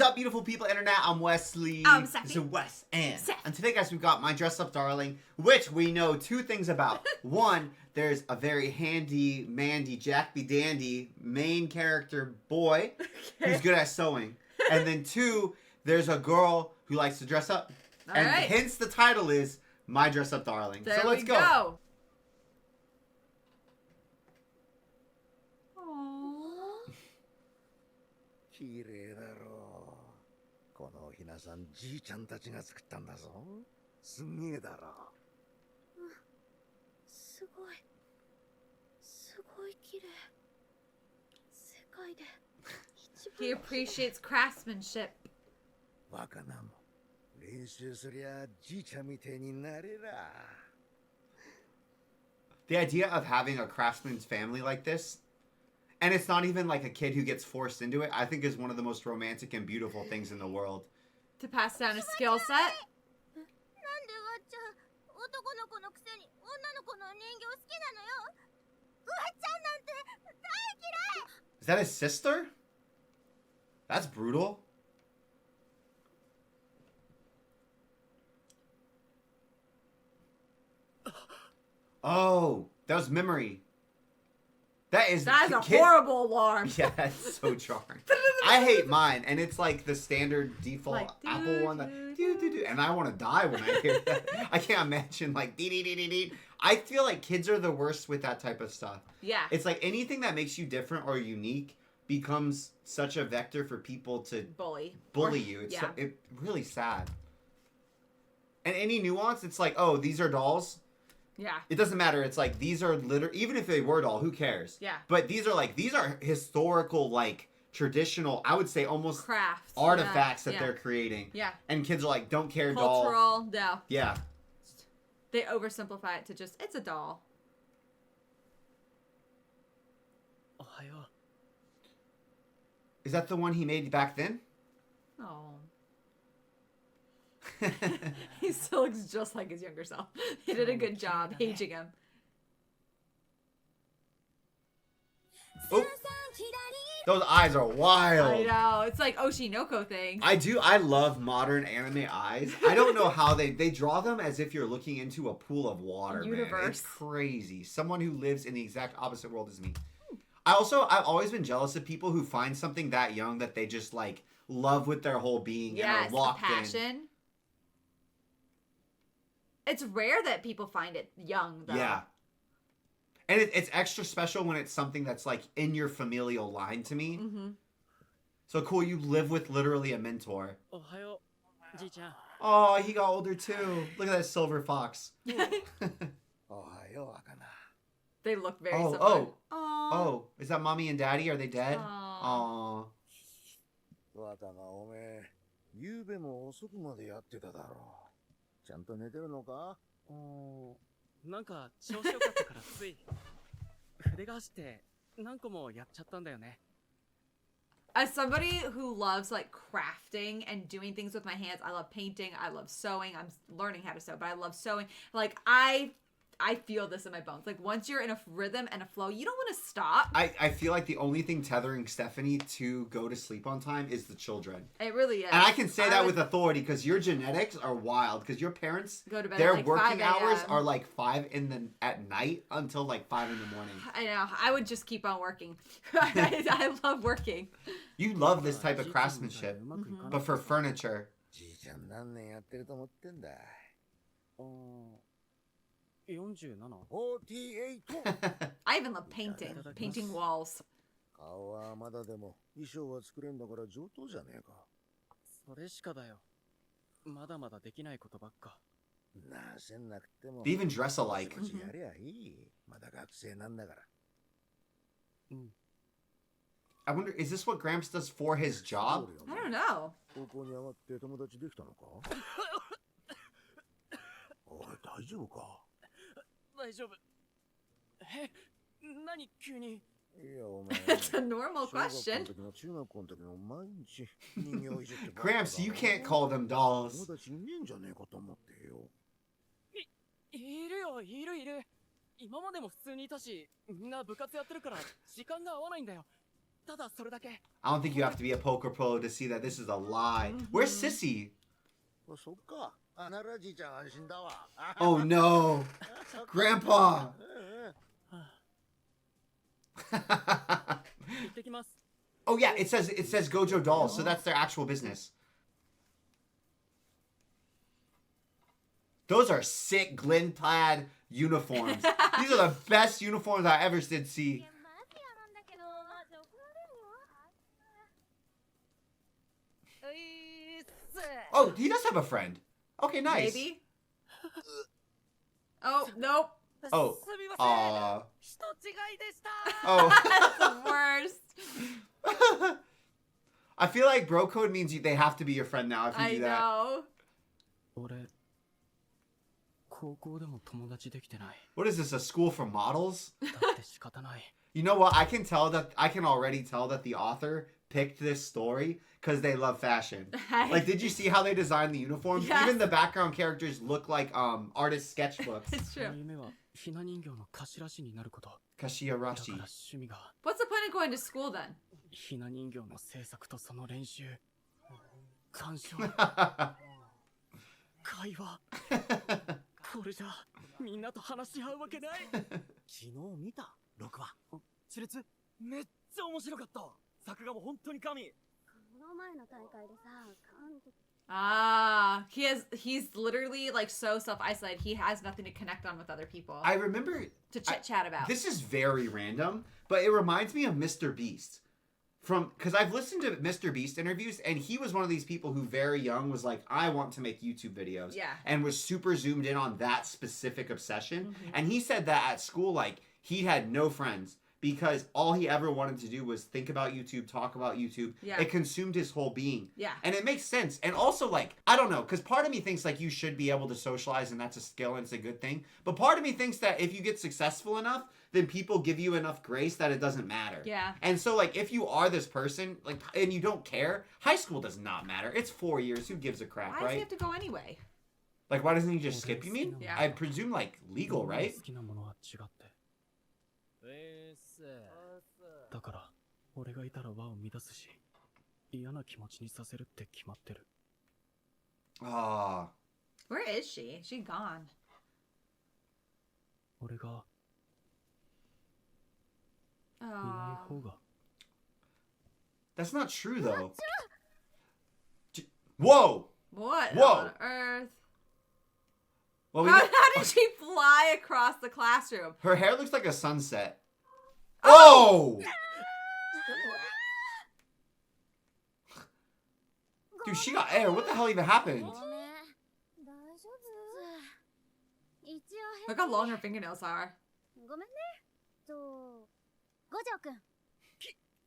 up, beautiful people internet? I'm Wesley. I'm Steph. This is Wes and Steph. And today, guys, we've got My Dress Up Darling, which we know two things about. One, there's a very handy, mandy, Jack be dandy main character boy who's good at sewing. And then two, there's a girl who likes to dress up. All and right. hence the title is My Dress Up Darling. There so let's we go. Aww. 綺麗だろう。このおひなさん、じいちゃんたちが作ったんだぞ。すんげえだろ。すごい。すごい綺麗。世界で一番。 He appreciates craftsmanship. 若菜も練習すりゃじいちゃんみてえになれら。 The idea of having a craftsman's family like this, and it's not even like a kid who gets forced into it, I think is one of the most romantic and beautiful things in the world. To pass down a skill set. なんでわっちゃん男の子のくせに女の子の人形好きなのよ。わっちゃんなんて大嫌い。 Is that his sister? That's brutal. Oh, that was memory. That's a horrible alarm. Yeah, that's so jarring. I hate mine, and it's like the standard default Like, Apple one. That, and I want to die when I hear that. I can't imagine like dee dee dee dee dee. I feel like kids are the worst with that type of stuff. Yeah. It's like anything that makes you different or unique becomes such a vector for people to bully you. It's yeah. it's really sad. And any nuance, it's like, oh, these are dolls. Yeah. It doesn't matter. It's like these are literally, even if they were doll, who cares? Yeah. But these are historical, like traditional, I would say almost Crafts. artifacts Yeah. that they're creating. Yeah. And kids are like, don't care, doll. Cultural. No. Yeah. They oversimplify it to just, it's a doll. Is that the one he made back then? Oh. He still looks just like his younger self. He did a good job aging him. Oh. Those eyes are wild. I know. It's like Oshinoko thing. I love modern anime eyes. I don't know how they draw them as if you're looking into a pool of water, man. Universe. It's crazy. Someone who lives in the exact opposite world as me. I've always been jealous of people who find something that young that they just like love with their whole being and Yes, are locked the passion. It's rare that people find it young, though. Yeah. And it's extra special when it's something that's like in your familial line to me. Mm-hmm. So cool, you live with literally a mentor. おはよう、じいちゃん。 Oh, he got older too. Look at that silver fox. おはよう、若菜。 They look very Oh, similar. Oh, is that mommy and daddy? Are they dead? Aw. Aw. 若菜、おめえ、ゆうべも遅くまでやってただろう。ちゃんと寝てるのか？なんか調子良かったからつい筆が走って何個もやっちゃったんだよね。 As somebody who loves like crafting and doing things with my hands, I love painting, I love sewing. I'm learning how to sew, but I love sewing. Like I feel this in my bones. Like once you're in a rhythm and a flow, you don't want to stop. I feel like the only thing tethering Stephanie to go to sleep on time is the children. It really is. And I can say that with authority because your genetics are wild. Because your parents, go to bed their at like working 5 hours a.m. are like 5 at night until like 5 in the morning. I know. I would just keep on working. I love working. You love this type of craftsmanship, but for furniture. じいちゃん何年やってると思ってんだ。 47? 48! I even love painting walls. 顔はまだでも衣装は作れんだから上等じゃねえか。それしかだよ。まだまだできないことばっか。なせんなくても。 They even dress alike. こっちやりゃいい。まだ学生なんだから。I wonder, is this what Gramps does for his job? I don't know. 高校に上がって友達できたのか？おい、大丈夫か？大丈夫。え、何急に？いや、お前。 It's a normal question. 小学校の時も中学校の時も毎日人形いじってばっかだ Gramps, you can't call them dolls. 友達いねえんじゃねえかと思ってよ。いるよ、いる。今までも普通にいたし、みんな部活やってるから時間が合わないんだよ。ただそれだけ。 I don't think you have to be a poker pro to see that this is a lie. Where's Sissy? そっか。ならじいちゃん安心だわ。 Oh no. Grandpa. 行ってきます。 Oh yeah, it says Gojo Dolls, so that's their actual business. Those are sick Glen plaid uniforms. These are the best uniforms I ever did see. マジやなんだけどマジ怒られるよ Oh, he does have a friend. Okay, nice. Maybe. Oh, nope. Oh. すみません。 Aw. 人違いでした。 Oh. That's the worst. I feel like bro code means they have to be your friend now if you I do that. know. 俺、高校でも友達できてない。 What is this, a school for models? だって仕方ない。 You know what? I can already tell that the author picked this story because they love fashion. Like, did you see how they designed the uniforms? Yes. Even the background characters look like artist sketchbooks. It's true. 夢はひな人形の頭師になること。だ Kashiya から Rashi. 趣味が What's the point of going to school then? ひな人形の制作とその練習、鑑賞、会話。これじゃみんなと話し合うわけない。昨日見た録画。熾烈めっちゃ面白かった。作画も本当に神。この前の大会でさ監督 Ah, he's literally like so self-isolated. He has nothing to connect on with other people I remember to chit-chat about. this is very random, but it reminds me of Mr. Beast. Because I've listened to Mr. Beast interviews, and he was one of these people who very young was like, I want to make YouTube videos. Yeah. And was super zoomed in on that specific obsession. Mhm. And he said that at school, like, he had no friends because all he ever wanted to do was think about YouTube, talk about YouTube. Yeah. It consumed his whole being. Yeah. And it makes sense. And also, like, I don't know, because part of me thinks, like, you should be able to socialize, and that's a skill, and it's a good thing. But part of me thinks that if you get successful enough, then people give you enough grace that it doesn't matter. Yeah. And so, like, if you are this person, like, and you don't care, high school does not matter. It's 4 years. Who gives a crap, Why does he right? have to go anyway? Like, why doesn't he just skip, you mean? Yeah. I presume, like, legal, right? 好きなものは違って。だから俺がいたら輪を乱すし、嫌な気持ちにさせるって決まってる。 Ah. Where is she? She gone. 俺がいない Oh. 方が。 That's not true, though. Whoa! What Whoa. on earth? Well, we How, got- how did she fly across the classroom? her hair looks like a sunset. Oh! Dude, she got air. What the hell even happened? ごめん大丈夫一応 Look how long her fingernails are. ごめんね五条くん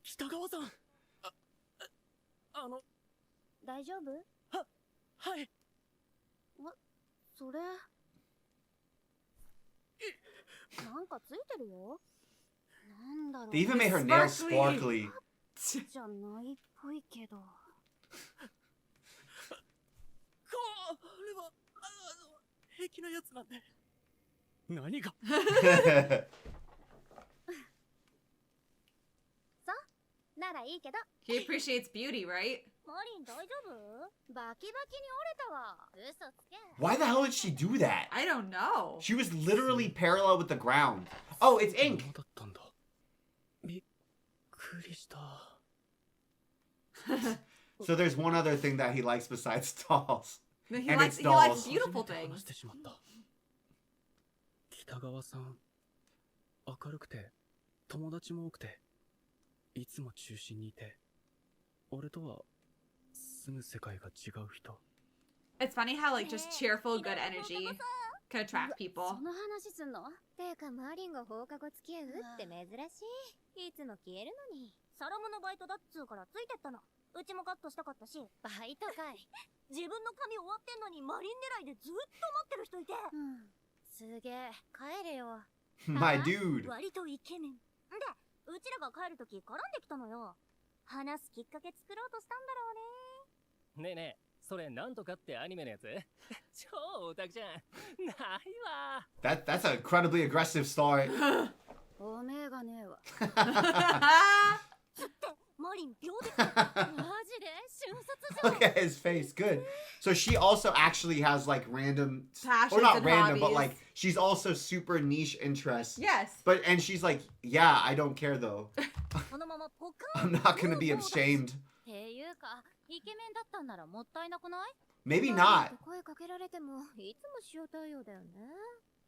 北川さん。大丈夫はい。それなんかついてるよなんだろう They even made her nails Sparkly. sparkly. じゃないっぽいけどこれは平気なやつなんで。何が。ならいいけど He appreciates beauty, right? マリン大丈夫バキバキに折れたわ嘘つけ Why the hell did she do that? I don't know. She was literally parallel with the ground. Oh, it's そう ink. だったんだ。びっくりした。 So there's one other thing that he likes besides dolls. He And likes it's he likes dolls. beautiful 初めて things. 話してしまった。北川さん、明るくて、友達も多くて、いつも中心にいて、俺とは住む世界が違う人。 It's funny how like just cheerful, good energy can attract people. その話すんのてかマリンが放課後付き合うって珍しいいつも消えるのにサロムのバイトだっつうからついてったのうちもカットしたかったしバイトかい自分の髪終わってんのにマリン狙いでずっと待ってる人いてすげえ帰れよ My dude. 割とイケメンでうちらが帰るとき絡んできたのよ話すきっかけ作ろうとしたんだろうねねえねえ、それなんとかってアニメのやつ超オタクじゃん。ないわ。That's an incredibly aggressive start. おめえがねえわ Ah, マリン秒でマジで瞬殺じゃん Look at his face. Good. So she also actually has like random, Passions or not and random, but hobbies. like she's also super niche interests. Yes. But and she's like, yeah, I don't care though. このままポカ I'm not gonna be ashamed. っていうかイケメンだったんならもったいなくない Maybe マリン not. って声かけられてもいつも塩対応だよね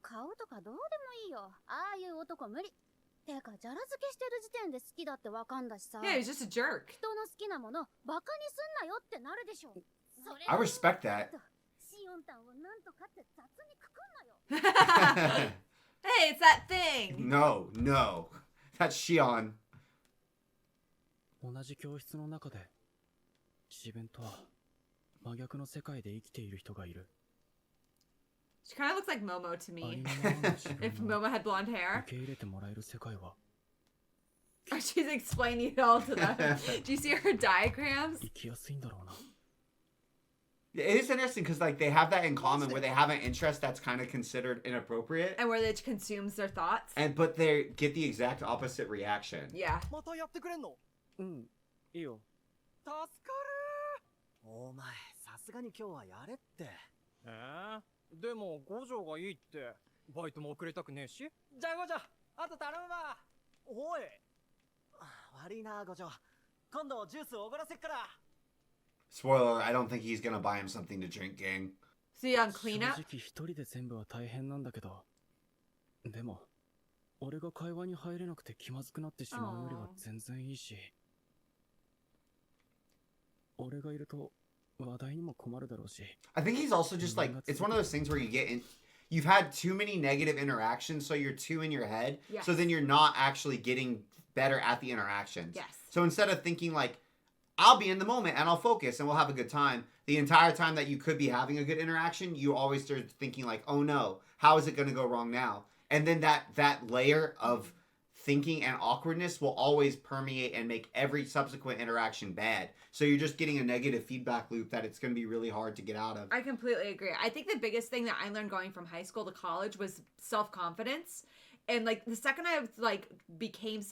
顔とかどうでもいいよああいう男無理てかじゃら付けしてる時点で好きだってわかんだしさ Yeah, he's just a jerk. 人の好きなものバカにすんなよってなるでしょそれ I respect that. シオンタンをなんとかって雑にくくんなよ Hey, it's that thing. No, no. That's Shion. 同じ教室の中で自分とは真逆の世界で生きている人がいる。 She kind of looks like Momo to あり me. のままの自 If 分を Momo had blonde 受 hair. け入れてもらえる世界は She's explaining it all to them. Do you see her diagrams? 生きやすいんだろうな。 It is interesting because like they have that in common where they have an interest that's kind of considered inappropriate, And where it consumes their thoughts. but they get the exact opposite reaction. Yeah. またやってくれんのうん、いいよ。助かるお前さすがに今日はやれってでも五条がいいってバイトも遅れたくねえしじゃあ五条あと頼むわおい悪いな五条今度ジュースおごらせっから Spoiler: I don't think he's gonna buy him something to drink, gang. See on 正 cleanup? 直一人で全部は大変なんだけど、でも俺が会話に入れなくて気まずくなってしまうよりは全然いいし、俺がいると話題にも困るだろうし。 I think he's also just like it's one of those things where you get in. You've had too many negative interactions, so you're too in your head. Yes. So then you're not actually getting better at the interactions. Yes. So instead of thinking like, I'll be in the moment and I'll focus and we'll have a good time, the entire time that you could be having a good interaction, you always start thinking like, oh no, how is it going to go wrong now? And then that layer of thinking and awkwardness will always permeate and make every subsequent interaction bad. So you're just getting a negative feedback loop that it's going to be really hard to get out of. I completely agree. I think the biggest thing that I learned going from high school to college was self-confidence. And like the second I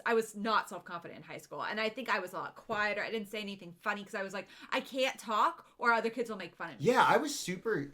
I was not self-confident in high school. And I think I was a lot quieter. I didn't say anything funny because I was like, I can't talk or other kids will make fun of me. Yeah, I was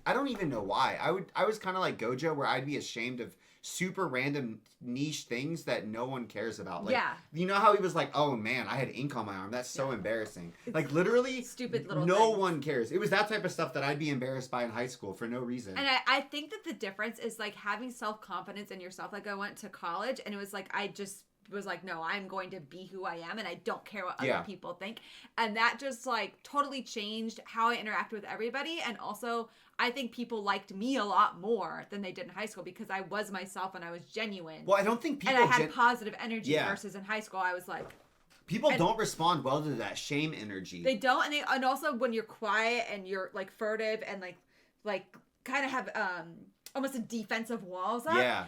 I don't even know why. I was kind of like Gojo where I'd be ashamed of super random niche things that no one cares about. Like, Yeah. You know how he was like, oh man, I had ink on my arm. That's so embarrassing. Like literally, Stupid little no things. one cares. It was that type of stuff that I'd be embarrassed by in high school for no reason. And I think that the difference is like having self-confidence in yourself. Like I went to college and it was like, I just was like, no, I'm going to be who I am and I don't care what other Yeah. people think. And that just like totally changed how I interact with everybody. And also I think people liked me a lot more than they did in high school because I was myself and I was genuine. Well, I don't think people and I had positive energy Yeah. versus in high school I was like, people and- don't respond well to that shame energy. they don't. And also when you're quiet and you're like furtive and like kind of have almost a defensive walls up. Yeah.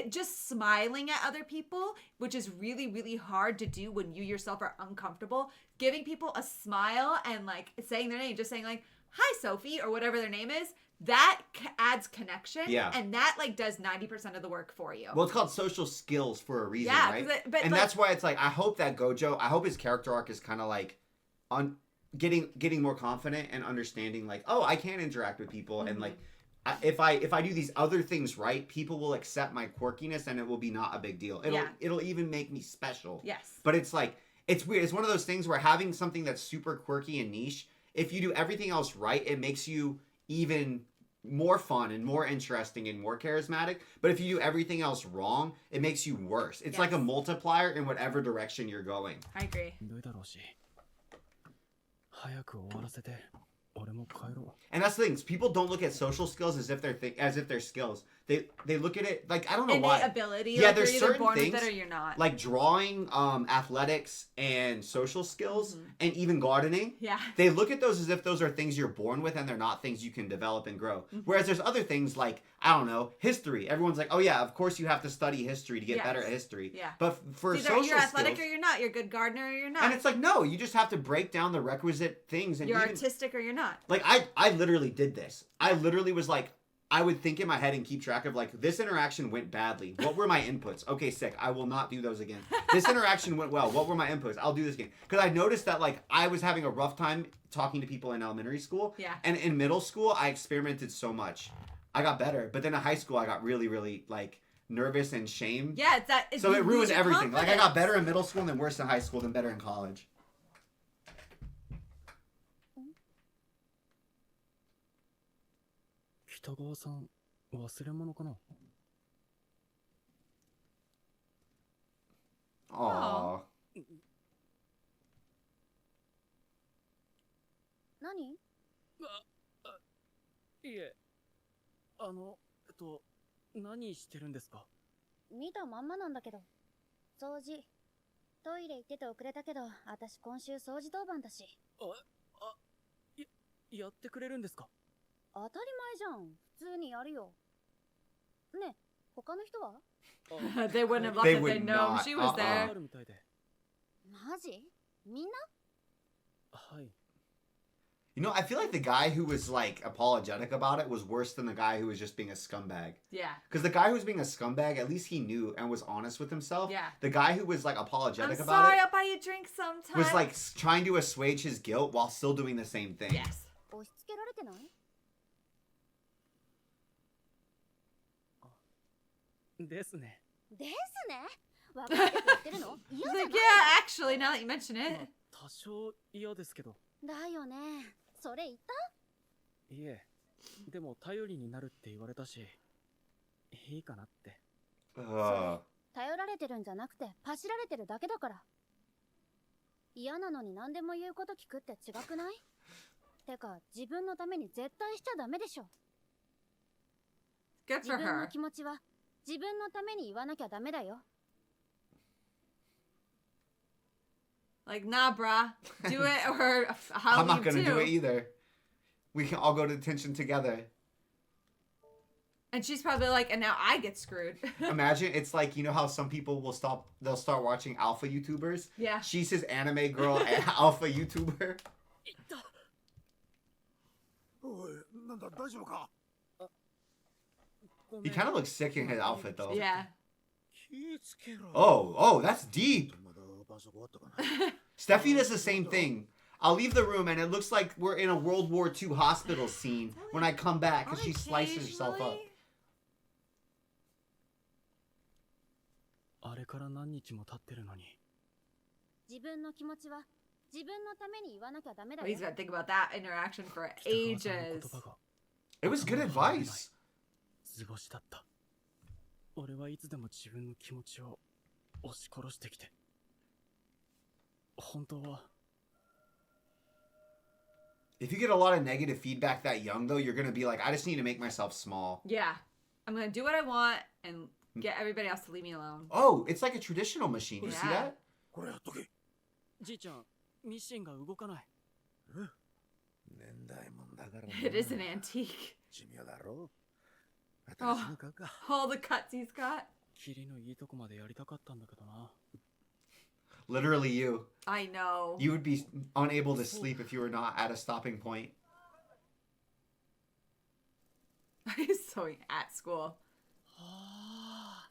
Just smiling at other people, which is really, really hard to do when you yourself are uncomfortable. Giving people a smile and like saying their name, just saying like, hi, Sophie, or whatever their name is, that adds connection. Yeah. And that like does 90% of the work for you. Well, it's called social skills for a reason, Yeah, right? 'cause but, and like- that's why it's like I hope that Gojo, I hope his character arc is kind of like on getting more confident and understanding like, oh, I can interact with people and like if I do these other things right, people will accept my quirkiness and it will be not a big deal. It'll even make me special. Yes. But it's like it's weird. It's one of those things where having something that's super quirky and niche, if you do everything else right, it makes you even more fun and more interesting and more charismatic. But if you do everything else wrong, it makes you worse. It's like a Yes. multiplier in whatever direction you're going. I agree. しんどいだろうし、早く終わらせて俺も帰ろう。 And that's the thing. People don't look at social skills as if they're skills. They look at it like I don't know Innate why. ability. Yeah, like there's you're either certain born things with it or you're not. like drawing, athletics, and social skills, and even gardening. yeah. They look at those as if those are things you're born with and they're not things you can develop and grow. Whereas there's other things like, I don't know, history. Everyone's like, oh yeah, of course you have to study history to get Yes. better at history. Yeah. But for Either social you're athletic skills, or you're not. You're a good gardener or you're not. and it's like, no, you just have to break down the requisite things. And you're even, artistic or you're not. like, I literally did this. I literally was like, I would think in my head and keep track of like, this interaction went badly. What were my inputs? Okay, sick. I will not do those again. This interaction went well. What were my inputs? I'll do this again. Because I noticed that like I was having a rough time talking to people in elementary school. Yeah. And in middle school, I experimented so much. I got better. But then in high school, I got really, really like nervous and shamed. Yeah, it's that. So it ruined everything. Confidence. Like I got better in middle school and then worse in high school than better in college. Aww. 何？いえ、何してるんですか？見たまんまなんだけど。掃除。トイレ行ってて遅れたけど、私今週掃除当番だし。やってくれるんですか？当たり前じゃん。普通にやるよ。ねえ、他の人は？ They wouldn't have left They if would they'd known not. she was there. あるみたいで。マジ？みんな？はい。You know, I feel like the guy who was like apologetic about it was worse than the guy who was just being a scumbag. Yeah. Because the guy who was being a scumbag, at least he knew and was honest with himself. Yeah. The guy who was like apologetic I'm about sorry, it I'll buy you a drink sometime. was like trying to assuage his guilt while still doing the same thing. Yes. 押し付けられてない？ですね。ですね。分かって言ってるの？ He's 嫌じゃない？ like, yeah, actually, now that you mention ま it. あ多少嫌ですけど。だよね。それ言った？いえ、でも頼りになるって言われたし、いいかなって。頼られてるんじゃなくて、パシられてるだけだから。嫌なのに何でも言うこと聞くって違くない？てか、自分のために絶対しちゃダメでしょ。 Good 自 for 分の her. 気持ちは自分のために言わなきゃダメだよ。 Like, nah, brah. Do it or how I'm not you gonna do it do. either. We can all go to detention together. And she's probably like, and now I get screwed. Imagine it's like, you know how some people they'll start watching alpha YouTubers? Yeah. She's his anime girl and alpha YouTuber. おい、なんだ、大丈夫か？ He kind of looks sick in his outfit though. Yeah. 気つけろ。 Oh, that's deep. まだ晩酌終わったかな。 Steffi does the same thing. I'll leave the room and it looks like we're in a World War II hospital scene when I come back because she slices herself up. あれから何日も経ってるのに。自分の気持ちは自分のために言わなきゃダメだ Well, よ。 he's got to think about that interaction for 北川さんの ages. 言葉が It was good advice. 図星だった。俺はいつでも自分の気持ちを押し殺してきて。本当は。If you get a lot of negative feedback that young though, you're gonna be like, I just need to make myself small. Yeah. I'm going to do what I want and get everybody else to leave me alone. Oh, it's like a traditional machine. You see Yeah. that? これやっとけ。じいちゃん、ミシンが動かない。年代物だからな。 It is an antique. 寿命だろ。 Oh, 新しいの買うか。 all the cuts he's got. キリのいいとこまでやりたかったんだけどな。 Literally you. I know. You would be unable to sleep if you were not at a stopping point. He's sewing at school. はあ。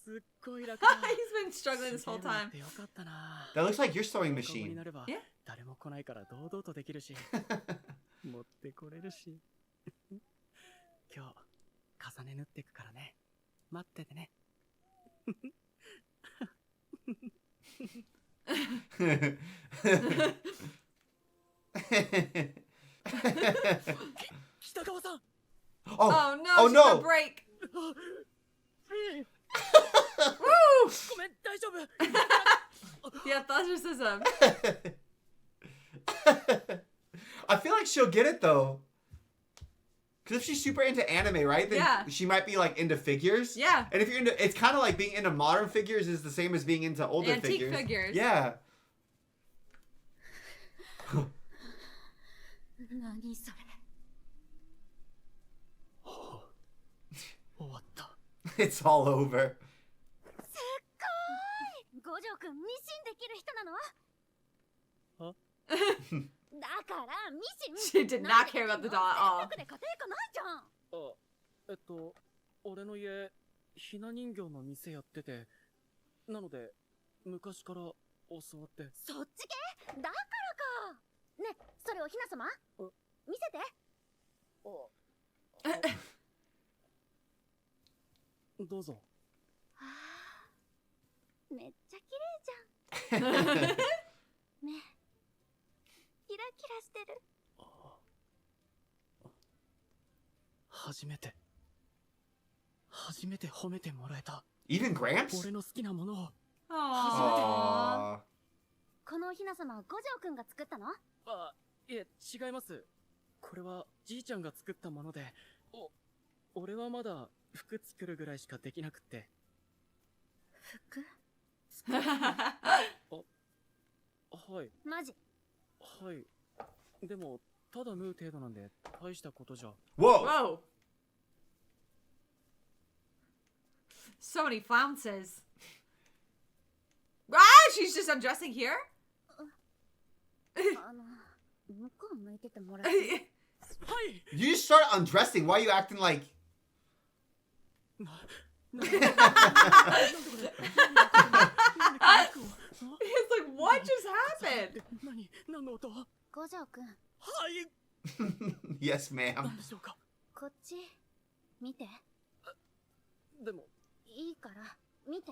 すっごい楽 He's だ。 been struggling this whole すげえなっ time. てよかったな。 That looks like your sewing 放課後に machine. なれば Yeah. 誰も来ないから堂々とできるし、持ってこれるし。今日重ね縫っていくからね。待っててね。北川さん。 Oh, Oh no, oh she's no. gonna break. Woo! ごめん、大丈夫。 Yeah, athleticism. I feel like she'll get it though. Because if she's super into anime, right? Then Yeah. she might be like into figures. Yeah. And if you're into, it's kind of like being into modern figures is the same as being into older Antique figures. figures. Yeah. 何それ。終わった。 It's all over. 五条くんミシンできる人なの？あだからミシン。 She did not care about the doll at all. で家庭科な俺の家、ひな人形の店やってて、なので、昔から教わって。そっち系だからか。ね、それをひな様見せて。どうぞ。はあ、めっちゃ綺麗じゃん。ね、キラキラしてる。初めて褒めてもらえた。 Even Gramps? 俺の好きなものを。 Aww. このおひな様は五条くんが作ったの？いえ、違います。これはじいちゃんが作ったもので、俺はまだ服作るぐらいしかできなくって。服？はい。マジ？はい。でも、ただ縫う程度なんで、大したことじゃ。Whoa. Whoa. So many flounces. Ah, she's just undressing here? 向こう向いててもらって。はい。 You just start undressing. Why are you acting like? He's like, what just happened? 何の音？五条くん、はい。 Yes, ma'am. 何でしょうか。こっち見て。でも、いいから見て。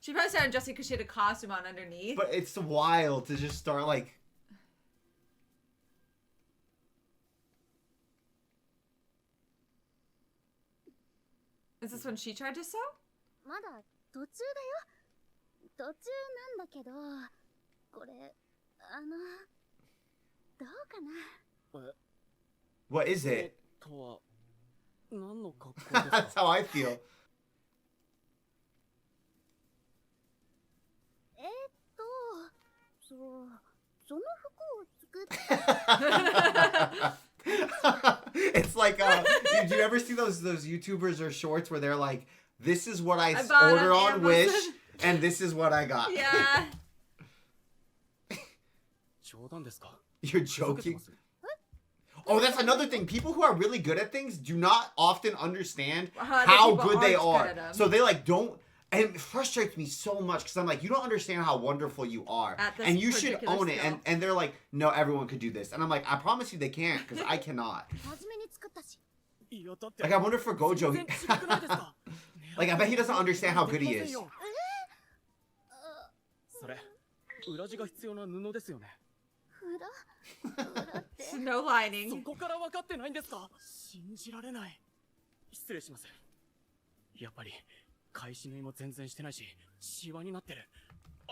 She probably started undressing because she had a costume on underneath. But it's wild to just start like. Is this when she tried to sew? まだ途中だよ。途中なんだけど、これどうかな。What is it? とは何の格好ですか？ That's how I feel. その服を作っIt's like, do you ever see those YouTubers or shorts where they're like, this is what I bought order on on Wish, Amazon. and this is what I got. Yeah. 冗談ですか？ You're joking. Oh, that's another thing. People who are really good at things do not often understand Other how people good they aren't are. good at 'em. So they like don't, and it frustrates me so much because I'm like, you don't understand how wonderful you are, At this and you should particular own it. skill. And they're like, no, everyone could do this, and I'm like, I promise you they can't because I cannot. 初めに作ったし。いや、だって Like I wonder for Gojo, 全然違くないですか？ like I bet he doesn't understand how good he is. それ、裏地が必要な布ですよね。裏って。No そ lining. こから分かってないんですか？信じられない。失礼します。やっぱり返し縫いも全然してないし、シワになってる。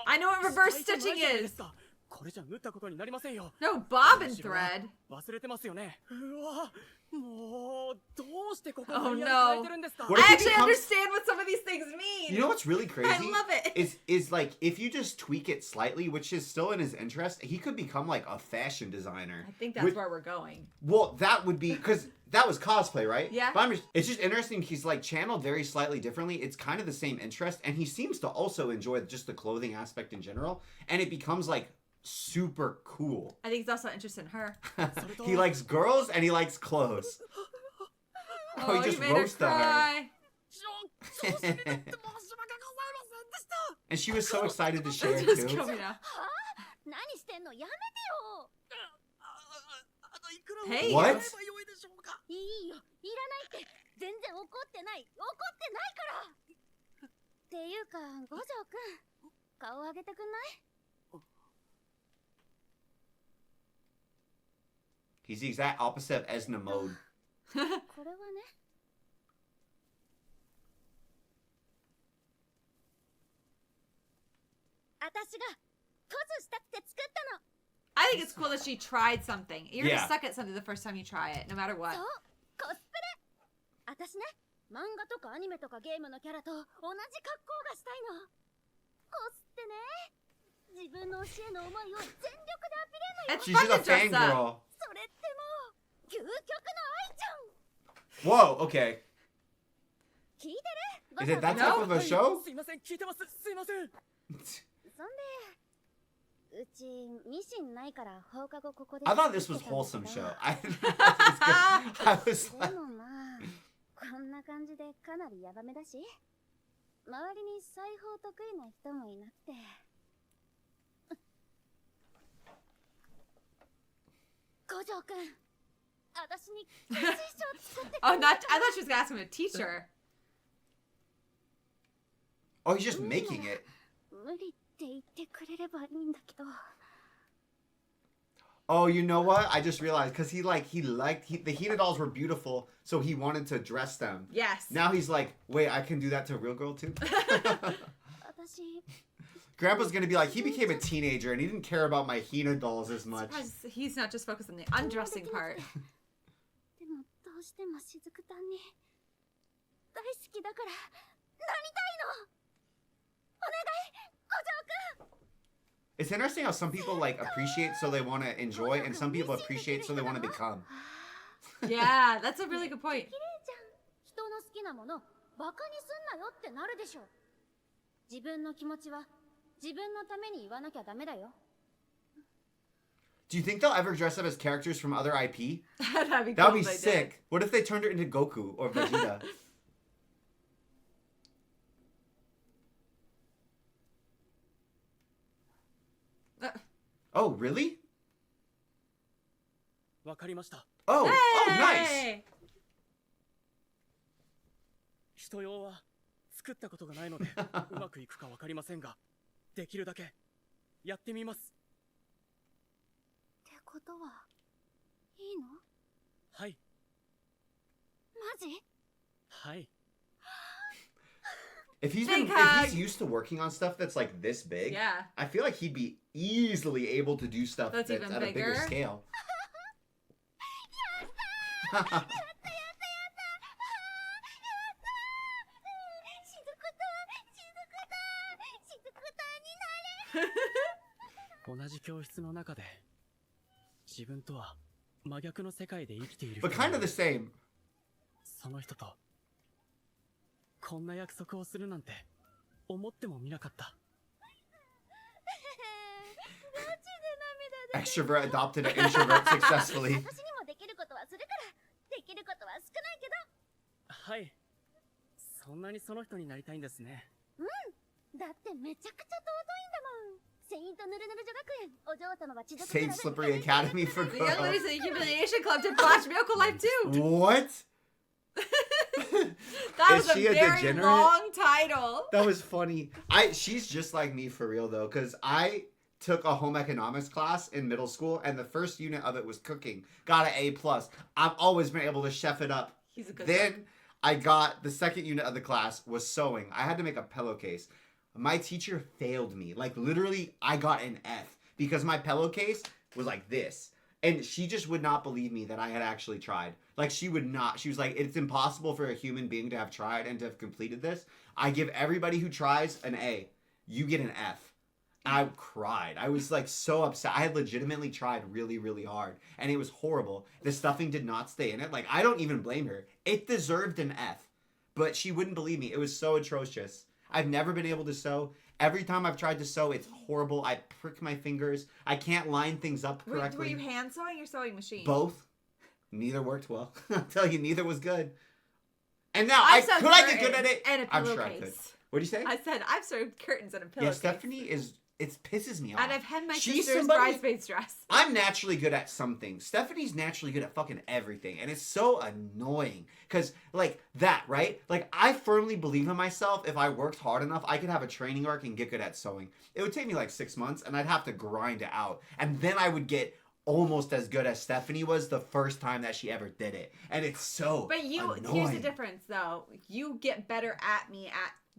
I know what reverse 下糸ない stitching じゃないで is. すか。これじゃ縫ったことになりませんよ。 No bobbin thread. 忘れてますよね。うわ、もうどうしてここ Oh にや no. 変えてるんですか？ What if I he actually becomes- understand what some of these things mean. You know what's really crazy? I love it. Is like if you just tweak it slightly, which is still in his interest, he could become like a fashion designer. I think that's Which- where we're going. Well, that would be because that was cosplay, right? Yeah. But it's just interesting. He's like channeled very slightly differently. It's kind of the same interest, and he seems to also enjoy just the clothing aspect in general. And it becomes like super cool. I think he's also interested in her. He likes girls and he likes clothes. Oh, he just you made her roasted her. cry. And she was so excited to share it Just too. kill me now. 何してんの？やめてよ。いくら Hey. を払え What? ばよいでしょうか？いいよ、いらないって。全然怒ってない。怒ってないから。っていうか、五条くん、顔上げてくんない？ He's the exact opposite of Esna mode. これはね。私がトスしたくて作ったの。 I think it's cool that she tried something. You're Yeah. gonna suck at something the first time you try it, no matter what. そう、コスプレ。私ね、漫画とかアニメとかゲームのキャラと同じ格好がしたいの。コスってね、自分の教えの思いを全力でアピ It's れるのよ。 She's fun just a to dress up. fangirl. それってもう究極の愛じゃん。 Whoa, okay. 聞いてる？ Is it that No. type of a show? すいません、聞いてます。すいません。そんで、うちミシンないから放課後ここで I thought this was wholesome show. I thought it was good. I was でもまあこんな感じでかなりヤバめだし周りに裁縫得意な人もいなくて五条くん私に決意書作って Oh, not. I thought she was gonna ask him to teach her. Oh, he's just making it. 無理って言ってくれればいいんだけど Oh, you know what? I just realized because he liked the Hina dolls were beautiful, so he wanted to dress them. Yes. Now he's like, wait, I can do that to a real girl too. 私 Grandpa's gonna be like, he became a teenager and he didn't care about my Hina dolls as much. Surprised he's not just focused on the undressing part. でもどうしてもしずくたんに大好きだからなりたいのお願い五条くん It's interesting how some people like appreciate so they want to enjoy, and some people appreciate so they want to become. Yeah, that's a really good point. 綺麗じゃん人の好きなものバカにすんなよってなるでしょ自分の気持ちは自分のために言わなきゃダメだよ Do you think they'll ever dress up as characters from other IP? That'd be cool. That would be if they sick. did. What if they turned her into Goku or Vegeta? Oh, really? わかりました。 Oh, oh, nice. Hey! 人用は作ったことがないのでうまくいくかわかりませんが、できるだけやってみます。ってことはいいのはいマジはい。 If he's Big if hug. he's used to working on stuff that's like this big, Yeah. I feel like he'd be easily able to do stuff That's that's, even at a bigger bigger. scale. しずくたんしずくたんになれ同じ教室の中で自分とは真逆の世界で生きている But kind of the same. その人とこんな約束をするなんて思ってもみなかった。 Extrovert adopted an introvert successfully. 私にもできることはするからできることは少ないけはい。そんなにその人になりたいんですね。どだってめちゃくちゃ尊いんだもんセイントヌルヌル女学園お嬢様は地獄 Saint Slippery Academy for The Young Girls. Ladies of the Humiliation Club did Flash Miracle Life too. What? That Is was a she a very degenerate? long title. That was funny. She's just like me for real though, because I took a home economics class in middle school, and the first unit of it was cooking. Got an A+. I've always been able to chef it up. He's a good Then cook. I got the second unit of the class was sewing. I had to make a pillowcase. My teacher failed me. Like literally, I got an F because my pillowcase was like this. And she just would not believe me that I had actually tried. Like she would not. She was like, it's impossible for a human being to have tried and to have completed this. I give everybody who tries an A. You get an F. I cried. I was like so upset. I had legitimately tried really, really hard. And it was horrible. The stuffing did not stay in it. Like, I don't even blame her. It deserved an F. But she wouldn't believe me. It was so atrocious. I've never been able to sew. Every time I've tried to sew, it's horrible. I prick my fingers. I can't line things up Were correctly. you hand sewing or sewing machine? Both. Neither worked well. I'll tell you, neither was good. And now, I've sewed could I get good at curtains it? and a I'm sure I could. pillowcase. What do you say? I said I've sewed curtains and a Yeah, pillowcase. Stephanie is... It pisses me off. And I've had my She's sister's somebody- bridesmaid's dress. I'm naturally good at some things. Stephanie's naturally good at fucking everything. And it's so annoying. Because, like, that, right? Like, I firmly believe in myself. If I worked hard enough, I could have a training arc and get good at sewing. It would take me like 6 months, and I'd have to grind it out. And then I would get almost as good as Stephanie was the first time that she ever did it. And it's so But you, annoying. here's the difference though. You get better at me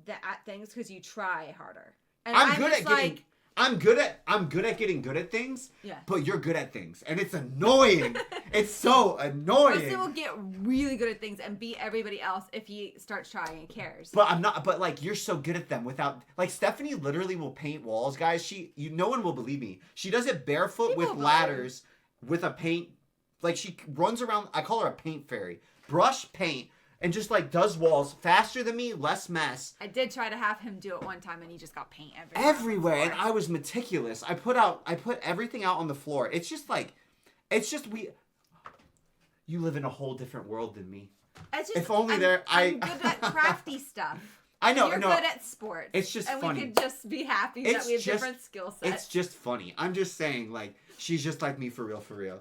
at things because you try harder. And I'm good just at getting... like, I'm good at getting good at things, yeah. but you're good at things. And it's annoying. It's so annoying. Justin will get really good at things and beat everybody else if he starts trying and cares. But I'm not. But like, you're so good at them without. Like Stephanie literally will paint walls, guys. No one will believe me. She does it barefoot People with believe. ladders, with a paint. Like she runs around. I call her a paint fairy. Brush paint and just like does walls faster than me, less mess. I did try to have him do it one time, and he just got paint Everywhere, and I was meticulous. I put everything out on the floor. It's just you live in a whole different world than me. It's just, if only I'm good at crafty stuff. I know. You're good at sports. It's just and funny. We can just be happy that we have different skill sets. It's just funny. I'm just saying, like, she's just like me for real, for real.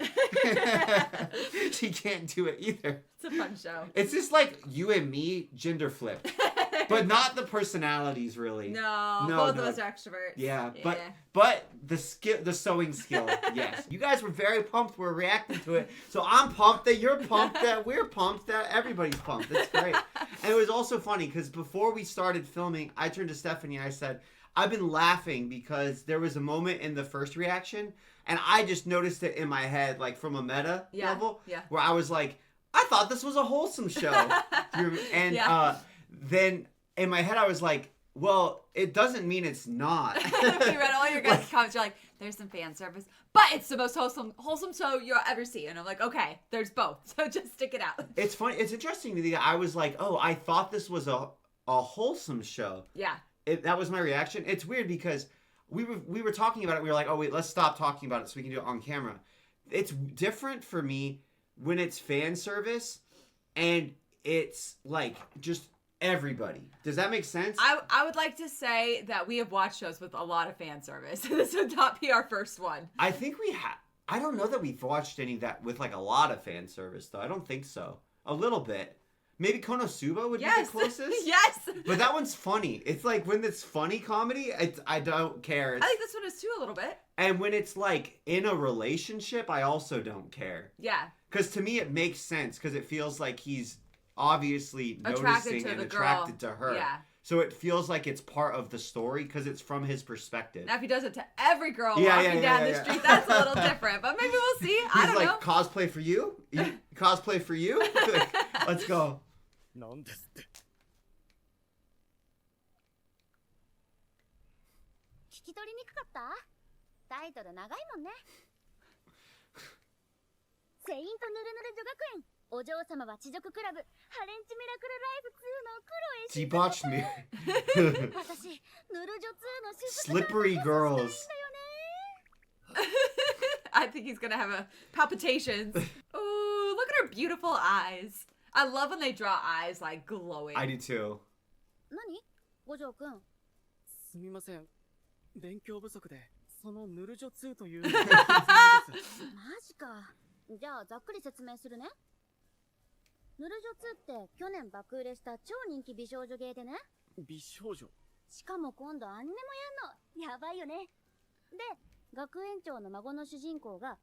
She can't do it either. It's a fun show. It's just like you and me, gender flipped. But not the personalities, really. No, both of us are extroverts. Yeah, but the sewing skill, yes. You guys were very pumped. We're reacting to it. So I'm pumped that you're pumped that we're pumped that everybody's pumped. That's great. And it was also funny because before we started filming, I turned to Stephanie. I said, I've been laughing because there was a moment in the first reaction, and I just noticed it in my head, like from a meta level, where I was like, I thought this was a wholesome show. And then in my head, I was like, well, it doesn't mean it's not. We read all your guys' comments. You're like, there's some fan service, but it's the most wholesome show you'll ever see. And I'm like, okay, there's both. So just stick it out. It's funny. It's interesting to me that I was like, oh, I thought this was a wholesome show. Yeah. That was my reaction. It's weird because we were talking about it. We were like, oh, wait, let's stop talking about it so we can do it on camera. It's different for me when it's fan service and it's like just everybody. Does that make sense? I would like to say that we have watched shows with a lot of fan service. This would not be our first one. I think we have. I don't know that we've watched any that with like a lot of fan service though. I don't think so. A little bit. Maybe Konosuba would be the closest. Yes. But that one's funny. It's like when it's funny comedy, I don't care. I think this one is too a little bit. And when it's like in a relationship, I also don't care. Yeah. Because to me it makes sense because it feels like he's obviously attracted noticing and attracted to her. Yeah. So it feels like it's part of the story because it's from his perspective. Now if he does it to every girl walking down the street, that's a little different. But maybe we'll see. I don't know. He's like, cosplay for you? Cosplay for you? Let's go. なんですって聞き取りにくかった？タイトル長いもんね。セイントヌルヌル女学園お嬢様は地獄クラブハレンチミラクルライフ2の黒へ Debauched me. 私ヌル女2の静 Slippery girls. I think he's gonna have palpitations. Oh, look at her beautiful eyes. I love when they draw eyes like glowing. I do too. 何？五条くん。すみません。勉強不足でそのヌルジョ2というマジか。じゃあざっくり説明するね。ヌルジョ2って去年爆売れした超人気美少女ゲーでね。美少女。しかも今度アニメもやんの。やばいよね。で、学園長の孫の主人公が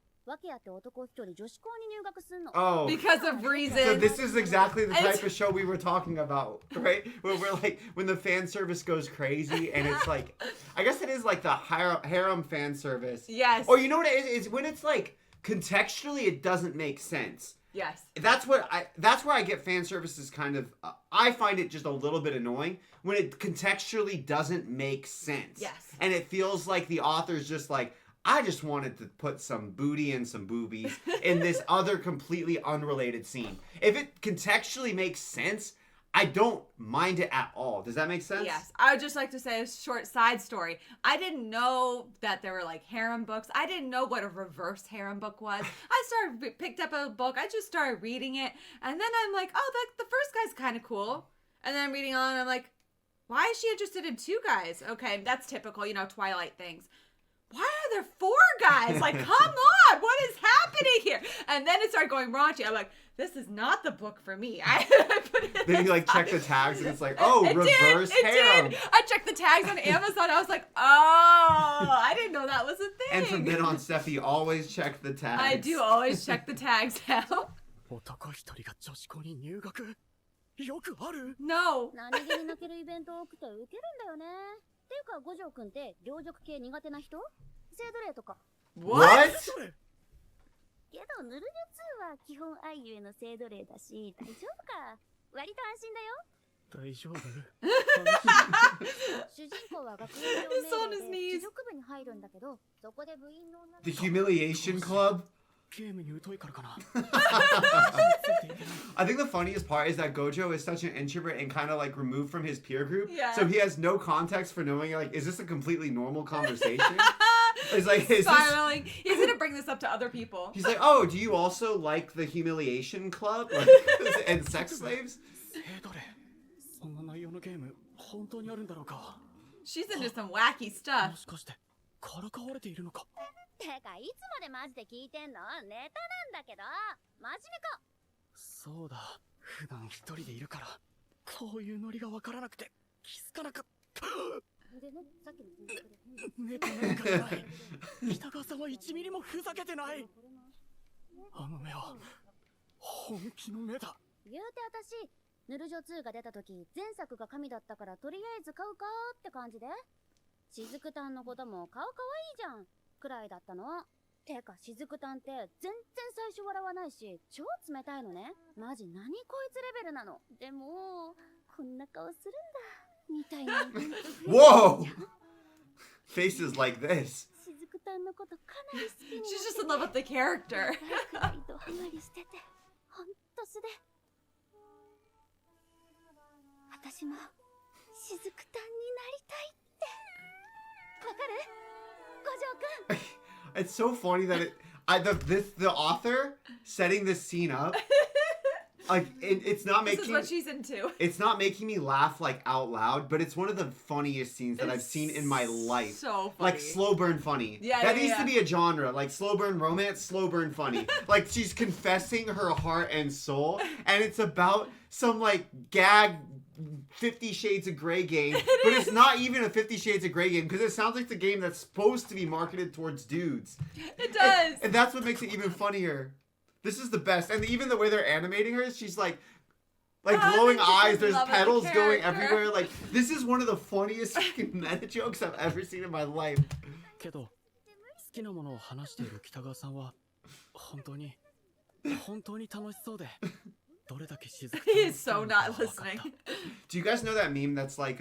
Oh, because of reasons. So this is exactly the type of show we were talking about, right? Where we're like, when the fan service goes crazy, and it's like, I guess it is like the harem fan service. Yes. Or you know what it is? It's when it's like contextually it doesn't make sense. Yes. That's where I get fan services kind of. I find it just a little bit annoying when it contextually doesn't make sense. Yes. And it feels like the author's just like, I just wanted to put some booty and some boobies in this other completely unrelated scene. If it contextually makes sense, I don't mind it at all. Does that make sense? Yes. I would just like to say a short side story. I didn't know that there were like harem books. I didn't know what a reverse harem book was. I picked up a book. I just started reading it. And then I'm like, oh, the first guy's kind of cool. And then I'm reading on and I'm like, why is she interested in two guys? Okay, that's typical, Twilight things. Why are there four guys? Like, come on, what is happening here? And then it started going raunchy. I'm like, this is not the book for me. I put it then you like check the tags and it's like, oh, reverse harem. I checked the tags on Amazon. I was like, oh, I didn't know that was a thing. And from then on, Steffi always check the tags. I do always check the tags now. 男一人が女子校に入学よくある No. 何気に泣けるイベント多くてウケるんだよね。っていうか五条くんって両辱系苦手な人？性奴隷とか。What? けどヌルジョ2は基本愛ゆえの性奴隷だし大丈夫か。割と安心だよ。大丈夫主人公は学園長命令で貴族部に入るんだけどそこで部員の女の The Humiliation Club? ゲームに疎いからかな。 I think the funniest part is that Gojo is such an introvert and kind of like removed from his peer group. Yeah. So he has no context for knowing like, is this a completely normal conversation? It's like, is this... Spiraling. He's gonna bring this up to other people. He's like, oh, do you also like the humiliation club like, and sex slaves? せどれ、そんな内容のゲーム本当にあるんだろうか。 She's into some wacky も stuff. しかしてからかわれているのか。てかいつまでマジで聞いてんの？ネタなんだけど。真面目か。そうだ、普段一人でいるからこういうノリがわからなくて気づかなかった。でね、さっきの選択でネタなんかじゃない。北川さんは1ミリもふざけてない。あの目は本気の目だ。言うて私、ヌルジョ2が出た時、前作が神だったからとりあえず買うかーって感じで。しずくたんのことも顔かわいいじゃんくらいだったの。てかしずくたんって全然最初笑わないし超冷たいのね。マジ何こいつレベルなの。でもこんな顔するんだみたいな。Whoa! Faces like this. しずくたんのことかなり好きになって She's just in love with the character. くらいドハマりしててほんと素で。私もしずくたんになりたいってわかる？五条くん。It's so funny that the author setting this scene up, like it's not This is making what she's into. it's not making me laugh like out loud, but it's one of the funniest scenes that I've seen in my life. So funny. Like slow burn funny. Yeah, that yeah, needs yeah. to be a genre. Like slow burn romance, slow burn funny. Like she's confessing her heart and soul, and it's about some like gag 50 Shades of Grey game, but it's not even a 50 Shades of Grey game because it sounds like the game that's supposed to be marketed towards dudes. It does. And that's what makes it even funnier. This is the best. And even the way they're animating her, she's like glowing she's in eyes, there's love with the petals going character. everywhere. Like, this is one of the funniest fucking meta jokes I've ever seen in my life. けど好きなものを話している北川さんは本当に楽しそうで。 He is so not listening. Do you guys know that meme that's like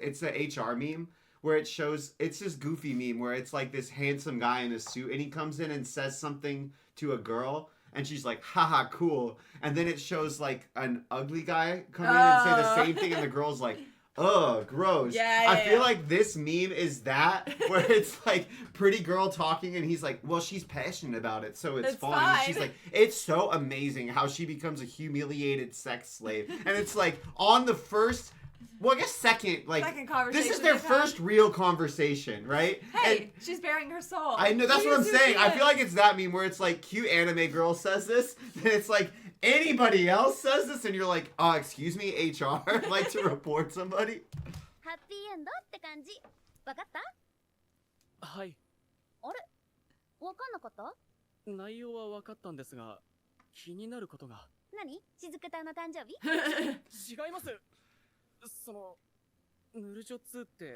it's the HR meme where it shows it's this goofy meme where it's like this handsome guy in a suit and he comes in and says something to a girl and she's like haha cool, and then it shows like an ugly guy come in and say the same thing and the girl's like ugh, gross. Yeah, I feel yeah. like this meme is that, where it's like pretty girl talking and he's like, well, she's passionate about it, so it's fine. And she's like, it's so amazing how she becomes a humiliated sex slave. And it's like on the first, well, I guess second conversation. This is their first real conversation, right? Hey, and she's bearing her soul. I know, that's She what I'm is who saying. she I is. feel like it's that meme where it's like cute anime girl says this, and it's like anybody else says this, and you're like, excuse me, HR, I'd like to report somebody. ハッピーエンドって感じ。わかった？はい。あれ？わかんなかった？内容は分かったんですが気になることが。何？しずくたんの誕生日？違います。そのヌルジョ2ってエッ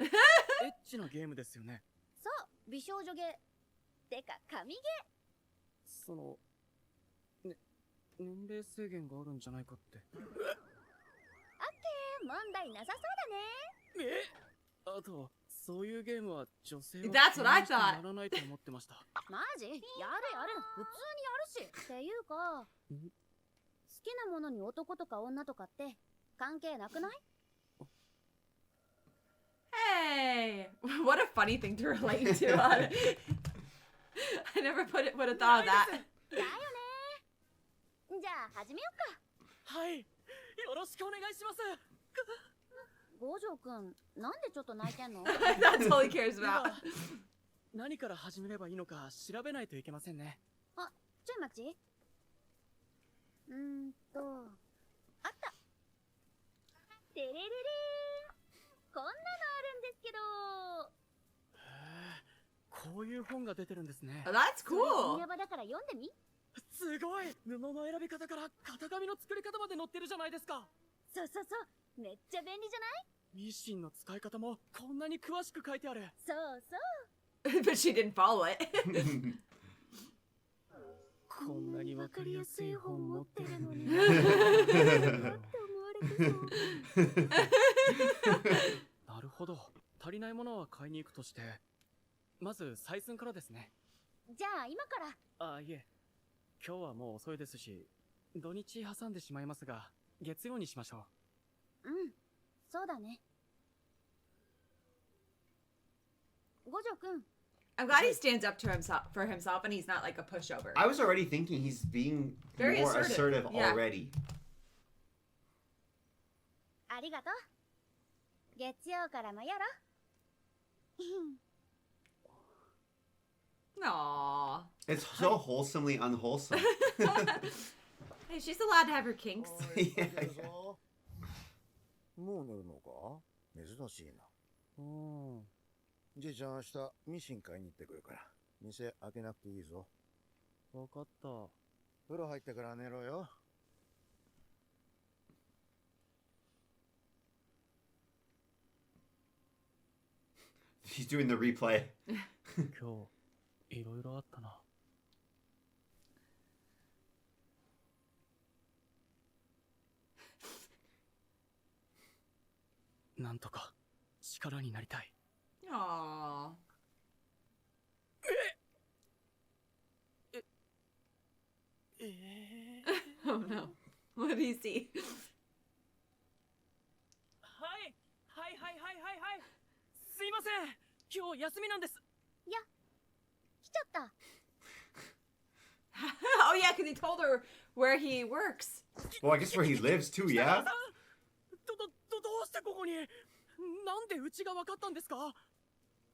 チなゲームですよね。そう、美少女ゲー。てか神ゲー。その年齢制限があるんじゃないかって。オッケー、問題なさそうだね。あとそういうゲームは女性は That's what I thought. ならないと思ってました。マジ？やるやる。普通にやるし。っていうか、好きなものに男とか女とかって関係なくない？ Hey, what a funny thing to relate to. I never would have thought of that. だよね。じゃあ始めようか。はい。よろしくお願いします。五条くん、なんでちょっと泣いてんの？ That's all he cares about. 何から始めればいいのか調べないといけませんね。あ、ちょい待ち。あった。てれれれー。こんなのあるんですけど。へえ、こういう本が出てるんですね。 Oh, that's それ cool. 本屋場だから読んでみ。すごい。布の選び方から型紙の作り方まで載ってるじゃないですか。そうそうそう。めっちゃ便利じゃない？ミシンの使い方もこんなに詳しく書いてある。そうそう。 But she didn't follow it. こんなにわかりやすい本持ってるのに。って思われてそう。なるほど。足りないものは買いに行くとして、まず採寸からですね。じゃあ今から。あ、いえ。今日はもう遅いですし、土日挟んでしまいますが、月曜にしましょうん、そうだね。五条くん、 I'm glad he stands up to himself for himself and he's not like a pushover. I was already thinking he's being Very more assertive. assertive Yeah. already. ありがとう。月曜からもよろ。 Aww. It's so wholesomely unwholesome. Hey, she's allowed to have her kinks. いやいや。もう寝るのか？珍しいな。う。じいちゃん明日ミシン買いに行ってくるから店開けなくていいぞ。わかった。風呂入ってから寝ろよ。He's doing the replay. 今日、いろいろあったな。なんとか力になりたい。Aww. Oh no. What do you see? はいはいはいはいはいはい。すいません。今日休みなんです。来ちゃった。 Oh yeah, because he told her where he works. Well, I guess where he lives too, yeah? どうしてここに？なんでうちが分かったんですか？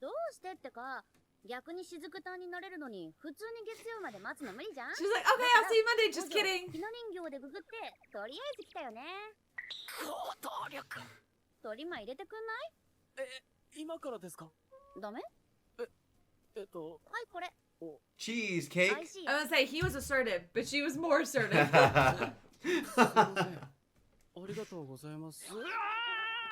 どうしてってか、逆に雫隊になれるのに普通に月曜まで待つの無理じゃん。 She's like, okay, I'll see you Monday. Just 五条 kidding. ひな人形でググってとりあえず来たよね。行動力。鳥間入れてくん今からですか？ない？ダメ？はいこれ。 Cheesecake. 美味しいよ。 I was gonna say he was assertive, but she was more assertive. すいません。ありがとうございます。お邪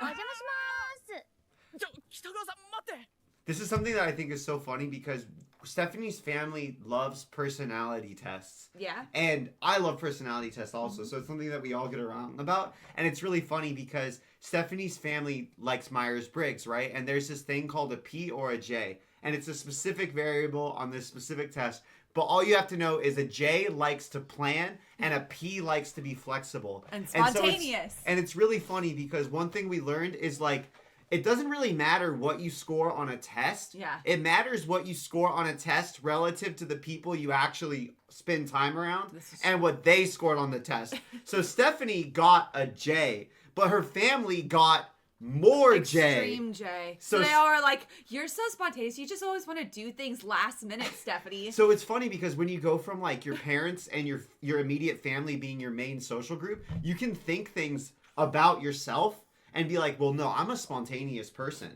魔します。北川さん待って。 This is something that I think is so funny because Stephanie's family loves personality tests. Yeah. And I love personality tests also, so it's something that we all get around about. And it's really funny because Stephanie's family likes Myers-Briggs, right? And there's this thing called a P or a J. And it's a specific variable on this specific test. But all you have to know is a J likes to plan and a P likes to be flexible. And so spontaneous. and it's really funny because one thing we learned is like, it doesn't really matter what you score on a test. Yeah. It matters what you score on a test relative to the people you actually spend time around and what they scored on the test. So Stephanie got a J, but her family got more Extreme J. J. So So they all were like, you're so spontaneous. You just always want to do things last minute, Stephanie. So it's funny because when you go from like your parents and your immediate family being your main social group, you can think things about yourself and be like, well, no, I'm a spontaneous person.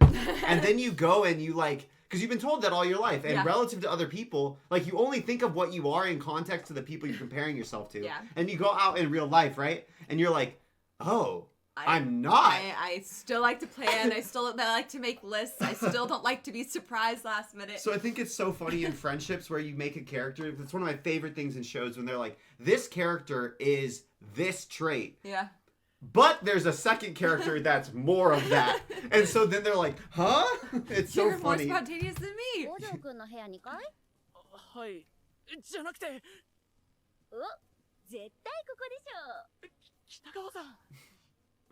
And then you go and you like, because you've been told that all your life. And Yeah. relative to other people, like you only think of what you are in context to the people you're comparing yourself to. Yeah. And you go out in real life, right? And you're like, oh, I'm not. I still like to plan. I like to make lists. I still don't like to be surprised last minute. So I think it's so funny in friendships where you make a character. It's one of my favorite things in shows when they're like, this character is this trait. Yeah. But there's a second character that's more of that. And so then they're like, huh? It's so You're more funny. spontaneous than me. 五条くんの部屋にかい？はい。じゃなくて、お、絶対ここでし北川さん。ょ。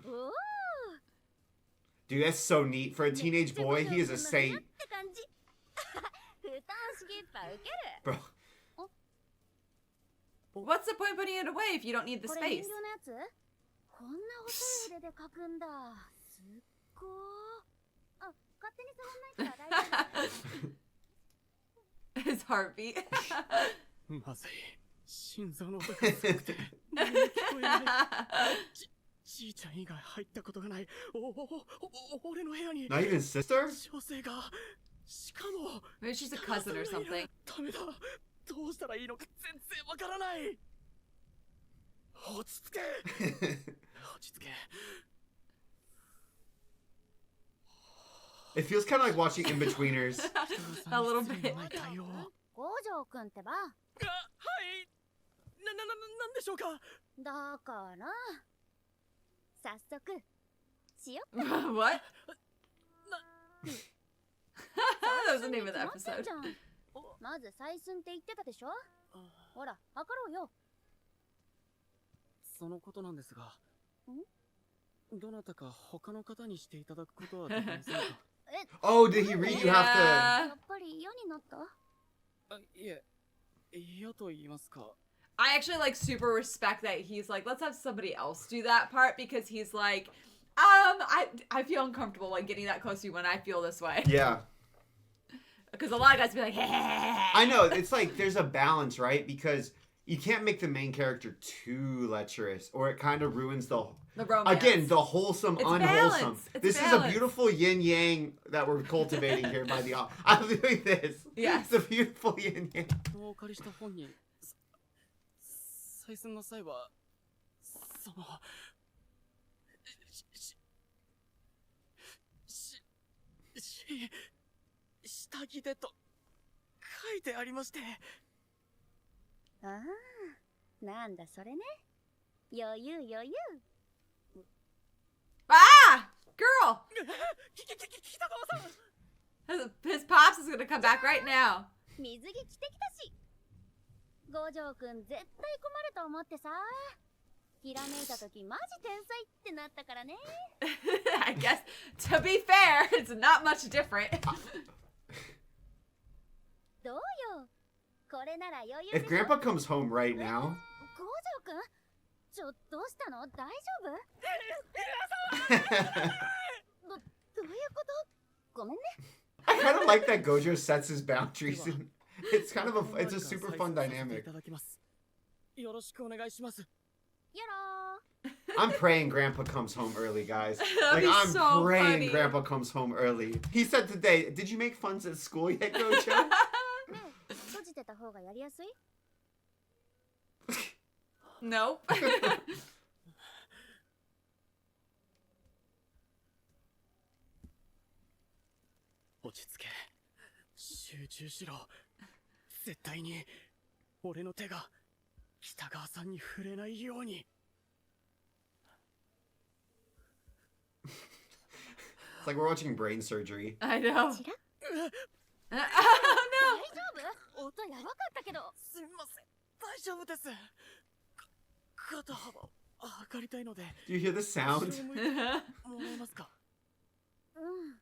おお。 Dude, that's so neat. For a teenage boy, he is a saint. って感じ。布団敷きっぱ受ける。 Bro, What's the point putting it away if you don't need the これ人 space? 形のやつ？こんな細い腕で描くんだ。すっごー。あ、勝手に触んないから大丈夫。 His heartbeat. まずい。心臓の音がすごくて。何も聞こえない。じいちゃん以外入ったことがない。俺の部屋に。 not even sister? 女性が。しかも。 Maybe she's a cousin or something. ダメだ。どうしたらいいのか全然わからない。落ち着け。落ち着け。 It feels kind of like watching In-Betweeners. A little bit. 五条くんってば。はい。なんでしょうか。だから早速しよっ What? That was the name of the 決まってん episode. じゃん。まず採寸って言ってたでしょ。ほら、測ろうよ。そのことなんですが、どなたか他の方にしていただくことはできませんか？ Oh, did he read? You have to. やっぱり嫌になった？いえ、嫌と言いますか。 I actually like super respect that he's like, let's have somebody else do that part because he's like, I feel uncomfortable like getting that close to you when I feel this way. Yeah. Because a lot of guys be like, I know. It's like there's a balance, right? Because you can't make the main character too lecherous, or it kind of ruins the romance. Again, the wholesome, It's unwholesome. balance. It's This is a balance. beautiful yin yang that we're cultivating here by the. I'm doing this. Yes. It's a beautiful yin yang. お借りした本に採寸の際はその下着でと書いてありまして。ああ、なんだそれね。余裕余裕。ah, girl. 北川さん。 His pops is gonna come back right now. 水着着てきたし。五条くん絶対困ると思ってさ。ひらめいた時マジ天才ってなったからね。I guess, to be fair, it's not much different. どうよ。これなら余裕で If しょ。 Grandpa comes home right now. 五条くん、どうしたの？大丈夫？どういうこと？ごめんね。I kind of like that Gojo sets his boundaries. And it's kind of it's a super fun い dynamic. ただきます。よろしくお願いします。やろー。 I'm praying Grandpa comes home early, guys. That'd Like be I'm so praying funny. Grandpa comes home early. He said today, "Did you make funds at school yet, Gojo?" ねえ、閉じてた方がやりやすい？ Nope. 落ち着け。集中しろ。絶対に俺の手が北川さんに触れないように。It's like we're watching brain surgery. I know. ちら？ Oh 大丈夫？音やばかったけど。すみません。大丈夫です。肩幅測りたいので。 Do you hear the sound? 後ろ向いてもらえますか？うん。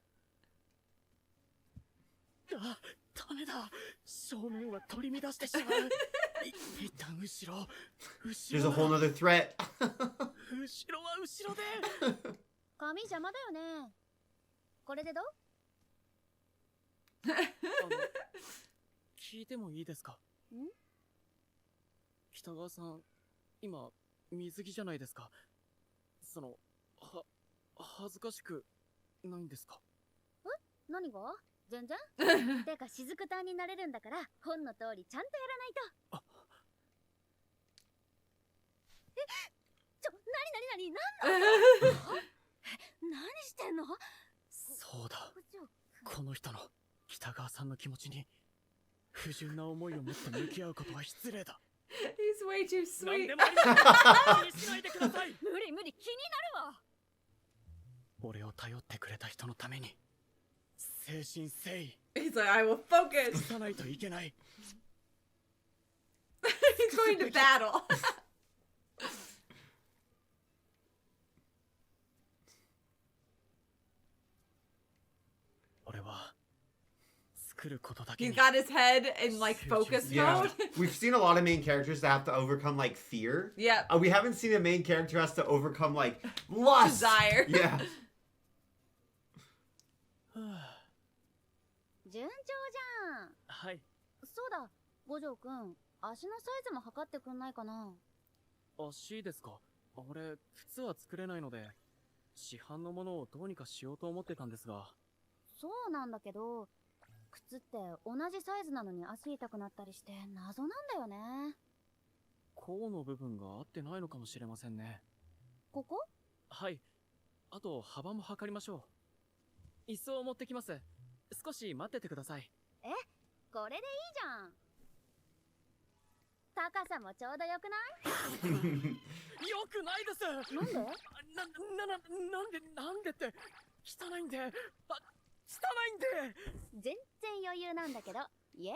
あ、ダメだ。正面は取り乱してしまう。一旦後ろ。後 There's ろ a whole だ。 nother threat. 後ろは後ろで。髪邪魔だよね。これでどう？聞いてもいいですか？ん？北川さん、今水着じゃないですか。恥ずかしくないんですか？何が？全然。てか雫たんになれるんだから本の通りちゃんとやらないと。何してんの？そうだ。この人の北川さんの気持ちに不純な思いを持って向き合うことは失礼だ。He's way too 何 sweet. でもありません。気にしないでください。無理気になるわ。俺を頼ってくれた人のために誠心誠意 He's like, I will focus. 尽くさないといけない。 He's going to battle. 俺は作ることだけ He's に。 got his head in like focus Yeah. mode. We've seen a lot of main characters that have to overcome like fear. Yep. We haven't seen a main character who has to overcome like lust. Desire. Yeah. はあ順調じゃん。はい。そうだ、五条くん、足のサイズも測ってくんないかな。足ですか？俺、靴は作れないので、市販のものをどうにかしようと思ってたんですが。そうなんだけど、靴って同じサイズなのに足痛くなったりして謎なんだよね。甲の部分が合ってないのかもしれませんね。ここ？はい。あと、幅も測りましょう。椅子を持ってきます。少し待っててください。え、これでいいじゃん。高さもちょうどよくない？よくないです。なんで？なんでって汚いんで。汚いんで。全然余裕なんだけど、イエイ。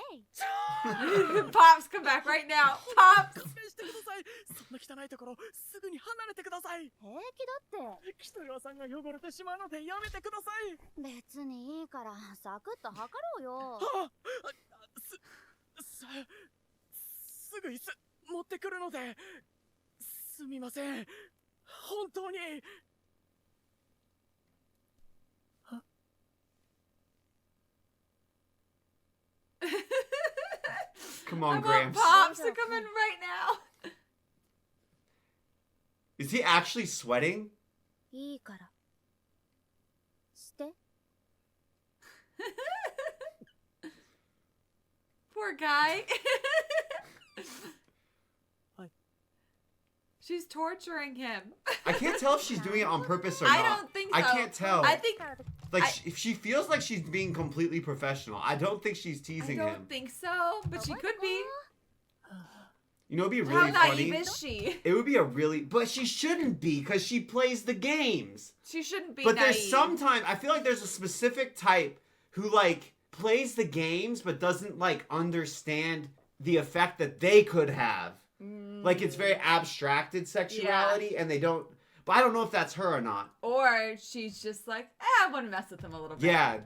Pops, come back right now. Pops. 勘弁してください。そんな汚いところすぐに離れてください。平気だって。北川さんが汚れてしまうのでやめてください。別にいいからサクッと測ろうよ。すぐ椅子持ってくるので。すみません。本当に。Come I on, want Gramps. Pops to come in right now. Is he actually sweating? いいからして。 Poor guy. はい。 She's torturing him. I can't tell if she's doing it on purpose or I not. don't think so. I can't tell. I think Like, I- if she feels like she's being completely professional. I don't think she's I teasing don't him. think so, but she could be. You know, it'd be How really naive funny. is she? It would be a really, but she shouldn't be because she plays the games. She shouldn't be But naive. there's sometimes I feel like there's a specific type who like plays the games but doesn't like understand the effect that they could have. Like it's very abstracted sexuality, and they don't. But I don't know if that's her or not. Or she's just like, I want to mess with him a little bit. Yeah.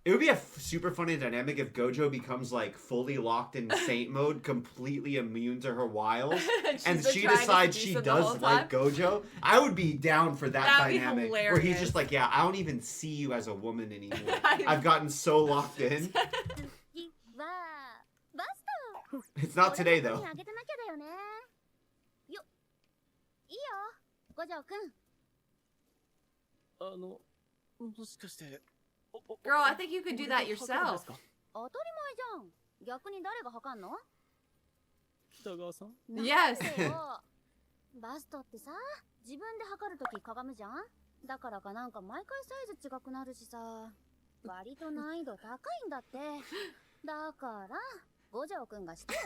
It would be a super funny dynamic if Gojo becomes like fully locked in saint mode, completely immune to her wiles, She's and been she trying to decides seduce she him the whole does like time. Gojo. I would be down for that That'd be dynamic where he's hilarious. just like, yeah, I don't even see you as a woman anymore. I- I've gotten so locked in. 次はバスト。 It's not today 俺の though. 方にあげてなきゃだよね。よ、いいよ、五条くん。もしかして。Girl, I think you could do that yourself. 当たり前じゃん。逆に誰が測んの？北川さん。 Yes. なんでよ。バストってさ、自分で測るときかがむじゃん。だからかなんか毎回サイズ違くなるしさ、割と難易度高いんだって。だから五条くんがしてよ。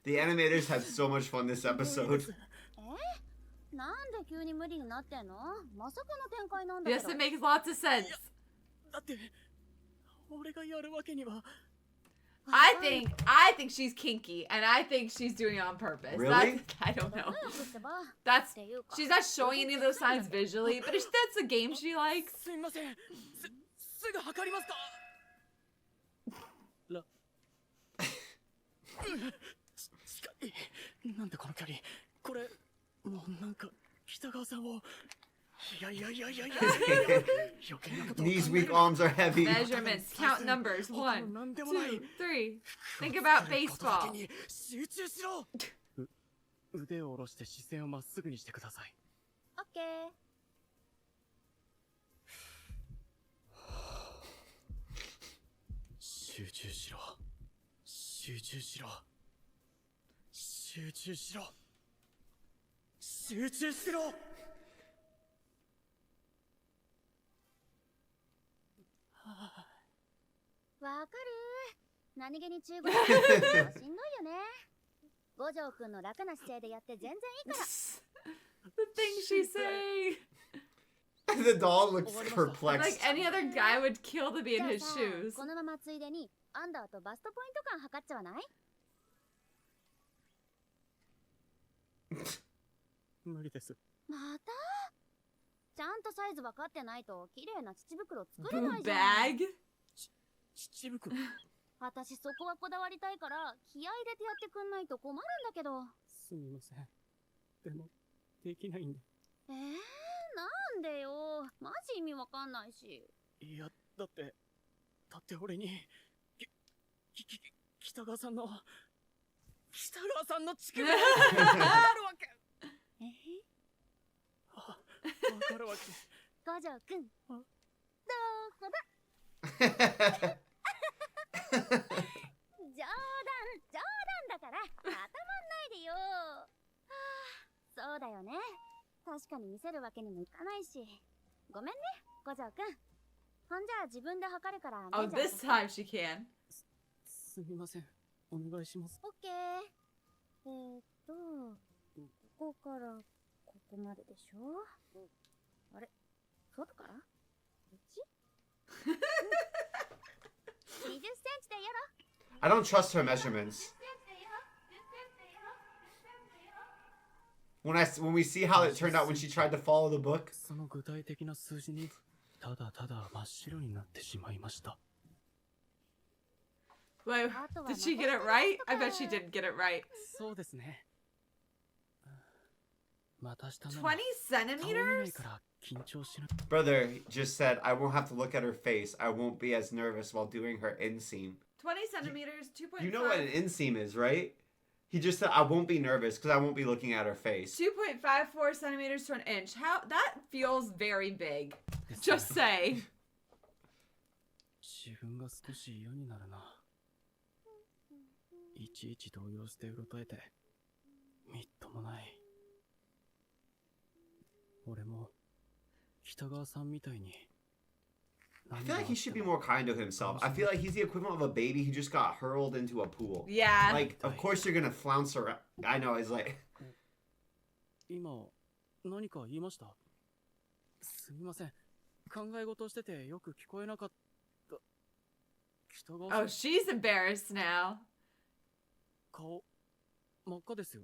The animators had so much fun this episode. なんで急に無理になってんの？まさかの展開なんだけ Yes, ど。 it makes lots of sense. だって俺がやるわけには。I think she's kinky, and I think she's doing it on purpose. Really? I don't know. 仲良くしてば。 That's っていうか she's not showing any of those signs visually, but if that's a game she likes. すみません。すぐ測りますか。近い。なんでこの距離。これもうなんか北川さんを。いや。余計なことを考える。 These weak arms are heavy. Measurements, count numbers. 1, 2, 3. Think about baseball. 集中しろ。腕を下ろして視線をまっすぐにしてください。オッケー。集中しろ。集中しろ。集中しろ。集中しろ。わかる。何気に中国語しんどいよね。五条くんの楽な姿勢でやって全然いいから。 The things she's saying. The doll looks perplexed. Like any other guy would kill to be in じゃあ his さ shoes. このままついでにアンダーとバストポイント感測っちゃわない？無理です。また？ちゃんとサイズ分かってないと綺麗な乳袋作れない Boob じゃん。 bag. 七袋。私そこはこだわりたいから気合い入れてやってくんないと困るんだけど。すみません。でもできないんで。なんでよ。マジ意味わかんないし。いやだって俺に北川さんの力があるわけ。わかるわけ。五条くん。どこだ？冗談だから固まんないでよ。そうだよね。確かに見せるわけにもいかないし。ごめんね、五条くん。ほんじゃあ自分で測るから。 Oh, this time she can. すみません。お願いします。オッケー。ここからここまででしょ。あれ、外からこっち？20センチでやろ。I don't trust her measurements. When we see how it turned out when she tried to follow the book. その具体的な数字にただただ真っ白になってしまいました。 Wait, did she get it right? I bet she didn't get it right. そうですね。また下なら 20顔見ない centimeters? から緊張しな Brother just said, I won't have to look at her face. I won't be as nervous while doing her inseam. 20 centimeters, 2.5. You know what an inseam is, right? He just said, I won't be nervous because I won't be looking at her face. 2.54 centimeters to an inch. How that feels very big. Just say. 自分が少し嫌になるな。いちいち動揺してうろたえてみっともない。俺も北川さんみたいに。I feel like he should be more kind to himself. I feel like he's the equivalent of a baby who just got hurled into a pool. Yeah. Like, of course you're gonna flounce around. I know, it's like... 今何か言いました？すみません。考え事しててよく聞こえなかった。北川さん。 Oh, she's embarrassed now. 顔真っ赤ですよ。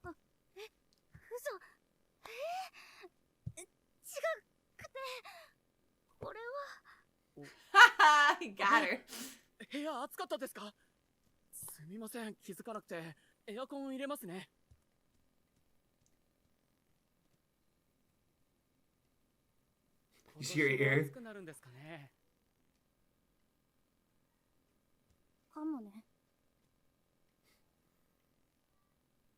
嘘。違くて、俺は。 Haha, he got her. 部屋暑かったですか？すみません、気づかなくて。エアコン入れますね。You see your ear? 暑くなるんですかね。かもね。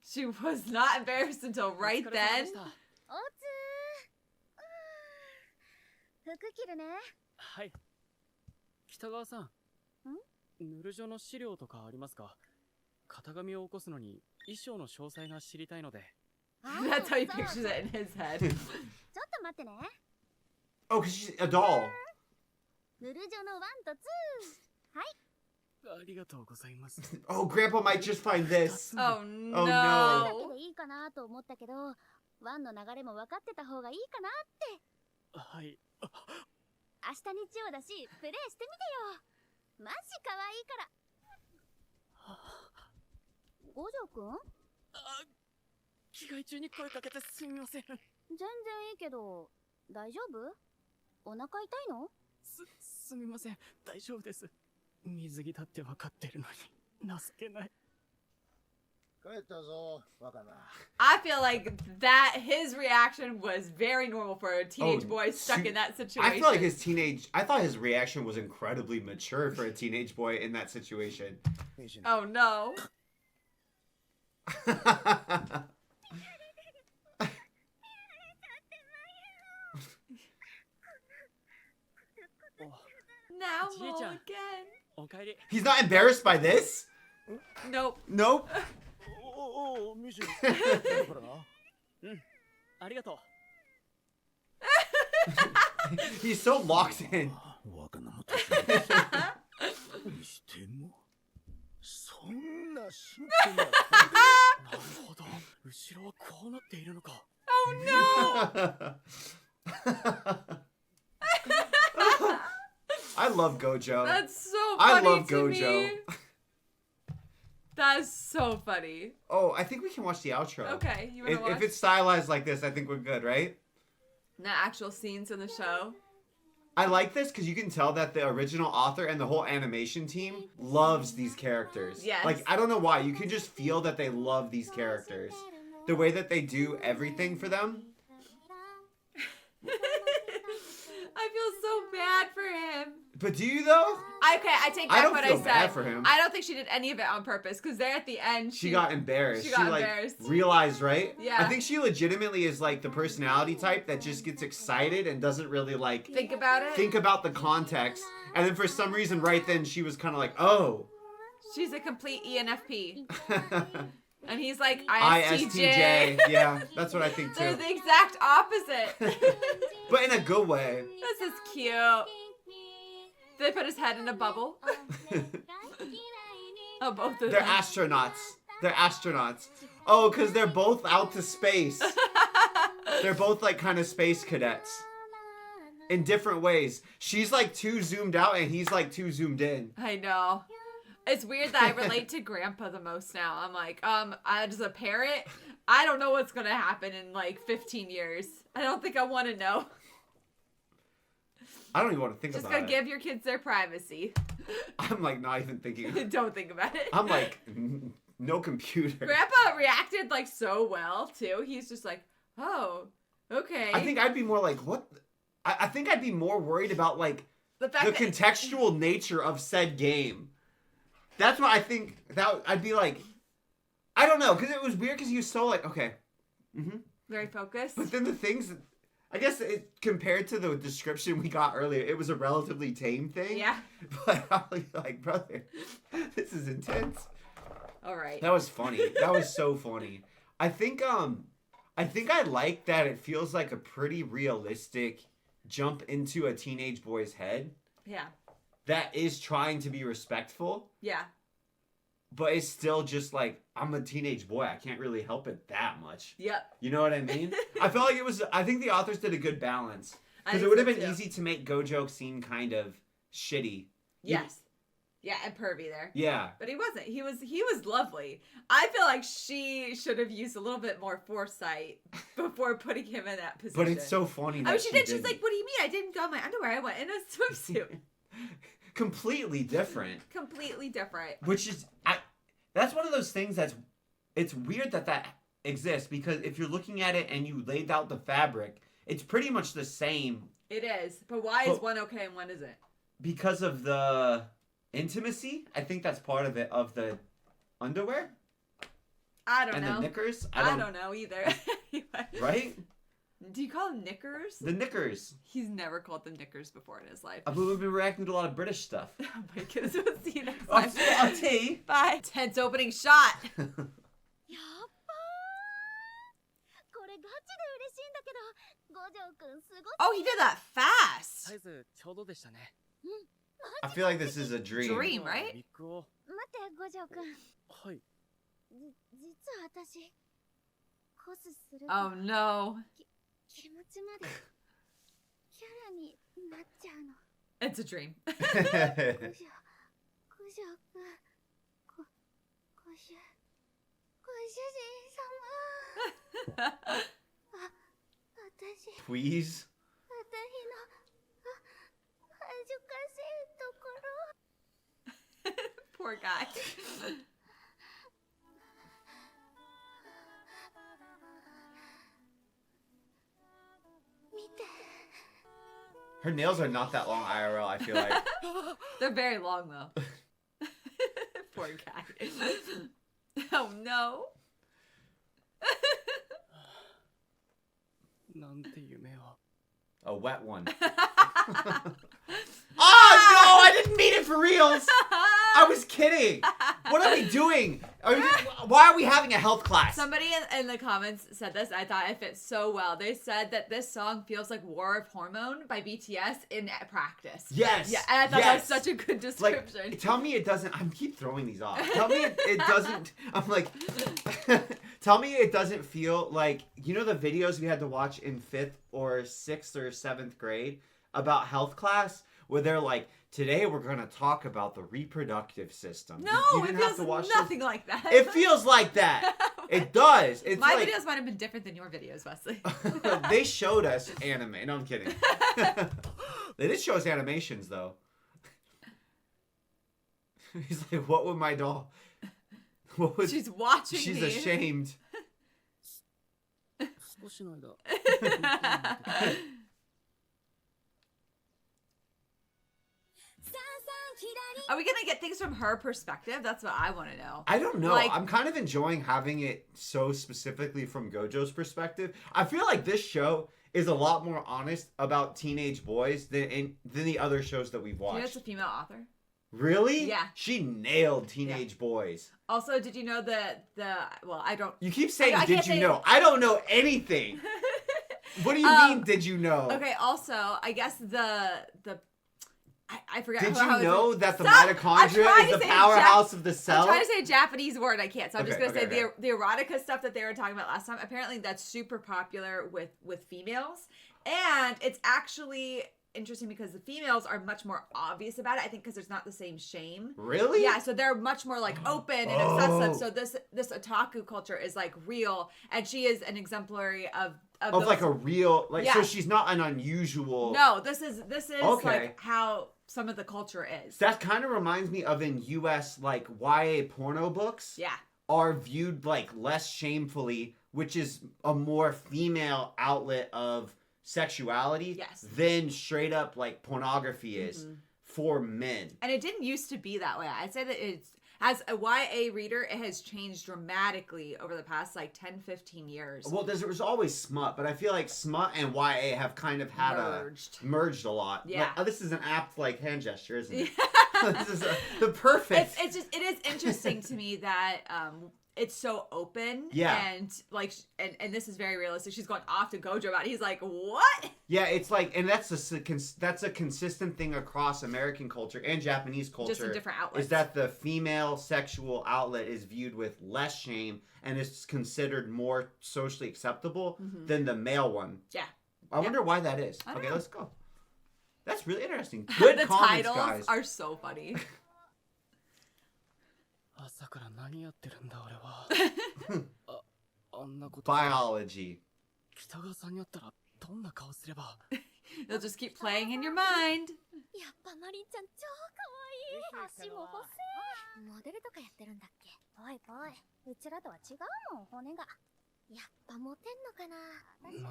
She was not embarrassed until right お疲れ様 then. でした。おつー。服着るね。はい。北川さん。ヌルジョの資料とかありますか？型紙を起こすのに衣装の詳細が知りたいので。That's how he pictures it in his head. ちょっと待ってね。 Oh, because she's a doll. ヌルジョの1と2。はい。ありがとうございます。Oh, Grandpa might just find this. Oh Oh, no. だけでいいかなと思ったけど、1の流れも分かってた方がいいかなって。はい。明日日曜だし、プレイしてみてよ。マジ可愛いから。五条くん？着替え中に声かけてすみません。全然いいけど、大丈夫？お腹痛いの？すみません、大丈夫です。水着だって分かってるのに情けない。帰ったぞ、若菜。 I feel like that his reaction was very normal for a teenage boy stuck in that situation. I feel like I thought his reaction was incredibly mature for a teenage boy in that situation. Oh no. Now Ji-chan. again. おかえり。 He's not embarrassed by this? Nope. Nope. おお、ミシェル。ほらな。ありがとう。He's so locked in. 若菜も年上にしても、そんな真剣な顔なるほど。後ろはこうなっているのか。Oh no. I love Gojo. That's so I funny love to Gojo. me. That's so funny. Oh, I think we can watch the outro. Okay, you wanna watch If it's stylized like this, I think we're good, right? the actual scenes in the show? I like this because you can tell that the original author and the whole animation team loves these characters. Yes. Like, I don't know why. You can just feel that they love these characters. The way that they do everything for them. I feel so bad for him. But do you, though? Okay, I take I back don't what feel I said. bad for him. I don't think she did any of it on purpose because there at the end She got embarrassed. She got like, embarrassed. realized, right? Yeah. I think she legitimately is, like, the personality type that just gets excited and doesn't really, like, think about it. think about the context. And then for some reason, right then, she was kind of like, oh. She's a complete ENFP. And he's like ISTJ. Yeah, that's what I think, They're too. the exact opposite. But in a good way. This is cute. They put his head in a bubble. Oh, both of They're them. astronauts. They're astronauts. Oh, because they're both out to space. They're both like kind of space cadets. in different ways. She's like too zoomed out and he's like too zoomed in. I know. It's weird that I relate to Grandpa the most now. I'm like, as a parent, I don't know what's gonna happen in like 15 years. I don't think I want to know. I don't even want to think Just about it. gonna give your kids their privacy. I'm like not even thinking. Don't think about it. I'm like, no computer. Grandpa reacted like so well too. He's just like, oh, okay. I think I'd be more like, what? I think I'd be more worried about like the fact the that contextual nature of said game. That's what I think. That I'd be like, I don't know, because it was weird because he was so like, okay, very focused. but then the things, I guess compared to the description we got earlier, it was a relatively tame thing. Yeah. But I was like, brother, this is intense. All right. That was funny. That was so funny. I think I like that it feels like a pretty realistic jump into a teenage boy's head Yeah. that is trying to be respectful, Yeah. but it's still just like, I'm a teenage boy. I can't really help it that much. Yep. You know what I mean? I feel like I think the authors did a good balance. Because I it would think have so, been too. easy to make Gojo seem kind of shitty. Yes. Yeah, and pervy there. Yeah. But he wasn't. He was lovely. I feel like she should have used a little bit more foresight before putting him in that position. But it's so funny that I mean, she did. She's didn't. like, "What do you mean? I didn't go in my underwear. I went in a swimsuit." Completely different. Completely different. Which is, that's one of those things it's weird that exists, because if you're looking at it and you laid out the fabric, it's pretty much the same. It is. But why is one okay and one isn't? Because of the intimacy. I think that's part of it, of the underwear I don't and know. the knickers. I don't know either. Right? Do you call them knickers? The knickers. He's never called them knickers before in his life. We've been reacting to a lot of British stuff. Oh my goodness. We'll see you next time. I'll tea. Bye. Tense opening shot. やっばーこれガチで嬉しいんだけど五条くんすごす Oh, he did that fast. サイズちょうどでしたね。 I feel like this is a dream. Dream, right? ウィッグを。待って五条くんはい。実は私コスする Oh no. 気持ちまでキャラになっちゃうの It's a dream. 五条くんご主人様私 Please. 私の恥ずかしいところ Poor guy. 見て Her nails are not that long IRL, I feel like. They're very long though. Poor guy. Oh no. なんて夢を。 A wet one. Oh no! I didn't mean it for reals! I was kidding! What are we doing? Why are we having a health class? Somebody in the comments said this. I thought it fit so well. They said that this song feels like War of Hormone by BTS in practice. Yes! Yeah, and I thought that was such a good Like, description. tell me it doesn't. I keep throwing these off. Tell me it doesn't. I'm like, tell me it doesn't feel like, you know, the videos we had to watch in 5th or 6th or 7th grade about health class, where they're like, today we're gonna talk about the reproductive system. No, you it didn't have to feels watch nothing like that. It feels like that. It does. It's My like, videos might have been different than your videos, Wesley. they showed us anime. No, I'm kidding. They did show us animations, though. He's like, what would my doll... What would... She's watching She's me. ashamed. 少しの間。 Are we gonna get things from her perspective? That's what I want to know. I don't know. Like- I'm kind of enjoying having it so specifically from Gojo's perspective. I feel like this show is a lot more honest about teenage boys than the other shows that we've Do you know watched. it's a female author? Really? Yeah. She nailed teenage boys. Also, did you know that well, I don't. You keep saying, I did can't you say- know? I don't know anything. What do you mean, did you know? Okay. Also, I guess the I forgot. Did how you know that the Stop! I'm mitochondria trying is to the say powerhouse of the I'm cell? trying to say a Japanese word. I can't, so I'm just Okay, gonna say okay. the erotica stuff that they were talking about last time. Apparently, that's super popular with females, and it's actually interesting because the females are much more obvious about it. I think because there's not the same shame. Really? Yeah, so they're much more like open and obsessive. So this otaku culture is like real, and she is an exemplary of those. like a real so Yeah. she's not an unusual. No, this is Okay. like how some of the culture is. That kind of reminds me of in US like YA porno books. Yeah. Are viewed like less shamefully, which is a more female outlet of sexuality Yes. than straight up like pornography is for men. And it didn't used to be that way. I'd say that it's, as a YA reader, it has changed dramatically over the past like 10, 15 years. Well, there was always smut, but I feel like smut and YA have kind of had merged a lot. Yeah. Like, oh, this is an apt like hand gesture, isn't it? This is the perfect. It is interesting to me that it's so open. Yeah. And like, and this is very realistic. She's going off to Gojo about it. He's like, what? Yeah, it's like, and that's a consistent thing across American culture and Japanese culture. Just in different outlets. Is that the female sexual outlet is viewed with less shame and is considered more socially acceptable than the male one. Yeah. I wonder why that is. I don't Okay, know. let's go. That's really interesting. Good The comments, titles guys. are so funny. 朝から何やってるんだ俺はあんなこと Biology. 北川さんに会ったらどんな顔すれば They'll just keep playing in your mind. やっぱマリンちゃん超可愛い。足も細い。モデルとかやってるんだっけ。ぽいぽい。うちらとは違うもん骨が。やっぱモテんのかな。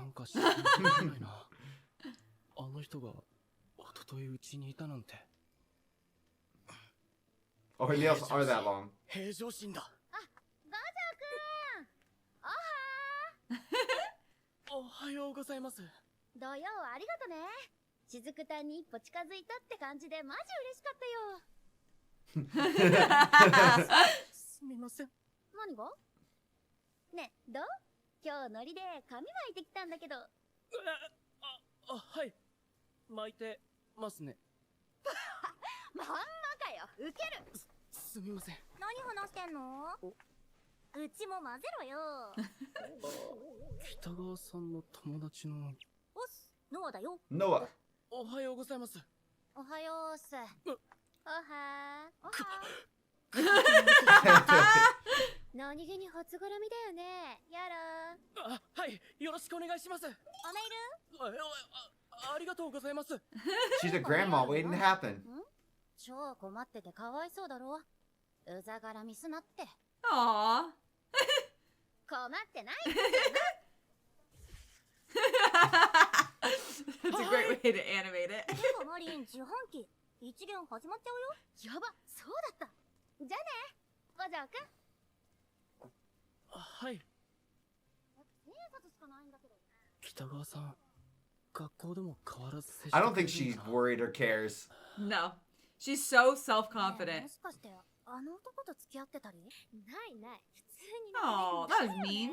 なんか信じられないなあの人が一昨日うちにいたなんて Oh, her nails are that long. 平常心だ五条くん。おはおはようございます土曜ありがとね。しずくたんに一歩近づいたって感じでマジ嬉しかったよ。すみません何が？ね、どう？今日ノリで髪巻いてきたんだけど。はい巻いてますねまんまかよ。ウケる。すみません何話してんの？うちも混ぜろよ。北川さんの友達のおっす、ノアだよ。 Noah. おはようございますおはようっす。おはー。おはー。何気に初絡みだよね。やろー。はいよろしくお願いしますおめいる？ありがとうございます She's a grandma waiting to happen. 超困っててかわいそうだろ。うざがらみすなって。 Aww. 困ってない。 That's a great way to animate it. マリン自販機一元始まっちゃうよ。やば、そうだった。じゃあね、五条くん。はい1000冊しかないんだけど。北川さん学校でも変わらず接 I don't think she's worried or cares. No. She's so も self-confident. しかしてあの男と付き合ってたり？ないない、普通に。 Oh, that was mean.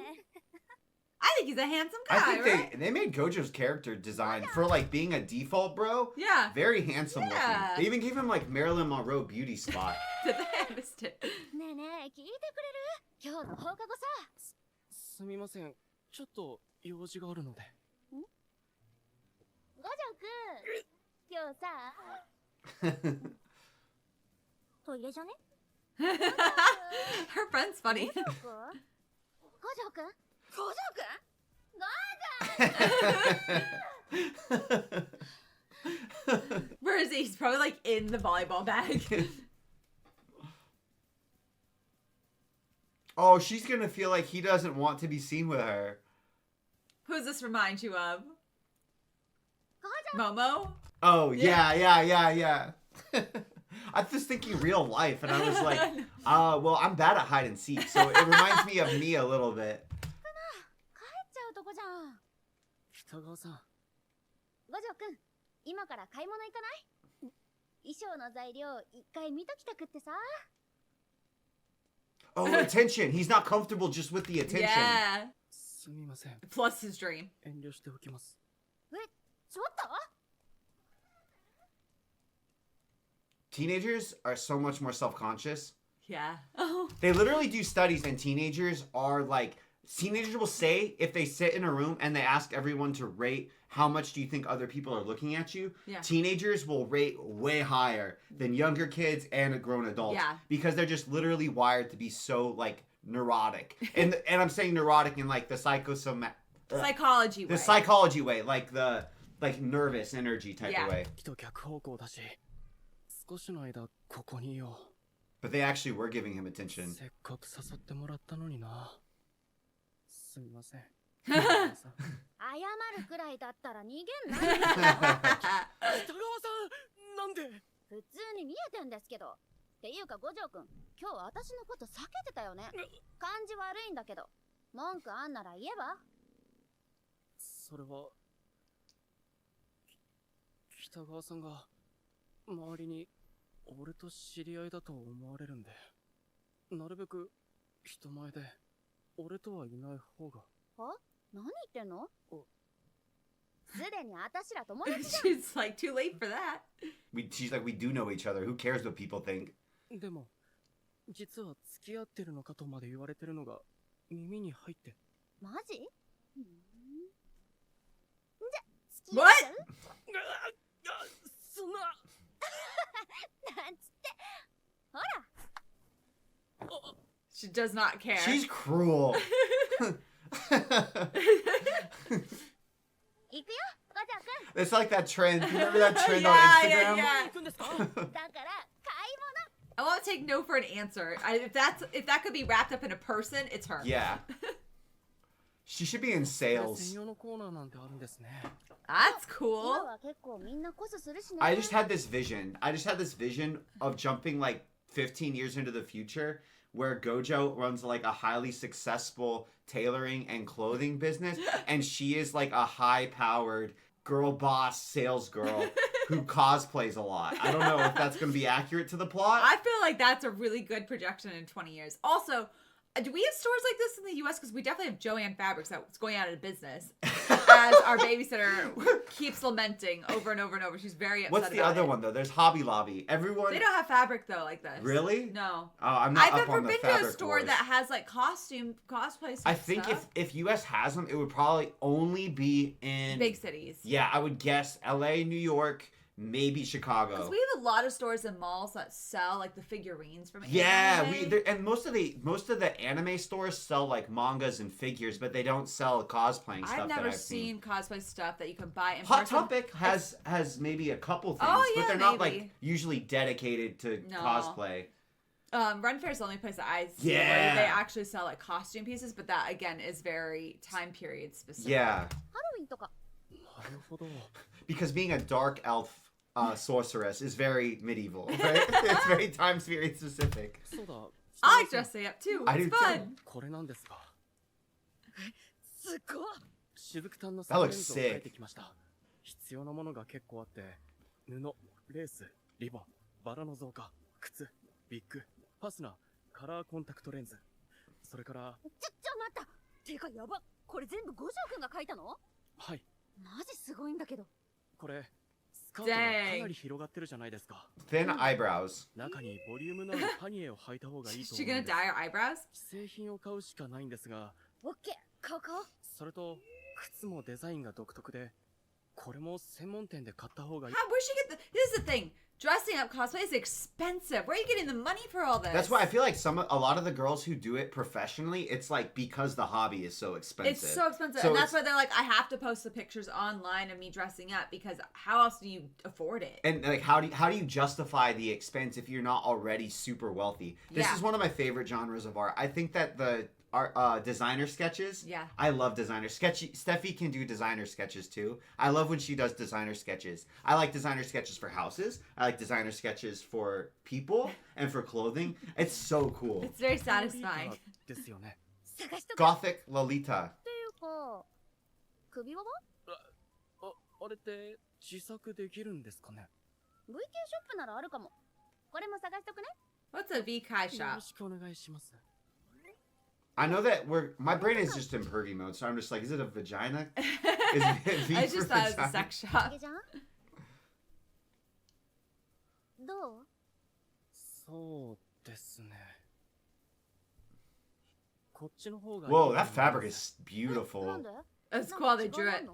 I think he's a handsome I guy, think right? they made Gojo's character design for like being a default bro. Yeah. Very handsome Yeah. looking. They even gave him like Marilyn Monroe beauty spot. Did they? I missed it. ねえねえ、聞いてくれる？今日の放課後さ。すみませんちょっと用事があるので五条くん、今日さ。トイレじゃね？ Her friend's funny. 五条くん？五条くん？五条くん？ Where is he? He's probably like in the volleyball bag. Oh, she's gonna feel like he doesn't want to be seen with her. Who does this remind you of? Momo? Oh, yeah. I was thinking real life, and I was like, well, I'm bad at hide and seek, so it reminds me of me a little bit. 帰っちゃうとこじゃん。北川さん五条くん、今から買い物行かない？衣装の材料一回見ときたくってさ。 Oh, attention. He's not comfortable just with the attention. Yeah. すみません Plus his dream. 遠慮しておきますちょっと？ Teenagers are so much more self-conscious. Yeah. Oh. They literally do studies, and teenagers are like teenagers will say if they sit in a room and they ask everyone to rate how much do you think other people are looking at you, Yeah. teenagers will rate way higher than younger kids and grown adults. Yeah. Because they're just literally wired to be so like neurotic. And I'm saying neurotic in like the psychology way. the psychology way, like the like nervous energy type Yeah. of way. と逆方向だし、少しの間ここにいよ But they actually were giving him attention. せっかく誘ってもらったのにな。すみません。謝るくらいだったら逃げんな。北川さん、なんで？普通に見えてんですけど。っていうか五条くん、今日私のこと避けてたよね。感じ悪いんだけど。文句あんなら言えば？それは北川さんが周りに俺と知り合いだと思われるんで、なるべく人前で俺とはいない方が。は？何言ってんの？すでに私ら友達じゃん。She's like too late for that. She's like, we do know each other. Who cares what people think? でも実は付き合ってるのかとまで言われてるのが耳に入って。マジ？じゃ、付き合っ What? ちゃう？そんな。なんつって。ほら。She does not care. She's cruel. 行くよ、五条くん。 It's like that trend. You remember that trend Yeah, on yeah, Instagram? yeah. 行くんですか？だから買い I won't take no for an answer. If that could be wrapped up in a person, it's her. Yeah. She should be in 専 sales. 用のコーナーなんてあるんですね。That's 物。 cool. 今は結構みんなコスするしね。I just had this vision. Of jumping like 15 years into the future where Gojo runs like a highly successful tailoring and clothing business and she is like a high-powered girl boss sales girl who cosplays a lot. I don't know if that's going to be accurate to the plot. I feel like that's a really good projection in 20 years. Also, do we have stores like this in the U.S.? Because we definitely have Joanne Fabrics that's going out of business. As our babysitter keeps lamenting over and over and over. She's very upset What's the about other it. one though? There's Hobby Lobby. Everyone. They don't have fabric though like this. Really? No. Oh, I'm not I've up never on the been to fabric a store wars. that has like cosplay stuff. I think if US has them, it would probably only be in big cities. Yeah, I would guess LA, New York, maybe Chicago. Because we have a lot of stores and malls that sell like the figurines from Yeah, anime. and most of the anime stores sell like mangas and figures, but they don't sell cosplaying stuff. I've never that I've seen cosplay stuff that you can buy in Hot person. Topic has maybe a couple things, Oh, yeah, but they're not maybe. like usually dedicated to No. cosplay. Ren Fair is the only place that I see Yeah. where they actually sell like costume pieces, but that again is very time period specific. Yeah, ハロウィンとか。なるほど。 because being a dark elf sorceress is very medieval, right? It's very time period specific. そうだ。 I like dressing up too. I It's do fun. これなんですが。すごい。しずくたんの That looks レンズを描いてきました。必要なものが結構あって、布、レース、リボン、バラの造花、靴、ビッグ、ファスナー、カラーコンタクトレンズ。それから、待った。てかやば。これ全部五条くんが書いたの？はい、マジすごいんだけど。これ、スカートがかなり広がってるじゃないですか。 Thin eyebrows. 中にボリュームのあるパニエを履いた方がいい Is と she 思うん gonna です。 dye her eyebrows? 既製品を買うしかないんですが、オッケー。買う。それと、靴もデザインが独特で、これも専門店で買った方がいい。 How? Where'd she get the? This is the thing. Dressing up cosplay is expensive. Where are you getting the money for all this? That's why I feel like a lot of the girls who do it professionally, it's like because the hobby is so expensive. It's so expensive, So and that's it's- why they're like, I have to post the pictures online of me dressing up because how else do you afford it? And like, how do you justify the expense if you're not already super wealthy? This Yeah. is one of my favorite genres of art. I think that the art, designer sketches. Yeah. I love designer sketchy. Steffi can do designer sketches too. I love when she does designer sketches. I like designer sketches for houses. I like designer sketches for people and for clothing. It's so cool. It's very satisfying. ですよね。探しとく。 Gothic Lolita. っていうか、首輪は？あれって自作できるんですかね。 VK ショップならあるかも。これも探しとくね。 What's a V Kai よ shop? ろしくお願いします。 I know that my brain is just in pervy mode, so I'm just like, is it a vagina? Is it V I for just thought it was a vagina? sex あ shop. げじゃん？どう？そうですね。こっちの方がいい Whoa, と思い that ます fabric is beautiful. なんで It's cool they drew it.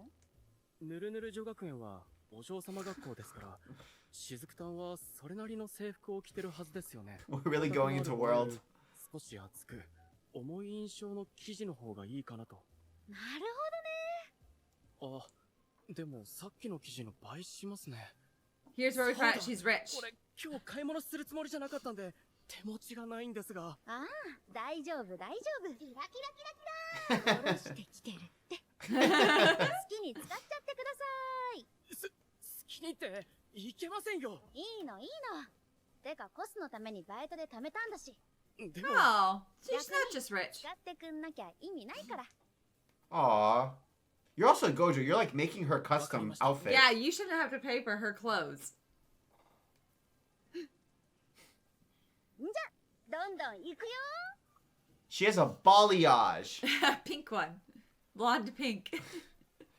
ぬるぬる女学園はお嬢様学校ですから雫たんはそれなりの制服を着てるはずですよね We're really going into world. 少し厚く重い印象の生地の方がいいかなとなるあでもさっきの生地の倍しますね Here's where we find out she's rich. これ今日買い物するつもりじゃなかったんで手持ちがないんですがほど。ああ、大丈夫、大丈夫。キラキラキラキラ。下ろしてきてるって。好きに使っちゃってください。好きにっていけませんよいいの、いいの。てか、コスのためにバイトで貯めたんだし。でも Oh, she's not just rich. 使ってくんなきゃ意味ないから。 Aw. You're also Gojo. You're like making her custom outfit. Yeah, you shouldn't have to pay for her clothes. んじゃ、どんどん行くよ。 She has a balayage. Pink one. Blonde pink.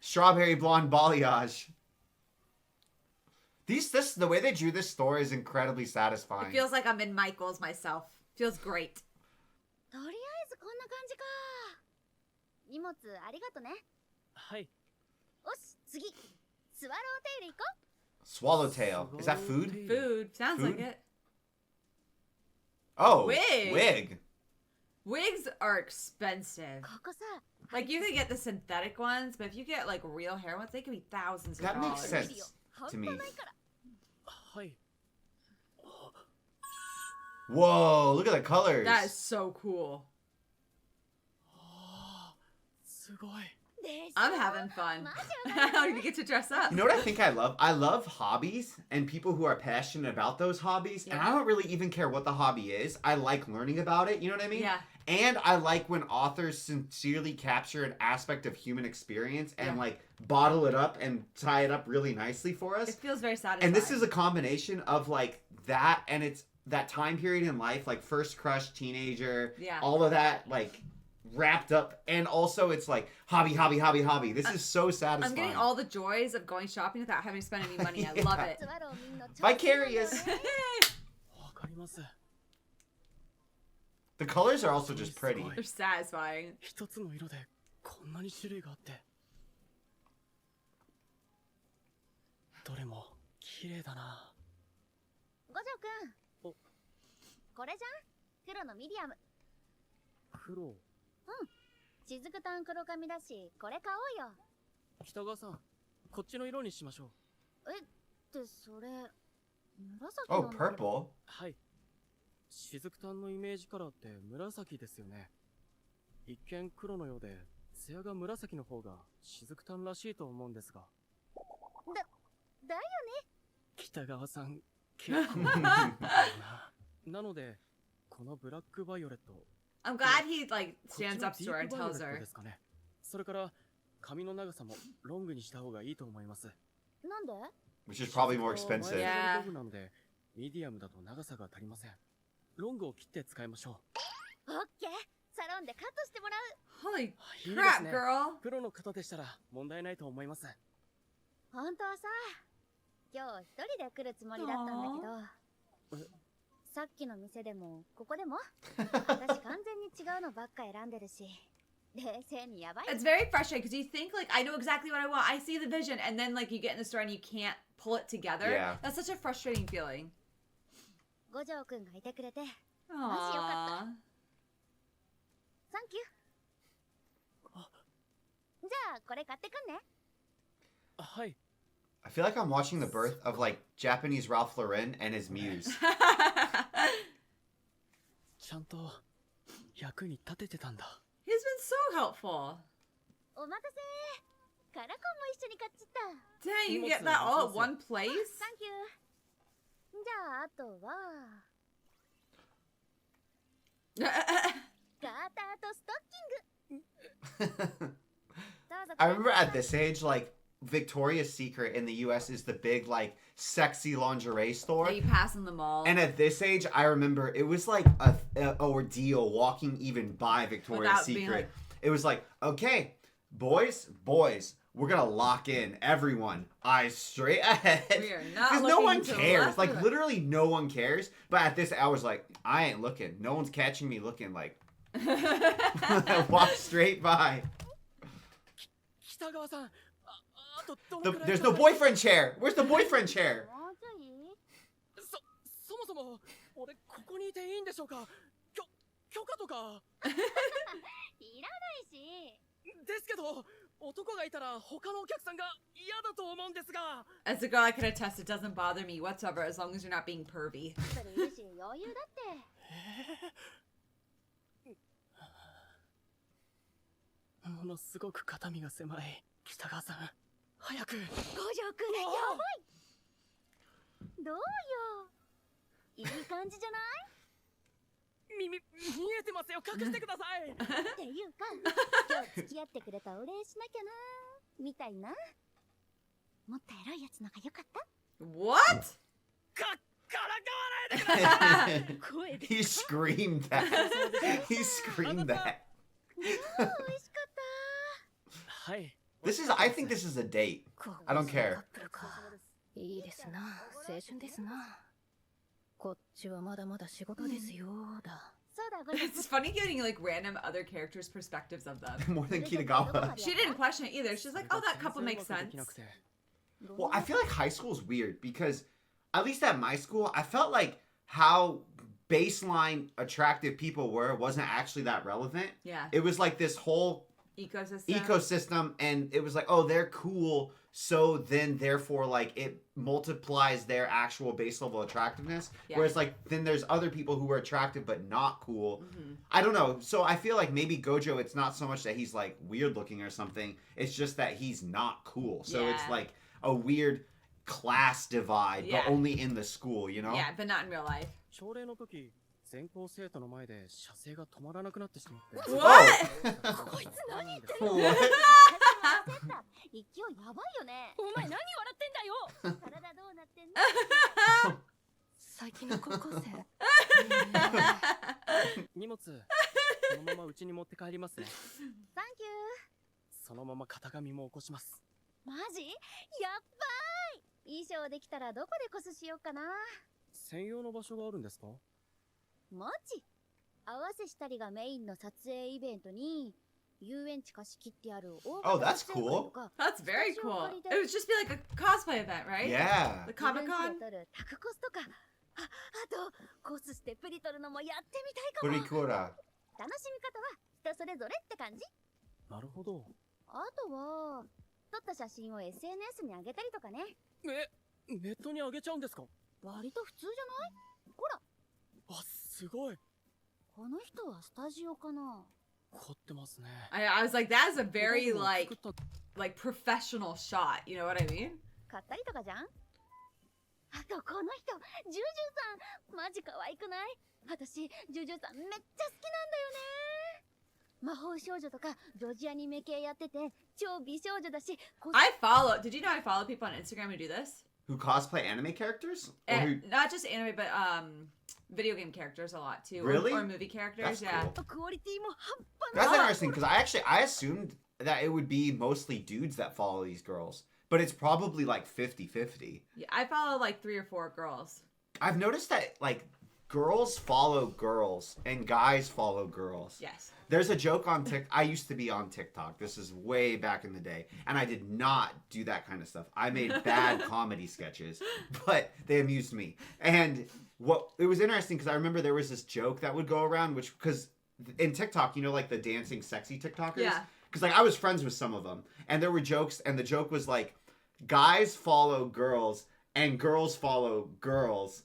Strawberry blonde balayage. The way they drew this store is incredibly It satisfying. feels like I'm in Michael's myself. Feels great. とりあえずこんな感じか。荷物ありがとね。はいおし、次。スワローテイル行こ Swallowtail. Is that food? Food. Sounds Food? like it. Oh, Wig. wig. Wigs are expensive. う。ここさ。 Like, you could get the synthetic ones, but if you get, like, real hair ones, they could be thousands of That makes dollars. sense 半 to 端 me. ないから。はい Whoa, look at the colors. That is so cool. すごい でしょ I'm having fun. マジわか How る do you get to dress up? You know what I think I love? I love hobbies and people who are passionate about those hobbies. And Yeah. I don't really even care what the hobby is. I like learning about it. You know what I mean? Yeah. And I like when authors sincerely capture an aspect of human experience and Yeah. like bottle it up and tie it up really nicely for us. It feels very satisfying. And this is a combination of like that and it's that time period in life, like first crush, teenager, Yeah. all of that like wrapped up. And also it's like hobby. This is so satisfying. I'm getting all the joys of going shopping without having to spend any money. I Yeah. love it. スワローみんな超 Vicarious. 好きなんだよね。わかります The colors are also just pretty. They're satisfying. 一つの色でこんなに種類があってどれも綺麗だな五条くん。おこれじゃん黒のミディアム。黒しずくたん黒髪だし、これ買おうよ。北川さんこっちの色にしましょうってそれ、紫 Oh, なんだけど。 purple. はい雫たんのイメージカラーって紫ですよね一見黒のようで艶が紫の方が雫たんらしいと思うんですがだよ北川さん結構なのでこのブラックバイオレット I'm glad he like こっちの stands up to her and ディープバイオ tells レット her. ですかねそれから髪の長さもロングにした方がいいと思いますなんで Which is probably more expensive. Yeah. ロングなのでミディアムだと長さが足りませんロングを切って使いましょオッケーサロンでカットしてもらう。 Holy ういいです crap, ね girl. プロの方でしたら問題ないと思います本当はさ、今日一人で来るつもりだったんだけど、さっきの店でもここでも私完全に違うのばっか選んでるし、冷静にやばい。 It's very frustrating because you think like I know exactly what I want. I see the vision, and then like you get in the store and you can't pull it together. Yeah. That's such a frustrating feeling. 五条くんがいてくれて、 Aww. サンキュー。じゃあこれ買ってくんね。はい I feel like I'm watching the birth of like Japanese Ralph Lauren and his muse. ちゃんと役に立ててたんだ He's been so helpful. お待たせ。カラコンも一緒に買っちゃった。 Dang, you get that all at one place? サンキュー。じゃああとはガーターとストッキング。どうぞ I remember at this age, like Victoria's Secret in the US is the big like sexy lingerie store. That you pass in the mall. And at this age, I remember it was like a ordeal walking even by Victoria's Without being Secret. like- It was like, okay, boys, we're gonna lock in everyone, eyes straight ahead. We are not Because no looking one to the cares. left or Like the- literally, no one cares. But at this, I was like, I ain't looking. No one's catching me looking. Like, Walk straight by. 北川さん、あとどのくらい There's no boyfriend chair. Where's the boyfriend chair? もうちょいそもそも俺ここにいていいんでしょうか。許可とか。いらないし。ですけど、男がいたら他のお客さんが嫌だと思うんですが。 As a girl, I can attest it doesn't bother me whatsoever as long as you're not being pervy. それいるし余裕だって。ものすごく肩身が狭い。北川さん、早く。五条くん、やばい。どうよ。いい感じじゃない見えてますよ。隠してください。っていうか、今日付き合ってくれたお礼しなきゃな。みたいな。もっとエロいやつのがよかった What? からかわないでください。声で。 He screamed that. He screamed that. 美味しかった。はい。 I think this is a date. I don't care. いいですな。青春ですな。こっちはまだまだ仕事ですよ。だ。そうだ、ごめん。 It's funny getting like random other characters' perspectives of them. More than Kitagawa. She didn't question it either. She's like, oh, that couple makes sense. Well, I feel like high school is weird because, at least at my school, I felt like how baseline attractive people were wasn't actually that relevant. Yeah. It was like this whole ecosystem, and it was like, oh, they're cool, so then therefore like it multiplies their actual base level attractiveness. Yeah. Whereas like then there's other people who are attractive but not cool. Mm-hmm. I don't know. So I feel like maybe Gojo, it's not so much that he's like weird looking or something. It's just that he's not cool. So it's Yeah. like a weird class divide, Yeah. but only in the school, you know? Yeah, but not in real life. 朝礼の時、全校生徒の前で射精が止まらなくなってしまって。 What? こいつ何言ってんの What? 勢いやばいよね。お前何笑ってんだよ。体どうなってんの最近の高校生。荷物、そのままうちに持って帰りますね。サンキュそのまま型紙も起こします。ー。マジやっばーい。衣装できたらどこでコスしようかな。専用の場所があるんですか？マジ合わせしたりがメインの撮影イベントに遊園地貸し切ってある大 Oh, that's cool. That's very cool. It would just be like a cosplay event, right? Yeah. The Comic 自分 Con? ちで撮るタクコスとかあとコスしてプリ撮るのもやってみたいかも。 Purikura. 楽しみ方は人それぞれって感じ。なるほど。あとは撮った写真を SNS に上げたりとかね。ネットに上げちゃうんですか？割と普通じゃない？ほらあ、すごい。この人はスタジオかな。凝ってますね。I was like, that is a very like professional shot. You know what I mean? 買ったりとかじゃん。あとこの人ジュジュさんマジ可愛くない？私ジュジュさんめっちゃ好きなんだよね。魔法少女とか女児アニメ系やってて超美少女だし。I follow. Did you know I follow people on Instagram who do this? Who cosplay anime characters? Or who... And not just anime, but video game characters a lot too. Really? Or movie characters. That's Yeah. cool. クオリティも半端ない。 That's interesting because I assumed that it would be mostly dudes that follow these girls, but it's probably like 50-50. Yeah, I follow like 3 or 4 girls. I've noticed that like girls follow girls and guys follow girls. Yes. There's a joke on TikTok. I used to be on TikTok. This is way back in the day. And I did not do that kind of stuff. I made bad comedy sketches, but they amused me. And it was interesting because I remember there was this joke that would go around, which, because in TikTok, you know, like the dancing sexy TikTokers? Yeah. Because like I was friends with some of them. And there were jokes, and the joke was like, guys follow girls, and girls follow girls.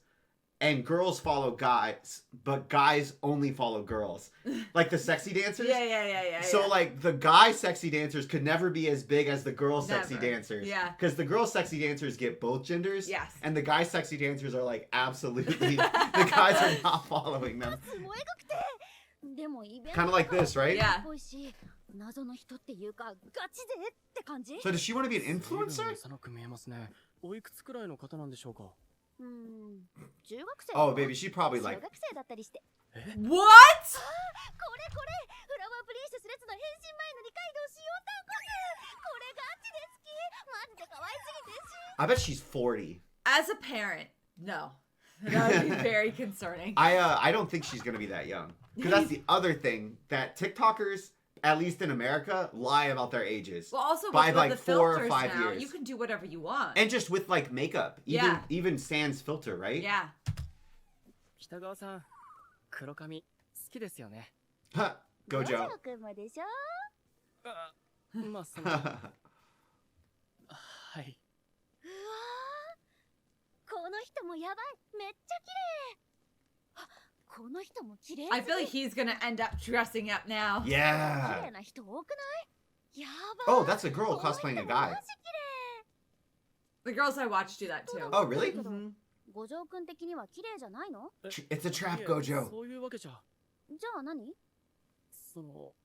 And girls follow guys, but guys only follow girls. Like the sexy dancers? Yeah. So, like, the guy sexy dancers could never be as big as the girl sexy Never. dancers. Yeah. Because the girl sexy dancers get both genders. Yes. And the guy sexy dancers are, like, absolutely... the guys are not following them. すごいくて。でもイベント Kind of like this, right? Yeah. っぽいし謎の人っていうかガチでって感じ。 So does she want to be an 随分 influencer? 幼く見えますね。おいくつくらいの方なんでしょうか？中学生 Oh, baby, she probably 小 like... 学生だったりして。 What? これフラワープリンセス列の変身前の二階堂しようタンコス。これガチで好き。マジで可愛すぎてし。 I bet she's 40. As a parent, no. That would be very concerning. I don't think she's gonna be that young. Because that's the other thing that TikTokers, at least in America, lie about their ages. Well, also by with like the 4 or filters 5 now, years. you can do whatever you want. And just with like makeup, even Yeah. even sans filter, right? Yeah. 北川さん、黒髪好きですよね。 Huh, 五 Gojo. 条くんもでしょ。あ、まあその、はい。うわー、この人もやばい、めっちゃ綺麗。あ、この人も綺麗すぎ。 I feel like he's gonna end up dressing up now. 綺 Yeah. 麗な人多くない？やばい。 Oh, that's a girl この人 cosplaying a マ guy. ジ綺 The girls I watch do that too. Oh, really? 麗。けど Mhm. 五条くん的には綺麗じゃないの？ It's a trap, いえ Gojo. そういうわけじゃ、じゃあ何？その、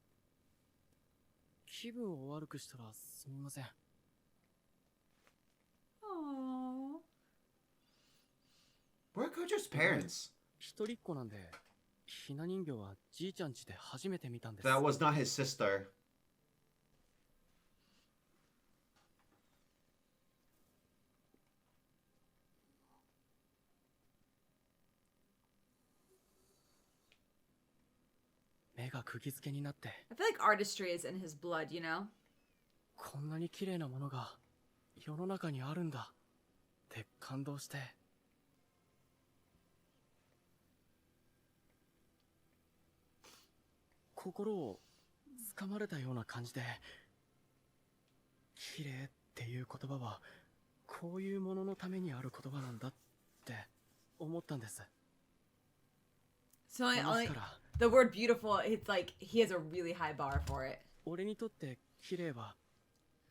気分を悪くしたらすみません。 Aww. Where are Gojo's parents? 一人っ子なんで、ひな人形はじいちゃん家で初めて見たんです。 That was not his sister. 目が釘付けになって、 I feel like artistry is in his blood, you know? こんなに綺麗なものが世の中にあるんだって感動して、心を掴まれたような感じで、綺麗っていう言葉はこういうもののためにある言葉なんだって思ったんです。 So この only 日から the word beautiful, it's like he has a really high bar for it. 俺にとって綺麗は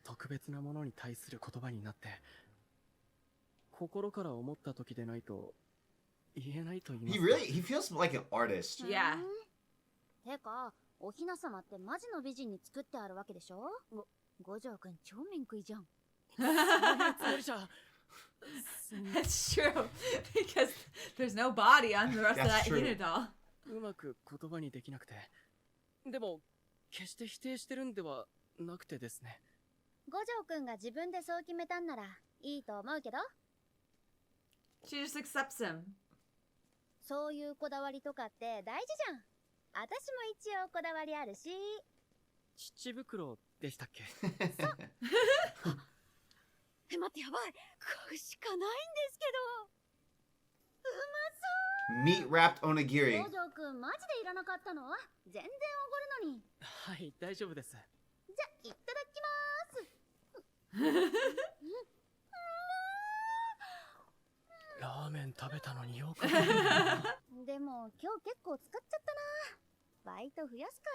特別なものに対する言葉になって、心から思った時でないと言えないと言います He か。 really he feels like an artist. Yeah. てか、おひな様ってマジの美人に作ってあるわけでしょ？五条くん超面食いじゃん。そういうつもりじゃ。 That's true. Because there's no body on the rest of That's that true. Hina doll. うまく言葉にできなくて。でも、決して否定してるんではなくてですね。五条くんが自分でそう決めたんならいいと思うけど、 She just accepts him. そういうこだわりとかって大事じゃん。私も一応こだわりあるし。乳袋でしたっけ？待ってやばい。買うしかないんですけど。うま Meat wrapped そう。 onigiri. 五条くんマジでいらなかったの？全然おごるのに。はい、大丈夫です。じゃ、いただきまーす。ラーメン食べたのによく。でも今日結構使っちゃったな。バイト増やすか。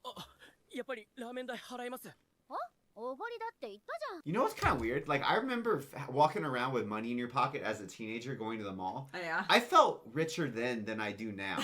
あ、やっぱりラーメン代払います。おごりだって言ったじゃん。 You know what's kind of weird? Like I remember walking around with money in your pocket as a teenager going to the mall. Oh, yeah. I felt richer then than I do now.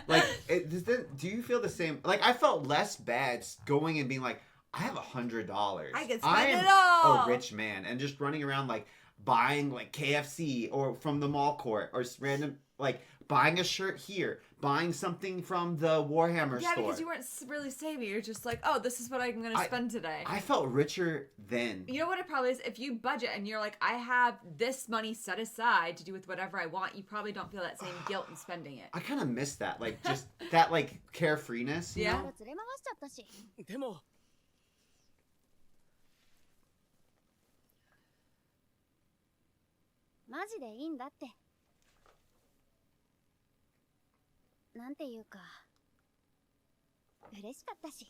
Like, do you feel the same? Like, I felt less bad going and being like, I have $100. I can spend I am it all. a rich man, and just running around like buying like KFC or from the mall court or random like buying a shirt here, buying something from the Warhammer Yeah, store. because you weren't really saving. You're just like, oh, this is what I'm going to spend today. I felt richer then. You know what it probably is? If you budget and you're like, I have this money set aside to do with whatever I want, you probably don't feel that same guilt in spending it. I kind of miss that, like just that like carefreeness. You Yeah. know? 連れ回しちゃったし。でも、マジでいいんだって。なんていうか、嬉しかったし。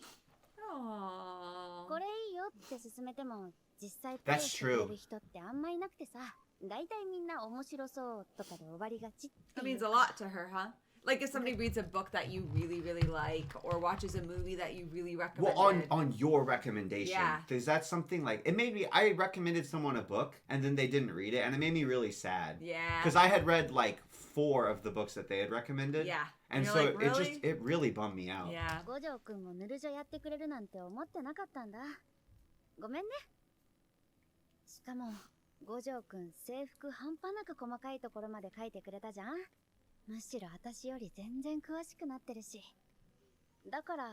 Aww. これいいよって勧めても、実際プレイしてくれる人ってあんまいなくてさ。大体みんな面白そうとかで終わりがちって That いう means a lot to her, huh? Like if somebody reads a book that you really, really like or watches a movie that you really recommend. Well, on your recommendation, Yeah. is that something like it made me? I recommended someone a book and then they didn't read it, and it made me really sad. Yeah. Because I had read like 4 of the books that they had recommended. Yeah. And you're so like, really? it really bummed me out. Yeah. 五条くんもヌルジョやってくれるなんて思ってなかったんだ。ごめんね。しかも、五条くん制服半端なく細かいところまで書いてくれたじゃん。むしろ私より全然詳しくなってるし。だから、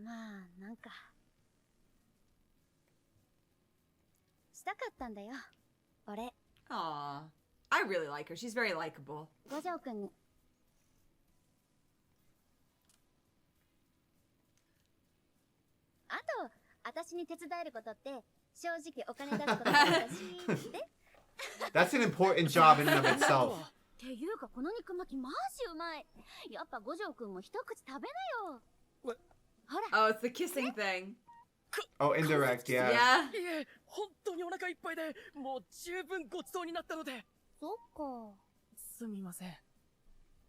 まあ、なんか。したかったんだよ。俺。Aw. I really like her. She's very likable. 五条くんに。あと、私に手伝えることって、正直お金出すことだし、で That's an important job in and of itself. っていうかこの肉巻きマジうまい。やっぱ五条くんも一口食べなよ。ほら。 Oh, it's the kissing thing. Oh, indirect, yeah. Yeah. いえ、本当にお腹いっぱいで、もう十分ごちそうになったので。そっか。すみません。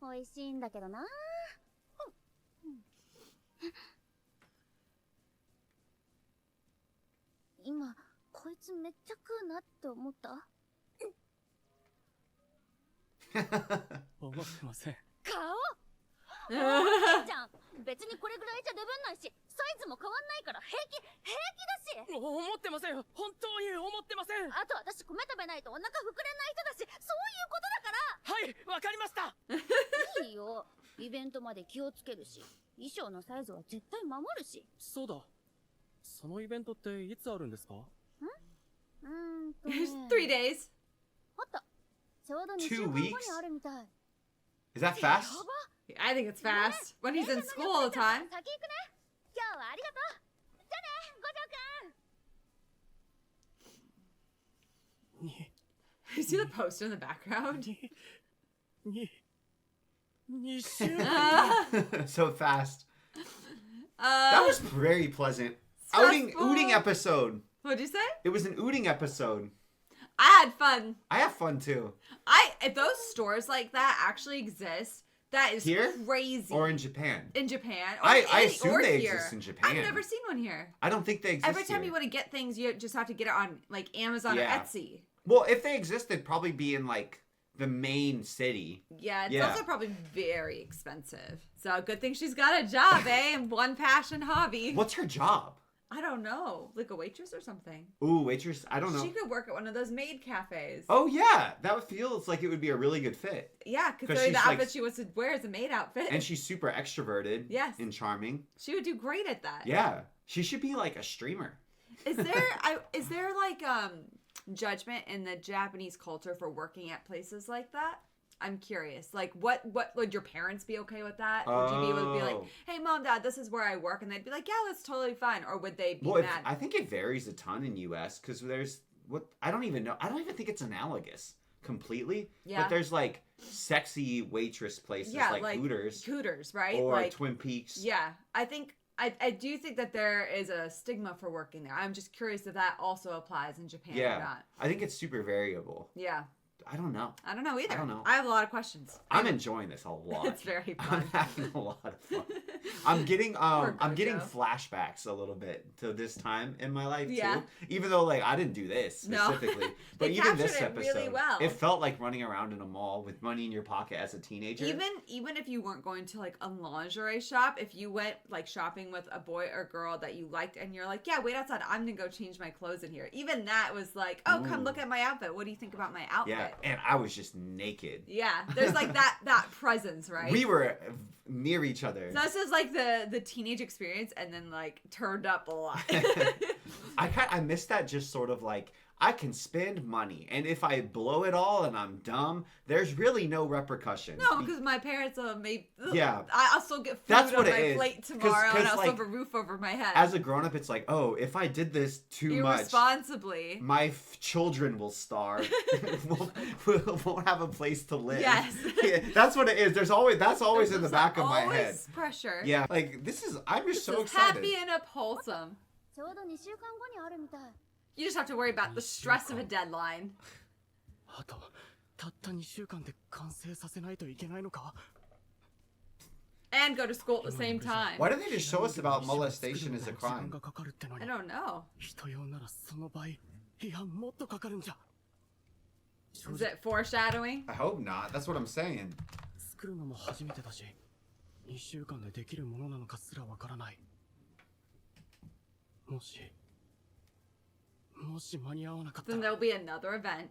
美味しいんだけどな。今こいつめっちゃ食うなって思った。思ってません。顔じゃん。別にこれぐらいじゃデブんないし、サイズも変わんないから平気だし。思ってません。本当に思ってません。あと私米食べないとお腹膨れない人だし、そういうことだから。はい、わかりました。いいよ。イベントまで気をつけるし、衣装のサイズは絶対守るし。そうだ。そのイベントっていつあるんですか3 days. あった。ちょうど2週間後にあるみたい。 Is that fast? I think it's fast. When he's in school all the time. 先行くね。今日はありがとう。じゃあね、五条くん。に、 You see the poster in the background? 2週間。So fast. Uh, That was very pleasant. Outing episode. What'd you say? It was an outing episode. I had fun. I have fun too. If those stores like that actually exist, that is Here? crazy. Or in Japan. In Japan. I assume they exist in Japan. I've never seen one here. I don't think they exist Every time here. you want to get things, you just have to get it on like Amazon Yeah. or Etsy. Well, if they exist, they'd probably be in like the main city. Yeah, it's Yeah. also probably very expensive. So good thing she's got a job, eh? And one passion hobby. What's her job? I don't know. Like a waitress or something. Ooh, waitress. I don't know. She could work at one of those maid cafes. Oh yeah, that feels like it would be a really good fit. Yeah, 'Cause considering the she's, like- outfit she wants to wear is a maid outfit. And she's super extroverted. Yes. And charming. She would do great at that. Yeah. She should be like a streamer. Is there like judgment in the Japanese culture for working at places like that? I'm curious. Like, what would your parents be okay with that? Would you be able to be like, Oh. "Hey, mom, dad, this is where I work," and they'd be like, "Yeah, that's totally fine," or would they be Well, mad? I think it varies a ton in U.S. because there's I don't even know. I don't even think it's analogous completely. Yeah. But there's like sexy waitress places like Hooters Hooters, right? or like Twin Peaks. yeah, I do think that there is a stigma for working there. I'm just curious if that also applies in Japan or Yeah. not. I think it's super variable. Yeah. I don't know. I don't know either. I don't know. I have a lot of questions. I'm enjoying this a lot. It's very I'm fun. having a lot of fun. I'm getting Gojo. flashbacks a little bit to this time in my life Yeah. too. Even though like I didn't do this No. specifically, but They even this captured it episode, really well. it felt like running around in a mall with money in your pocket as a teenager. Even if you weren't going to like a lingerie shop, if you went like shopping with a boy or girl that you liked and you're like, yeah, wait outside, I'm gonna go change my clothes in here. Even that was like, oh, come Ooh. look at my outfit. What do you think about my outfit? Yeah, and I was just naked. Yeah, there's like that presence, right? We were near each other. So this is like the teenage experience, and then like turned up a lot. I missed that just sort of like I can spend money, and if I blow it all and I'm dumb, there's really no repercussions. No, because my parents maybe. Yeah. I'll still get food That's on what my it is. plate tomorrow, 'Cause, and I'll like, still have a roof over my head. As a grown up, it's like, oh, if I did this too much, Irresponsibly. my children will starve. won't have a place to live. Yes. Yeah, that's what it is. That's always in the There's back of my always head. Pressure. Yeah, like I'm just This so is excited. happy and wholesome. ちょうど2週間後にあるみたい。 You just have to worry about the stress of a deadline. あと、たった2週間で完成させないといけないのか And go to school at the same time. Why did they just show us about molestation as a 時間 crime? がかかるっての I に don't know. 人用ならその倍批判もっとかかるんじゃ Is it foreshadowing? I hope not. That's what I'm saying. 作るのも初めてだし2週間でできるものなのかすらわからないもし間に合わなかった Then ら there'll be another event.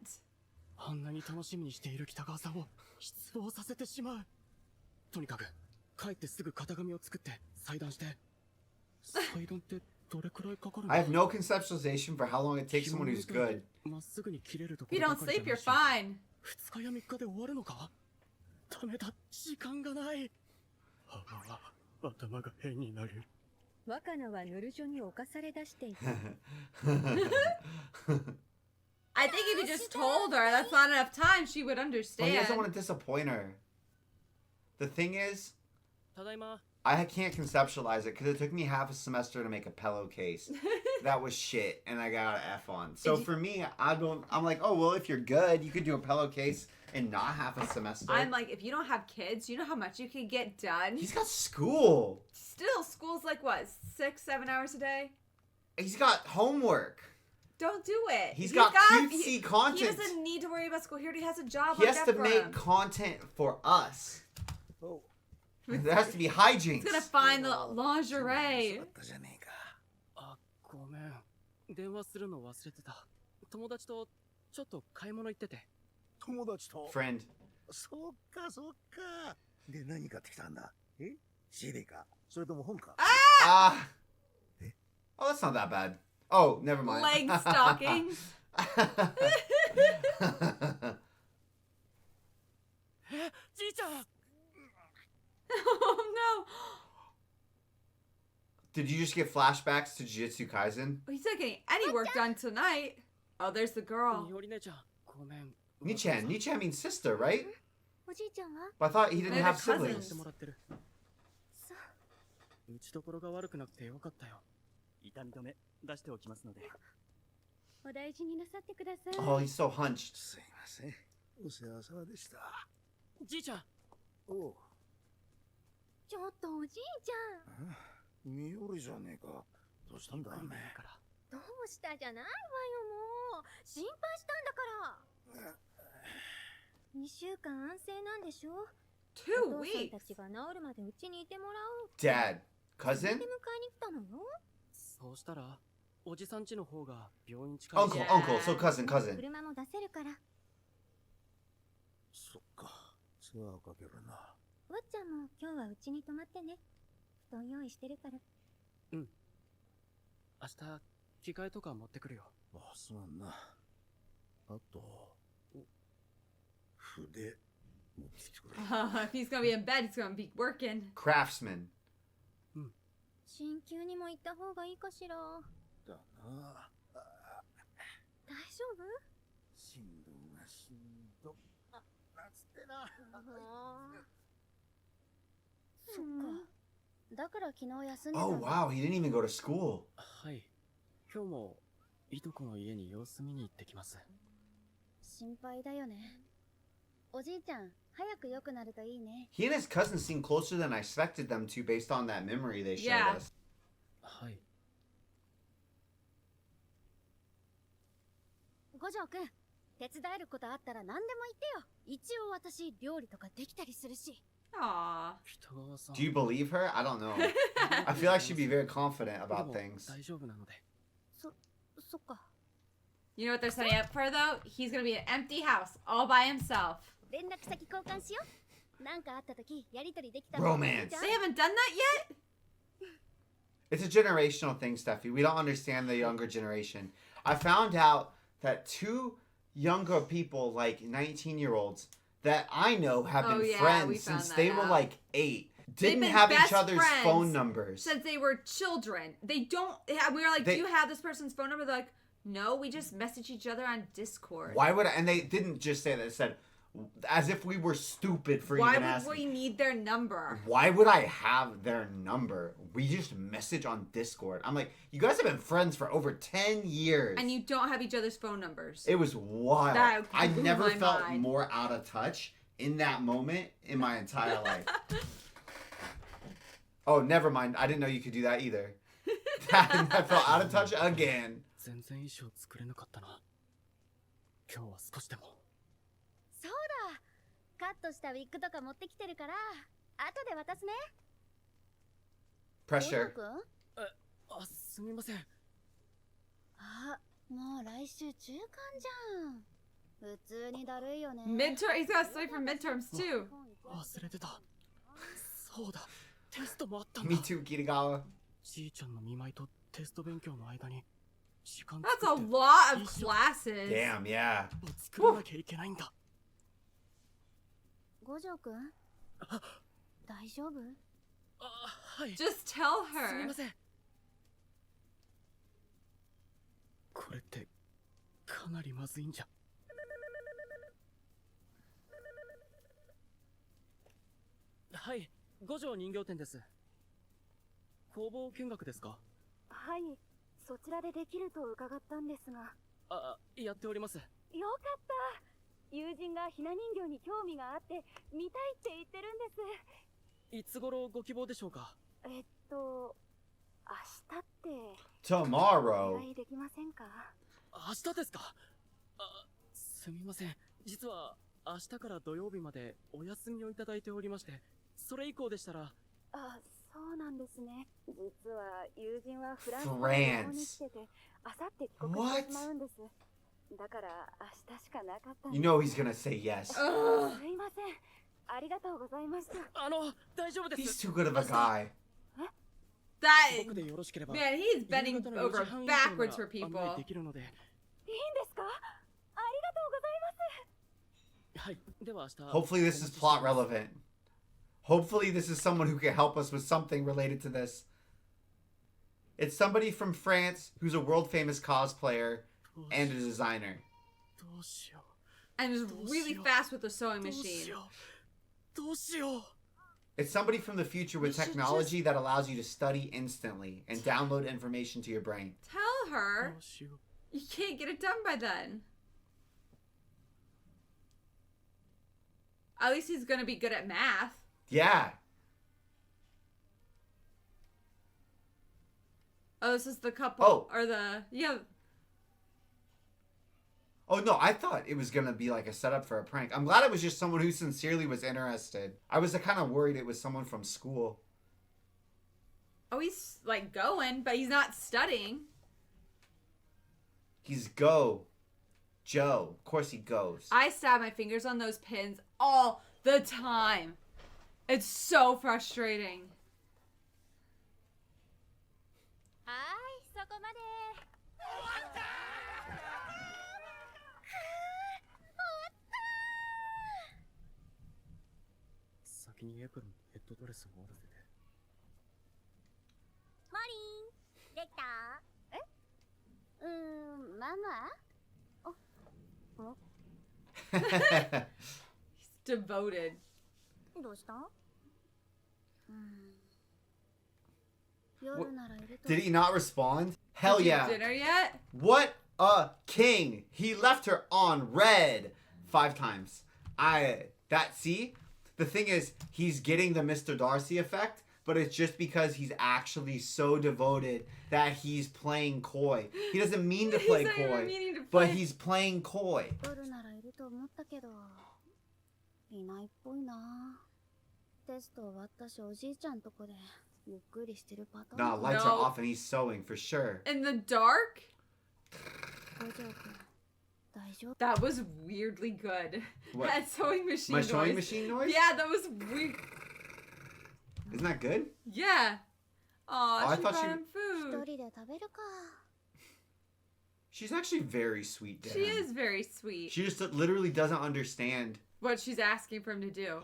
あんなに楽しみにしている北川さんを失望させてしまうとにかく帰ってすぐ型紙を作って裁断して裁断ってどれくらいかかるの I have no conceptualization for how long it takes someone who's good. まっすぐに切れるとこ If you ろ don't ばかりじゃ sleep, ない you're し fine. 2日や3日で終わるのか？ダメだ、時間がない。頭が変になる。若菜はヌルジョに侵され出していた。I think if you just told her that's not enough time, she would Well, he understand. doesn't want to disappoint her. The thing is, ただいま。 I can't conceptualize it because it took me half a semester to make a pillowcase. That was shit, and I got an F on. So for me, I'm like, oh, well, if you're good, you could do a pillowcase in not half a semester. I'm like, if you don't have kids, you know how much you can get done? He's got school. Still, school's like what, 6-7 hours a day? He's got homework. Don't do it. He's got cutesy he content. doesn't need to worry about school. He already has a job. He lined has up to for make him. content for us. Oh. There has to be hijinks. He's gonna find the lingerie. ったじゃねえか。あ、ごめん。電話するの忘れてた。友達とちょっと買い物行ってて。友達と。 Friend. そっかそっか。で何買ってきたんだ？え？CD か？それとも本か？ Ah. Oh, that's not that bad. Oh, never mind. Leg stockings. え、じいちゃん。 Oh no. Did you just get flashbacks to Jujutsu Kaisen? He's not getting any work done tonight. Oh, there's the girl. みおり姉ちゃん、ごめん。 Nichan. Nichan means sister, right? おじいちゃんは？ But I thought he didn't They're have cousins. siblings. してもらってる。打ちどころが悪くなくてよかったよ。痛み止め出しておきますので。お大事になさってください。 Oh, he's so hunched. すいません。お世話様でした。じいちゃん。おう。ちょっとおじいちゃん。みおりじゃねえか。どうしたんだ今ね。から。どうしたじゃないわよもう。心配したんだから。2週間安静なんでしょ？ 2お父さん weeks. たちが治るまでうちにいてもらおう。 Dad. それ Cousin? で迎えに来たのよ。そうしたら、おじさん家の方が病院近い。 Uncle, uncle. So cousin, cousin. 車も出せるから。そっか。ツアーかけるな。わっちゃんも今日はうちに泊まってね。布団用意してるから。明日、着替えとか持ってくるよ。あ、すまんな。あと、筆、持ってきてくれ。 If he's gonna be in bed, he's gonna be working. Craftsman. 鍼灸にも行った方がいいかしら。だな。大丈夫？しんどがしんど。あ、なんつってな。そっか。だから昨日休んでた Oh, んだ。 wow. He didn't even go to school. はい。今日も、いとこの家に様子見に行ってきます。心配だよね。おじいちゃん、早く良くなるといいね。 He and his cousin seem closer than I expected them to based on that memory they showed Yeah. us. はい。五条くん、手伝えることあったら何でも言ってよ。一応私、料理とかできたりするし。Aw. 北川さん。 Do you believe her? I don't know. I feel like she'd be very confident で about も things. 大丈夫なので。そっか。 You know what they're setting up for though? He's gonna be an empty house all by himself. 連絡先交換しよう。なんかあった時、やりとりできた Romance. じゃん They haven't done that yet? It's a generational thing, Steffi. We don't understand the younger generation. I found out that two younger people, like 19-year-olds, that I know have Oh, been yeah, we friends found since that they were out. like 8. They've Didn't been have each best other's friends phone numbers. Since they were children. They don't. We were like, They- do you have this person's phone number? They're like, no, we just message each other on Discord. Why would I? And they didn't just say that. They said, as if we were stupid for Why even would asking. we need their number? Why would I have their number? We just message on Discord. I'm like, you guys have been friends for over 10 years. And you don't have each other's phone numbers. It was wild. That I blew never my felt mind. more out of touch in that moment in my entire life. Oh, never mind. I didn't know you could do that either. I felt out of touch again. 全然衣装作れなかったな。今日は少しでも。そうだ。カットしたウィッグとか持ってきてるから、後で渡すね。 Pressure. 五条くん？あ、すみません。あ、もう来週中間じゃん。普通にだるいよね。 Midterm. He's got to study for midterms too. 忘れてた。そうだ。テストもあったんだ。 Me too, Kirigawa. じいちゃんの見舞いとテスト勉強の間に時間 That's 作 a って lot of classes. Damn, yeah. を作らなきゃいけないんだ。五条くん大丈夫？あ、はい。 Just tell すみ her. ません。これってかなりまずいんじゃ。はい、五条人形店です。工房見学ですか？はい、そちらでできると伺ったんですが。あ、やっております。よかった。友人がひな人形に興味があって見たいって言ってるんです。いつ頃ご希望でしょうか？明日ってお Tomorrow. 願いできませんか？明日ですか？あ、すみません。実は明日から土曜日までお休みをいただいておりまして、それ以降でしたら。あ、そうなんですね。実は友人はフランスに旅行に来てて、あさって帰国してしまうんです。だから明日しかなかったんです。You know he's gonna say yes. すいません。ありがとうございました。大丈夫で He's す。 too good of a guy. That 僕でよろしければ man, he's bending 夕方の4時 over 半以降なら backwards for people. 案内できるので。いいんですか？ありがとうございます。はい、では明日。 Hopefully this is plot relevant. Hopefully this is someone who can help us with something related to this. It's somebody from France who's a world famous cosplayer and a designer. どうしよ And is really fast with the sewing う。どう machine. しよう。どうしよう。 It's somebody from the future with You should technology that allows you to study instantly and download information to your brain. Tell ど her うしよう。 you can't get it done by then. At least he's gonna be good at math. Yeah. Oh, this is the couple. Oh. Or the... Yeah. Oh no, I thought it was gonna be like a setup for a prank. I'm glad it was just someone who sincerely was interested. I was kind of worried it was someone from school. Oh, he's, like, going, but he's not studying. He's Joe. Of course he goes. I stab my fingers on those pins all the time. It's so frustrating. はーい、そこまで。終わった。先にエプロンとヘッドドレスを終わらせて。マリン、できた？ママ？ He's devoted. どうした？夜 What- ならいると。 Did he not respond? Hell Did you yeah. dinner yet? What a king. He left her on red 5 times. See? The thing is, he's getting the Mr. Darcy effect, but it's just because he's actually so devoted that he's playing coy. He doesn't mean to play He's not even coy, meaning to but play. he's playing coy. 夜ならいると思ったけど、いないっぽいな。テスト終わったし、おじいちゃんとこでゆっくりしてるパターン。 Nah, lights No. are off and he's sewing for sure. In the dark? 五条くん、大丈夫？ That was weirdly good. What? That sewing machine My noise. sewing machine noise? Yeah, that was weird. Isn't that good? Yeah. Aw, I she thought brought she- him 一 food. 人で食べるか。 She's actually very sweet to She him. is very sweet. She just literally doesn't understand. What she's asking for him to do.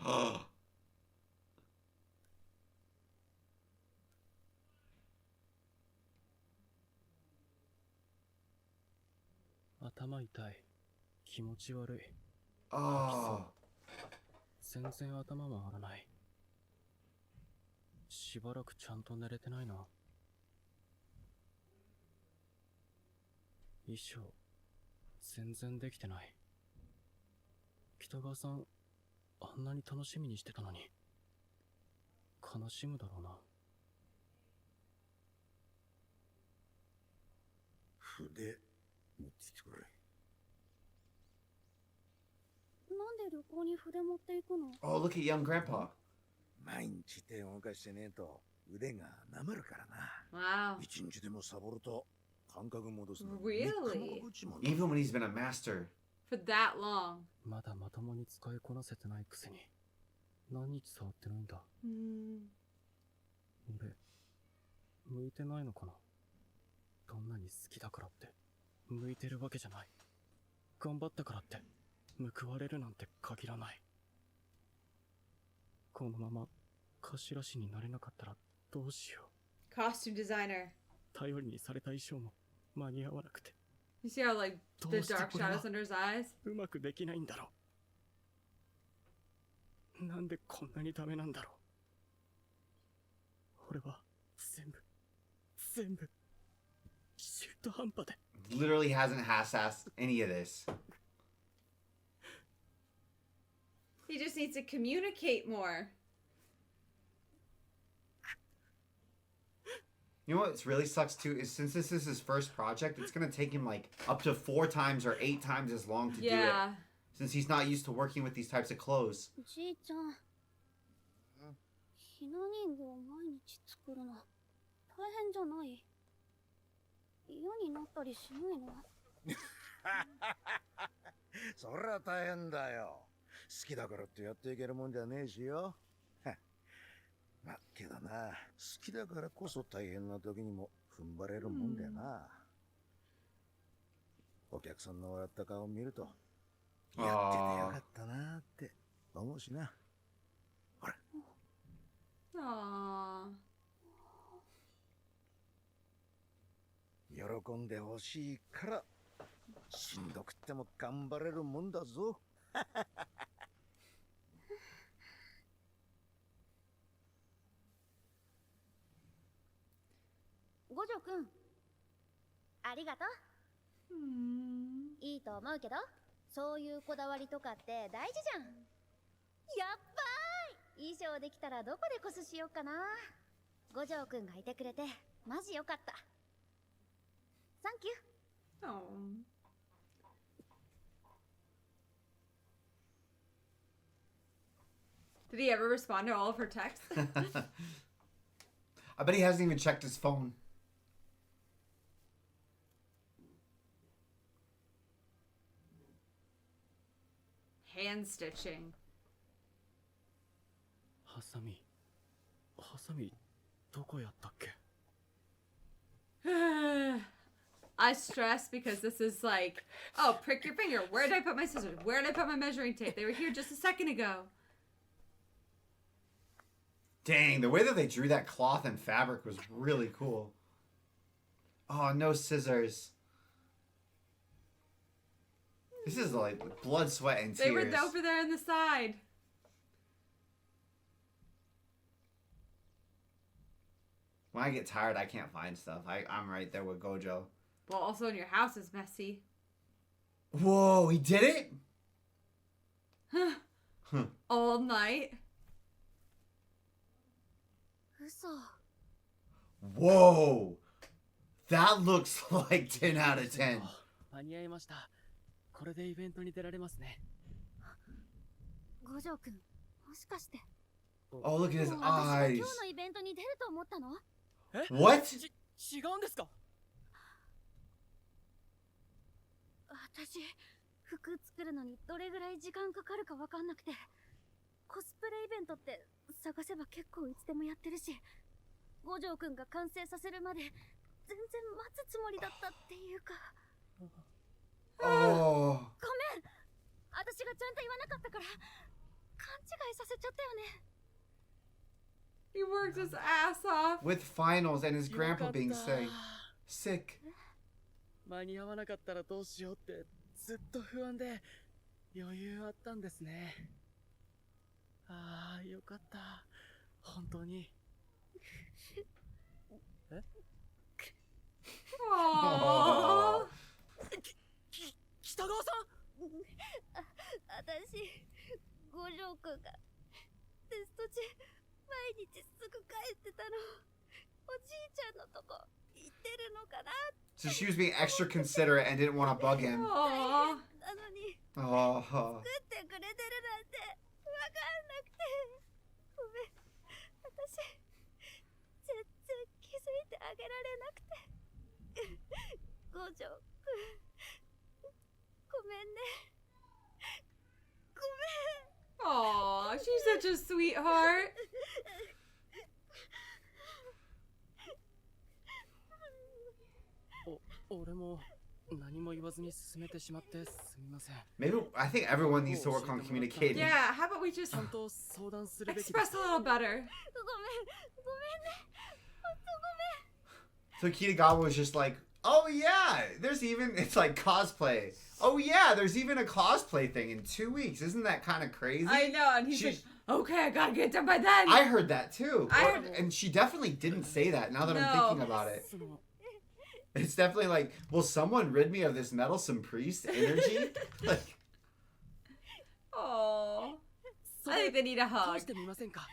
頭痛い。気持ち悪い。 Oh. 全然頭回らない。しばらくちゃんと寝れてないな。衣装、全然できてない。北川さん、あんなに楽しみにしてたのに。悲しむだろうな。筆持ってきてくれ。なんで旅行に筆持っていくの？ Oh, look at young grandpa. 毎日手を動かしてねえと腕がなまるからな。 Wow. 一日でもサボると感覚戻すのに Really? 3日もかかっちまうな。 Even when he's been a master. For that long. まだまともに使いこなせてないくせに。何日触ってないんだ。俺、向いてないのかな。どんなに好きだからって、向いてるわけじゃない。頑張ったからって、報われるなんて限らない。このまま頭師になれなかったらどうしよ Costume designer. う。頼りにされた衣装も間に合わなくて You see how, like, the どうして dark これは shadows under his eyes? うまくできないんだろう。なんでこんなにダメなんだろう。俺は全部中途半端で。 Literally hasn't half-assed any of this. He just needs to communicate more. You know what really sucks too is since this is his first project, it's gonna take him like up to 4 times or 8 times as long to do it. Yeah. Since he's not used to working with these types of clothes. じいちゃんひな人形を毎日作るの大変じゃない？嫌になったりしないの？そりゃ大変だよ。好きだからってやっていけるもんじゃねえしよ。まあけどな、好きだからこそ大変な時にも踏ん張れるもんだよな。お客さんの笑った顔を見ると、やっててよかったなって思うしな。ほら。Aww. 喜んでほしいからしんどくっても頑張れるもんだぞ。五条くんありがとう。いいと思うけどそういうこだわりとかって大事じゃん。やっばーい、衣装できたらどこでコスしようかな。五条くんがいてくれてマジよかった。サンキュー。Oh. Did he ever respond to all of her texts? I bet he hasn't even checked his phone. Hand stitching. ハサミどこやったっけ。 I stress because this is like, oh, prick your finger. Where did I put my scissors? Where did I put my measuring tape? They were here just a second ago. Dang, the way that they drew that cloth and fabric was really cool. Oh, no scissors. This is like blood, sweat, and tears. They were over there on the side. When I get tired, I can't find stuff. I'm right there with Gojo. Well, also in your house is messy. Whoa, he did it? All night. 嘘。 Whoa. That looks like 10 out of 10. 間に合いました。これでイベントに出られますね。五条くん、もしかして。 Oh, look at his 私が eyes. 今日のイベントに出ると思ったの？ What? 違うんですか。私、服作るのにどれぐらい時間かかるかわかんなくて。コスプレイベントって探せば結構いつでもやってるし、五条くんが完成させるまで全然待つつもりだったっていうか。 Oh. ごめん、私がちゃんと言わなかったから勘違いさせちゃったよね。 He worked his ass off. With finals and his grandpa being sick. 間に合わなかったらどうしようってずっと不安で余裕あったんですね。ああ、よかった。本当に。え？ Aww. 北川さん。私、五条くんがテスト中毎日すぐ帰ってたの。おじいちゃんのとこ行ってるのかな。 So she was being extra considerate and didn't want to bug him. Aww. なのに Oh. 作ってくれてるなんてわかんなくて。ごめん、私全然気づいてあげられなくて。五条くん、ごめんね。ごめん。 Aww, she's such a sweetheart. 俺も何も言わずに進めてしまってすみません。 Maybe I think everyone needs to work on communicating. Yeah, how about we just ちゃんと相談するべきで express す。 a little better? ごめんね。ほんとごめん。 So Kitagawa was just like, oh yeah, there's even, it's like cosplay. Oh yeah, there's even a cosplay thing in 2 weeks. Isn't that kind of crazy? I know, and he's She- like, okay, I gotta get it done by then. I heard that too. I heard- And she definitely didn't say that now that I'm No. thinking about it. その It's definitely like, will someone rid me of this meddlesome priest energy? Like, Oh, そ I れ think they need a 通 hug. してみませんか。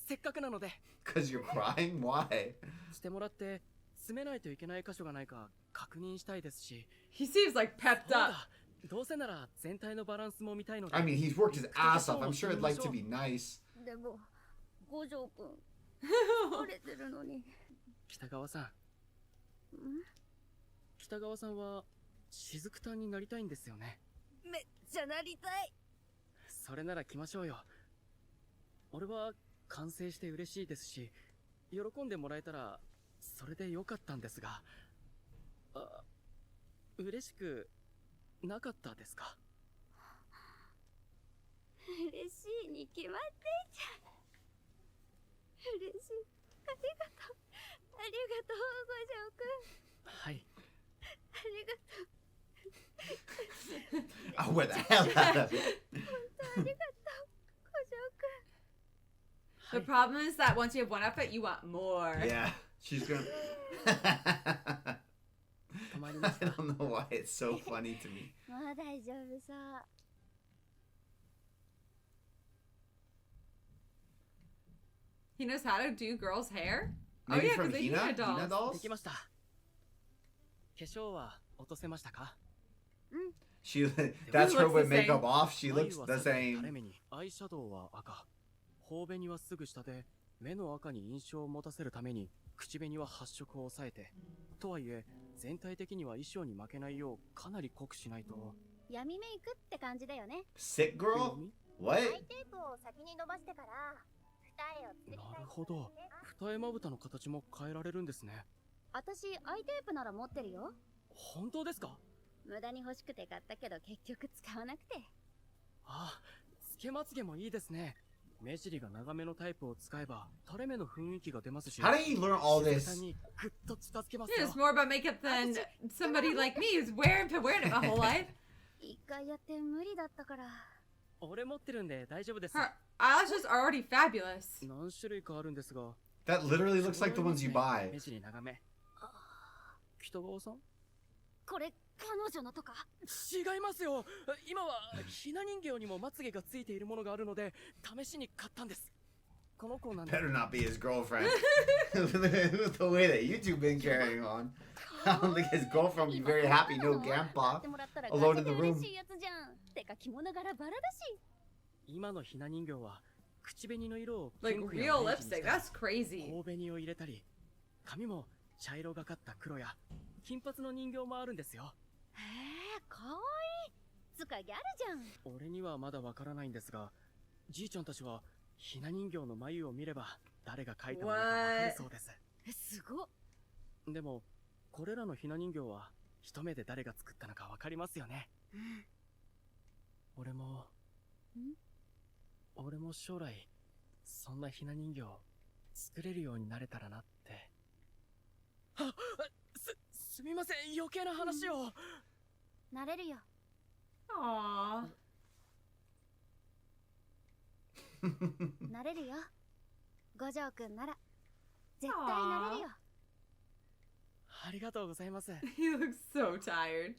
せっかくなので because you're crying? Why? してもらって詰めないといけない箇所がないか確認したいですし。 He seems like そう pepped up. だ、どうせなら全体のバランスも見たいので。 I mean, he's worked his ass off. I'm sure I'd like to be nice. でも、五条くん、疲れてるのに。北川さん。北川さんは雫隊になりたいんですよね。めっちゃなりたい。それなら来ましょうよ。俺は完成して嬉しいですし、喜んでもらえたらそれでよかったんですが、嬉しくなかったですか？嬉しいに決まってんじゃん。嬉しい。ありがとう。ありがとう、五条くん。はい。ありがとう。 Oh, where the hell out of it? ありがとう、五条くん。 The problem is that once you have one outfit, you want more. Yeah, she's gonna. 止まりま I した。 don't know why it's so funny to me. もう大丈夫さ。 He knows how to do girls' hair? Oh Maybe yeah, from because they Hina? Hina dolls. Hina で dolls? きました。化粧は落とせましたか？ She, that's her looks with the same. makeup off. She 眉 looks は the さて垂れ same. 目にアイシャドウは赤、頬紅はすぐ下で目の赤に印象を持たせるために口紅は発色を抑えて、とはいえ全体的には衣装に負けないようかなり濃くしないと。闇メイクって感じだよね。 Sick girl? What? アイテープを先に伸ばしてから二重を作りたい。なるほど。二重まぶたの形も変えられるんですね。私アイテープなら持ってるよ。本当ですか？無駄に欲しくて買ったけど結局使わなくて。ああ、つけまつげもいいですね。目尻が長めのタイプを使えば垂れ目の雰囲気が出ますし。 How did he learn all 静さ this? んにぐっと近づけます He よ。 knows more about makeup than somebody like me who's wearing it my whole life. 一回やって無理だったから。俺持ってるんで大丈夫です。 Her eyelashes are already fabulous. 何種類かあるんですが。 That literally looks like the ones you buy. 目尻長め。北川さん？これ彼女のとか？違いますよ。今はひな人形にもまつげがついているものがあるので試しに買ったんです。この子なんで。 Better not be his girlfriend. The way that you two been carrying on. I don't think his girlfriend will be very happy. No grandpa. ってもらったら alone in ガ the チで room. 嬉しいやつじゃん。てか着物柄バラだし。今のひな人形は口紅の色を Like ピンクや real オレンジに lipstick. したり That's crazy. 頬紅を入れたり、髪も茶色がかった黒や金髪の人形もあるんですよ。へえ、かわいい。つかギャルじゃん。俺にはまだわからないんですが、じいちゃんたちはひな人形の眉を見れば誰が描いたものかわかるそうです。え、すごっ。でもこれらのひな人形は一目で誰が作ったのかわかりますよね。俺も将来そんなひな人形作れるようになれたらなって。すみません、余計な話を。なれるよ。 Aww. なれるよ。五条くんなら絶対なれるよ。ありがとうございます。 He looks so tired.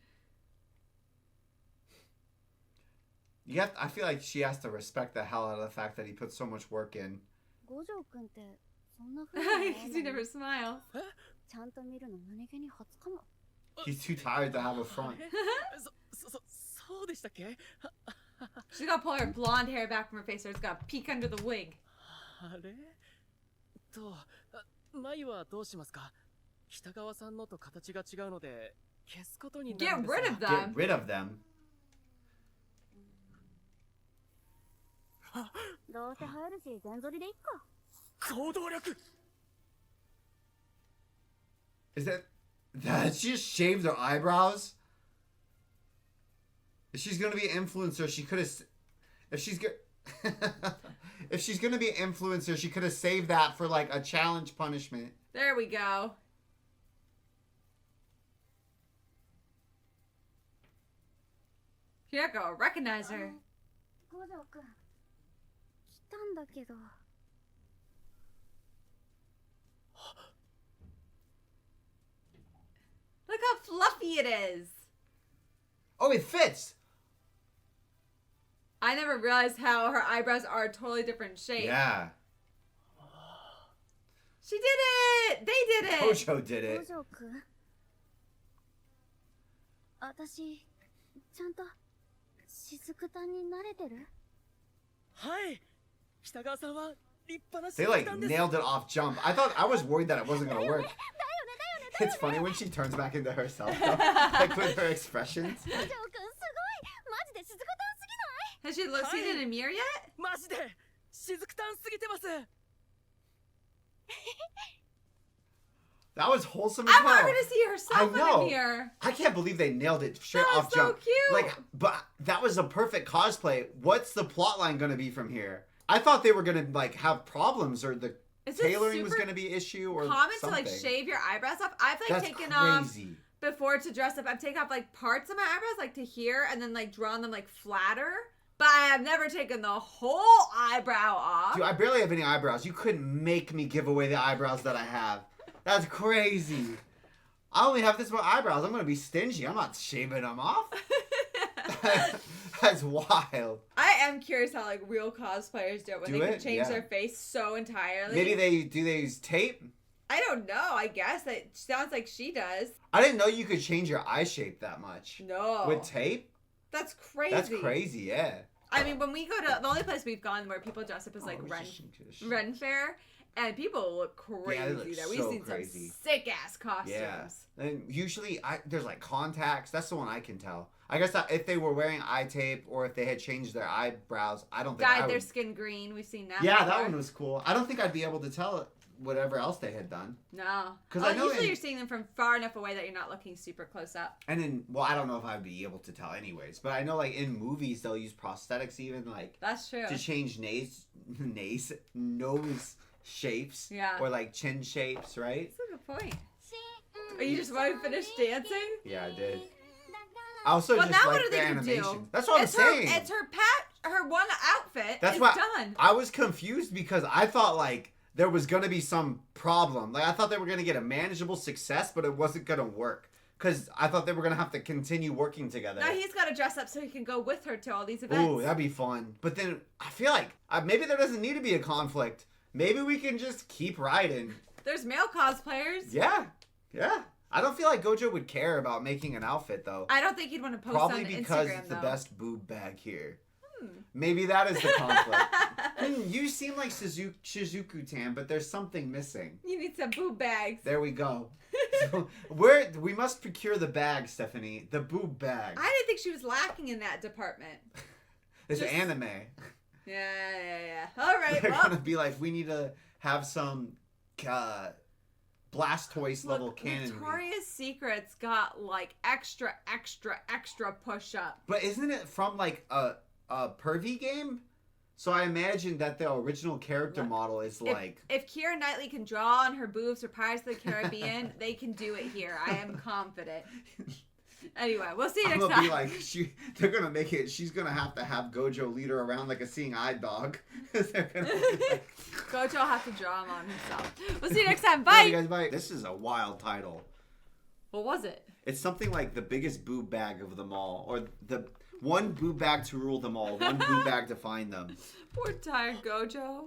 You have. I feel like she has to respect the hell out of the fact that he put so much work in. 五条くんってそんな風に見え Because he ない never smiles. ちゃんと見るの胸毛に初かも。 He's too tired to have a front. そうでしたっけ？ She's gotta pull her blonde hair back from her face, or it's gotta peek under the wig. あれ眉はどうしますか？北川さんのと形が違うので消すことになる Get んですが。 rid of Get them. rid of them. どうせ生えるし全剃りでいっか。行動力。 Is That she just shaved her eyebrows? If she's gonna be an influencer, she could have... If she's if she's gonna be an influencer, she could have saved that for like a challenge punishment. There we go. Hirako, recognize her. 五条くん来たんだけど Look how fluffy it is. Oh, it fits! I never realized how her eyebrows are a totally different shape. Yeah. She did it! They did it! Gojo did 五 it. 条くん私ちゃんと雫たんに慣れてるはい北川さんは立派な They 雫 like たんです nailed it off jump. I was worried that it wasn't gonna work. It's funny when she turns back into herself, though. Like with her expressions. 五条くんすごいマジで雫たんすぎない Has she seen it in a mirror yet? マジで雫たんすぎてます That was wholesome as I want well. her to see herself I know. in a mirror. I can't believe they nailed it straight That was off so jump. cute. Like, but that was a perfect cosplay. What's the plot line gonna be from here? I thought they were gonna like have problems or the Is it tailoring was super gonna be issue or common something. to like shave your eyebrows off? I've like That's taken off crazy. before to dress up. I've taken off like parts of my eyebrows, like to here, and then like drawn them like flatter. But I have never taken the whole eyebrow off. Dude, I barely have any eyebrows. You couldn't make me give away the eyebrows that I have. That's crazy. I only have this much eyebrows. I'm gonna be stingy. I'm not shaving them off. That's wild. I am curious how like real cosplayers do it when Do they can it? change Yeah. their face so entirely. Maybe they use tape. I don't know. I guess that sounds like she does. I didn't know you could change your eye shape that much. No, With tape? that's crazy. That's crazy, yeah. I mean, when we go to the only place we've gone where people dress up is like Ren Fair, and people look crazy Yeah, they look there. We've so seen crazy. some sick ass costumes. Yeah. And usually there's like contacts. That's the one I can tell. I guess that if they were wearing eye tape or if they had changed their eyebrows, I don't think I Dyed would. their skin green. We've seen that. Yeah, before. that one was cool. I don't think I'd be able to tell whatever else they had done. No, 'Cause I know usually in- you're seeing them from far enough away that you're not looking super close up. And then, well, I don't know if I'd be able to tell anyways, but I know like in movies they'll use prosthetics even like That's true. to change nose shapes. Yeah. Or like chin shapes, right? That's a good point. Are you just want to finish dancing? Yeah, I did. I also Well, just now what like are the they gonna animation. do? That's what It's I'm saying. It's her one outfit. That's is why done. I was confused because I thought like there was gonna be some problem. Like I thought they were gonna get a manageable success, but it wasn't gonna work. Cause I thought they were gonna have to continue working together. Now he's got to dress up so he can go with her to all these events. Ooh, that'd be fun. But then I feel like maybe there doesn't need to be a conflict. Maybe we can just keep riding. There's male cosplayers. Yeah, yeah. I don't feel like Gojo would care about making an outfit though. I don't think he'd want to post Probably on because Instagram it's the though. best boob bag here. Maybe that is the conflict. You seem like Shizuku Tan, but there's something missing. You need some boob bags. There we go. So we must procure the bag, Stephanie. The boob bag. I didn't think she was lacking in that department. It's just- anime. Yeah. All right, They're well, gonna be like, we need to have some Blastoise level look, cannon. Victoria's Secret's got like extra push-up. But isn't it from like a pervy game? So I imagine that the original character model is like. If Keira Knightley can draw on her boobs for Pirates of the Caribbean, they can do it here. I am confident. Anyway, we'll see you I'm next gonna time. be like, they're gonna make it. She's gonna have to have Gojo lead her around like a seeing eye dog. They're gonna be like, Gojo will have to draw him on himself. We'll see you next time. "Love Bye. you guys, bye." This is a wild title. What was it? It's something like the biggest boob bag of them all, or the one boob bag to rule them all, one boob bag to find them. Poor tired Gojo.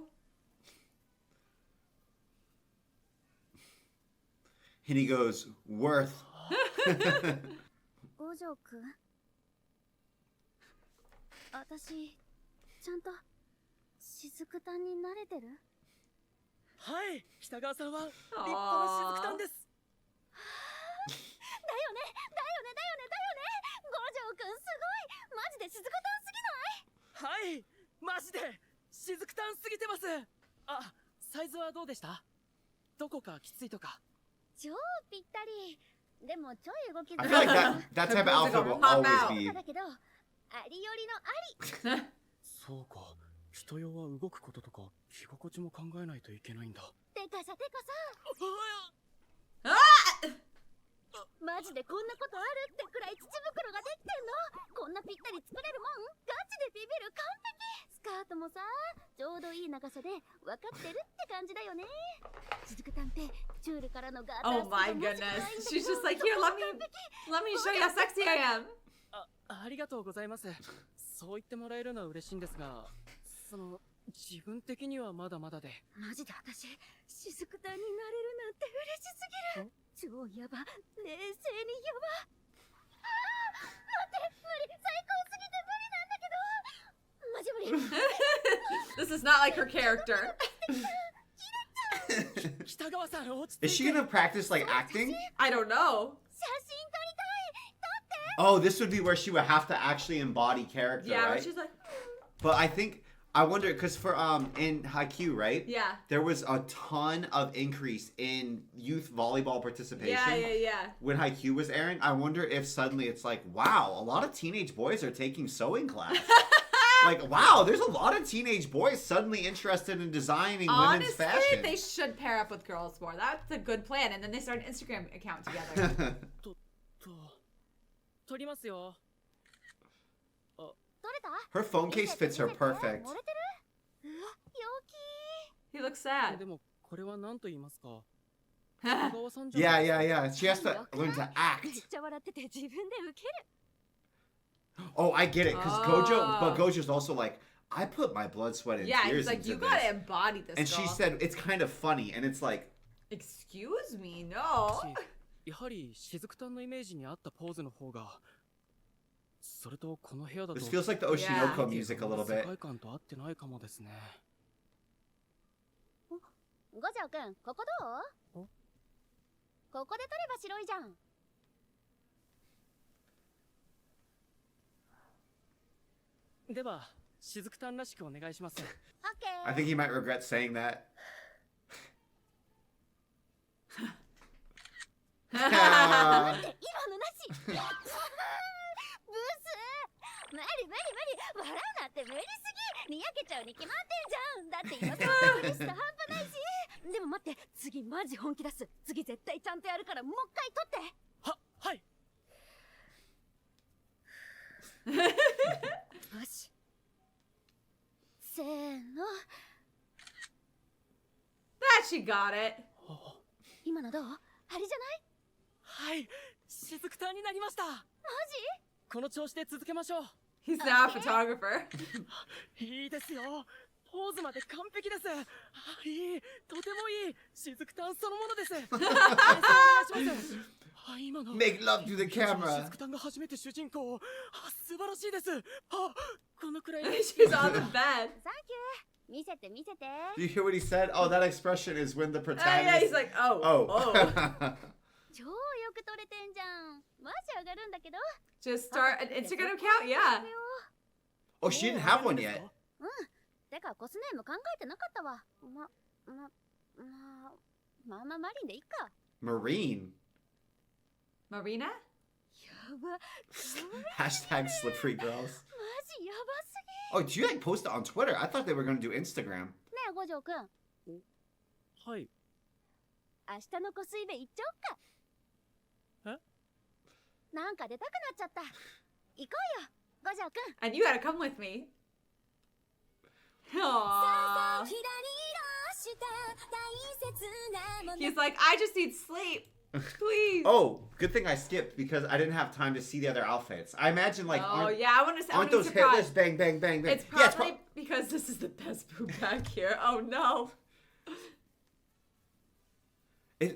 And he goes, worth. 五条くん私ちゃんと雫たんに慣れてるはい北川さんは立派な雫たんですだよね五条くんすごいマジで雫たんすぎないはいマジで雫たんすぎてますあサイズはどうでしたどこかきついとか超ぴったりでもちょい動き I feel like that type of outfit will Pop always out. be. だけどありよりのあり。そうか。人用は動くこととか着心地も考えないといけないんだ。てかさマジでこんなことあるってくらい土袋ができてんの。こんなぴったり作れるもん。ガチでビビる。完璧。スカートもさちょうどいい長さで分かってるって感じだよね。雫探偵チュールからのガーター Oh my goodness. She's just like, here, let me show you how sexy I am. ありがとうございます。そう言ってもらえるのは嬉しいんですが、自分的にはまだまだで。マジで私雫探になれるなんて嬉しすぎる。超ヤバ。冷静にヤバ。待って無理。最高すぎて無理なんだけど。マジ無理。 This is not like her character. 北川さん落ち着いて。 Is she gonna practice like acting? I don't know. 写真撮りたい。 Oh, this would be where she would have to actually embody character, Yeah, where right? she's like, But I wonder, because for in Haikyuu, right? yeah. There was a ton of increase in youth volleyball participation. Yeah. When Haikyuu was airing, I wonder if suddenly it's like, wow, a lot of teenage boys are taking sewing class. Like, wow, there's a lot of teenage boys suddenly interested in designing women's Honestly, fashion. they should pair up with girls more. That's a good plan. And then they start an Instagram account together. 撮りますよ。撮れた？ Her phone case fits her perfect. 漏れてる？うわ、陽気。 He looks sad. でもこれは何と言いますか。 yeah. 北川さんじゃない Yeah. She has to learn to めっ act. ちゃ笑ってて自分でウケる。 Oh, I get it, because Oh. Gojo's also like, I put my blood, sweat, and Yeah, tears he's like, into you this. gotta embody this, And girl. she said it's kind of funny, and it's like, Excuse me, no. やはり雫たんのイメージに合ったポーズの方が。それとこの部屋だと this feels like the Yeah. Oshinoko music a little 世 bit. 界観と合ってないかもですね。五条くん、ここどう？ここで撮れば白いじゃん。では雫たんらしくお願いします。オッケ I ー。 think he might regret saying that. 今のなし。ブス。無理。笑うなって無理すぎ。にやけちゃうに決まってんじゃん。だって今から嬉しさ半端ないし。でも待って、次マジ本気出す。次絶対ちゃんとやるからもう一回撮って。はい。よし。せーの。 That she got it. 今のどう？あれじゃない？はい、雫たんになりました。マこの調子で続けましょう。 He's now a photographer. いいですよ。ポーズまで完璧です。いい、とてもいい。雫たんそのものです。お願いします。今の Make love to the camera. 雫たんが初めて主人公。素晴らしいです。このくらい。 She's on the bed. ジ？サンキュー。見せて。 Do you hear what he said? Oh, that expression is when the Yeah, protagonist. he's like, oh.超よく撮れてんじゃん。マジ上がるんだけど。 Just start an Instagram account? Yeah. Oh, she didn't have one yet. てかコスネーム考えてなかったわ。まあマリンでいっか。 Marine. Marina? やば。 Hashtag slippery girls. マジやばす Oh, did you like post it on Twitter? I thought they were gonna do Instagram. ぎ。ねえ五条くん、はい。明日のコスイベ行っちゃおっか。なんか出たくなっちゃった。行こうよ、五条くん。 And you gotta come with me. Aww. He's like, I just need sleep. Please. Oh, good thing I skipped because I didn't have time to see the other outfits. I imagine like Oh, aren't, yeah, I want to aren't those hit lists bang bang bang bang? It's Yeah, probably because this is the best boob back here. Oh no.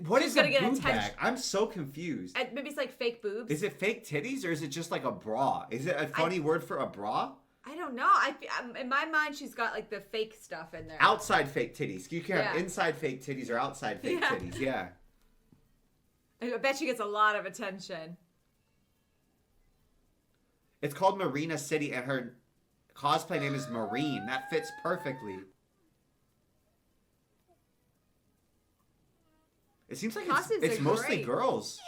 what She's is a gonna get boob attention. bag? I'm so confused. And maybe it's like fake boobs. Is it fake titties or is it just like a bra? Is it a funny word for a bra? I don't know. In my mind, she's got like the fake stuff in there. Outside fake titties. You can have Yeah. inside fake titties or outside fake Yeah. titties. Yeah. I bet she gets a lot of attention. It's called Marina City and her cosplay name is Marine. That fits perfectly. It seems like Costumes it's are mostly great. girls.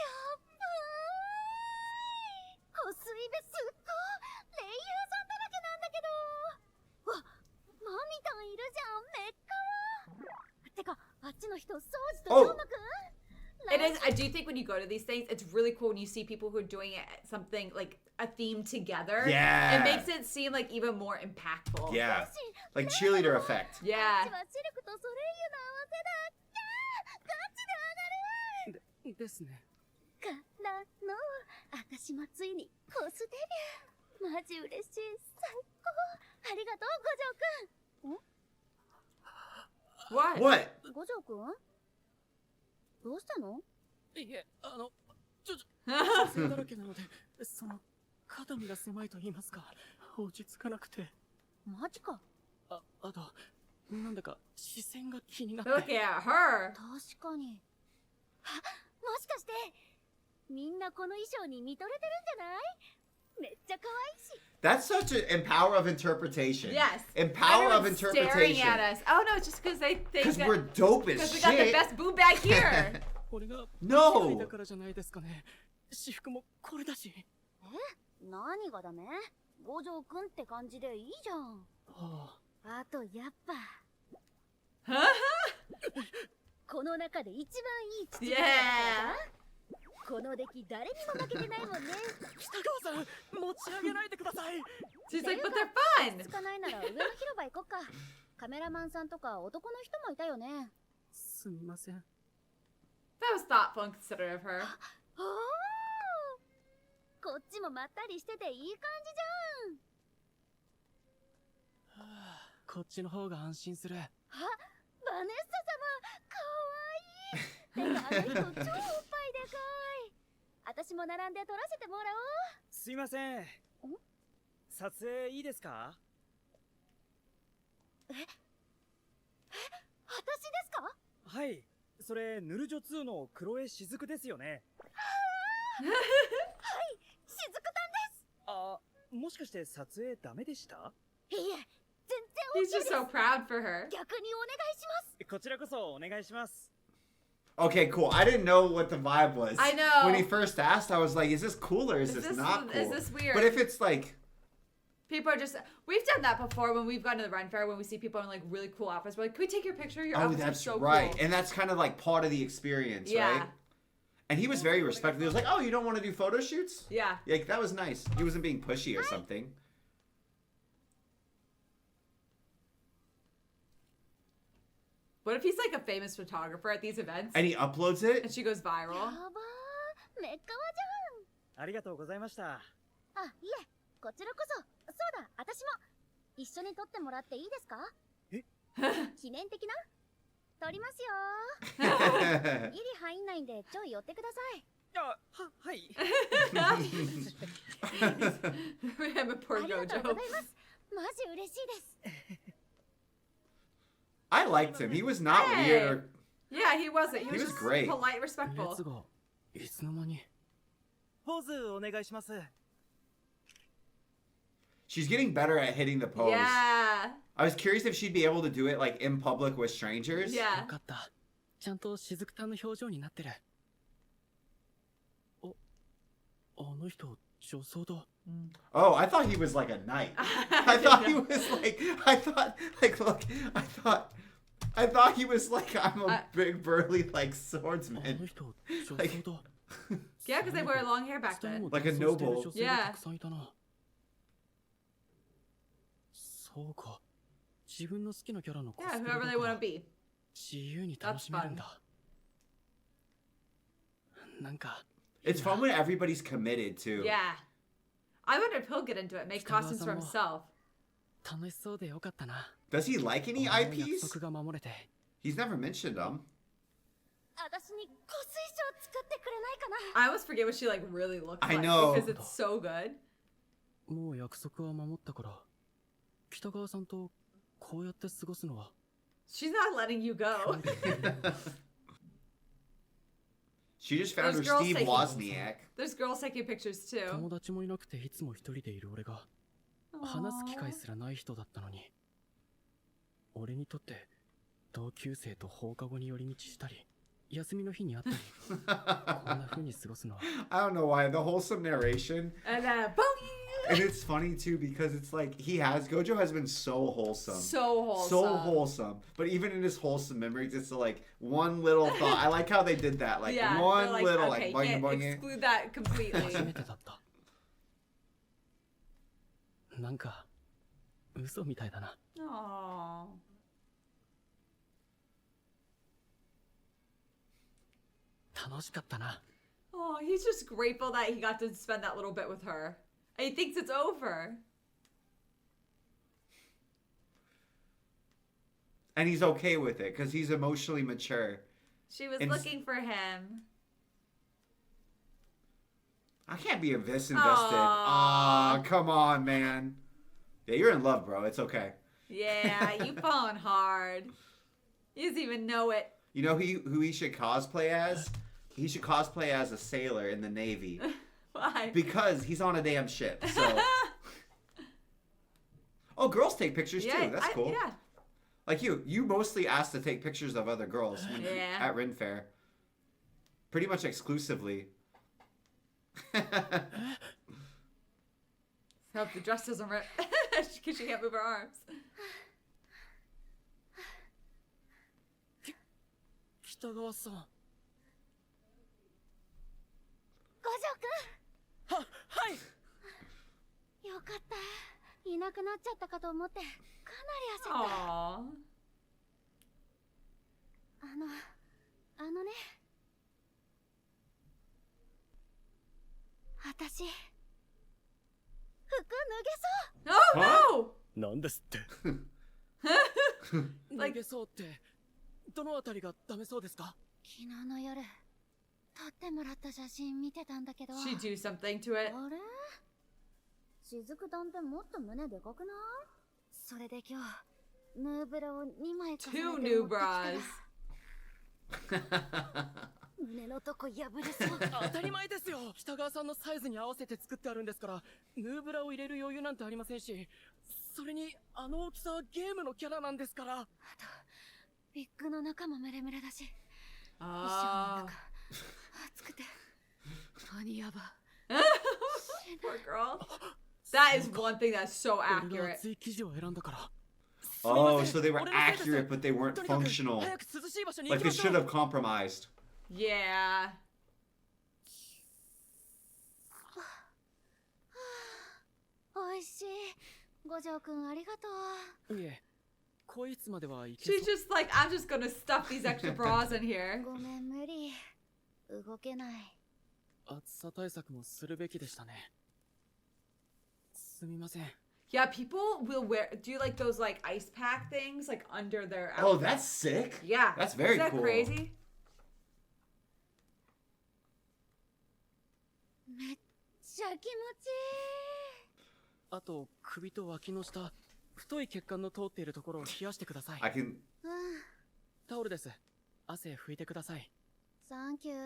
I do think when you go to these things, it's really cool when you see people who are doing it something like a theme together. Yeah. It makes it seem like even more impactful. Yeah. Like cheerleader effect. Yeah. こっちはシルクとソレイユの合わせだ。ガチで上がる。ですね。からの、私もついにコースデビュー。マジ嬉しい。最高。ありがとう、五条くん。 What? What? 五条くんどうしたの？いえ、女性だらけなので、肩身が狭いと言いますか、落ち着かなくて。マジか。あと、なんだか視線が気になって。Look at her. 確かに。あ、もしかして、みんなこの衣装に見とれてるんじゃない？めっちゃ可愛いし。 That's such an power of interpretation. Yes. And power of Everyone's staring interpretation. at us. Oh no, it's just because they think Because that we're dope as because we got the shit. best boob bag here. 俺が No 嫌いだからじゃないですかね。私服もこれだし。何がダメ？五条くんって感じでいいじゃん。はあとやっぱ Huh? この中で一番いい父 Yeah. この出来誰にも負けてないもんね。北川さん、持ち上げないでください。 She's like, but they're fun. つかないなら上の広場行こっか。カメラマンさんとか男の人もいたよね。すみません。 That was thoughtful and considerate of her. おー、こっちもまったりしてていい感じじゃん。こっちの方が安心する。あ、バネッサ様、かわいい。てかあの人超おっぱいでかい。私も並んで撮らせてもらおう。すいません。撮影いいですか？私ですか？はい。それ、ヌルジョ2の黒江雫ですよね。はい、しずくたんです。あ、もしかして撮影ダメでした？いいえ、全 He's 然 just so proud for her. 逆にお願いします。こちらこそお願いします。 Okay, cool. I didn't know what the vibe was. I know. When he first asked, I was like, is this cool or is this not cool? Is this weird? But if it's like, People are just, we've done that before when we've gone to the Ren Fair, when we see people in like really cool outfits. We're like, can we take your picture? Your oh, outfits are that's so right. cool. And that's kind of like part of the experience, Yeah. right? And he was very respectful. He was like, oh, you don't want to do photo shoots? Yeah. Like, that was nice. He wasn't being pushy or something. What if he's like a famous photographer at these events? And he uploads it? And she goes や viral? ばー、めっかわありがとうございました。じゃん。あ、いえ、こちらこそ。そうだ、私も。一緒に撮ってもらっていいですか？え？記念的な？撮りますよ。ギリ入んないんでちょい寄ってください。はい。We have a poor ありがとうご Gojo. ざいます。マジ嬉しいです。 I liked him. He was not Hey. weird or... Yeah, he wasn't. He He was was just great. polite, 列 respectful. がいつの間に。ポーズお願いします。 She's getting better at hitting the pose. Yeah. I was curious if she'd be able to do it like in public with strangers. よ Yeah. かった。ちゃんと雫たんの表情になってる。あの人、女装だ。Oh, I thought he was like a knight. I thought he was like, look, I thought he was like, I'm a big burly like あ swordsman. の人、女装だ。 Yeah, because they wear long hair back 下に then. も Like a 男装してる noble. 女性がたくさんいたな。そうか。自分の好きなキャラのコ Yeah, スプレ whoever だ they か want ら to be. 自由に楽しめるんだ。なんか。 It's fun when everybody's committed too. Yeah. I wonder if he'll get into it, make costumes for himself. 楽しそうでよかったな。 Does he like any 俺の約 IPs? 束が守れて。 He's never mentioned them. 私に香水賞作ってくれないかな？ I almost forget what she like really looks I like know. because it's so good. もう約束は守ったから、北川さんとこうやって過ごすのは。 She's not letting you go. She just found her Those girls Steve taking- Wozniak. There's girls taking pictures too. 友達もいなくていつも一人でいる俺が話す機会すらない人だったのに、俺にとって同級生と放課後に寄り道したり休みの日に会ったりこんな風に過ごすのは I don't know why. The wholesome narration. And bogey! And it's funny too because it's like Gojo has been so wholesome. So wholesome. But even in his wholesome memories, it's like one little thought. I like how they did that. Like yeah, one like, little okay, like can't boing. exclude that completely. 初めてだった。なんか嘘みたいだな。 Aww. 楽しかったな。 Oh, he's just grateful that he got to spend that little bit with her. And he thinks it's over. And he's okay with it because he's emotionally mature. She was And looking for him. I can't be this invested. Aw, come on, man. Yeah, you're in love, bro. It's okay. Yeah, you falling hard. You doesn't even know it. You know who he should cosplay as? He should cosplay as a sailor in the Navy. Why? Because he's on a damn ship. So. Oh, girls take pictures too. That's cool. Yeah. Like you mostly asked to take pictures of other girls at Ren Fair. Pretty much exclusively. Hope the dress doesn't rip because she can't move her arms. 北川さん。五条くん。はい。よかった。いなくなっちゃったかと思って、かなり焦った。 Aww. あのね。私、服脱げそう。 Oh no! なんですって。脱げそうって、どのあたりがダメそうですか？昨日の夜、撮ってもらった写真見てたんだけど。 She do something to it. あれ？雫団ってもっと胸でかくない？それで今日、ヌーブラを2枚重ねて Two 持って new きた bras. ら胸のとこ破れそう。当たり前ですよ。北川さんのサイズに合わせて作ってあるんですから、ヌーブラを入れる余裕なんてありませんし、それにあの大きさはゲームのキャラなんですから。あと、ビッグの中もムレムレだし、衣装の Ah. 中、暑くて、鬼ヤバ。 Poor girl. That is one thing that's so 俺が accurate. 熱い生地を選んだから。 Oh, so they were accurate, but they weren't functional. 早く涼しい場所に行 Like き they ましょ should う。 have compromised. Yeah. おいしい。五条くんありがとう。いえ、こいつまではいけ She's そう。 just like, I'm just gonna stuff these extra bras in here. ごめん無理。動けない。暑さ対策もするべきでしたね。すみません。 Yeah, people will do like those like ice pack things like under their Oh, outfit. that's sick. Yeah. That's very Is that cool. crazy? めっちゃ気持ちいい。あと、首と脇の下、太い血管の通っているところを冷やしてください。 I can. うん、タオルです。汗拭いてください。サンキュー。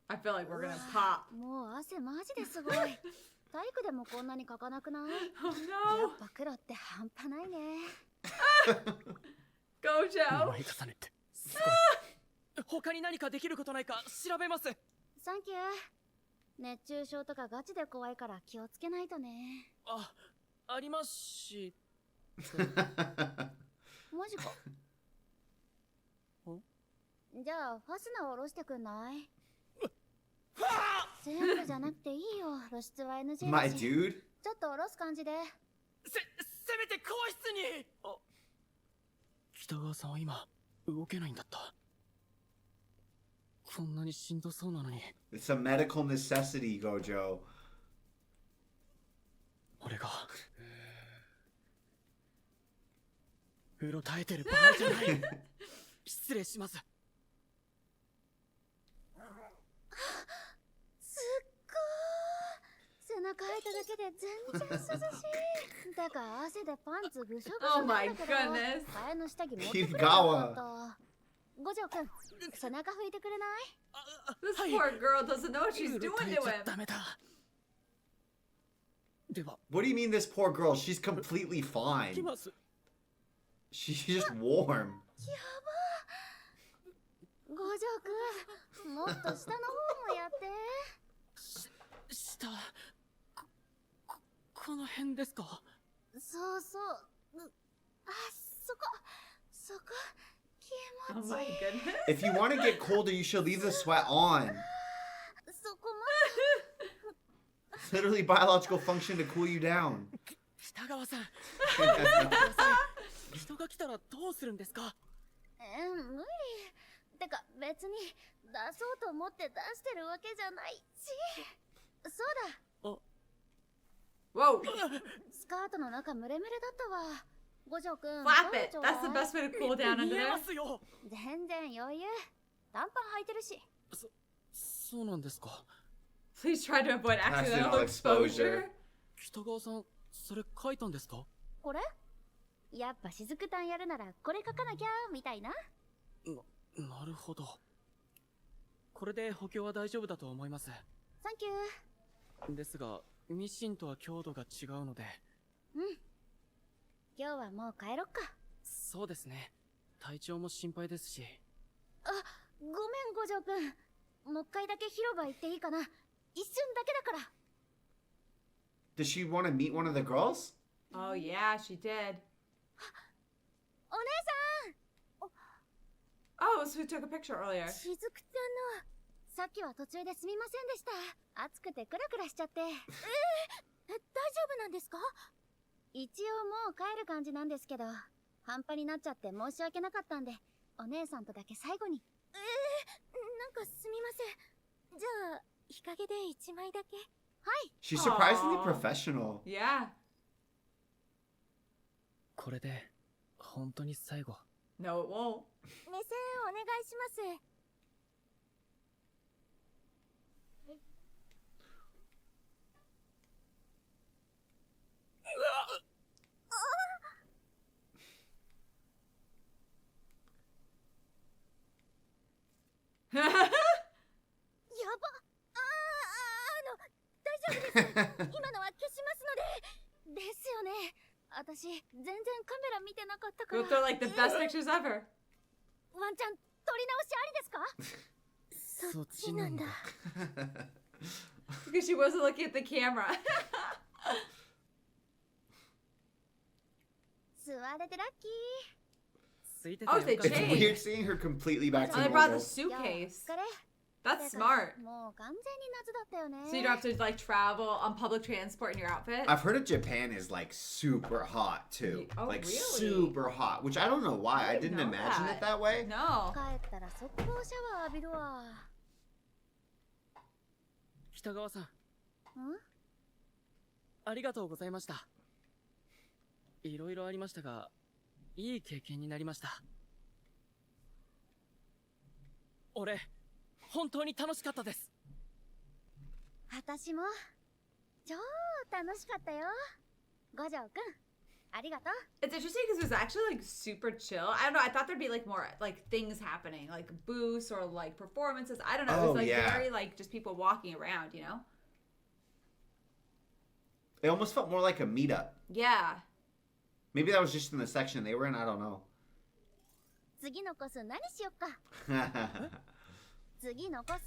I feel like we're gonna pop. もう汗マジですごい。体育でもこんなにかかなくない？ Oh や no. っぱ黒って半端ないね。 Gojo. 前重ねって、すごい。他に何かできることないか調べます。サンキュー。熱中症とかガチで怖いから気をつけないとね。ありますし。マジか。じゃあファスナー下ろしてくんない？全部じゃなくていいよ。露出は NG だ My し。 dude. ちょっと下ろす感じで。せめて更室に。北川さんは今動けないんだった。こんなにしんどそうなのに。 It's a medical necessity, Gojo. 俺がうろたえてる場合じゃない。失礼します。すっごー。背中開いただけで全然涼しい。だから汗でパンツぐしょぐしょ Oh な my んだけど。 goodness. 替えの下着持ってくればよかった。五条くん、背中拭いてくれない？ This はい。 poor girl doesn't know what she's うろ doing たえ to ちゃ him. ダメだ。では、 What do you mean, this poor girl? She's completely 行き fine. ます。She's just warm. 五条くん、もっと下の方もやって。下、この辺ですか？そうそう。あ、そこ、気 Oh 持ち my いい。 goodness. If you want to get colder, you should leave the sweat on. そこ It's literally biological function to cool you down. 北川さん、人が来たらどうするんですか？無理。てか別に出そうと思って出してるわけじゃないし。そうだ。Whoa. スカートの中ムレムレだったわ。五条くん。 Flap it. That's the best way to cool down under 見え there. ますよ。全然余裕。短パン履いてるし。そうなんですか。 Please try to avoid accidental Accidental exposure. exposure. 北川さん、それ書いたんですか？これやっぱ雫たんやるならこれ書かなきゃみたいな。なるほど。これで補強は大丈夫だと思います。サンキュー。ですが、ミシンとは強度が違うので。うん。今日はもう帰ろっか。そうですね。体調も心配ですし。あ、ごめん五条くん。もう一回だけ広場行っていいかな。一瞬だけだから。Does she want to meet one of the girls? Oh yeah, she did. お姉さん。 Oh, so we took a picture earlier. しずくちゃんの。さっきは途中ですみませんでした。暑くてクラクラしちゃって。大丈夫なんですか？一応もう帰る感じなんですけど、半端になっちゃって申し訳なかったんで、お姉さんとだけ最後に。なんかすみません。じゃあ日陰で一枚だけ。はい。 She's surprisingly Aw. professional. Yeah. これで、本当に最後。No, it won't. 目線お願いします。やば。大丈夫です。今のは消しますので。ですよね。私全然カメラ見てなかったか Those ら。 are like the best pictures ever. ワンちゃん撮り直しありですか？そっちなんだ。 Because she wasn't looking at the camera. 座れてラッキ空いててよ Oh, か they った。 It's changed. weird seeing her completely back Oh, to they brought the normal. ー。じゃあお suitcase. 疲れ。 That's てか smart. もう完全に夏だったよね。 So you don't have to like travel on public transport in your outfit. I've heard of Japan is like super hot too. Oh, like really? super hot, which I don't know why. I didn't know imagine that. it that way. No. 帰ったら速攻シャワー浴びるわ。北川さん、ん？ありがとうございました。いろいろありましたが、いい経験になりました。俺、本当に楽しかったです。私も超楽しかったよ。五条くん、ありがとう。 It's interesting because it was actually like super chill. I don't know. I thought there'd be like more like things happening, like booths or like performances. I don't know. It Oh, was like yeah. very like just people walking around, you know? It almost felt more like a meetup. Yeah. Maybe that was just in the section they were in. I don't know. 次のコス何しよっか。次のコス。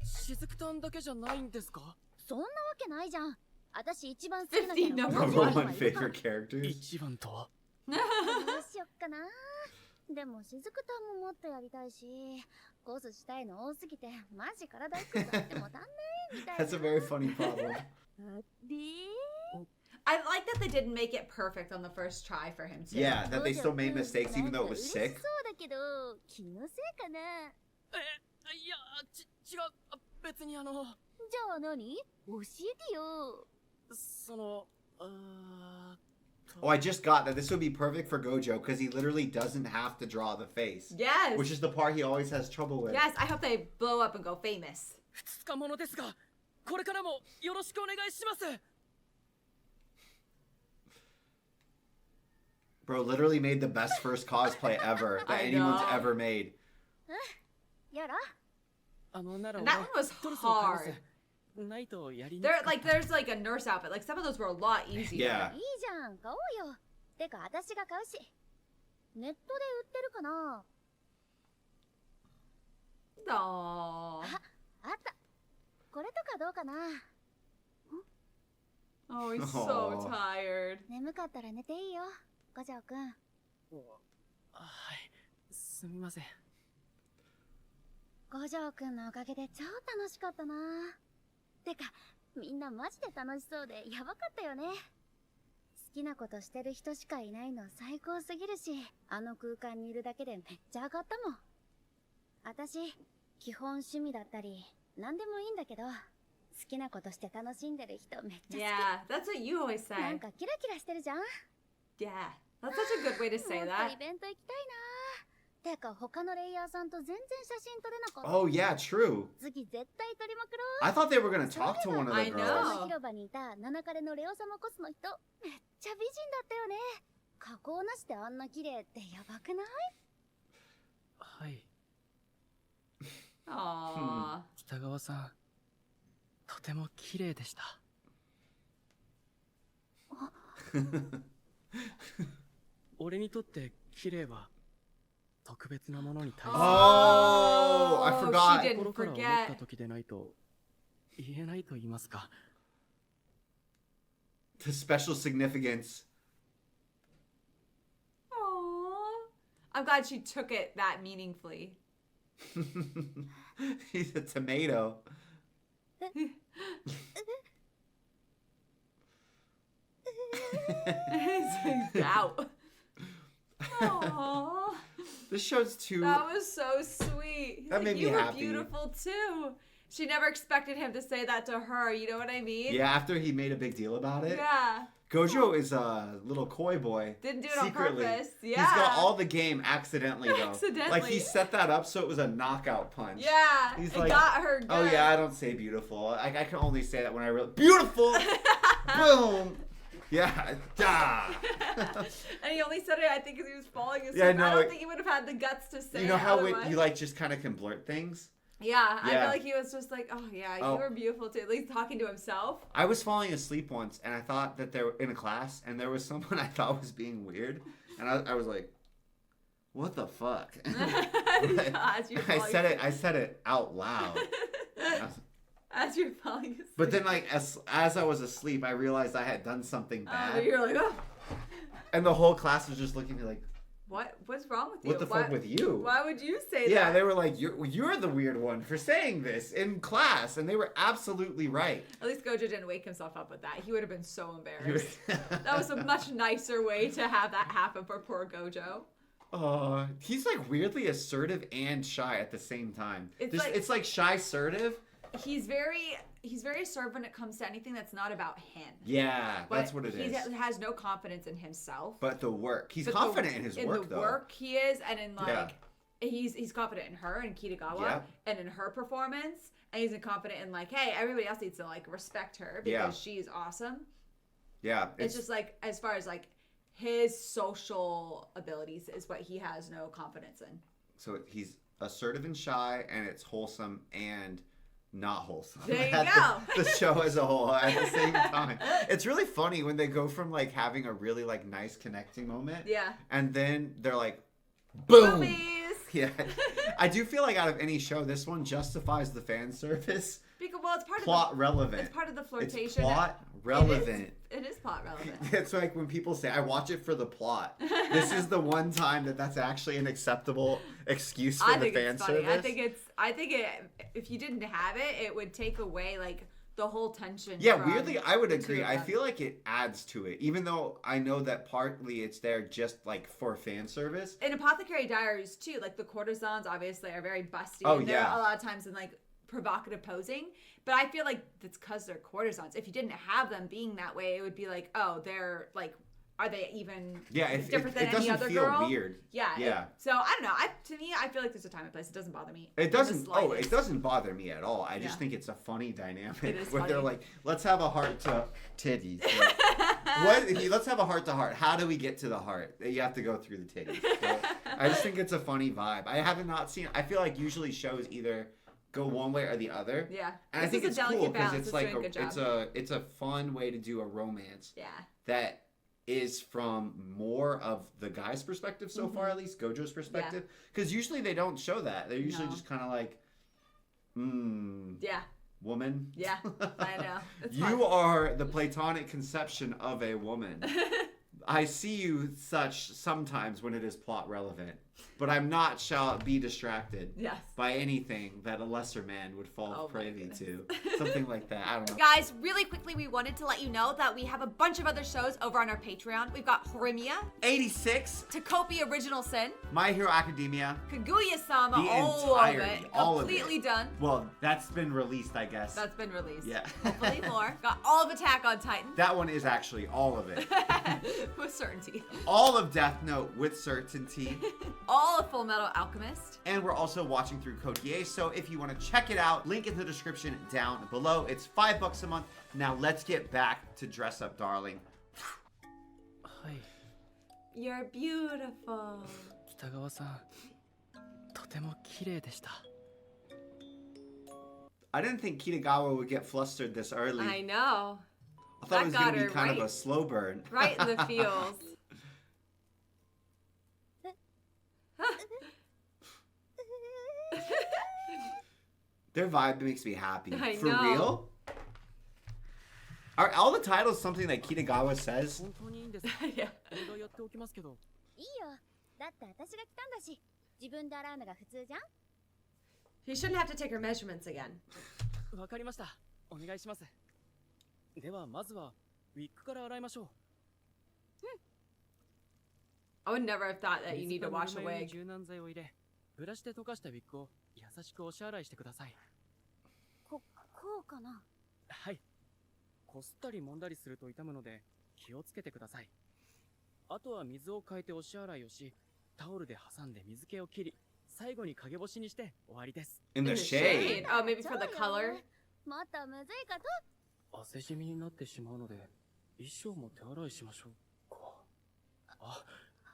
しずくたんだけじゃないんですか？そんなわけないじゃん。私一番好きなキャラ。 50 Number one はいるから favorite characters. 一番とは？どうしよっかな。でもしずくたんももっとやりたいし、コスしたいの多すぎてマジ体くさっても足んないみたいな。 That's a very funny problem. で I like that they didn't make it perfect on the first try for him too. Yeah, that they still made mistakes even though it was 嬉し sick. そうだけど気のせいかな。いや、違う。別にじゃあ何？教えてよ。その、Oh, I just got that this would be perfect for Gojo because he literally doesn't have to draw the face. Yes. Which is the part he always has trouble with. Yes, I hope they blow up and go famous. ふつつかものですが、これからもよろしくお願いします。 Bro literally made the best first cosplay ever that I anyone's know. ever made. やら。なら And that one was ドレスを買います。 hard. ないとやりにく There かった there's like a nurse outfit. Like some of those were a lot easier. Yeah. いいじゃん、買おうよ。てか、私が買うし。ネットで売ってるかな？ Aww. あった。これとかどうかな？ Oh, he's so Aw. tired. 眠かったら寝ていいよ、五条くん。はいすみません五条くんのおかげで超楽しかったな。てか、みんなマジで楽しそうでやばかったよね。好きなことしてる人しかいないの最高すぎるし、あの空間にいるだけでめっちゃ上がったもん。私、基本趣味だったり、なんでもいいんだけど、好きなことして楽しんでる人めっちゃ好き。 Yeah, that's what you always な say. んかキラキラしてるじゃん。 Yeah, that's such a good way to say もっと that. イベント行きたいな。てか他のレイヤーさんと全然写真撮れなかった。 Oh yeah, true. 次絶対撮りまくろう。 I thought they were gonna talk to one of the I know. girls. 広場にいた七彼のレオ様コスの人めっちゃ美人だったよね。加工なしであんな綺麗ってやばくない？はい Aww. 北川さんとても綺麗でした俺にとって綺麗は特別なものに対する Oh, I Oh, forgot. she didn't 心から思っ forget. た時でないと言えないと言いますか The special significance. Aww. I'm glad she took it that meaningfully. He's a tomato. He's out. Aww. This show's too. That was so sweet. He's That like, made me you were happy." beautiful too. She never expected him to say that to her. You know what I mean? Yeah, after he made a big deal about it. Yeah. Gojo is a little coy boy. Didn't do it secretly. on purpose. Yeah. He's got all the game accidentally though. Accidentally. Like he set that up so it was a knockout punch. Yeah. He's it like, got her good. Oh yeah, I don't say beautiful. I can only say that when I really beautiful. Boom. Yeah. Da. And he only said it, I think, because he was falling asleep. Yeah, no, I don't it- think he would have had the guts to say You know it how otherwise. you like just kind of can blurt things? Yeah, I Yeah. feel like he was just like, oh yeah, Oh. you were beautiful too. At least talking to himself. I was falling asleep once, and I thought that they were in a class, and there was someone I thought was being weird, and I was like, "What the fuck?" As you're I falling said it out loud. As you're falling asleep. But then, like as I was asleep, I realized I had done something bad, You're like, oh, and the whole class was just looking at me like, what's wrong with you? "What the fuck with you?" Why would you say Yeah, that? they were like, "You're the weird one for saying this in class," and they were absolutely right. At least Gojo didn't wake himself up with that. He would have been so He was- embarrassed. That was a much nicer way to have that happen for poor Gojo. He's like weirdly assertive and shy at the same time. It's It's like- like shy assertive. He's very assertive when it comes to anything that's not about him. Yeah, But that's what it he is. has no confidence in himself. But the work, he's But confident in his work in the though. work he is, and in like Yeah. he's confident in her and Kitagawa, Yeah. and in her performance, and he's confident in like, hey, everybody else needs to like respect her because Yeah. she's awesome. Yeah, It's just like as far as like his social abilities is what he has no confidence in. so he's assertive and shy, and it's wholesome and not wholesome. There you At go. The show as a whole at the same time. It's really funny when they go from like having a really like nice connecting moment, Yeah. and then they're like, boom. Boobies. Yeah, I do feel like out of any show, this one justifies the fan service. Because well, it's part Plot of the, relevant. It's part of the It's flirtation. plot relevant. It is plot relevant. It's like when people say, "I watch it for the plot." This is the one time that's actually an acceptable excuse for I the think fan it's funny. service. I think if you didn't have it, it would take away like the whole tension. Yeah, from weirdly, I would the two agree. of I them. feel like it adds to it, even though I know that partly it's there just like for fan service. In Apothecary Diaries too, like the courtesans obviously are very busty. Oh, and they're yeah. a lot of times in like provocative posing. But I feel like it's because they're courtesans. If you didn't have them being that way, it would be like, oh, they're like, are they even Yeah, it different than it any doesn't other feel girl? weird. Yeah. Yeah. So I don't know. To me, I feel like there's a time and place. It doesn't bother me. It in the doesn't. Oh, it slightest. doesn't bother me at all. I just Yeah. think it's a funny dynamic It is where they're funny. like, "Let's have a heart to titties." Like, let's have a heart to heart. How do we get to the heart? You have to go through the titties. So, I just think it's a funny vibe. I haven't not seen. I feel like usually shows either go one way or the other. Yeah. And I This think is it's a delicate cool because balance. it's like doing a good job. it's a fun way to do a romance Yeah. that is from more of the guy's perspective so far, at least Gojo's perspective. Because usually they don't show that. They're usually just kind of like, Yeah. woman. Yeah. I know. It's You fun. are the platonic conception of a woman. I see you such sometimes when it is plot relevant, but I'm not shall be distracted Yes. by anything that a lesser man would fall Oh my privy goodness. to. Something like that. I don't know. Guys, really quickly, we wanted to let you know that we have a bunch of other shows over on our Patreon. We've got Horimia, 86, Takopi Original Sin, My Hero Academia. Kaguya-sama, The all of entirety, it, all of completely it. done. Well, that's been released, I guess. That's been released. Yeah. Hopefully more. Got all of Attack on Titan. That one is actually all of it. With certainty. All of Death Note with certainty. All of Full Metal Alchemist. And we're also watching through Code Geass, so if you want to check it out, link in the description down below. It's $5 a month. Now let's get back to Dress Up Darling. はい You're beautiful. 北川さんとても綺麗でした I didn't think Kitagawa would get flustered this early. I know. I thought it was that going to got be her kind of right- a slow burn. Right in the feels. Their vibe makes me happy. I For know. real? Are all the titles something that Kitagawa says? 本当にいいんですか Yeah. 俺がやっておきますけどいいよ。だって私が来たんだし、自分で洗うのが普通じゃん。 You shouldn't have to take her measurements again. わかりましたお願いしますではまずはウィッグから洗いましょう I would never have thought that you 水 need to か wash a ぬるま湯に wig. 柔軟剤を入れブラシで溶かしたウィッグを優しくおし洗いしてくださいこうかな。はいこすったり揉んだりすると痛むので気をつけてくださいあとは水を変えておし洗いをしタオルで挟んで水気を切り最後に陰干しにして終わりです In the shade. Oh, maybe for the color. もっとむずいかと。汗じみになってしまうので衣装も手洗いしましょうかあ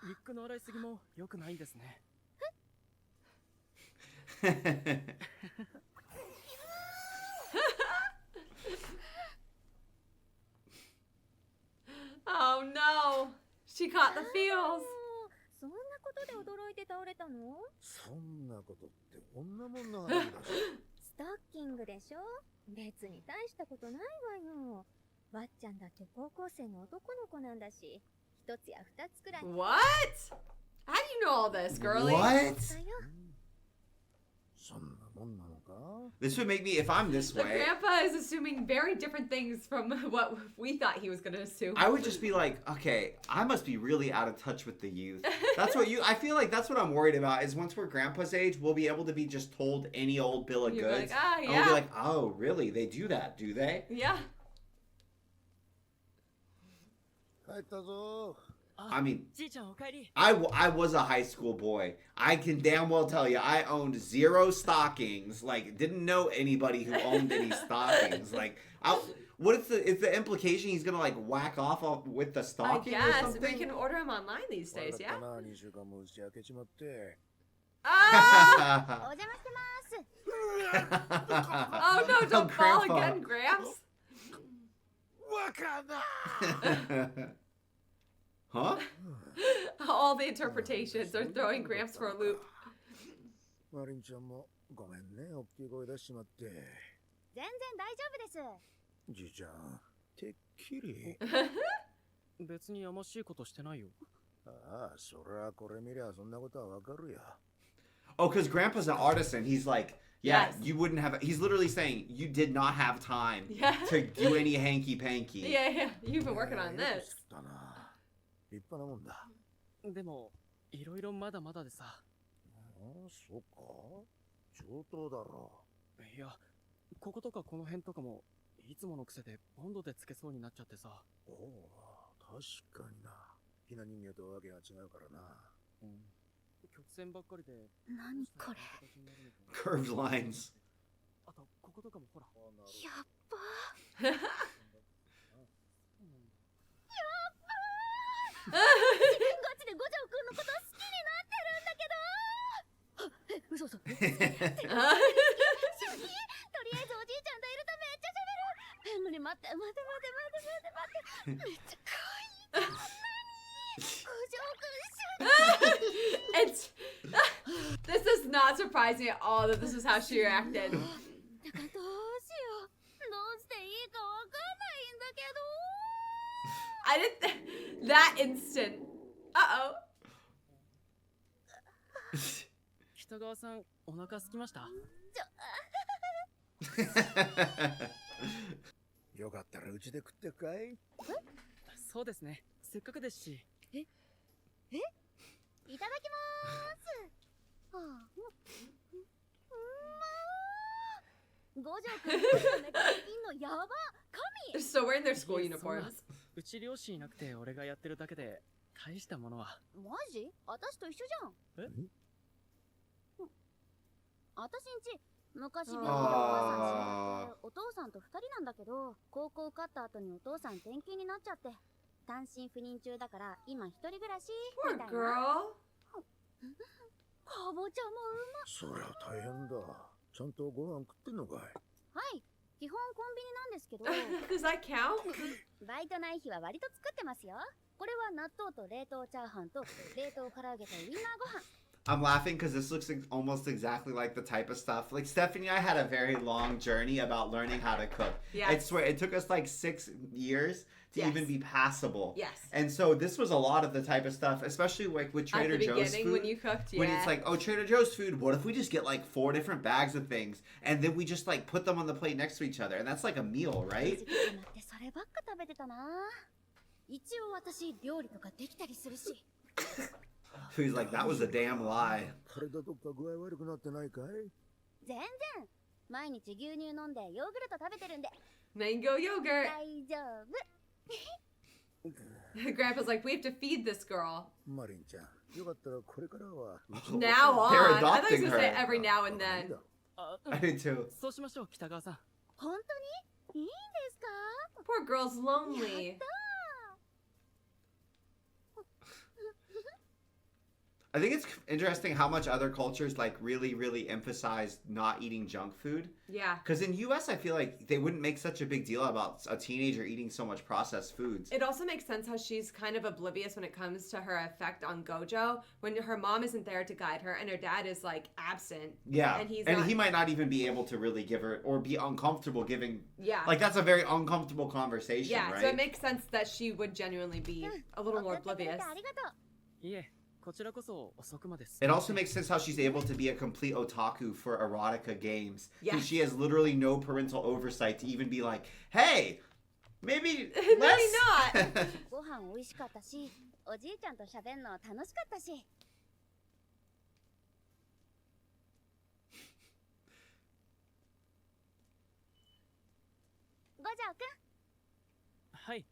ウィッグの洗いすぎも良くないんですね Oh no. She caught the feels. そんなことで驚いて倒れたの？そんなことってこんなもんなんだし。ストッキングでしょ？別に大したことないわよ。わっちゃんだって高校生の男の子なんだし、一つや二つくらい。 What? How do you know all this, girly? What? だよ。そんなもんなのか？ This would make me, if I'm this The way, grandpa is assuming very different things from what we thought he was going to assume. I would just be like, okay, I must be really out of touch with the youth. That's what I feel like that's what I'm worried about is once we're grandpa's age, we'll be able to be just told any old bill of You'll be goods. like, ah, And we'll yeah. be like, oh, really? They do that, do they? Yeah. 帰ったぞ。 I mean, じいちゃんおかえり I was a high school boy. I can damn well tell you, I owned 0 stockings. Like, didn't know anybody who owned any stockings. Like, what is the implication? He's gonna like whack off with the I stocking or guess. something? We can order them online these 悪 days, かった yeah? な、2週間も打ち明けちまって。 Ah! お邪魔してます。 Oh no, don't fall Grandpa. again, Gramps. わかんな。 Huh? All the interpretations are throwing Gramps for a loop. マリンちゃんもごめんね、大きい声出しちまって。全然大丈夫です。じいちゃん、てっきり。別にやましいことしてないよああ、そらこれ見りゃそんなことはわかるや。 Oh, because Grandpa's an artisan. He's like, yeah, Yes. you wouldn't have. He's literally saying you did not have time Yeah. to do any hanky panky. Yeah, yeah. You've been working on よく this. 作ったな。立派なもんだ。でもいろいろまだまだでさああ、そうか。上等だろいやこことかこの辺とかもいつもの癖でボンドでつけそうになっちゃってさう。おお、確かにな。ひな人形とわけが違うからな。曲線ばっかりで何これ。 Curved lines. あとこことかもほらやっば。ガチで五条くんのこと好きになってるんだけど。嘘嘘。It's this does not surprise me at all that this is how she reacted. だからどうしよう。どうしていいかわかんないんだけど。 I didn't that instant. Uh-oh. 北川さん、お腹空きました？よかったらうちで食ってくかい？そうですね。せっかくですし。いただきまーす。はあ、五条くんのメカインのやば They're still wearing their school いえ、そんな uniforms. うち両親いなくて俺がやってるだけで大したものは。マジ？私と一緒じゃん。え？私んち昔病気でお母さん死んじゃってお父さんと二人なんだけど、高校受かった後にお父さん転勤になっちゃって単身赴任中だから今一人暮らし Poor みたいな。 girl. かぼちゃもそりゃ大変だ。ちゃんとご飯食ってんのかい？はい、基本コンビニなんですけど Does that count? バイトない日は割と作ってますよ。これは納豆と冷凍チャーハンと冷凍唐揚げとウインナーご飯。 I'm laughing because this looks almost exactly like the type of stuff. Like Stephanie and I had a very long journey about learning how to cook. Yes. I swear it took us like 6 years to Yes. even be passable. Yes. And so this was a lot of the type of stuff, especially like with Trader At the Joe's beginning food. when you cooked, yeah. When it's like, oh, Trader Joe's food, what if we just get like 4 different bags of things and then we just like put them on the plate next to each other? And that's like a meal, right? 時期になってそればっか食べてたな。一応私料理とかできたりするし。 He's like, that was a damn lie. 体どっか具合悪くなってないかい？全然。毎日牛乳飲んでヨーグルト食べてるんで Mango yogurt. 大丈夫。 Grandpa's like, we have to feed this girl. マリンちゃん、よかったらこれからはうち Now They're on. I thought he was adopting gonna say her. every now and then. あ、I did too. そうしましょう、北川さん。本当にいいんですか？ Poor girl's lonely. I think it's interesting how much other cultures like really emphasize not eating junk food. Yeah. Because in US, I feel like they wouldn't make such a big deal about a teenager eating so much processed foods. It also makes sense how she's kind of oblivious when it comes to her effect on Gojo when her mom isn't there to guide her and her dad is like absent. Yeah, And he's and not- he might not even be able to really give her or be uncomfortable giving. Yeah. Like that's a very uncomfortable conversation, Yeah, right? so it makes sense that she would genuinely be a little more 送ってくれ oblivious. てありがとう。いえ、こちらこそ遅くまで。 It also makes sense how she's able to be a complete otaku for erotica games. Yeah. She has literally no parental oversight to even be like, hey, maybe Maybe let's... not. ご飯美味しかったし、おじいちゃんと喋るの楽しかったし。五条くん。はい。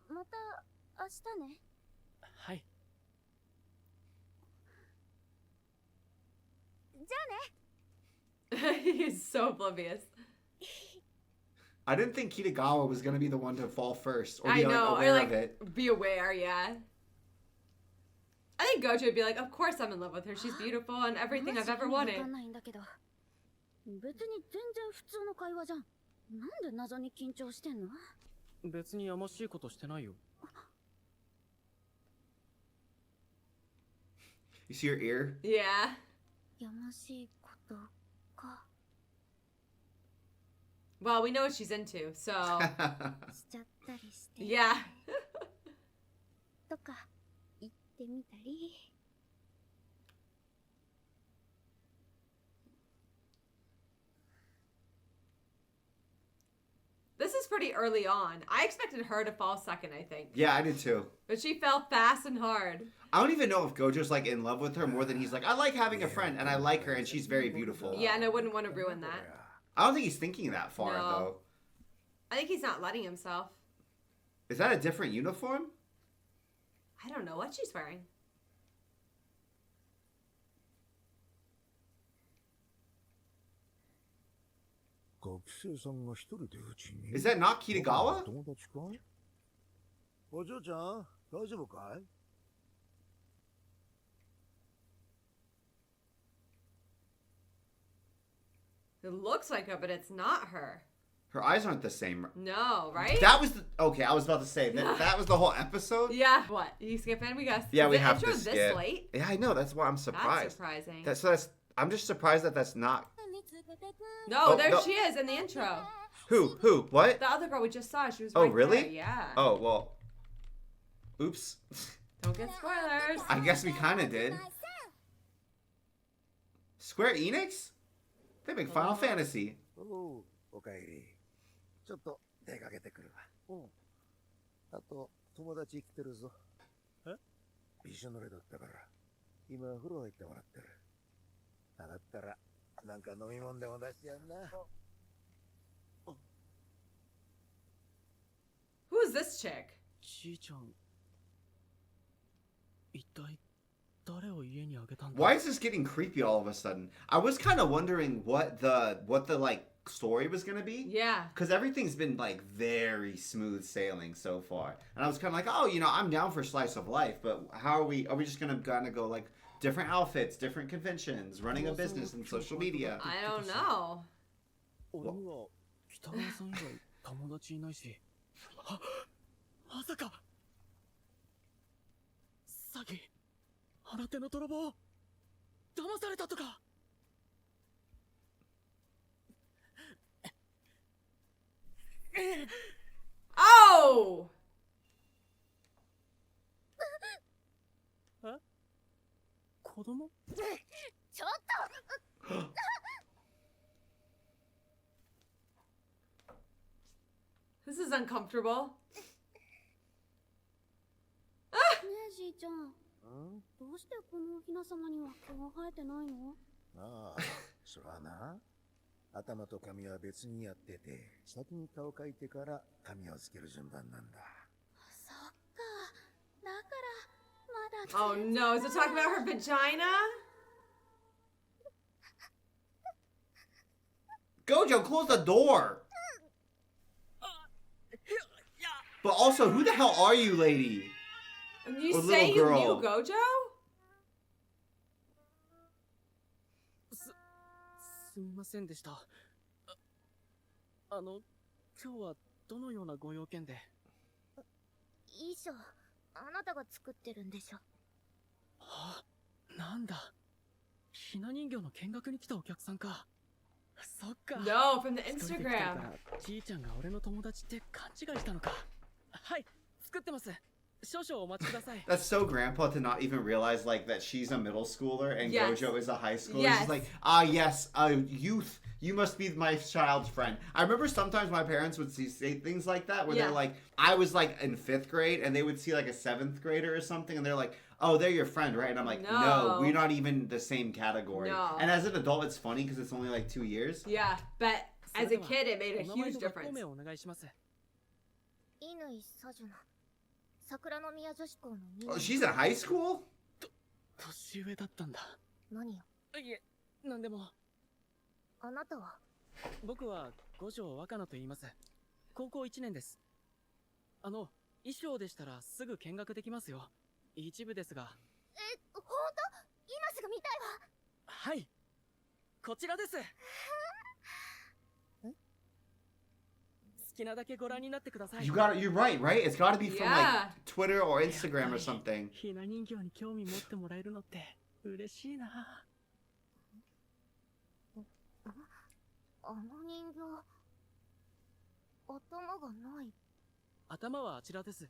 また明日ね。はい。じゃあね。 He is so oblivious. I didn't think Kitagawa was going to be the one to fall first or I be like, know. aware Or of it. like be aware, yeah. I think Gojo would be like, of course I'm in love with her. She's beautiful and everything I've ever マ wanted. ジ意味わかんないんだけど。別に全然普通の会話じゃん。なんで謎に緊張してんの？別にやましいことしてないよ。You see your ear? Yeah. やましいことか。 Well, we know what she's into, so しちゃったりして。 yeah. とか言ってみたり。 This is pretty early on. I expected her to fall second, I think. Yeah, I did too. But she fell fast and hard. I don't even know if Gojo's like in love with her more than he's like, I like having a friend and I like her and she's very beautiful. Yeah, and I wouldn't want to ruin that. I don't think he's thinking that far No. though. I think he's not letting himself. Is that a different uniform? I don't know what she's wearing. Is that not Kitagawa? 友達か？お嬢ちゃん、大丈夫かい？ It looks like her, but it's not her. Her eyes aren't the same. No, right? That was the... Okay, I was about to say, that was the whole episode? Yeah. What? You skipping? We got... Yeah, we the have to intro skip. this late? Yeah, I know. That's why I'm surprised. That's surprising. I'm just surprised that that's not... No, Oh, there no. she is in the intro. Who? What? The other girl we just saw. She was Oh, right really? there. Yeah. Oh, well... Oops. Don't get spoilers. I guess we kind of did. Square Enix? They make Final Fantasy. おう、おかえり。ちょっと出かけてくるわ。うん。あと、友達来てるぞ。え？びしょ濡れだったから、今風呂入ってもらってる。上がったら、なんか飲み物でも出してやんな。Who is this chick? じいちゃん、一体誰を家にあげたんだ？ Why is this getting creepy all of a sudden? I was kind of wondering what the like story was gonna be. Yeah. Because everything's been like very smooth sailing so far, and I was kind of like, oh, I'm down for slice of life, but how are we? Are we just gonna kind of go like different outfits, different conventions, running a business and social media? I don't know. 俺には北川さん以外友達いないし。まさか詐欺、新手の泥棒、騙されたとか。Oh! え？子供？ちょっと This is uncomfortable. ねえじいちゃん、どうしてこのおひなさまには毛が生えてないの？ああ、そらな。頭と髪は別にやってて、先に顔描いてから髪をつける順番なんだ。そっか。だから、まだ。 Oh no, is it talking about her vagina? Gojo, close the door. But also, who the hell are you, lady? You Or say little you girl. knew Gojo? すみませんでした。今日はどのようなご用件で？衣装、あなたが作ってるんでしょ。あ、なんだ。ひな人形の見学に来たお客さんか。そっか。 No, from the 一人で来てる Instagram. からじいちゃんが俺の友達って勘違いしたのか。はい、作ってます。少々お待ちください。 That's so grandpa to not even realize like that she's a middle schooler and Yes. Gojo is a high schooler. Yes. She's like, yes, youth. You must be my child's friend. I remember sometimes my parents would say things like that where Yeah. they're like, I was like in 5th grade and they would see like a 7th grader or something and they're like, oh, they're your friend, right? And I'm like, no, No. we're not even the same category. No. And as an adult, it's funny because it's only like 2 years. Yeah, but as a kid, it made a お名前 huge と学校 difference. 名をお願いします。乾さじゅな。桜の宮女子校の2 Oh, 年。 she's in high school? 年上だったんだ。何よ。いえ、なんでも。あなたは僕は五条若菜と言います。高校1年です。衣装でしたらすぐ見学できますよ。一部ですが。本当？今すぐ見たいわ。はい。こちらです。好きなだけご覧になってください。 You're right, right? It's got to be from Yeah. like Twitter or Instagram or something. ひな人形に興味持ってもらえるのって嬉しいな。あの人形、頭がない。頭はあちらです。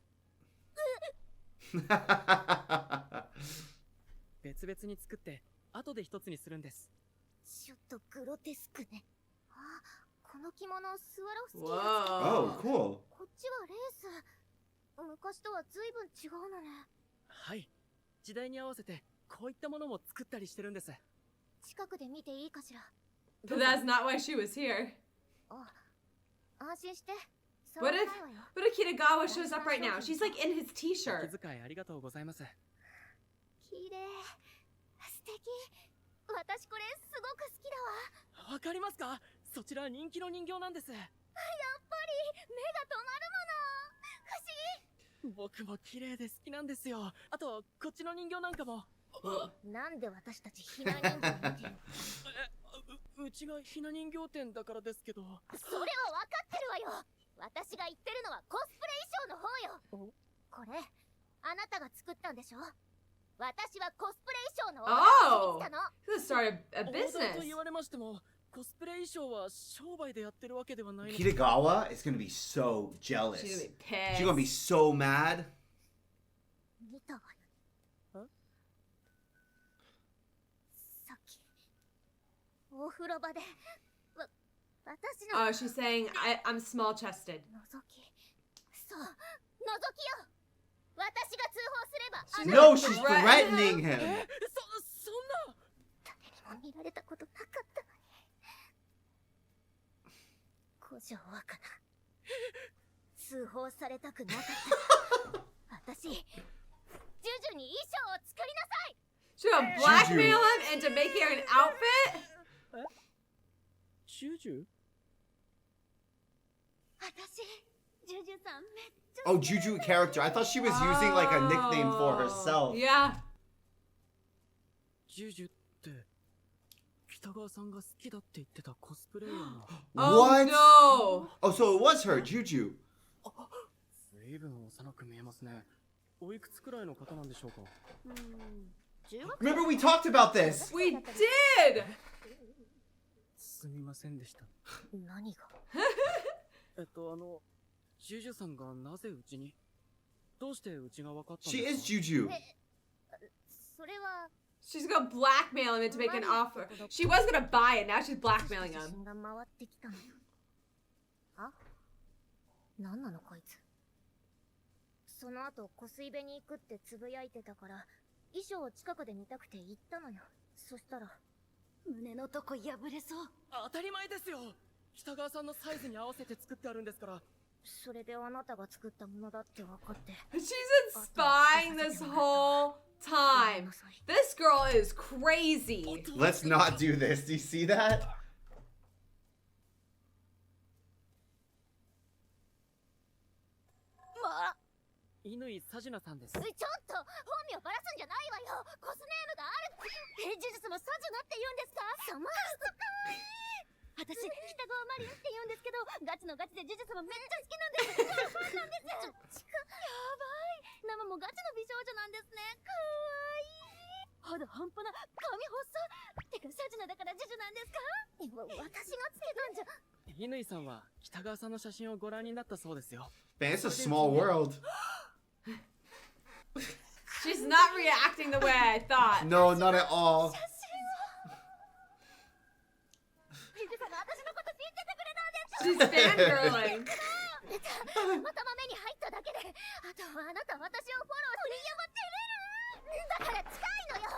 別々に作って後で一つにするんです。ちょっとグロテスクね。あ、この着物スワロフスキー Whoa. が作った Oh, cool. こっちはレース。昔とは随分違うのね。はい。時代に合わせてこういったものも作ったりしてるんです。近くで見ていいかしら。 But that's not why she was here. あ、安心して。 What 触 if らないわよ。 what if Kitagawa shows up right now? She's like in his お t-shirt. 気遣いありがとうございます。綺麗。素敵。私これすごく好きだわ。わかりますか？そちら人気の人形なんです。やっぱり目が止まるもの。不思議。僕も綺麗で好きなんですよ。あとこっちの人形なんかも。なんで私たちひな人形見てるの？うちがひな人形店だからですけど。それは分かってるわよ。私が言ってるのはコスプレ衣装の方よ。これあなたが作ったんでしょ。私はコスプレ衣装のお話に来たの。This is start a 王道 business. と言われましても、コスプレ衣装は商売でやってるわけではないので。 Kitagawa is gonna be so jealous. She's gonna be She's gonna be pissed. so mad. 見たわよ。さっきお風呂場で私の Oh, she's saying I'm small chested. 覗き、そう、覗きよ。私が通報すればあ She's なた No, she's threatening him. そんな。誰にも見られたことなかったのに。古城若菜、通報されたくなかった。私、ジュジュに衣装を作りなさい。 She's gonna blackmail him into making her an outfit? ジュジュ？私、ジュジュさんめっちゃ Oh, Juju character. I thought she was using like a nickname for herself. Yeah. ジュジュって北川さんが好きだって言ってたコスプレイヤーの。 Oh What? no. Oh, so it was her, Juju. 随分幼く見えますね。おいくつくらいの方なんでしょうか。Remember we talked about this. We did. すみませんでした。何がジュジュさんがなぜうちに？どうしてうちが分かったん She です is か？ Juju. それは She's gonna blackmail him into making an offer. She was gonna buy it, now she's blackmailing 写 him. 真が回ってきたのよ。あ、何なのこいつ。その後湖水辺に行くってつぶやいてたから衣装を近くで見たくて行ったのよ。そしたら胸のとこ破れそう。当たり前ですよ。北川さんのサイズに合わせて作ってあるんですから。それであなたが作ったものだって分かって。 She's been spying this whole time. This girl is crazy. Let's not do this. Do you see that? まあ、乾さじなさんです。ちょっと本名バラすんじゃないわよ。コスネームがあるって。事実もサジュナって言うんですか？サマース私、北川マリアって言うんですけど、ガチのガチでジュジュ様めっちゃ好きなんです。ファンなんです。やばい。生もガチの美少女なんですね。かわいい。肌半端な、髪細ってか、サジュナだからジュジュなんですか？私がつけたんじゃ。乾さんは北川さんの写真をご覧になったそうですよ。 Man, it's a small world. She's not reacting the way I thought. No, not at all. ジュジュ様、私のこと知っててくれたんです。 She's fangirling. たまたま目に入っただけで、あとはあなた私をフォロー鳥山照れる。だから近いのよ。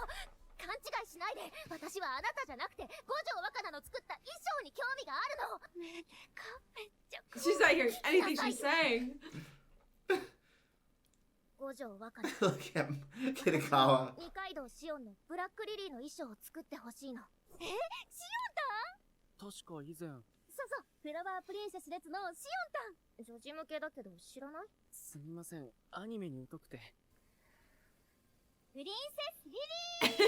勘違いしないで。私はあなたじゃなくて五条若菜の作った衣装に興味があるの。ねえか、めっちゃ怖い。 She's not hearing anything she's saying. 五条若菜 Look at Kitagawa. 二階堂シオンのブラックリリーの衣装を作ってほしいの。シオンタン？確か以前。そうそう、フラワープリンセス列のシオンタン。女児向けだけど知らない？すみません、アニメに疎くて。プリンセスリリ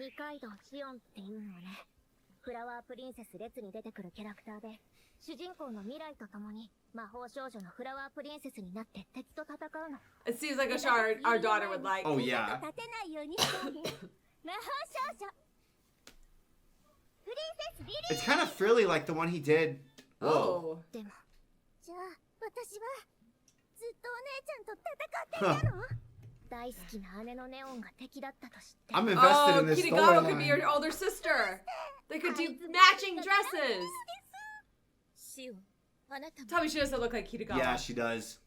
ー二階堂シオンっていうのはね、フラワープリンセス列に出てくるキャラクターで、主人公の未来とともに魔法少女のフラワープリンセスになって敵と戦うの。 It seems like a show our daughter would like. Oh yeah. 立てないようにしてね。魔法少女プリンセスリリー。 It's kind of frilly like the one he did. Whoa. Oh. でも、じゃあ私はずっとお姉ちゃんと戦っていたの？大好きな姉のネオンが敵だったと知って。 I'm invested Oh, in this Kitagawa could be storyline. your older sister. They could do matching dresses. シオン、あなたも Tell me she doesn't look like Kitagawa. Yeah, she does.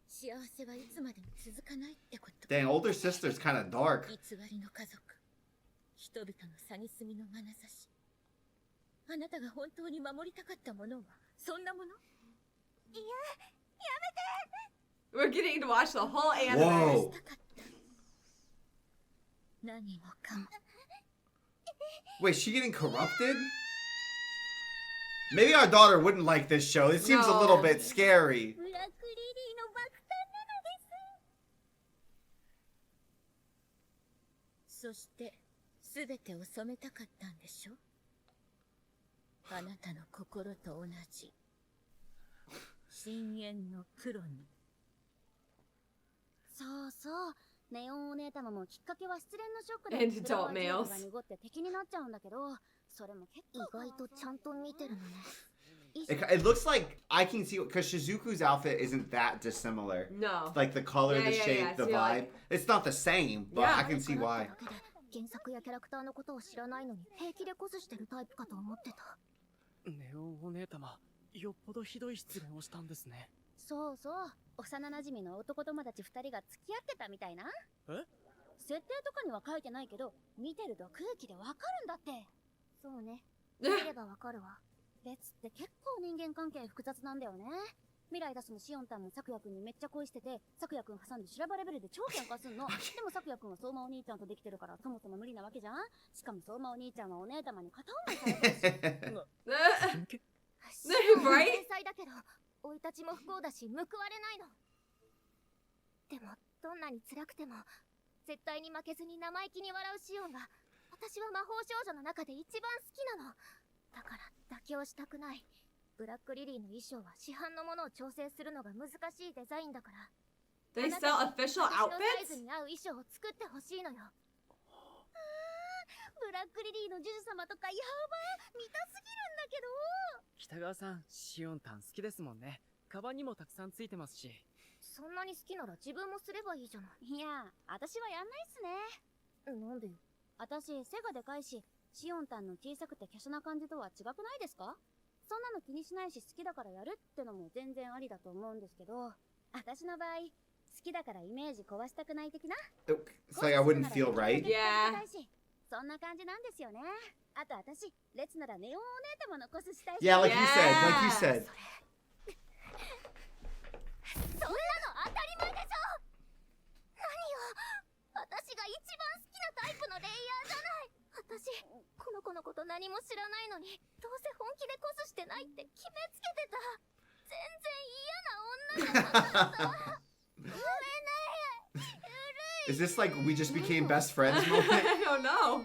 幸せはいつまでも続かないってこと。 Dang, older sister's kind of dark. 偽りの家族、人々の蔑みの眼差し。あなたが本当に守りたかったものはそんなもの？いや、We're getting to watch the whole anime. Whoa. 何もかも。 Wait, she getting corrupted? Maybe our daughter wouldn't like this show. It seems a little No. bit scary. ブラックリリーの爆誕なのです。そして、すべてを染めたかったんでしょ？あなたの心と同じ深淵の黒に。そうそう、ネオンお姉様もきっかけは失恋のショックで And フラワ adult ージュエル males. が濁って敵になっちゃうんだけど、それも結構意外とちゃんと見てるのね。It looks like I can see because Shizuku's outfit isn't that dissimilar. No. Like the color, Yeah, the yeah, shape, yeah. the So you're vibe. like- It's not the same, but Yeah. I can see why. 原作やキャラクターのことを知らないのに平気でコスしてるタイプかと思ってた。ネオンお姉様、よっぽどひどい失恋をしたんですね。そうそう、幼馴染の男友達2人が付き合ってたみたいな。え？設定とかには書いてないけど、見てると空気でわかるんだって。そうね、見ればわかるわ。別って結構人間関係複雑なんだよね。未来出すのシオンタンも咲夜くんにめっちゃ恋してて、咲夜くん挟んで修羅場レベルで超喧嘩すんの。でも咲夜くんは相馬お兄ちゃんとできてるからそもそも無理なわけじゃん。しかも相馬お兄ちゃんはお姉様に片思いされてるし。シオンは Right? 天才だけど、生い立ちも不幸だし報われないの。でもどんなに辛くても絶対に負けずに生意気に笑うシオンが私は魔法少女の中で一番好きなの。だから妥協したくない。ブラックリリーの衣装は市販のものを調整するのが難しいデザインだから。 They sell official 私のサイズ outfits? に合う衣装を作ってほしいのよ。ブラックリリーのジュジュ様とかやば見たすぎるんだけど。北川さん、シオンタン好きですもんね。カバンにもたくさんついてますし。そんなに好きなら自分もすればいいじゃない。いや、私はやんないっすね。なんでよ。私背がでかいし、シオンタンの小さくて華奢な感じとは違くないですか？そんなの気にしないし好きだからやるってのも全然ありだと思うんですけど、私の場合好きだからイメージ壊したくない的な。 It's like I wouldn't feel right. Yeah. そんな感じなんですよね。あと私、列ならネオンお姉様のコスしたいし。 Yeah, like you said. Like you Yeah. said. そんなの当たり前でしょ。何よ、私が一番好きなタイプのレイヤーじゃない。私この子のこと何も知らないのにどうせ本気でコスしてないって決めつけてた。全然嫌な女だった。ごめんね。 Is this like we just became best friends moment? I don't know.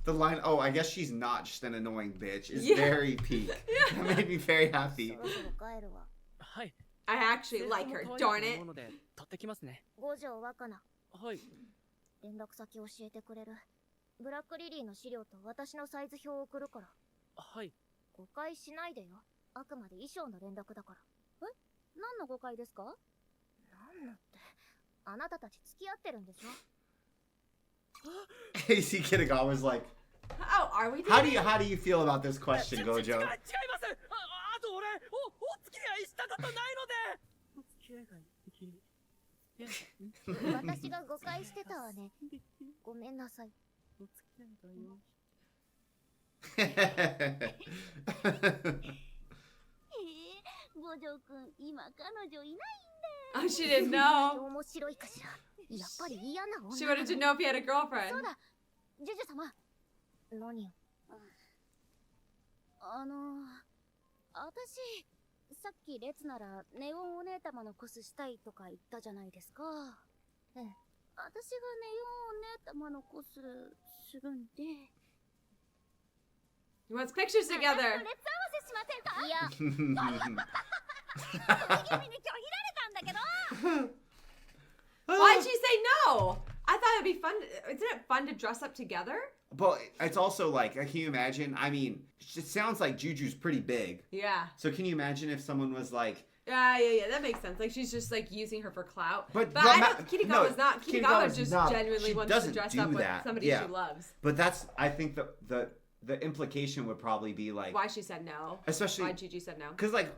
The line, oh, I guess she's not just an annoying bitch, is Yeah. very peak. That made me very happy. そろそろ帰るわ。はい。 I actually like her. Darn it. ので取ってきますね。五条若菜、はい。連絡先教えてくれる？ブラックリリーの資料と私のサイズ表を送るから。はい。誤解しないでよ。あくまで衣装の連絡だから。何の誤解ですか？何のって、あなたたち付き合ってるんでしょ？ AC Kitagawa's like, Oh, are we how do you feel about this question, 違い Gojo? ます。あと俺お付き合いしたことないので。お付き合いができる。私が誤解してたわね。ごめんなさい。お付き合いだよ。五条くん、今彼女いないん Oh, she didn't だ。 know. 面白いかしら。やっぱり嫌な女 She なの。 wanted to know if he had a そう girlfriend. だ、ジュジュ様。何よ。私、さっき列ならネオンお姉様のコスしたいとか言ったじゃないですか。私がネオンお姉様のコスするんで。 He wants pictures あ together. 列合わせしませんか？いや、君に拒否られたんだけど。 Why'd she say no? I thought it'd be fun. Isn't it fun to dress up together? But it's also like, can you imagine? I mean, it sounds like Juju's pretty big. Yeah. So can you imagine if someone was like, Yeah, that makes sense. Like she's just like using her for clout. But I ma- don't, Kitagawa's no, not. Kitagawa Kitagawa's just not. genuinely She wants to doesn't dress do up with that. somebody Yeah. she loves. but that's, I think the implication would probably be like, Why she said no. especially, Why Gigi said no. because like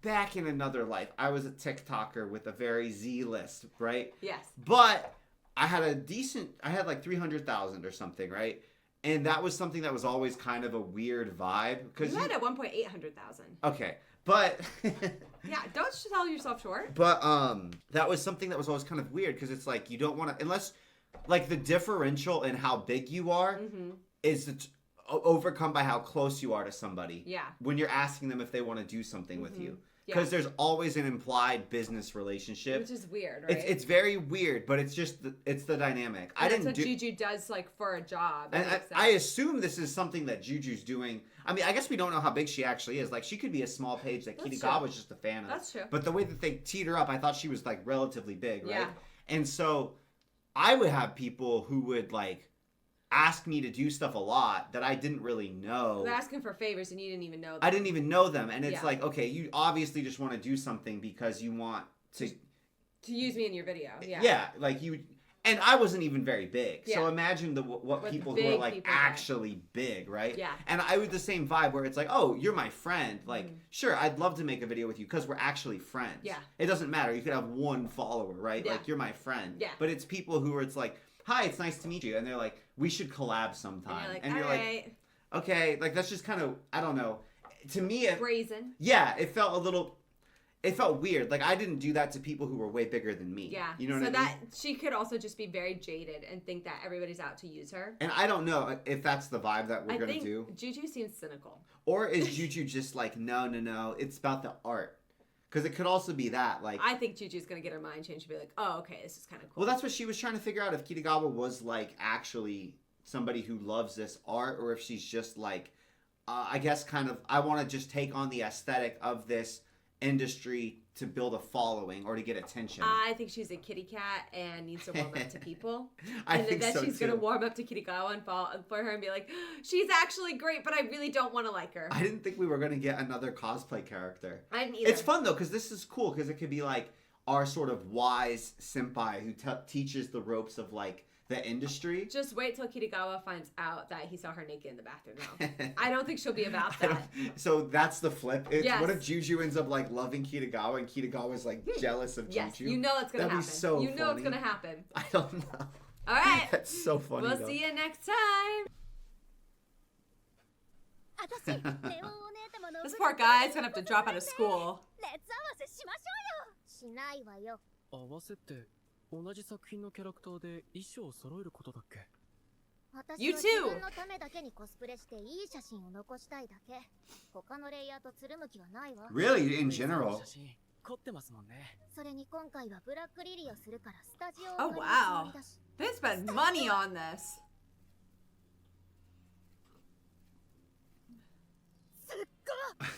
back in another life, I was a TikToker with a very Z list, right? Yes. But I had like 300,000 or something, right? And that was something that was always kind of a weird vibe. You had at one point 800,000. Okay, but Yeah, don't sell yourself short. but that was something that was always kind of weird because it's like you don't want to, unless like the differential in how big you are is overcome by how close you are to somebody. Yeah. When you're asking them if they want to do something with you. because there's always an implied business relationship. Which is weird, right? It's very weird, but it's just it's the dynamic. And that's what Juju does like for a job. And I assume this is something that Juju's doing. I mean, I guess we don't know how big she actually is. Like, she could be a small page that Kitagawa's just a fan of. That's true. But the way that they teed her up, I thought she was like relatively big, right? Yeah. And so I would have people who would like ask me to do stuff a lot that I didn't really know. They're asking for favors and you didn't even know them. I didn't even know them. And it's like, okay, you obviously just want to do something because you want to use me in your video. Yeah. Yeah, like you. And I wasn't even very big. Yeah. So imagine what people who are like actually big, right? Yeah. And I would the same vibe where it's like, oh, you're my friend. Like, sure, I'd love to make a video with you because we're actually friends. Yeah. It doesn't matter. You could have one follower, right? Yeah. Like, you're my friend. Yeah. But it's people who are, it's like, hi, it's nice to meet you. And they're like, we should collab sometime. And you're like, okay, like that's just kind of, I don't know. To me, brazen. Yeah, it felt a little. It felt weird. Like, I didn't do that to people who were way bigger than me. Yeah. You know what I mean? So that she could also just be very jaded and think that everybody's out to use her. And I don't know if that's the vibe that we're going to do. Juju seems cynical. Or is Juju just like, no, it's about the art. Because it could also be that. Like, I think Juju's going to get her mind changed and be like, oh, okay, this is kind of cool. Well, that's what she was trying to figure out. If Kitagawa was, like, actually somebody who loves this art. Or if she's just like, I guess kind of, I want to just take on the aesthetic of this industry to build a following or to get attention. I think she's a kitty cat and needs to warm up to people. I think then so she's too. going to warm up to Kitagawa and fall for her and be like, she's actually great, but I really don't want to like her. I didn't think we were going to get another cosplay character. I didn't either. It's fun though, because this is cool, because it could be like our sort of wise senpai who teaches the ropes of like the industry. Just wait till Kitagawa finds out that he saw her naked in the bathroom now. I don't think she'll be about that. So that's the flip. Yes. What if Juju ends up like loving Kitagawa and Kitagawa's like jealous of Yes, Juju? you know that's gonna happen. That'd be so you know funny. it's gonna happen. I don't know. All right. That's so funny. We'll though. see you next time. This poor guy's gonna have to drop out of school. しないわよ。合わせって同じ作品のキャラクターで衣装を揃えることだっけ？私 You は too. 自分のためだけにコスプレしていい写真を残したいだけ。他のレイヤーとつるむ気はないわ。 Really, in general. 写真凝ってますもんね。それに今回はブラックリリーをするからスタジオを Oh 借りるつも wow. りだし。 They spent money on this. すっごい。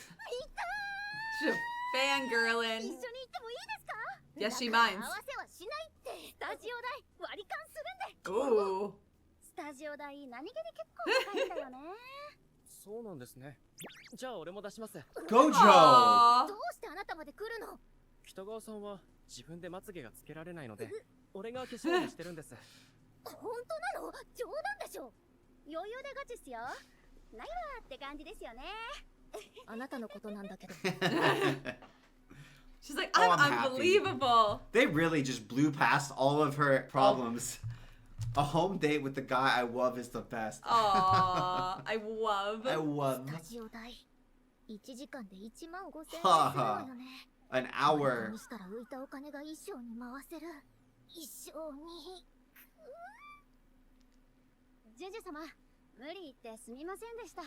She's fangirling. 一緒に行ってもいいですか？ Yes, she だから minds. 合わせはしないって。スタジオ代割り勘するんで。 Ooh. スタジオ代何気に結構高いんだよね。そうなんですね。じゃあ俺も出します。 Gojo! Aw. どうしてあなたまで来るの？北川さんは自分でまつげがつけられないので、俺が化粧にしてるんです。本当なの？冗談でしょ。余裕でガチっすよ。ないわって感じですよね。あなたのことなんだけど。 She's like, Oh, I'm I'm happy. unbelievable. They really just blew past all of her problems. A home date with the guy I love is the best. Aw, I love. I love スタジオ代1時間で1万5千円するはあのよね。 an こ hour. れにしたら浮いたお金が衣装に回せる。衣装に。ジュンジュ様、無理言ってすみませんでした。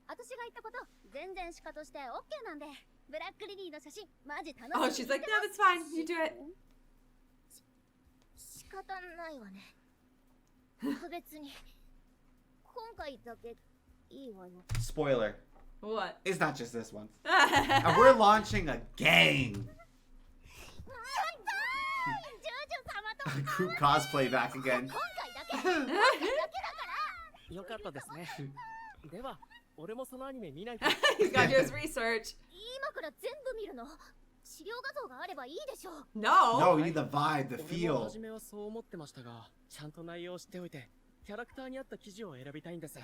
私が言ったこと全然シカとして OK なんで、ブラックリリーの写真マジ楽しみ Oh, に she's して like, ま no, す。 it's fine. You do it. 仕方ないわね。別に今回だけいいわよ。 Spoiler. What? It's not just this one. And we're launching a gang. ジュンジュ様と Group cosplay back again. 今回だけ。今回だけだから。よかったですね。では、俺もそのアニメ見ないと。 He's got to do his research. 今から全部見るの？資料画像があればいいでしょ。 No. No, we need the vibe, the 俺も feel. 初めはそう思ってましたが、ちゃんと内容を知っておいて、キャラクターに合った記事を選びたいんです。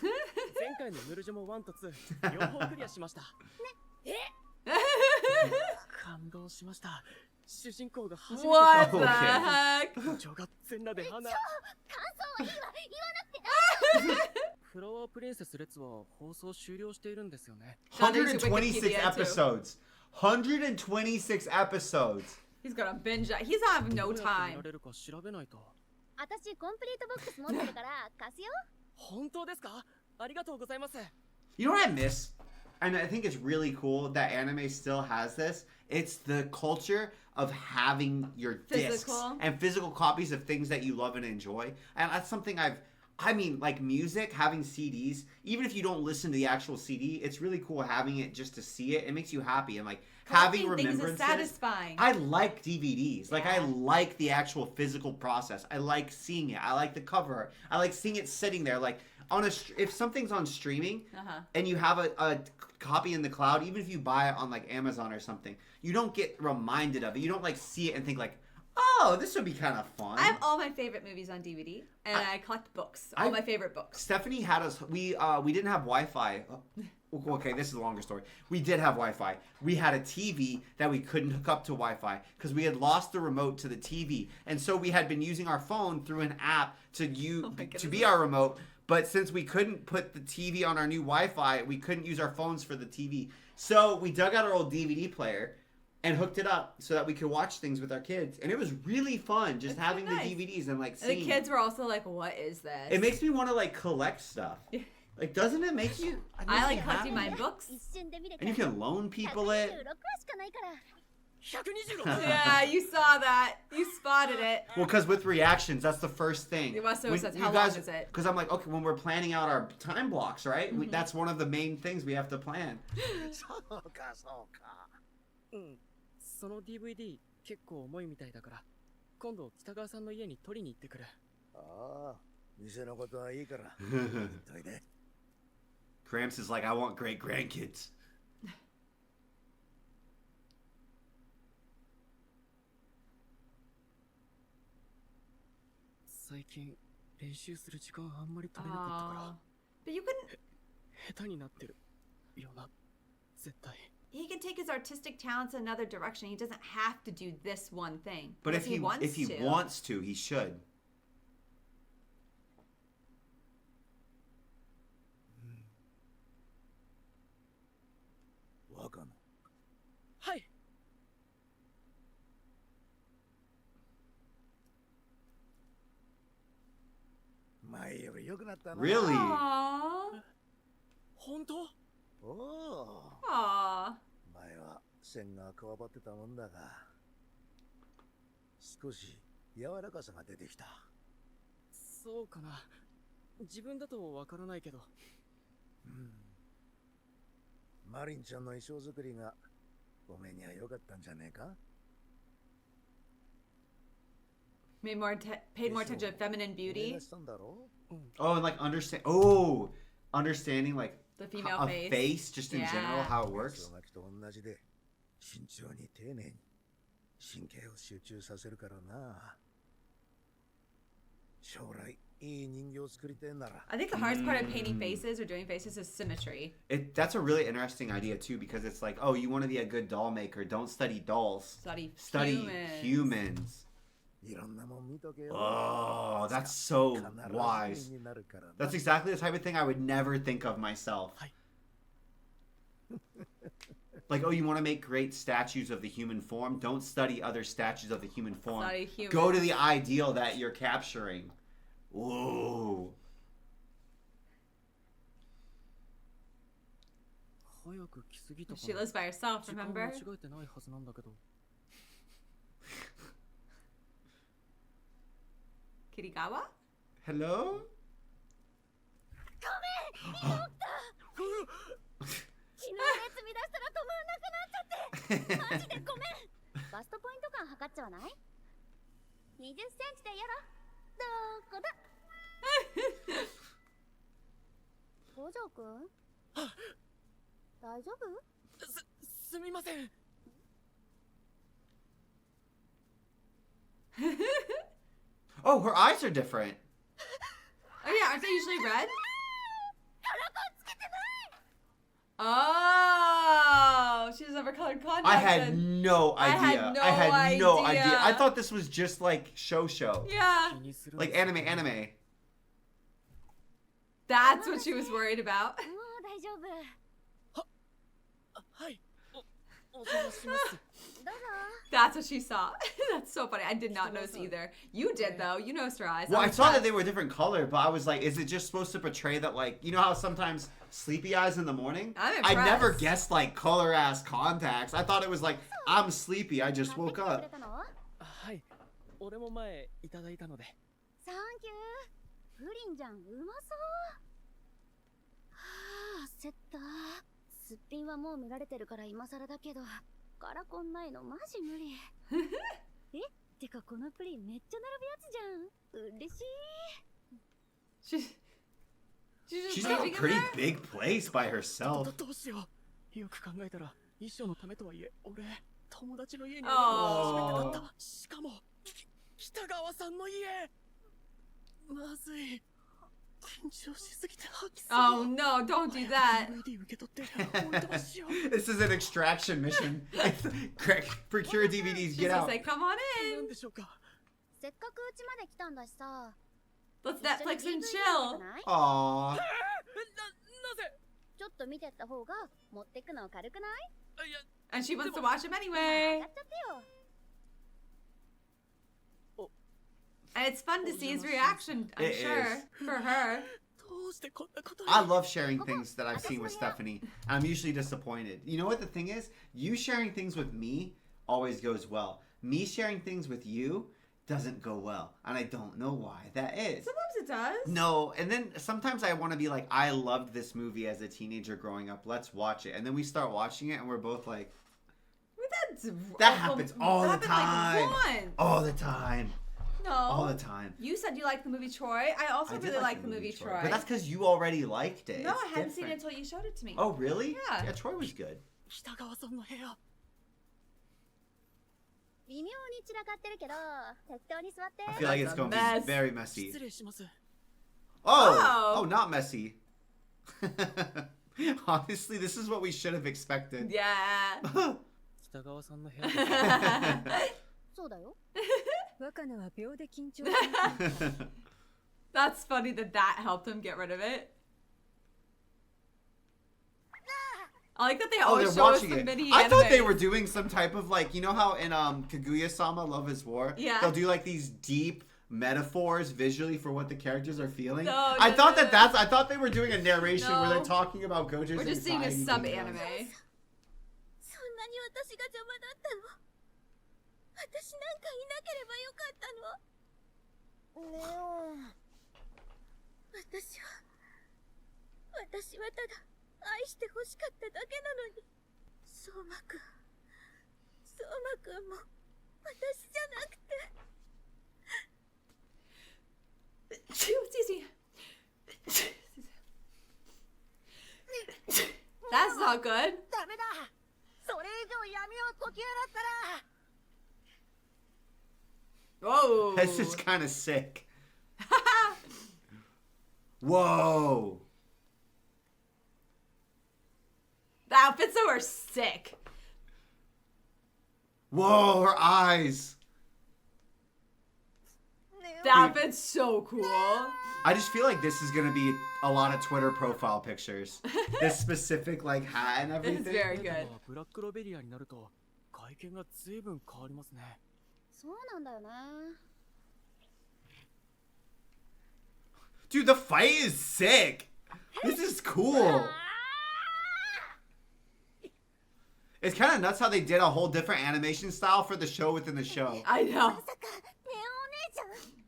前回のヌルジョモ1と2、両方クリアしました。感動しました。主人公が初めて What the Okay. heck? 部長が全裸で花。感想はいいわ。言わなくてフラワープリンセス列は放送終了しているんですよね。 126 Wikipedia, too. episodes. 126 episodes. He's gonna binge that. He's gonna have ど no うやって見 time. られるか調べないと。私コンプリートボックス持ってるから貸すよ。本当ですか？ありがとうございます。 You know what I miss? and I think it's really cool that anime still has this. It's the culture of having your discs Physical. and physical copies of things that you love and enjoy. And that's something I mean, like music, having CDs, even if you don't listen to the actual CD, it's really cool having it just to see it. It makes you happy. And like having Collecting things is remembrances. satisfying. I like DVDs. Like I Yeah. like the actual physical process. I like seeing it. I like the cover art. I like seeing it sitting there. Like if something's on streaming and you have a copy in the cloud, even if you buy it on like Amazon or something, you don't get reminded of it. You don't like see it and think like, oh, this would be kind of fun. I have all my favorite movies on DVD, and I collect books. All my favorite books. Stephanie had us. We didn't have Wi-Fi. Okay, this is a longer story. We did have Wi-Fi. We had a TV that we couldn't hook up to Wi-Fi because we had lost the remote to the TV, and so we had been using our phone through an app to be our remote. But since we couldn't put the TV on our new Wi-Fi, we couldn't use our phones for the TV. So we dug out our old DVD player and hooked it up so that we could watch things with our kids. And it was really fun just having the DVDs and like seeing. And the kids were also like, what is this? It makes me want to like collect stuff. Like, doesn't it make you? I like collecting my books. And you can loan people it. 126 Yeah, you saw that. You spotted it. Well, because with reactions, that's the first thing. It was so When says, you how long is it? Because I'm like, okay, when we're planning out our time blocks, right? That's one of the main things we have to plan. そうかそうか。うん。その DVD 結構重いみたいだから、今度北川さんの家に取りに行ってくる。ああ、店のことはいいから。言っといて。Gramps is like, I want great grandkids. 最近練習する時間あんまり取れなかったか But you couldn't. ら下手になってるよな絶対。 He can take his artistic talents in another direction. He doesn't have to do this one thing. But if he wants wants to, he should. 若野。はい。前より良くなったな。Really? Aww. 本当？おお。 Aww. 前は線が加わってたもんだが、少し柔らかさが出てきた。そうかな。自分だとわからないけど。マリンちゃんの衣装作りがお目には良かったんじゃねえか？ Paid more attention to feminine beauty. したんだろう？ Oh, and like understanding like The female a face. face just in general, Yeah. how it works. 人がきと同じで慎重に丁寧に神経を集中させるからな。将来いい人形を作りてえなら。 I think the hardest part of painting faces or doing faces is symmetry. That's a really interesting idea too, because it's like, oh, you want to be a good doll maker, don't study dolls. Study humans. いろんなもん見とけよ。 Oh, that's so wise. That's exactly the type of thing I would never think of myself. Like, oh, you want to make great statues of the human form? Don't study other statues of the human form. Study humans. Go to the ideal that you're capturing. Whoa. 早く来すぎたか She な。 lives by herself, 時間間 remember? 違えてないはずなんだけど。 Kirigawa? Hello? 昨日熱見出したら止まんなくなっちゃってマジでごめんバストポイント感測っちゃわない ?20 センチでやろどこだ五条くん大丈夫すみません。 Oh, her eyes are different. Oh yeah, aren't they usually red? Oh, she has never colored contacts. I had no idea. I had no idea. I thought this was just like show. Yeah. 気にする Like anime. That's what she was worried about. もう大丈夫はい。お邪魔します。どうぞ。 That's what she saw. That's so funny. I did not notice either. You did though. You noticed her eyes. Well, I was saw that touched. they were a different color, but I was like, is it just supposed to portray that, like, you know how sometimes sleepy eyes in the morning? I'm I never impressed. guessed, like, color ass contacts. I thought it was like, I'm sleepy, I just 買って woke きてくれ up. たの？はい。俺も前いただいたので。サンキュー。プリンじゃん、うまそう。はあ、焦った。すっぴんはもう見られてるから今更だけど、カラコンないのマジ無理。え、てかこのプリンめっちゃ並ぶやつじゃん。嬉しい。She's She's just got a leaving him pretty there? big place by herself. どうしよう。よく考えたら衣装のためとはいえ俺友達の家にあー初めてだった。しかも北川さんの家。まずい。緊張しすぎて吐きそう。 Oh no, don't do that. DVD 受け取って置いてほしよう。 This is an extraction mission. Procure DVDs, She's get gonna out. say, come on なん in. でしょうか。せっかくうちまで来たんだしさ。 Let's 一緒 Netflix に and な chill. ない？ Aww. なぜ？ちょっと見てった方が持ってくの軽くない？いや And she wants to watch him 上 anyway. がっちゃってよ。 And it's fun to see his reaction, I'm It sure. is. For her. どうしてこんなことに。 I love sharing things that I've seen with Stephanie. I'm usually disappointed. You know what the thing is? You sharing things with me always goes well. Me sharing things with you doesn't go well. And I don't know why that is. Sometimes it does. No, and then sometimes I want to be like, I loved this movie as a teenager growing up. Let's watch it. And then we start watching it and we're both like, that happens all the time. Like once. All the time. No. All the time. You said you liked the movie Troy. I also I did really like the movie Troy. But that's because you already liked it. No, It's I hadn't seen it different. until you showed it to me. Oh, really? Yeah. Yeah, Troy was good. 北川さんの部屋。微妙に散らかってるけど、適当に座って。 I feel like it's That's a going to mess. be very messy. 失礼します。 Oh! Oh. Oh, not messy. Honestly, this is what we should have expected. Yeah. 北川さんの部屋です。そうだよ。若菜は秒で緊張する。 That's funny that that helped him get rid of it. I like that they Oh, they're always show us watching the it. mini I thought they anime. were doing some type of like, you know how in Kaguya-sama Love is War, Yeah. they'll do like these deep metaphors visually for what the characters are feeling. No, I no, thought no, that no. I thought they were doing a narration where they're No. talking about Gojo's We're just seeing a anxiety sub being anime. そんなに私が邪魔だったの？私なんかいなければよかったの？ねえ。私はただ愛して欲しかっただけなのに。相馬くんも私じゃなくて。 That's not good. ダメだ。それ以上闇を解き放ったら。 Whoa. This is kind of sick. Whoa. The outfits though are sick. Whoa, her eyes. The outfit's so cool. I just feel like this is going to be a lot of Twitter profile pictures. This specific like hat and This is everything. very good. ブラックロベリアになると外見が随分変わりますね。そうなんだよね。 Dude, the fight is sick. This is cool. It's kind of nuts how they did a whole different animation style for the show within the show. I know. まさかネオお姉ちゃん。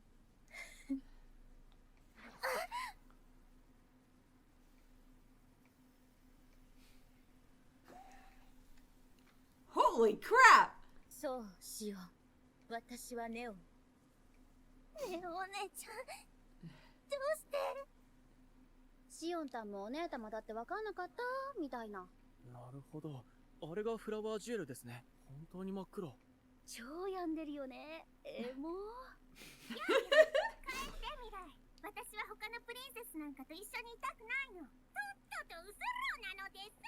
Holy crap. そうしよう。私はネオ。ネオお姉ちゃん。どうして？シオンたんもお姉たまだって分かんなかったみたいな。なるほど。あれがフラワージュエルですね。本当に真っ黒。超病んでるよね。もう。帰って未来。私は他のプリンセスなんかと一緒にいたくないの。とっととうすろなのです。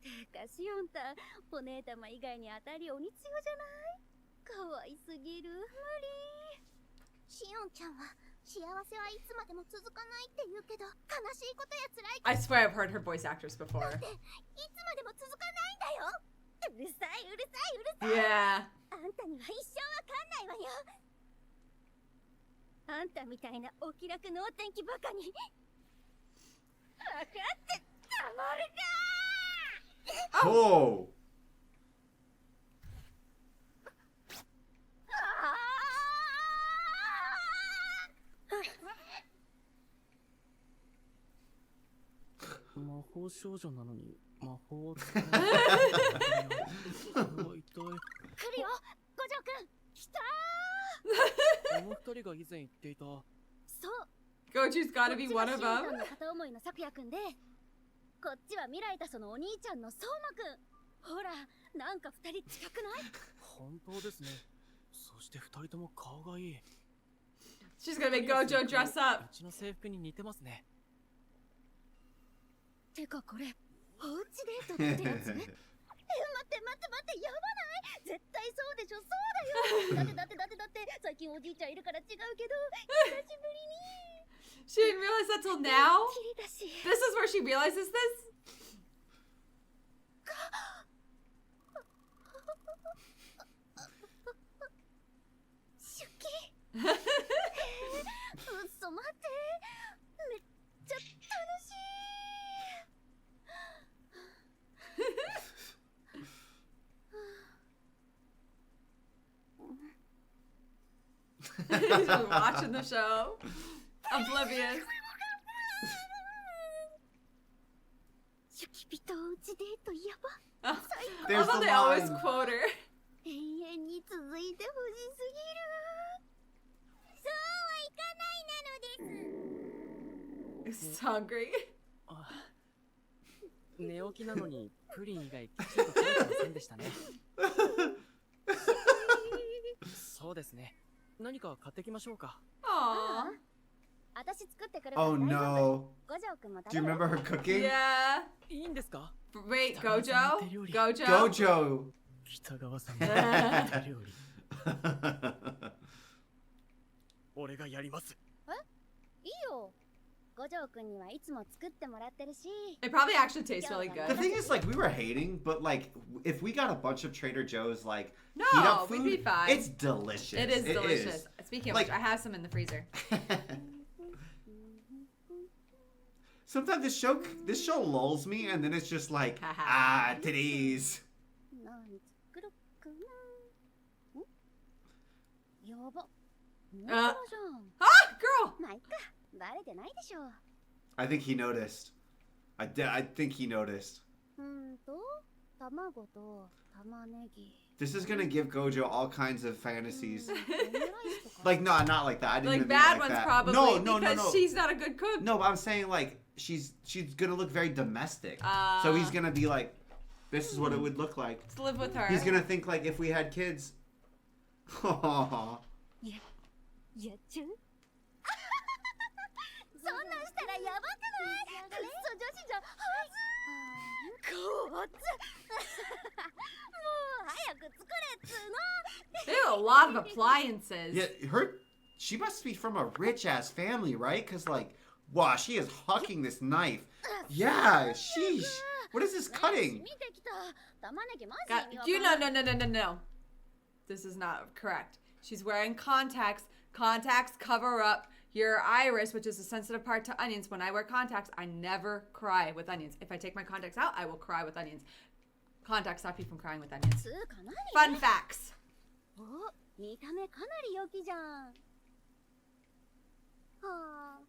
てかシオンたん、お姉たま以外に当たり鬼強じゃない？可愛すぎる。無理。シオンちゃんは幸せはいつまでも続かないって言うけど、悲しいことや辛いこと I swear I've heard her voice actors before. っていつまでも続かないんだよ。うるさいうるさいうるさい。 Yeah. あんたには一生わかんないわよ。あんたみたいなお気楽能天気バカに分かってたまるか。 Oh. 魔法少女なのに魔法を使う。これは一体。来るよ、五条くん。来たこの二人が以前言っていた。ー。そう。 Goju's gotta be one of こっちが them. シンタンの片思いの咲夜くんで、こっちは未来たそのお兄ちゃんの相馬くん。ほら、なんか二人近くない？本当ですね。そして二人とも顔がいい。 She's gonna make Gojo dress up. うちの制服に似てますね。てかこれ、おうちデートってやつ？待って待って待って、やばない？絶対そうでしょ、そうだよ。だって最近おじいちゃんいるから違うけど、久しぶりに。 She didn't realize that till now? キリだし。 This is where she realizes this? シュキ。嘘待って、めっちゃ楽しい。 She's just watching the show. Oblivious. シュキピとおうちデートやば。 Oh, I There's love how the they always line. quote her. 永遠に続いてほしすぎる。そうはいかないなのです。 He's hungry. あ、寝起きなのにプリン以外きちんと食べてませんでしたね。そうですね。何か買ってきましょうか。Aww. 私作ってくるから Oh 大丈夫。 no. 五条くんも Do you 食べる？ remember her cooking? Yeah. いいんですか？ Wait, Gojo? Gojo? Gojo? Gojo. 北川さんの手料理。俺がやります。いいよ。五条くんにはいつも作ってもらってるし。 It probably actually tastes really The good. thing is, like, we were hating, but like, if we got a bunch of Trader Joe's like No, heat up we'd food, be fine. it's delicious. It is delicious. Speaking of Like- which, I have some in the freezer. Sometimes this show lulls me, and then it's just like, titties. 何作ろっかな。やば。本当あだじゃん。 Ah, girl! まあいっか。バレてないでしょ。 I think he noticed. I think he noticed. 卵と玉ねぎ。 This is gonna give Gojo all kinds of fantasies. オムライスとか。 Like, no, not like that. I didn't Like mean bad like ones that. probably No, no, no, because no. she's not a good cook. No, but I'm saying like she's gonna look very domestic. So he's gonna be like, this is what it would look like. To live with her. He's gonna think like if we had kids. やっちゃうそんなんしたらやばくないくっそ女子じゃはずこわつもう早く作れっつーの They have a lot of appliances. Yeah, she must be from a rich ass family, right? Cause like, wow, she is hucking this knife. Yeah, sheesh. What is this cutting? 見てきた玉ねぎマジ God, 意味わかんない no. This is not correct. She's wearing contacts. Contacts cover up your iris, which is a sensitive part to onions. When I wear contacts, I never cry with onions. If I take my contacts out, I will cry with onions. Contacts stop you from crying with onions. つーか何 Fun facts. お見た目かなり良きじゃんはあ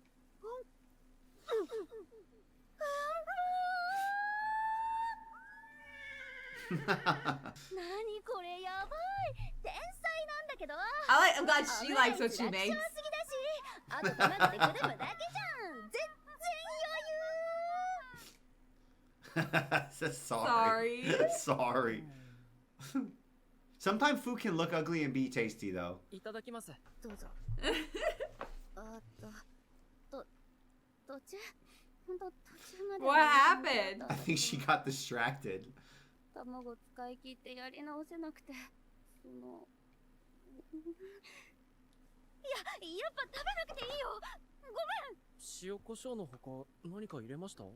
何これやばい天才なんだけど I'm glad she likes what she 楽勝 makes. すぎだしあと卵でくるむだけじゃん全然 Sorry. Sorry. Sometimes food can look ugly and be tasty, though. いただきます。どうぞ途中ほんと途中まで What happened? I think she got distracted. 卵使い切ってやり直せなくてそのやっぱ食べなくていいよごめん塩コショウの他何か入れました？うん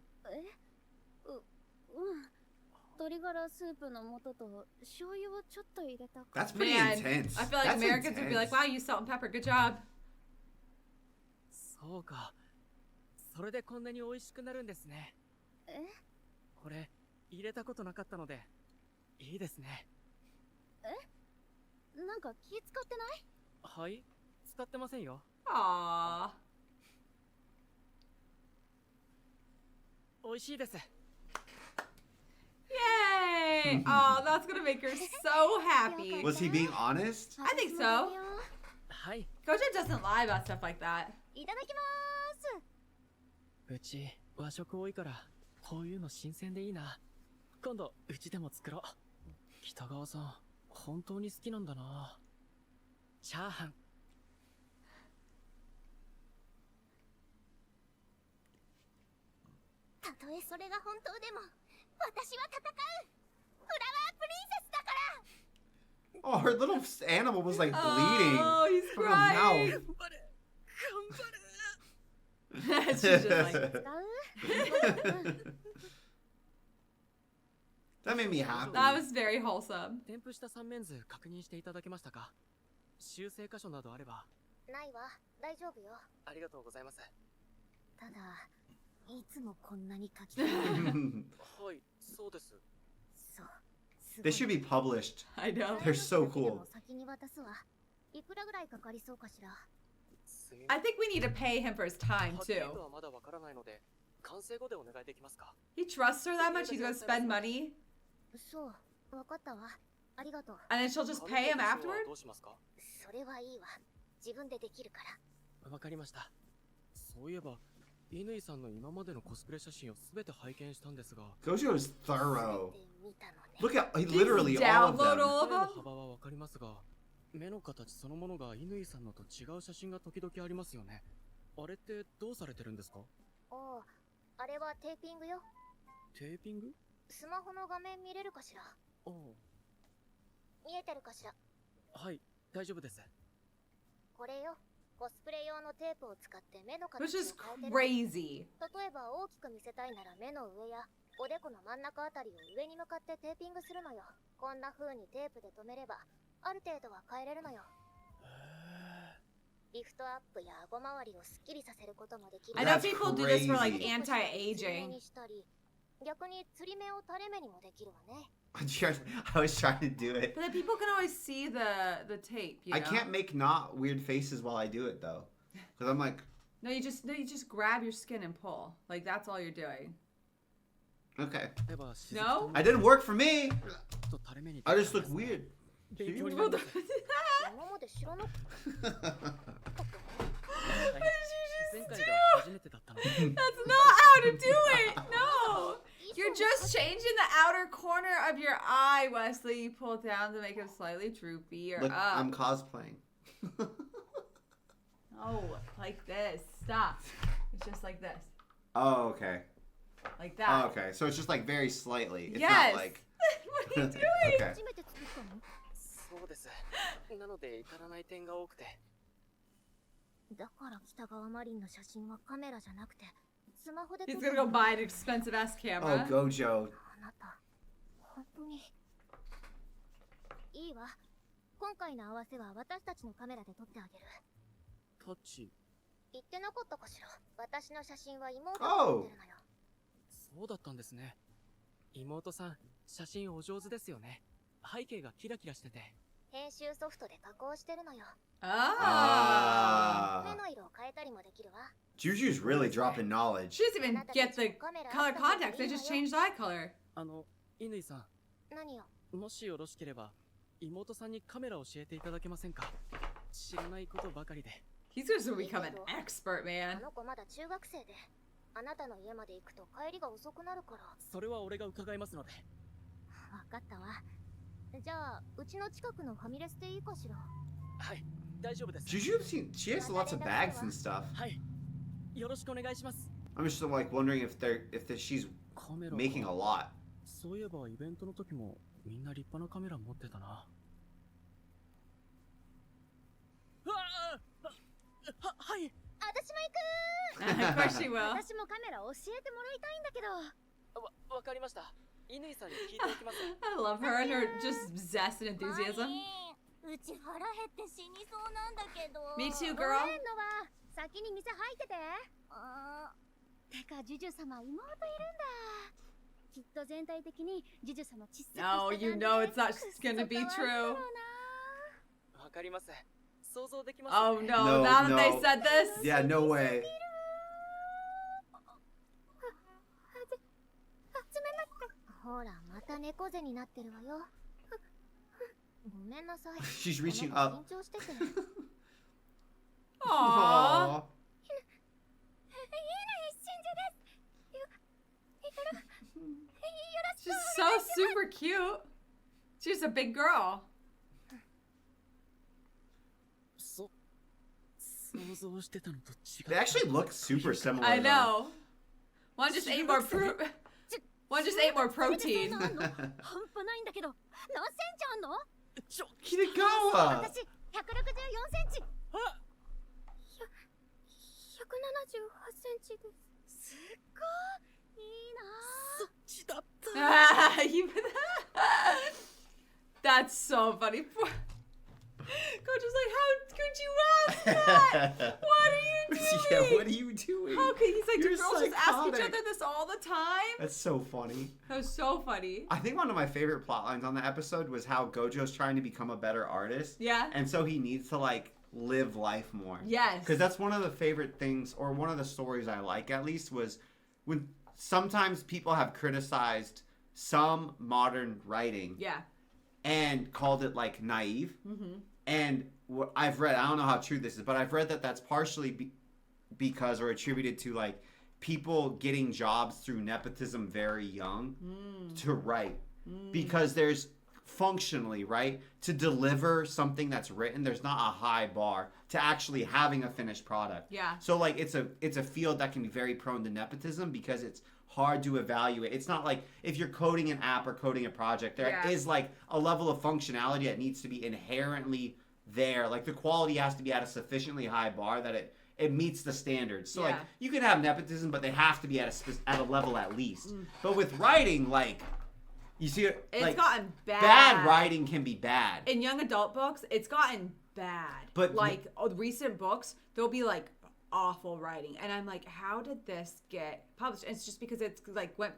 鶏ガラスープの素と醤油をちょっと入れたか。 That's pretty Man, intense. I feel like That's Americans would be like, intense. wow, you salt and pepper, good job. そうか。それでこんなに美味しくなるんですね。え？これ入れたことなかったのでいいですね。なんか気使ってない？はい、使ってませんよ。 Aww. 美味しいです。 Yay! Oh, that's gonna make her so happy. Was he being honest? I think so. はい。 Gojo doesn't lie about stuff like that. いただきまーす。うち和食多いからこういうの新鮮でいいな。今度うちでも作ろう。北川さん本当に好きなんだな。チャーハン。たとえそれが本当でも私は戦う。フラワープリンセスだから。 Oh, her little animal was like bleeding Oh, he's from her crying. mouth. 頑張れ頑張れ。 She's just like, 使う？ That made me happy. that was very wholesome. 添付した三面図確認していただけましたか？修正箇所などあれば。ないわ。大丈夫よ。ありがとうございます。ただいつもこんなに書きたい。はい、そうです。そう。すご They い should be published. I know. They're so で cool. も先に渡すわ。いくらぐらいかかりそうかしら。すみ I think we need to pay him for his time はっきり too. とはまだわからないので完成後でお願いできますか？ He trusts her that much. He's gonna spend money, そう、わかったわ。ありがとう。 and then she'll just pay him 紙の写真は afterward. どうしますか？それはいいわ。自分でできるから。わかりました。そういえば乾さんの今までのコスプレ写真をすべて拝見したんですが、 Gojo is thorough. 全て見たのね。 Look at Please literally all of download them. all 声の of them. 幅はわかりますが、目の形そのものが乾さんのと違う写真が時々ありますよね。あれってどうされてるんですか？おう、あれはテーピングよ。テーピング？スマホの画面見れるかしら。おう、見えてるかしら。はい、大丈夫です。これよ。コスプレ用のテープを使って目の Which 形を is 変えてる。 crazy. 例えば大きく見せたいなら目の上やおでこの真ん中あたりを上に向かってテーピングするのよ。こんな風にテープで留めればある程度は変えれるのよ。リフトアップや顎周りをスッキリさせることもできる。 I know That's people do this for like crazy. anti-aging. にしたり逆に釣り目を垂れ目にもできるわね。I was trying to do it. But then people can always see the tape. You know? I can't make not weird faces while I do it though, because I'm like, No, you just grab your skin and pull. Like that's all you're doing. okay, 例えば雫 No? と I didn't work for me. と垂れ目に I just look weird. 勉強になります。今まで知らなかっ前回が初めてだったので。 That's not how to do it. No. た。 You're just changing the outer corner of your eye, Wesley. You pull it down to make it slightly droopy or Look, up. I'm cosplaying. Oh, like this. Stop. It's just like this. Oh, okay. Like Oh, that. okay. So it's just like very slightly. It's Yes. not like. What are you doing? Okay. 初めて作ったの？そうです。なので至らない点が多くて。だから北川マリンの写真はカメラじゃなくてスマホで He's 撮った gonna の。 go buy an expensive ass Oh, camera. Gojo. あなた、本当に。いいわ。今回の合わせは私たちのカメラで撮ってあげる。タッチ。言ってなかったかしら。私の写真は妹が撮ってるのよ。そうだったんですね。妹さん、写真お上手ですよね。背景がキラキラしてて。編集ソフトで加工してるのよ。 Oh. 目 Ah. の色を変えたりもできるわ。 Juju's really dropping knowledge. She doesn't even get the color contacts. They just changed eye color. 乾さ何よ。ん、もしよろしければ、妹さんにカメラを教えていただけませんか？知らないことばかりで。 He's gonna become an expert, あ man. の子まだ中学生で。あなたの家まで行くと帰りが遅くなるから。それは俺が伺いますので。わかったわ。じゃあ、うちの近くのファミレスでいいかしら。はい、大丈夫です。 Juju, she has lots of bags and stuff. はい、よろしくお願いします。 I'm just like wondering if she's カメラか。 making a lot. そういえばイベントの時もみんな立派なカメラ持ってたな。はい。私も Of course she 行く。 will. 私もカメラ教えてもらいたいんだけど。わかりました。乾さんに聞いておきます。 I love her and her just zest and enthusiasm. うち腹減って死にそうなんだけど。 Me too, ご girl. めんのは先に店入ってて。てかジュジュ様妹いるんだ。きっと全体的にジュジュ様小さくした No, 感じ you で know it's not くっそ gonna be 可愛いだろう true. な。わかります。想像できます。 Oh no, No, now that no. they said this. Yeah, no way. 集めなくて。ほらまた猫背になってるわよ。ごめんなさい。 She's reaching あな up. た緊張してて。 Aww. Aww. She's so super cute. She's a big girl. 想像してたのと違 They う。 actually look super similar. I though. know. One just ate more fruit. One just ate more protein. 半端ないんだけど。何センチあんの？ Kitagawa. 私164センチ。あ178センチです。すっごいいいな。そっちだった。 That's so funny. Coach was like, "How could you ask that? What are you doing? Yeah, what are you doing? How could he's like, do You're girls just ask each psychotic. other this all the time?" That's so funny. That was so funny. I think one of my favorite plot lines on the episode was how Gojo's trying to become a better artist. Yeah. And so he needs to like live life more. Yes. Because that's one of the favorite things, or one of the stories I like at least, was when sometimes people have criticized some modern writing Yeah. and called it like naive. Mm-hmm. And what I've read, I don't know how true this is, but I've read that that's partially because or attributed to like people getting jobs through nepotism very young to write. Because there's functionally, right, to deliver something that's written, there's not a high bar to actually having a finished product. Yeah. So like it's a field that can be very prone to nepotism because it's hard to evaluate. It's not like if you're coding an app or coding a project, there is like a level of functionality that needs to be inherently there. Like the quality has to be at a sufficiently high bar that it meets the standards. So like you can have nepotism, but they have to be at a level at least. But with writing, like you see it, It's like, gotten bad. Bad writing can be bad. In young adult books, it's gotten bad. But like recent books, there'll be like awful writing, and I'm like, how did this get published? And it's just because it's like went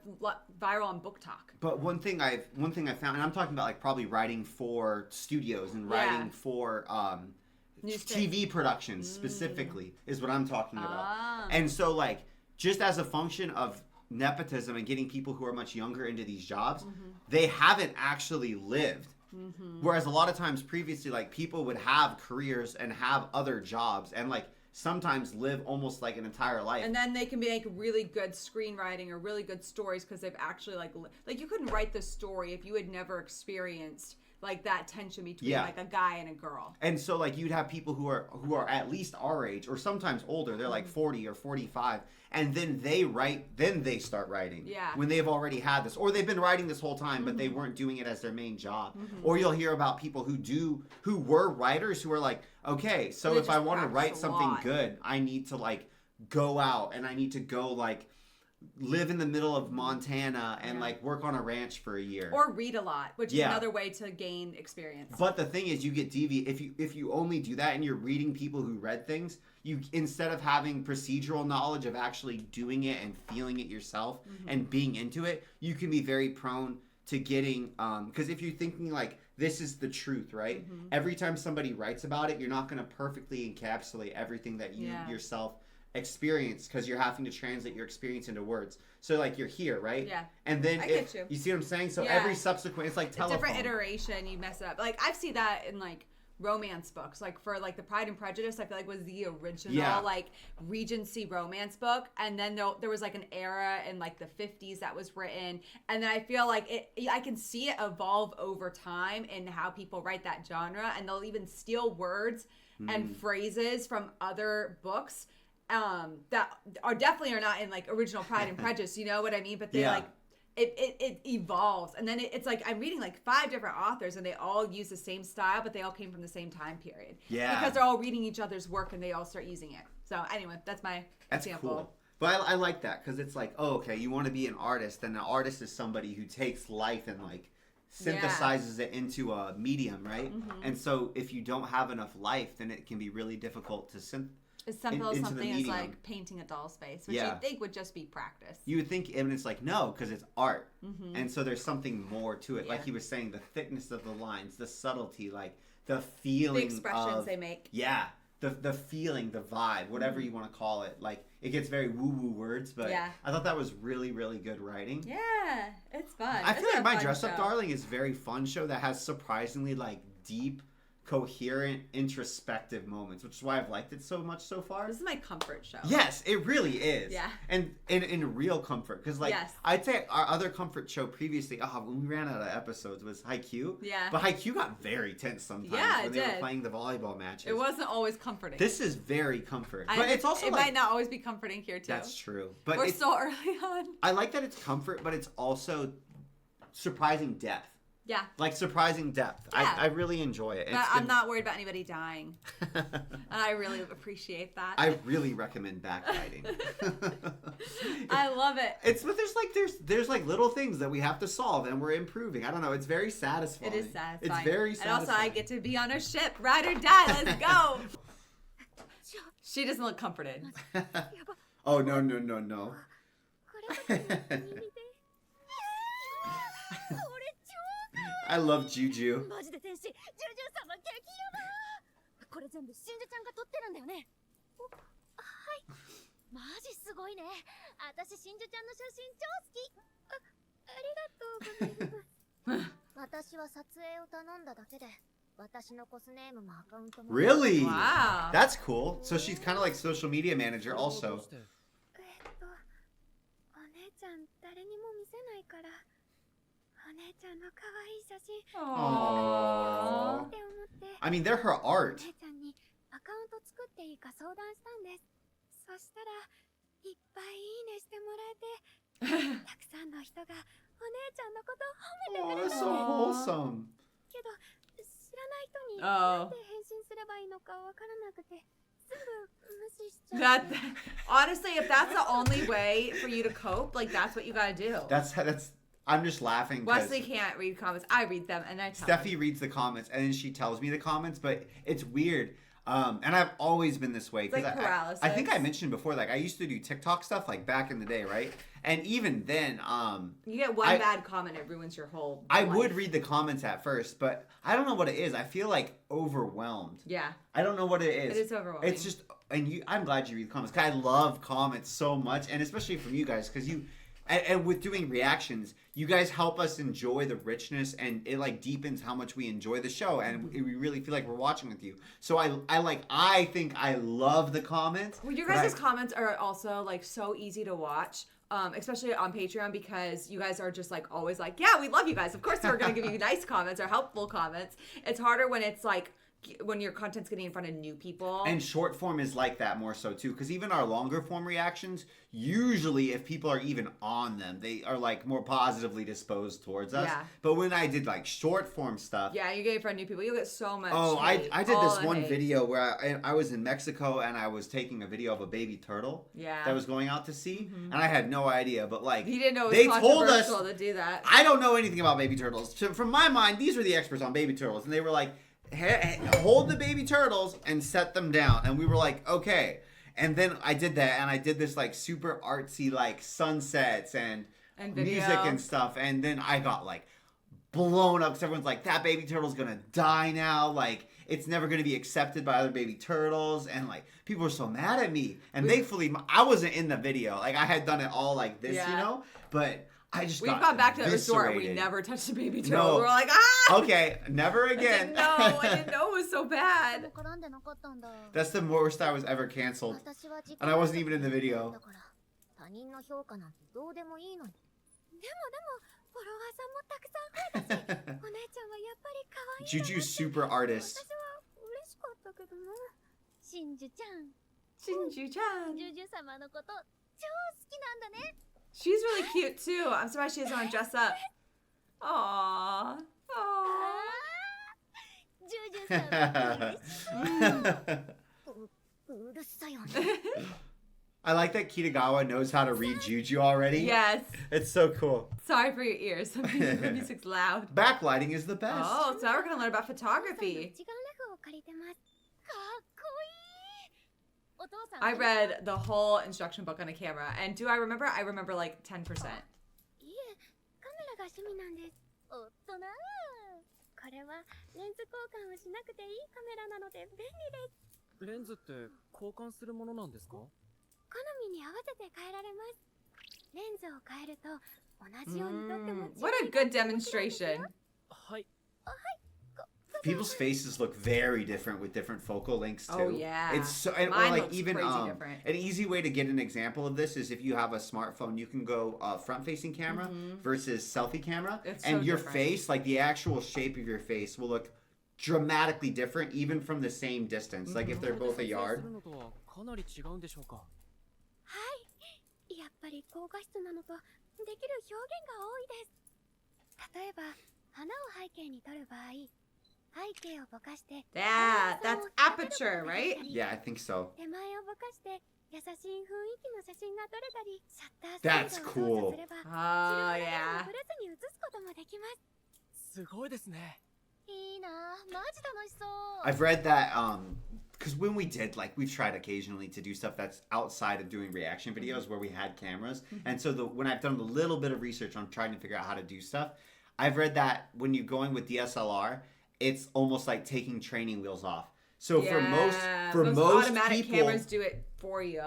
viral on Book Talk. But one thing I found, and I'm talking about like probably writing for studios and writing for TV productions specifically is what I'm talking about. And so like just as a function of nepotism and getting people who are much younger into these jobs, they haven't actually lived. Whereas a lot of times previously, like people would have careers and have other jobs and like sometimes live almost like an entire life. And then they can make really good screenwriting or really good stories because they've actually like you couldn't write this story if you had never experienced like that tension between like a guy and a girl. And so like you'd have people who are at least our age or sometimes older, they're like 40 or 45, and then they start writing. Yeah. When they've already had this, or they've been writing this whole time but they weren't doing it as their main job. Or you'll hear about people who were writers who are like, okay, so if I want to write something good, I need to like go out and I need to go like live in the middle of Montana and like work on a ranch for a year, or read a lot, which is another way to gain experience. But the thing is, you get deviant if you only do that and you're reading people who read things. You instead of having procedural knowledge of actually doing it and feeling it yourself and being into it, you can be very prone to getting because if you're thinking like this is the truth, right? Every time somebody writes about it, you're not going to perfectly encapsulate everything that you yourself experience because you're having to translate your experience into words. So like you're here, right? Yeah. And then I get you. You see what I'm saying? So every subsequent, it's like telephone. A different iteration, you mess it up. Like I've seen that in like romance books, like for like the Pride and Prejudice, I feel like was the original like Regency romance book, and then there was like an era in like the 50s that was written, and then I feel like I can see it evolve over time in how people write that genre, and they'll even steal words and phrases from other books that are definitely not in like original Pride and Prejudice, you know what I mean? But they like it evolves, and then it's like I'm reading like 5 different authors and they all use the same style, but they all came from the same time period. Yeah, because they're all reading each other's work and they all start using it. So anyway, that's my example. Cool. But I like that because it's like, oh, okay, you want to be an artist, then an artist is somebody who takes life and like synthesizes it into a medium, right? And so if you don't have enough life, then it can be really difficult to It's simple into the something as medium. like painting a doll's face, which Yeah. you'd think would just be practice. You would think, and it's like, no, because it's art. And so there's something more to it. Yeah. Like he was saying, the thickness of the lines, the subtlety, like the feeling The expressions of, they make. Yeah. The feeling, the vibe, whatever you want to call it. Like, it gets very woo-woo words, but Yeah. I thought that was really, really good writing. Yeah, it's fun. I It's feel a like My fun Dress Up show. Darling is a very fun show that has surprisingly, like, deep, coherent, introspective moments, which is why I've liked it so much so far. This is my comfort show. Yes, it really is. Yeah. And in real comfort. Because, like, Yes. I'd say our other comfort show previously, when we ran out of episodes, was Haikyuu. Yeah. But Haikyuu got very tense sometimes Yeah, when it they were did. playing the volleyball matches. It wasn't always comforting. This is very comfort. I- But it's also it like... might not always be comforting here too. That's true. But We're it's, so early on. I like that it's comfort, but it's also surprising depth. Yeah. Like surprising depth. Yeah. I really enjoy it. But I'm not worried about anybody dying. And I really appreciate that. I really recommend backlighting. I love it. But there's like little things that we have to solve and we're improving. I don't know. It's very satisfying. It is satisfying. It's very satisfying. And also, I get to be on a ship, ride or die. Let's go. She doesn't look comforted. Oh no no no no. これが君のお気に入りでこれ超 I love Juju. マジで天使ジュジュ様激ヤバこれ全部しんじゅちゃんが撮ってるんだよねおはいマジすごいね私しんじゅちゃんの写真超好きありがとうございます私は撮影を頼んだだけで私のコスネームもアカウントも Really? Wow. That's cool. So she's kind of like social media manager どう also. してお姉ちゃん誰にも見せないからお姉ちゃんの可愛い写真 Aww. って思って I mean, they're her お art. 姉ちゃんにアカウント作っていいか相談したんですそしたらいっぱいいいねしてもらえてたくさんの人がお姉ちゃんのことを褒め Oh, てくれ that's た so wholesome. けど知らない人に Oh. なんて返信すればいいのかわからなくてすぐ無視しちゃ That honestly, if that's the only way for you to cope, like that's what you gotta do. That's. I'm just laughing. 'Cause Wesley can't read comments. I read them, and I tell him. Steffi reads the comments and then she tells me the comments, but it's weird. And I've always been this way. It's like 'cause paralysis. I think I mentioned before, like I used to do TikTok stuff like back in the day, right? And even then, You get one I- bad comment, it ruins your whole. I life. would read the comments at first, but I don't know what it is. I feel like overwhelmed. Yeah, I don't know what it is. it is overwhelming. It's just, I'm glad you read comments. 'Cause I love comments so much, and especially from you guys, because and with doing reactions, you guys help us enjoy the richness, and it like deepens how much we enjoy the show, and we really feel like we're watching with you. So I think I love the comments. Well, your but guys' comments are also like so easy to watch. Especially on Patreon, because you guys are just like always like, yeah, we love you guys. Of course, we're gonna give you nice comments or helpful comments. It's harder when it's like when your content's getting in front of new people. And short form is like that more so too, because even our longer form reactions, usually if people are even on them, they are like more positively disposed towards us. Yeah. But when I did like short form stuff, yeah, you get in front of new people, you'll get so much. oh, hate, I did all this the one hate. video where I was in Mexico and I was taking a video of a baby turtle Yeah. that was going out to sea, and I had no idea, but like He didn't know it was they told us. controversial to do that. I don't know anything about baby turtles. From my mind, these were the experts on baby turtles, and they were like, hold the baby turtles and set them down. And we were like, okay. And then I did that, and I did this like super artsy like sunsets and video. music and stuff. And then I got like blown up because everyone's like, that baby turtle's gonna die now. Like, it's never gonna be accepted by other baby turtles. And like, people were so mad at me. And thankfully, I wasn't in the video. Like, I had done it all like this, Yeah. you know? But I just We've got gone back to the resort. We eviscerated. never touched a baby turtle. No. We were like, ah! Okay, never I again. didn't know. I didn't know it was so bad. 絡んでなかったんだ That's the worst I was ever canceled. 私は自己 And I wasn't even in the video. だから他人の評価なんてどうでもいいのにでもフォロワーさんもたくさん増えたしお姉ちゃんはやっぱり可愛いんだなって Juju's super artist. 私は嬉しかったけどな真珠ちゃん Shinju-chan. ジュジュ様のこと超好きなんだね She's really cute too. I'm surprised she doesn't want to dress up. Aww. あ Aww. ージュジュ様嬉しいうるさいよね I like that Kitagawa knows how to read Juju already. Yes. It's so cool. Sorry for your ears. The music's loud. Backlighting is the best. Oh, so now we're gonna learn about photography. 一眼レフを借りてますかっこいいお父さん I read the whole instruction book on a camera, and do I remember? I remember like 10%. いえカメラが趣味なんですおっとなこれはレンズ交換をしなくていいカメラなので便利ですレンズって交換するものなんですか？好みに合わせて変えられますレンズを変えると同じように撮っても What a good demonstration. はい。 People's faces look very different with different focal lengths too. Oh, yeah. It's so, and, or Mine like looks even crazy different. an easy way to get an example of this is if you have a smartphone, you can go front-facing camera versus selfie camera, It's and so your different. face, like the actual shape of your face, will look dramatically different even from the same distance. Like if they're both a 撮影す yard. るのとはかなり違うんでしょうか？はいやっぱり高画質なのとできる表現が多いです例えば花を背景に撮る場合背景をぼかして Yeah, that's aperture, right? Yeah, I think so. 手前をぼかして優しい雰囲気の写真が撮れたりシャッタース That's ピードを操作すれば Oh, 白い yeah. ブレずに写すこともできますすごいですね。いいなマジ楽しそう I've read that because when we did, like, we've tried occasionally to do stuff that's outside of doing reaction videos where we had cameras. And so when I've done a little bit of research on trying to figure out how to do stuff, I've read that when you're going with DSLR, it's almost like taking training wheels off. So Yeah, for those most automatic people, cameras do it for you.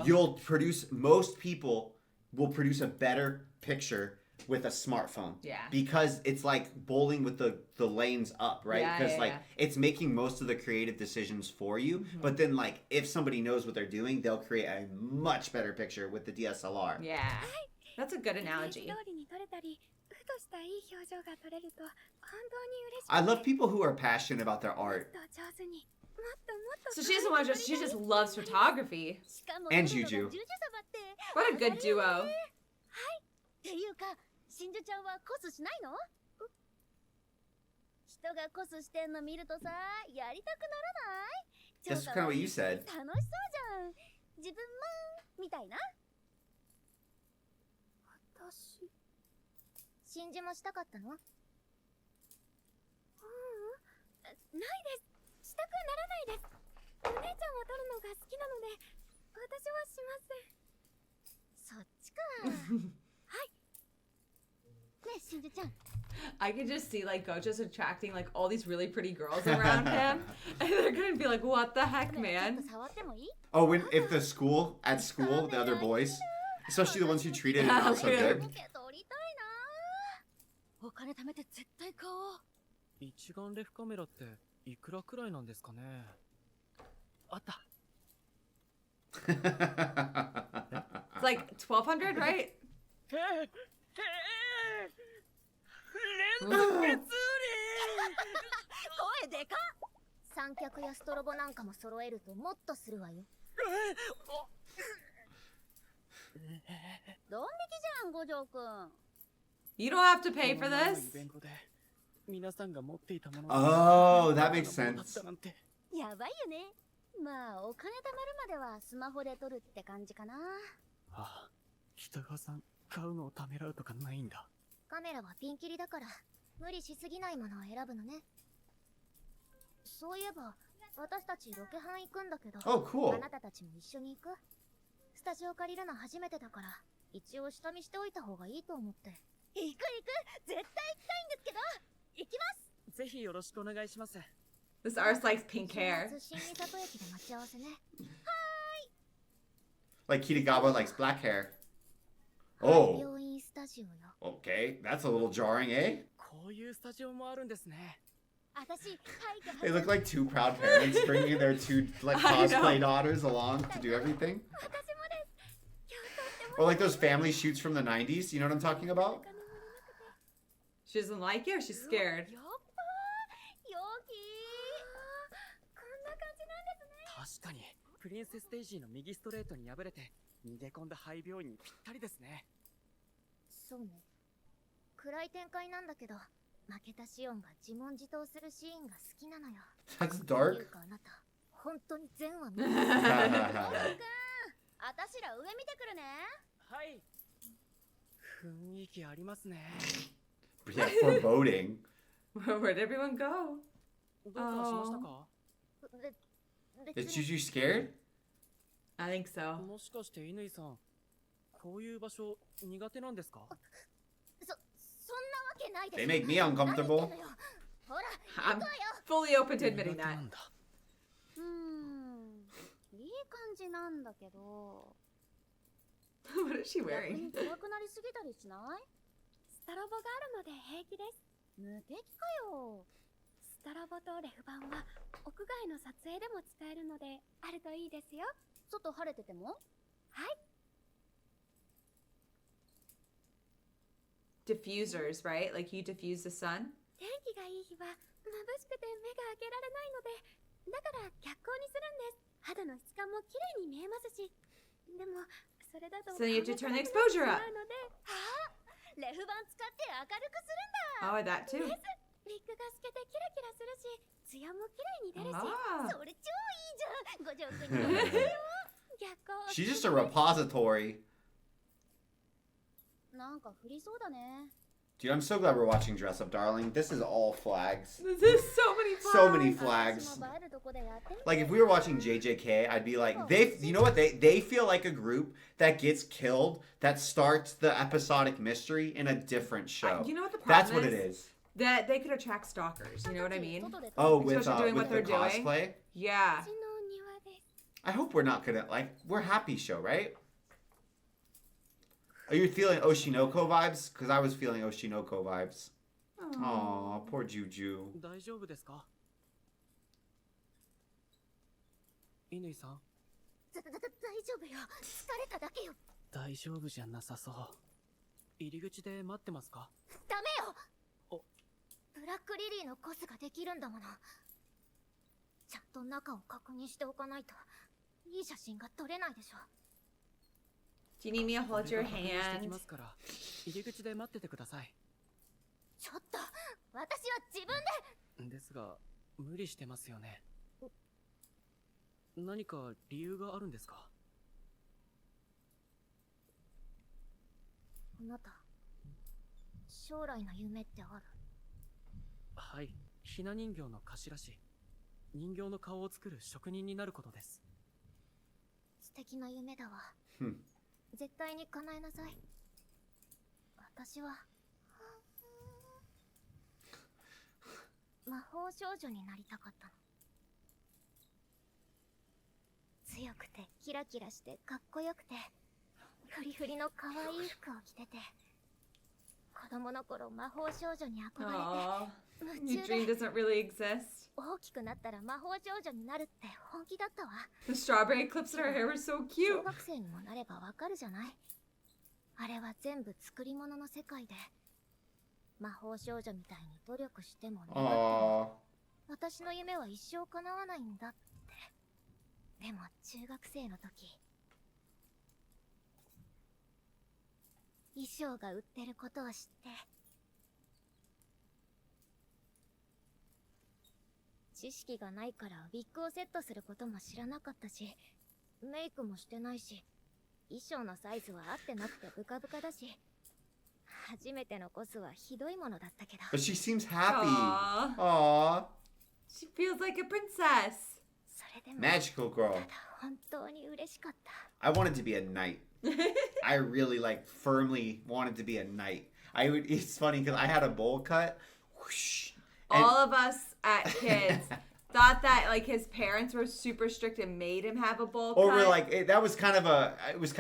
most people will produce a better picture with a smartphone. Yeah. Because it's like bowling with the lanes up, right? Yeah, Because yeah, like yeah. it's making most of the creative decisions for you. But then like if somebody knows what they're doing, they'll create a much better picture with the DSLR. Yeah. That's a good イメー analogy. ジ通りに撮れたりふとしたいい表情が撮れると本当に嬉しくて I love people who are passionate about their もっ art. と上手にもっともっと So she doesn't want to she just loves photography. しかも And 撮るのが Juju. ジュジュ様って What a good duo. っていうか真珠ちゃんはコスしないの人がコスしてんの見るとさやりたくならない That's kind of what you said. 楽しそうじゃん自分もみたいな私真珠もしたかったのないですしたくならないですお姉ちゃんを撮るのが好きなので私はしませんそっちかはいねえ真珠ちゃん I could just see like Gojo's attracting like all these really pretty girls around him. And they're gonna be like, what the heck, ねえちょっ man? と触ってもいい Oh, if the school, at school, the other boys, especially the ones who treated it not so good. ボケ撮りたいなお金貯めて絶対買おう一眼レフカメラっていくらくらいなんですかね？あった。 It's like 1200, right? 声でかっ三脚やストロボなんかも揃えるともっとするわよドン引きじゃん五条くん You don't have to pay for この前の this. イベントで皆さんが持っていたもの Oh, that makes だっ sense. たなんて。やばいよねまあお金貯まるまではスマホで撮るって感じかなあ、北川さん買うのをためらうとかないんだ。カメラはピンキリだから無理しすぎないものを選ぶのねそういえば私たちロケハン行くんだけど Oh, cool. あなたたちも一緒に行くスタジオ借りるの初めてだから一応下見しておいた方がいいと思って行く行く絶対行きたいんですけど行きますぜひよろしくお願いします。 This artist likes pink hair. 新三郷駅で待ち合わせね Like Kitagawa likes black hair. Oh, 病院スタジオよ okay. That's a little jarring, eh? こういうスタジオもあるんですね。私 They look like two proud parents bringing their two like I know. cosplay daughters along to do everything. Or like those family shoots from the 90s. You know what I'm talking about? She doesn't like it or she's scared? やっぱ陽気こんな感じなんですね確かにプリンセスデイジーの右ストレートに敗れて逃げ込んだ廃病院にぴったりですね。そうね暗い展開なんだけど負けたシオンが自問自答するシーンが好きなのよ That's という dark. かあなた本当に善は見てるあたしら上見てくるね。はい。雰囲気ありますね。Yeah, foreboding. Where'd everyone go? どうかしましたか？Is Juju scared? I think so. もしかして乾さん、こういう場所苦手なんですか？そんなわけないで They す。 make me uncomfortable. ほら、 I'm fully open to admitting 苦手 that. なんだ。いい感じなんだけど。 What is she 逆 wearing? に辛くなりすぎたりしない？スタロボがあるので平気です。無敵かよ。スタロボとレフ板は屋外の撮影でも使えるのであるといいですよ。外晴れてても？はい。 Diffusers, right? Like you diffuse the sun? 天気がいい日は眩しくて目が開けられないので、だから逆光にするんです。肌の質感も綺麗に見えますし。でもそれだと So you have to turn the 顔が exposure 暗 up. くなってしまうので、レフ板使って明るくす Oh, that too. です。ウィッグが透けてキラキラするし、ツヤも綺麗に出るし、 Ah. るんだ。それ超いいじゃん。ごジョー君に任せよ。逆光 She's just a repository. なんか降りそうだね。 Dude, I'm so glad we're watching Dress Up Darling. This is all flags. This is so many flags. So many 私 flags. も映えるとこでやってみて。 Like if we were watching JJK, I'd be like, you know what? They feel like a group that gets killed that starts the episodic mystery in a different show. You know what the That's problem what it is. That they could attract stalkers. You know what I mean? Oh, with Especially doing what the they're doing. cosplay. Yeah. うちの庭です。 I hope we're not gonna we're happy show, right? Are you feeling Oshinoko vibes? Because I was feeling Oshinoko vibes. Aw, poor Juju. 大丈夫ですか？乾さん、大丈夫よ。疲れただけよ。大丈夫じゃなさそう。入り口で待ってますか？ダメよ。おブラックリリーのコスができるんだもの。ちゃんと中を確認しておかないといい写真が撮れないでしょ。 Do you need me to hold your 確認してき hand? ますから、入り口で待っててください。ちょっと、私は自分で。ですが、無理してますよね。何か理由があるんですか？あなた、将来の夢ってある？はい、ひな人形の頭師。人形の顔を作る職人になることです。素敵な夢だわ。 Hmm. 絶対に叶えなさい。私は魔法少女になりたかったの。強くてキラキラしてかっこよくてフリフリの可愛い服を着てて、子供の頃魔法少女に憧れ Aww. て Your 夢 dream 中で doesn't really exist. 大きくなったら魔法少女になるって本気だったわ。 The strawberry clips in her hair were so 小 cute. 学生にもなればわかるじゃない。あれは全部作り物の世界で、魔法少女みたいに努力しても願っても Aww. 私の夢は一生叶わないんだって。でも中学生の時、衣装が売ってることを知って、知識がないからウィッグをセットすることも知らなかったし、メイクもしてないし、衣装のサイズは合ってなくてブカブカだし、初めてのコスはひどいものだったけど。 But she seems happy. Aww. Aww. She feels like a princess. それでも Magical た girl. だ本当に嬉しかった。 I wanted to be a knight. I really firmly wanted to be a knight. It's funny because I had a bowl cut. Whoosh, and- All of us at kids thought that like his parents were super strict and made him have a bowl cut. Or we're like, it was kind of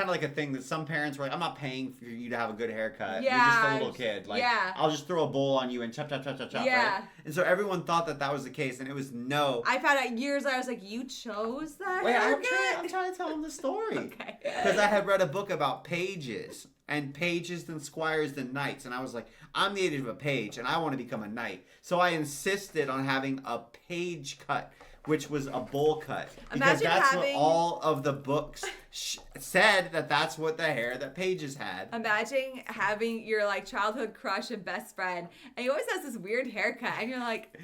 like a thing that some parents were like, I'm not paying for you to have a good haircut. You're just a Yeah, little kid. Like, yeah. I'll just throw a bowl on you and chop, chop, chop, chop, chop. Yeah. Right? And so everyone thought that was the case, and it was no. I found out years later. I was like, you chose that Wait, I'm haircut? trying to tell him the story. Okay. Because I had read a book about pages, and pages then squires then knights, and I was like, I'm the age of a page, and I want to become a knight. So I insisted on having a page cut, which was a bowl cut, because Imagine that's having- what all of the books said, that's what the hair that pages had. Imagine having your like childhood crush and best friend, and he always has this weird haircut, and you're like,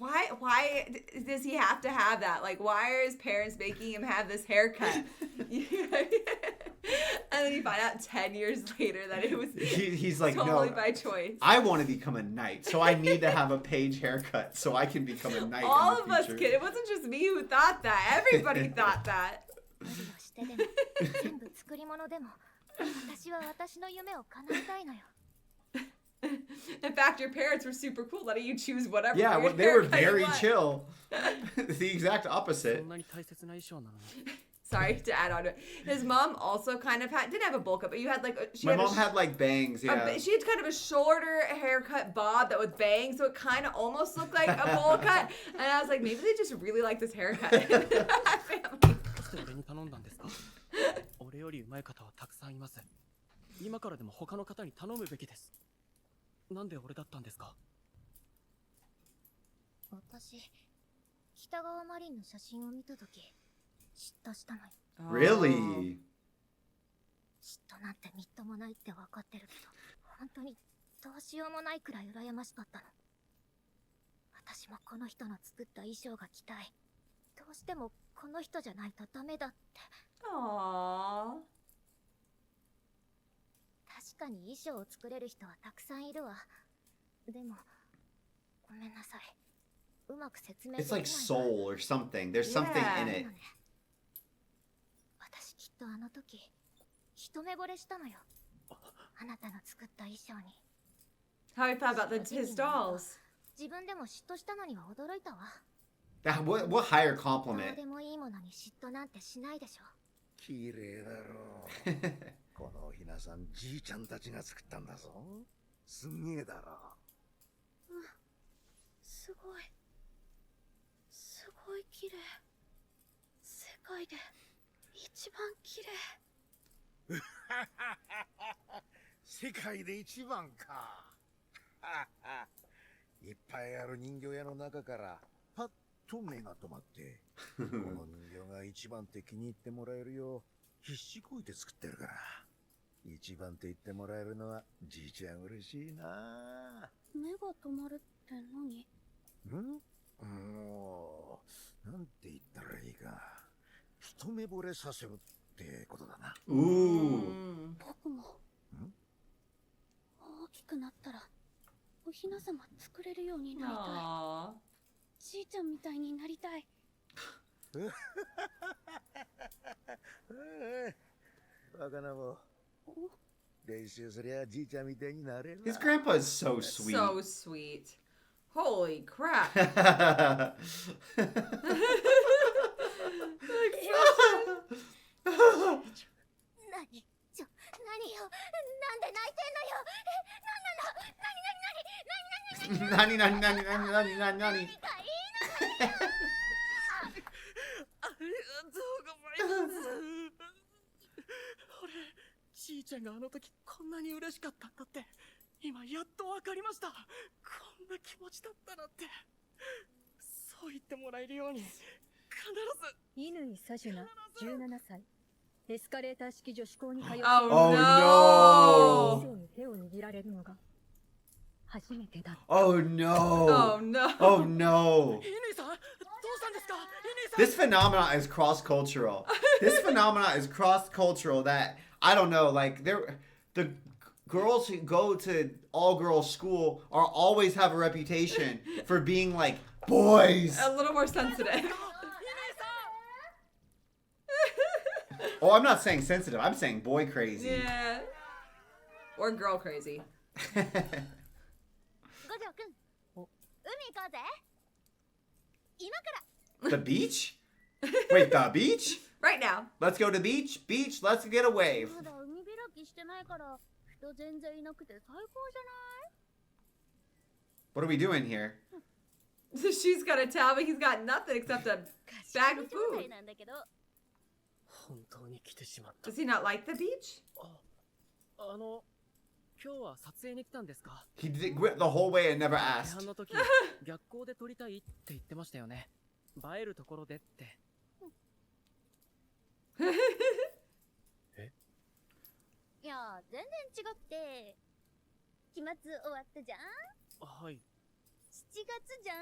Why does he have to have that? Like, why are his parents making him have this haircut? And then you find out 10 years later that it was he's like, totally no, by choice. I want to become a knight, so I need to have a page haircut so I can become a knight. All in of the us future. kid. It wasn't just me who thought that. Everybody thought that. 何をしてでも全部作り物でも私は私の夢を叶えたいのよ。 In fact, your parents were super cool letting you choose whatever. Yeah, weird they were haircut you very want. chill. The exact そ opposite. んなに大切な衣装なのに Sorry to add on to it. His mom also kind of didn't have a bowl cut, but you had like she My had mom had like bangs. Yeah. she had kind of a shorter haircut bob that with bangs, so it kind of almost looked like a bowl cut. And I was like, maybe they just really like this haircut. Family. どうして俺に頼んだんですか俺より上手い方はたくさんいます今からでも他の方に頼むべきですなんで俺だったんですか私、北川マリンの写真を見たとき、嫉妬したのよ。 Really? 嫉妬なんてみっともないって分かってるけど、本当にどうしようもないくらい羨ましかったの。私もこの人の作った衣装が着たい。どうしてもこの人じゃないとダメだって。 Aww. 確かに衣装を作れる人はたくさんいるわ。でも、ごめんなさい。うまく説明でき It's ない like soul or something. There's something in Yeah. it. 私きっとあの時、一目惚れしたのよ。あなたの作った衣装に。 How he thought about his dolls. 自分でも嫉妬したのには驚いたわ。 What higher どう compliment? でもいいものに嫉妬なんてしないでしょ。綺麗だろう。このおひなさん、じいちゃんたちが作ったんだぞ。すんげえだろ。すごい。すごい綺麗。世界で一番綺麗。世界で一番か。いっぱいある人形屋の中からパッと目が止まってこの人形が一番って気に入ってもらえるよう必死こいて作ってるから一番って言ってもらえるのはじいちゃん嬉しいな。目が止まるって何？もうなんて言ったらいいか一目惚れさせるってことだな。 Ooh. 僕も大きくなったらおひな様作れるようになりたい。 Aww. じいちゃんみたいになりたい。バカなもん練習すりゃじいちゃんみたいになれる His grandpa is so sweet. So sweet. Holy crap. 何よなんで泣いてんのよ。何何何何何何何何ありがとうございます俺じいちゃんがあの時こんなに嬉しかったんだって今やっとわかりましたこんな気持ちだったなんてそう言ってもらえるように必ず乾サジュナ17歳エスカレーター式女子校に通っている Oh, Oh, 先生に手を握られるのが初めてだった Oh Oh no. no. Oh no. 乾さんどうしたんですか乾さん This phenomenon is cross-cultural. This phenomenon is cross-cultural that I don't know, like the girls who go to all-girls school are always have a reputation for being like boys. A little more sensitive. Oh, I'm not saying sensitive. I'm saying boy crazy. Yeah. Or girl crazy. 五条くん、海行こうぜ。今から The beach? Wait, the beach? Right now. Let's go to the beach. Beach, let's get a wave. まだ海開きしてないから人全然いなくて最高じゃない？ What are we doing here? She's gonna tell me he's got nothing except a bag of 状 food. 態なんだけど。本当に来てしまった Does he not like the beach? 今日は撮影に来たんですか He did quit the whole way and never 前 asked. 半の時逆光で撮りたいって言ってましたよね映えるところでっていや全然違くて期末終わったじゃん。はい7月じゃん。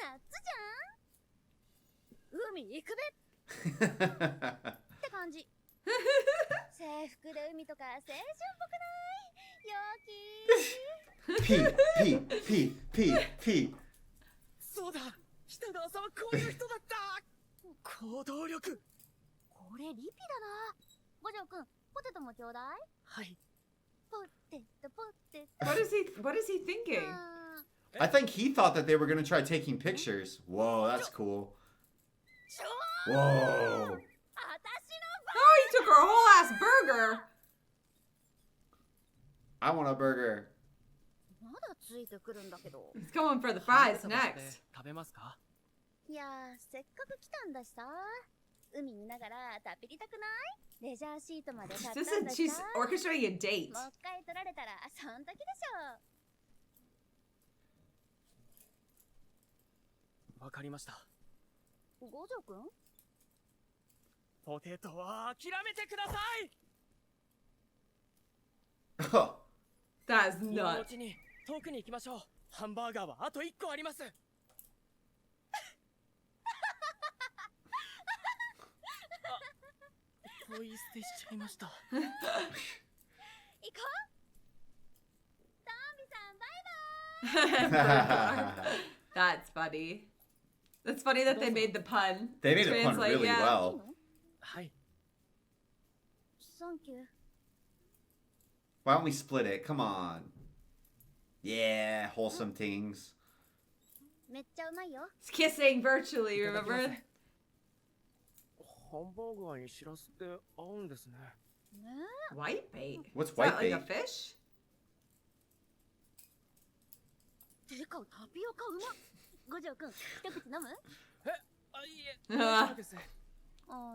夏じゃん。海行くべって感じ。制服で海とか青春っぽくない？陽気。P そうだ、北川さんはこういう人だった。行動力。これリピだな。五条くん、ポテトもちょうだい。はい。ポテトポテト。What is he thinking? I think he thought that they were gonna try taking pictures. Whoa, that's cool. Whoa. Oh, he took our whole ass burger. I want a burger. まだついてくるんだけど。 He's going for the fries next. 食べますか？いやー、せっかく来たんだしさ。海見ながら食べりたくない？レジャーシートまで買ったん This だ is し she's さ。 orchestrating a date. もう一回取られたらそん時でしょ。わかりました。五条くん？ポテトは諦めてください。 That is 今のう nuts. ちに遠くに行きましょう。ハンバーガーはあと1個あります。ポイ捨てしちゃいました。行こう。トンビさんバイバイ。 That's funny. That's funny that they made the pun. They made the pun Translate, really yeah. well. はい。サンキュー。 Why don't we split it? Come on. Yeah, wholesome things. めっちゃうまいよ。It's kissing virtually, remember? ハンバーガーにしらすって合うんですね。ね White bait. What's Is white that like a bait? fish? え。てかタピオカうまっ。五条くん、一口飲む？あ、いえ、あー大丈夫です。あ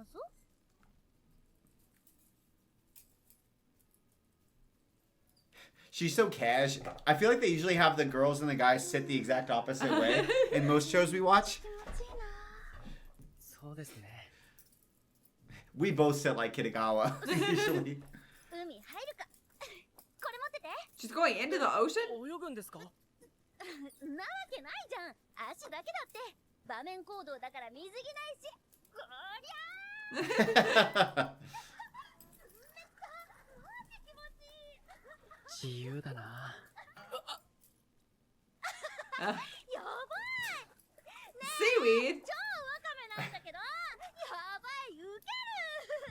あ、そう。 She's so cash. I feel like they usually have the girls and the guys sit the exact opposite way in most shows we watch. 気持ちいいな。そうですね。We both sit like Kitagawa, usually. 海入るか。これ持ってて。 She's going into the ocean? 泳ぐんですか？なわけないじゃん。足だけだって。場面行動だから水着ないし。こりゃー。自由だな。やばい。 Seaweed? 超ワカメなんだけど。やばい、ウケ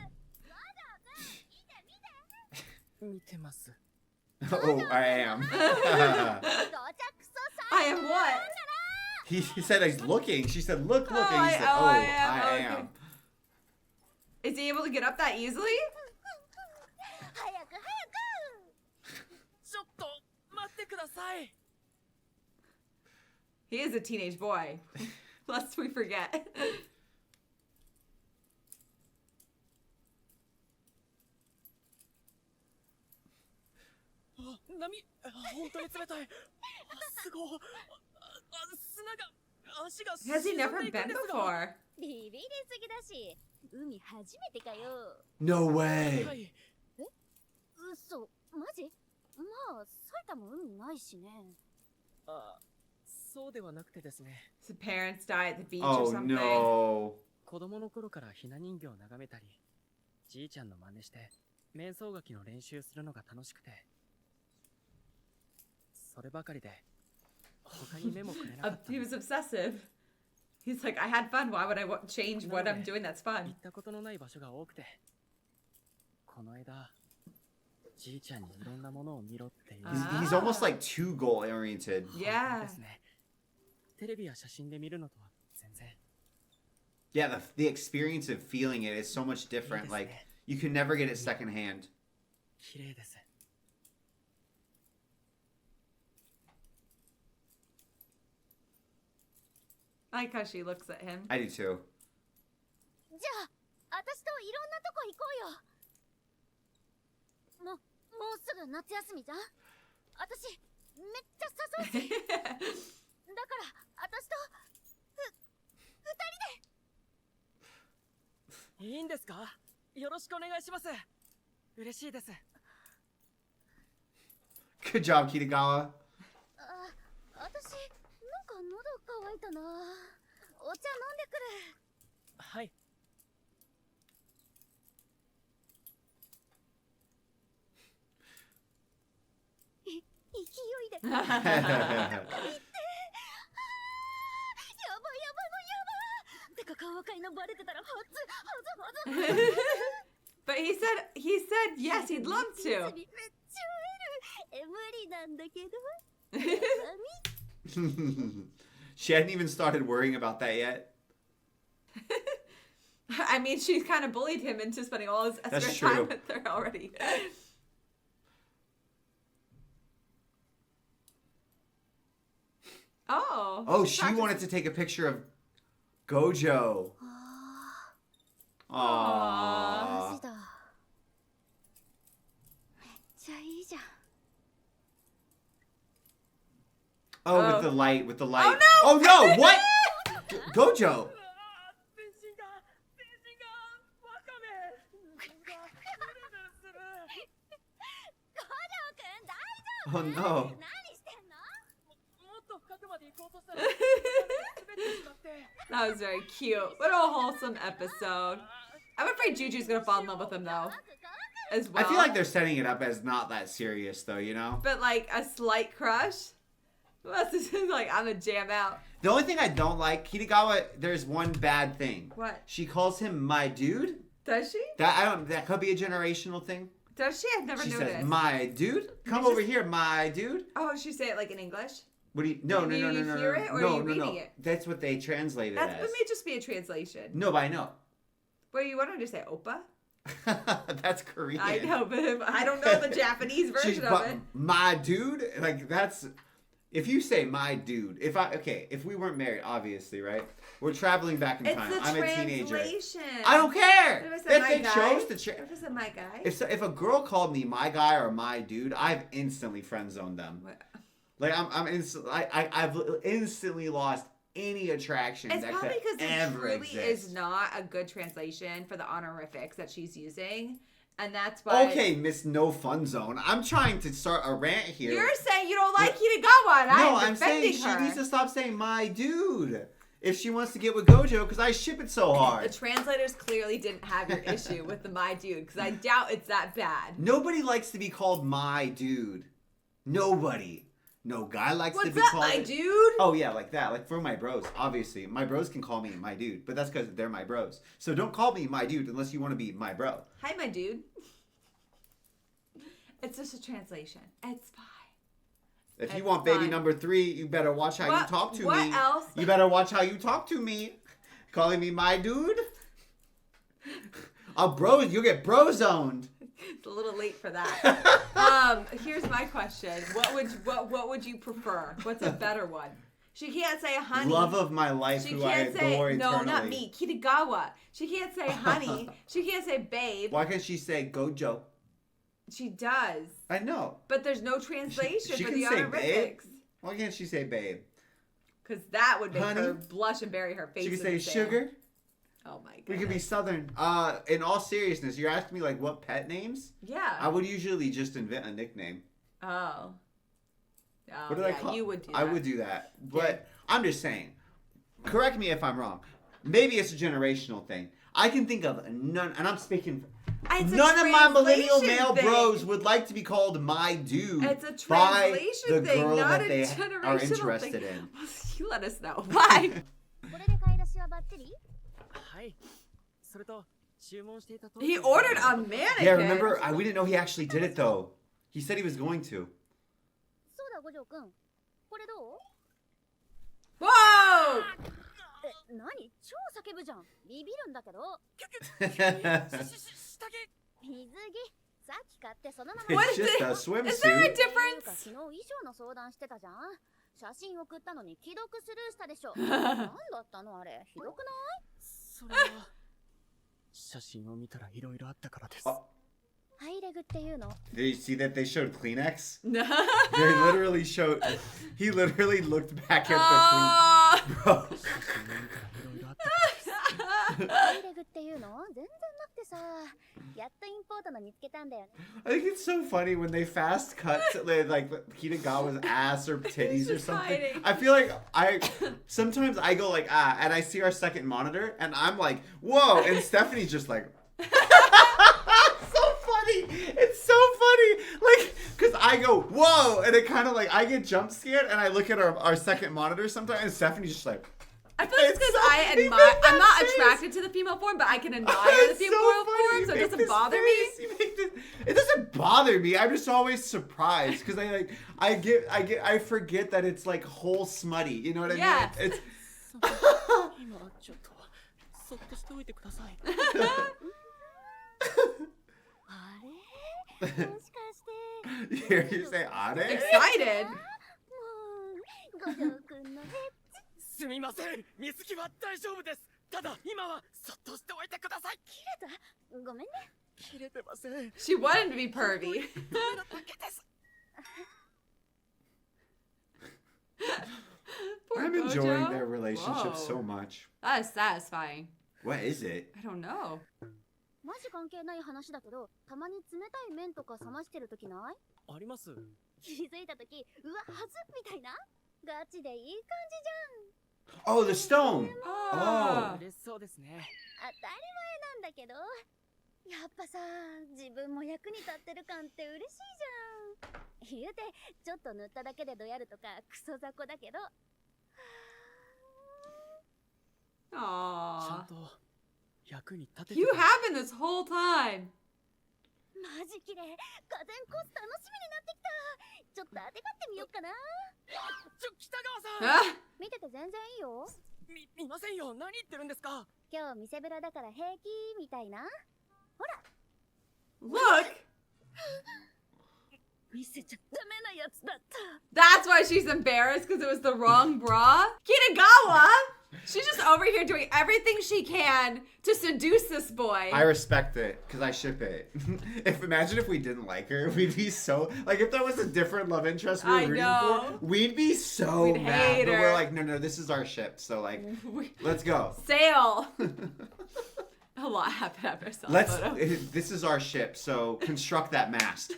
る。五条くん、見て見て。見てます。 Oh, I am. どちゃくそさ。 I am what? He said he's looking. She said, look, look. And he said, Oh, oh, I I am. am. Okay. Is he able to get up that easily? 早く早く。ちょっと待ってください。 He is a teenage boy. Lest we forget. あ、波、本当に冷たい。すごい。砂が、足が Has he 沈ん never でいくん been ですが。 before? ビビりすぎだし。海初めてかよ。 No は way. い。嘘、マジ？まあ、埼玉海ないしね。あ、そうではなくてですね。 His parents die at the beach or Oh, something. no. 子供の頃からひな人形を眺めたり、じいちゃんの真似して面相書きの練習するのが楽しくて、そればかりで他に目もくれなかった He の。 was obsessive. He's like, I had fun. Why would I change what I'm doing that's 行 fun? ったことのない場所が多くて、この間じいちゃんにいろんなものを見ろって言う。 He's almost like too goal oriented. 本当 Yeah. ですね。テレビや写真で見るのとは全然。 Yeah, the experience of feeling it is so much different. Like, you can never get it secondhand. 綺麗です。 I like how she looks at him. I do too. じゃあ、私といろんなとこ行こうよ。もうすぐ夏休みじゃん。私、めっちゃ誘うし。だから、私と、二人で。いいんですか？よろしくお願いします。嬉しいです。 Good job, Kitagawa. 私、なんか喉乾いたな。お茶飲んでくる。はい。勢いで。 oh やばいやばのやば。てか顔赤いのバレてたらはず。But he said yes, he'd love めっちゃ to. ウェル。無理なんだけど。 She hadn't even started worrying about that yet. I mean, she's kind of bullied him into spending all his That's spare time true. with her already. Oh. Oh, she wanted to take a picture of Gojo. マ Aww. ジだ。めっちゃいいじゃん。 Oh, Oh. with the light, with the light. Oh, no! Oh no! What? Gojo. 全身がワカメがヌルヌルする。五条くん大丈 Oh 夫？ no. 何してんの？もっと深くまで行こうとしたら滑ってしまって。 That was very cute. What a wholesome episode. I'm afraid Juju's gonna fall in love with him though, as well. I feel like they're setting it up as not that serious, though. You know. But like a slight crush. What's this? Like I'm a jam out. The only thing I don't like, Kitagawa, there's one bad thing. What? She calls him my dude. Does she? That could be a generational thing. Does she? I've never She noticed. says, "My dude, come Maybe over she's- here, my dude." Oh, she say it like in English? What do you? No, Do no, no, you no, no, hear no, it, or are no, you no, reading no. it? That's what they translate it That as. may just be a translation. No, but I know. Well, you wanted to say Oppa? That's Korean. I know, but I don't know the Japanese She's version of but it. my dude, like that's. If you say my dude, if we weren't married, obviously, right? We're traveling back in It's time. the I'm a teenager. translation. I don't care. What if I said my If they guy? chose to What if I said my guy? if a girl called me my guy or my dude, I've instantly friend zoned them. What? Like I've instantly lost any attraction It's that probably could because it ever truly exist. is not a good translation for the honorifics that she's using. And that's why... Okay, Miss No Fun Zone. I'm trying to start a rant here. You're saying you don't like Kitagawa, and No, I'm I'm saying defending she her. needs to stop saying my dude if she wants to get with Gojo, because I ship it so The hard. translators clearly didn't have your issue with the my dude, because I doubt it's that bad. Nobody likes to be called my dude. Nobody. No guy likes What's to be that, called my it. dude? Oh yeah, like that. Like for my bros, obviously. My bros can call me my dude, but that's because they're my bros. So don't call me my dude unless you want to be my bro. Hi, my dude. It's just a translation. It's fine. If you It's want baby fine. number 3, you better watch how you What- talk to what me. else? You better watch how you talk to me. Calling me my dude? You'll get bro zoned. It's a little late for that. Here's my question. What would you prefer? What's a better one? She can't say honey. Love of my life, She who I can't say adore no, eternally. not me. Kitagawa. She can't say honey. She can't say babe. Why can't she say Gojo? She does, I know. but there's no translation She for can the say honorifics. Why can't she say babe? Because that would make Honey? her blush and bury her face. She can in say the sand. sugar. Oh my god. We could be southern. In all seriousness, you're asking me like what pet names? Yeah. I would usually just invent a nickname. Oh. Oh, What did I yeah, call? you would do that. I would do that. But I'm just saying. Correct me if I'm wrong. Maybe it's a generational thing. I can think of none, and I'm speaking. It's a None of my millennial translation male thing. bros would like to be called my dude It's a by translation the thing, girl not that a they generational are interested thing. in. You let us know. Why? これで買い出しはバッチリ？はい。それと注文していた通 He ordered a mannequin. Yeah, remember? We didn't know he actually did it though. He said he was going to. そうだ五条くん。これどう？ Whoa! 何？超叫ぶじゃん。ビビるんだけど。下着。水着。さっき買ってそのまま。 What It's is just a it? Is there a swimsuit. ていうか difference? 昨日衣装の相談してたじゃん。写真送ったのに既読スルーしたでしょ。なんだったのあれ。ひどくない？それは写真を見たらいろいろあったからです。あハイレグっていうの。 Did you see that they showed Kleenex? No. They literally showed. He literally looked back at the Oh. Kleenex. Bro. 写真を見たらいろいろあったからです。レグっていうの全然なくてさ、やっとインポートの見つけたんだよね。I think it's so funny when they fast cut to like Kitagawa's ass or titties or just something. hiding. I feel like sometimes I go like and I see our second monitor and I'm like, whoa, and Stephanie's just like it's so funny, like, because I go, whoa, and it kind of like, I get jump scared, and I look at our second monitor sometimes, and Stephanie's just like, I feel like it's because I'm not attracted to the female form, but I can admire the female form, so it doesn't bother me. It doesn't bother me. I'm just always surprised because I forget that it's like whole smutty. You know what I mean? Yeah. It's 今ちょっとそっとしておいてください。あれもしかして you're saying are? Excited. もう五条くんのね。すみません、水木は大丈夫です。ただ今はそっとしておいてください。切れたごめんね。切れてません。 She wanted to be pervy. Poor I'm enjoying Gojo. their relationship Whoa. so much. That is satisfying. What is it? I don't know. マジ関係ない話だけど、たまに冷たい麺とか冷ましてるときない？あります。気づいたとき、うわ、はずみたいな？ガチでいい感じじゃん。 Oh, the stone. Oh. 嬉しそうですね。当たり前なんだけど、やっぱさ、自分も役に立ってる感って嬉しいじゃん。言うて、ちょっと塗っただけでどやるとかクソ雑魚だけど。ちゃん Aww. と役に立てて You くださ have been this whole time. マジ綺麗。がぜんコス楽しみになってきた。ちょっと当てがってみようかな。い。北川さん。 Ah, 見てて全然いいよ。見ませんよ。何言ってるんですか。今日見せぶらだから平気みたいな。 look. 見せちゃダメなやつだった。 That's why she's embarrassed because it was the wrong bra. Kitagawa. She's just over here doing everything she can to seduce this boy. I respect it because I ship it. Imagine if we didn't like her, we'd be so like if there was a different love interest we were I rooting know. for, we'd be so We'd mad. hate But her. we're like, no, this is our ship. So like, let's go. Sail. A lot happened after I saw the Let's. photo. This is our ship. So construct that mast.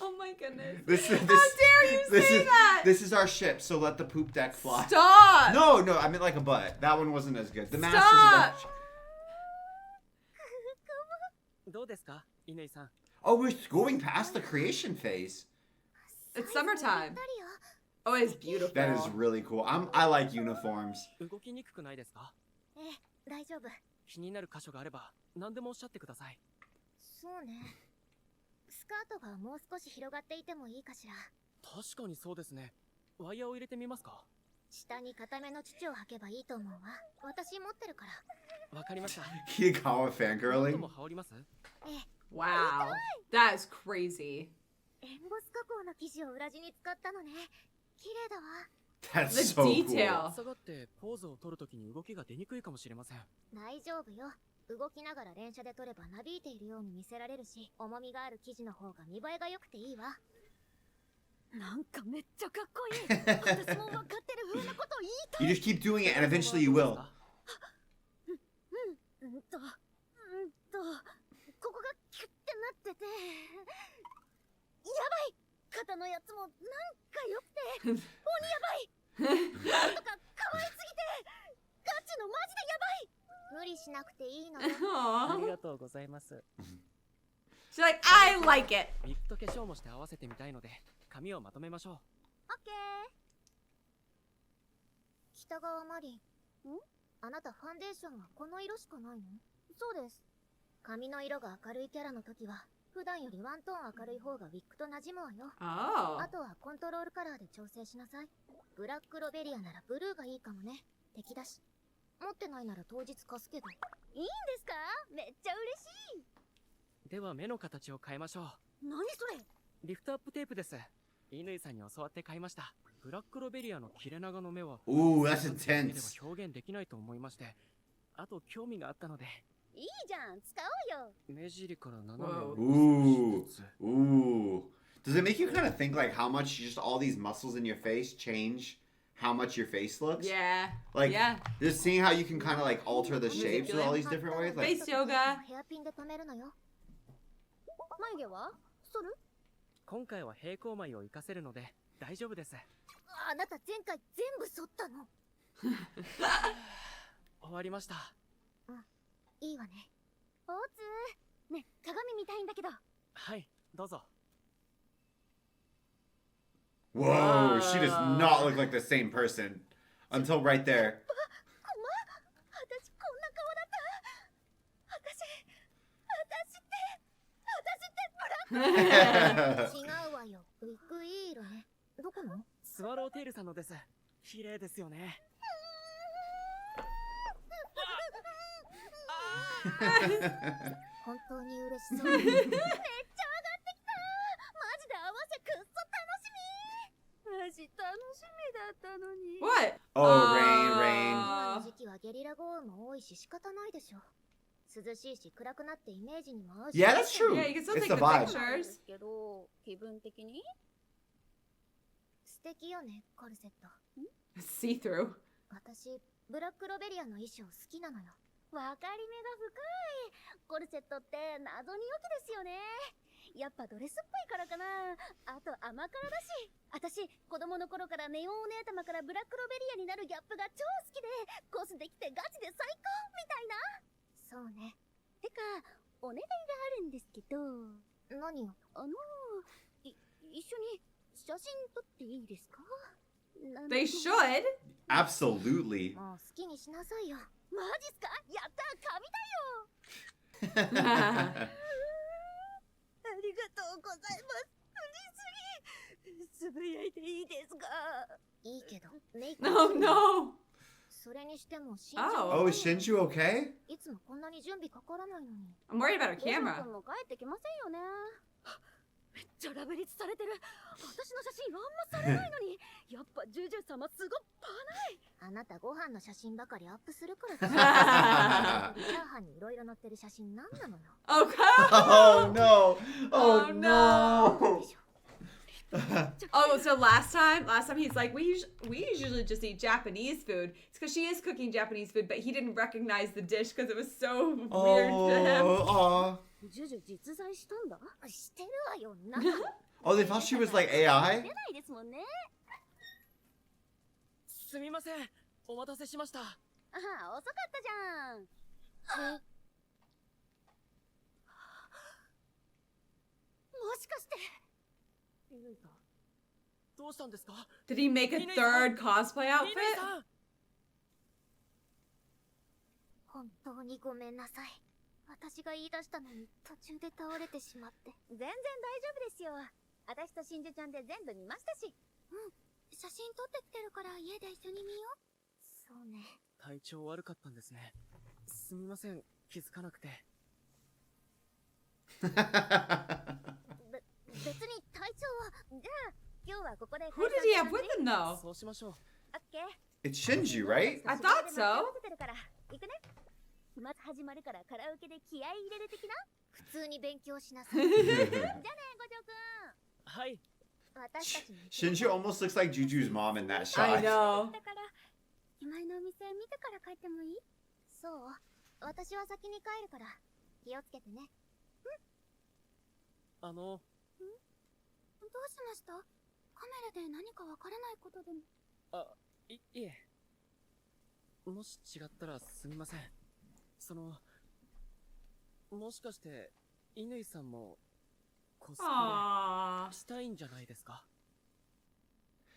Oh my goodness. This How dare you say that? This is our ship. So let the poop deck fly. Stop. No, I mean like a butt. That one wasn't as good. The mast is Stop. better. どうですか、乾さん。 Oh, we're going past the creation phase. It's summertime. Oh, it's beautiful. That is really cool. I like uniforms. 動きにくくないですか。ええ、大丈夫。気になる箇所があれば何でもおっしゃってください。そうね。スカートがもう少し広がっていてもいいかしら。確かにそうですね。ワイヤーを入れてみますか。下に固めの土を履けばいいと思うわ。私持ってるから。わかりました。 Kitagawa もっと fangirling. も羽織ります。ええ、 Wow. That is crazy. エンボス加工の生地を裏地に使ったのね。綺麗だわ。 That's The so cool. detail. 下がってポーズを取るときに動きが出にくいかもしれません。大丈夫よ。動きながら連射で取ればなびいているように見せられるし、重みがある生地の方が見栄えが良くていいわ。なんかめっちゃかっこいい。私も分かってる風なことを言いたい。 You just keep doing it, and eventually you will. ここがキュッてなってて。やばい。肩のやつもなんか良くて。鬼やばい。なんとか可愛すぎて。ガチのマジでやばい。無理しなくていいのよ。あり Aww. がとうございます。 She's like, I like it. ウィッグと化粧もして合わせてみたいので、髪をまとめましょう。オッケー。北川マリン。あなたファンデーションはこの色しかないの？そうです。髪の色が明るいキャラの時は、普段よりワントーン明るい方がウィッグと馴染むわよ。 Oh. あとはコントロールカラーで調整しなさい。ブラックロベリアならブルーがいいかもね。敵だし。持ってないなら当日貸すけど。いいんですか？めっちゃ嬉しい。では目の形を変えましょう。何それ？リフトアップテープです。乾さんに教わって買いました。ブラックロベリアの切れ長の目は Ooh, that's だけで intense. は表現できないと思いまして、あと興味があったので、いいじゃん、使おうよ。目尻から斜めを Ooh, 少しずつ。 ooh. Does it make you kind of think like how much just all these muscles in your face change how much your face looks. Yeah. Like, yeah. just seeing how you can kind of like alter the shapes with all these different ways. Like, Face yoga. ヘアピンで留めるのよ。眉毛は剃る？今回は平行眉を活かせるので大丈夫です。あなた前回全部剃ったの。終わりました。いいわね。おつね、鏡見たいんだけど。はい、どうぞ。whoa, she does not look like the same person until right there. 私こんな顔だった。私って違うわよ。ウィッグいい色ね。どこの？スワローテールさんのです。綺麗ですよね。本当に嬉しそう。めっちゃ上がってきた。マジで合わせくっそ楽しみ。マジ楽しみだったのに。 What? Oh, rain. 今の時期はゲリラ豪雨も多いし仕方ないでしょ。涼しいし暗くなってイメージにも合うし。 Yeah, that's true. Yeah, you can still It's take the the vibe. pictures. けど気分的に素敵よね、コルセット。 See through. 私、ブラックロベリアの衣装好きなのよ。わかり目が深い。コルセットって謎に良きですよね。やっぱドレスっぽいからかな。あと甘辛だし。私、子供の頃からネオンお姉様からブラックロベリアになるギャップが超好きで、コスできてガチで最高みたいな。そうね。てか、お願いがあるんですけど。何よ。一緒に写真撮っていいですか？ They should. Absolutely. もう好きにしなさいよ。マジっすか？やったー、神だよ。ありがとうございます。嬉しすぎ。つぶやいていいですか？いいけど、メイク。Oh no. それにしても、Oh, is Shinju okay? いつもこんなに準備かからないのに。 I'm worried about our camera. 君も帰ってきませんよね。めっちゃラブリツされてる。私の写真あんまされないのに。やっぱジュジュ様すごっぱない。あなたご飯の写真ばかりアップするからチャーハンにいろいろ載ってる写真なんなのよ。Oh no! Oh no! Oh, so last time he's like, we usually just eat Japanese food. It's because she is cooking Japanese food, but he didn't recognize the dish because it was so weird to him. Oh, ジュジュ実在したんだ。してるわよ。oh, they thought she was like AI? 出ないですもんね。すみません。お待たせしました。ああ、遅かったじゃん。もしかして。どうしたんですか？ Did he make a third cosplay リネ outfit? さん。本当にごめんなさい。私が言い出したのに途中で倒れてしまって。全然大丈夫ですよ。私と真珠ちゃんで全部見ましたし。写真撮ってきてるから家で一緒に見よう。そうね。体調悪かったんですね。すみません。気づかなくて。別に体調は。じゃあ今日はここで。 Who did he have with him though? そうしましょう。オッケー。 It's Shinju, right? I thought so. 行くね。まず始まるからカラオケで気合い入れる的な。普通に勉強しなさい。じゃあね、五条くん。はい。私たちに。 Shinju almost looks like Juju's mom in that I shot. know. だから今井のお店見てから帰ってもいい？そう。私は先に帰るから気をつけてね。あの。どうしました？カメラで何かわからないことでも。いえ。もし違ったらすみません。もしかして乾さんもコスプレ Aww. したいんじゃないですか？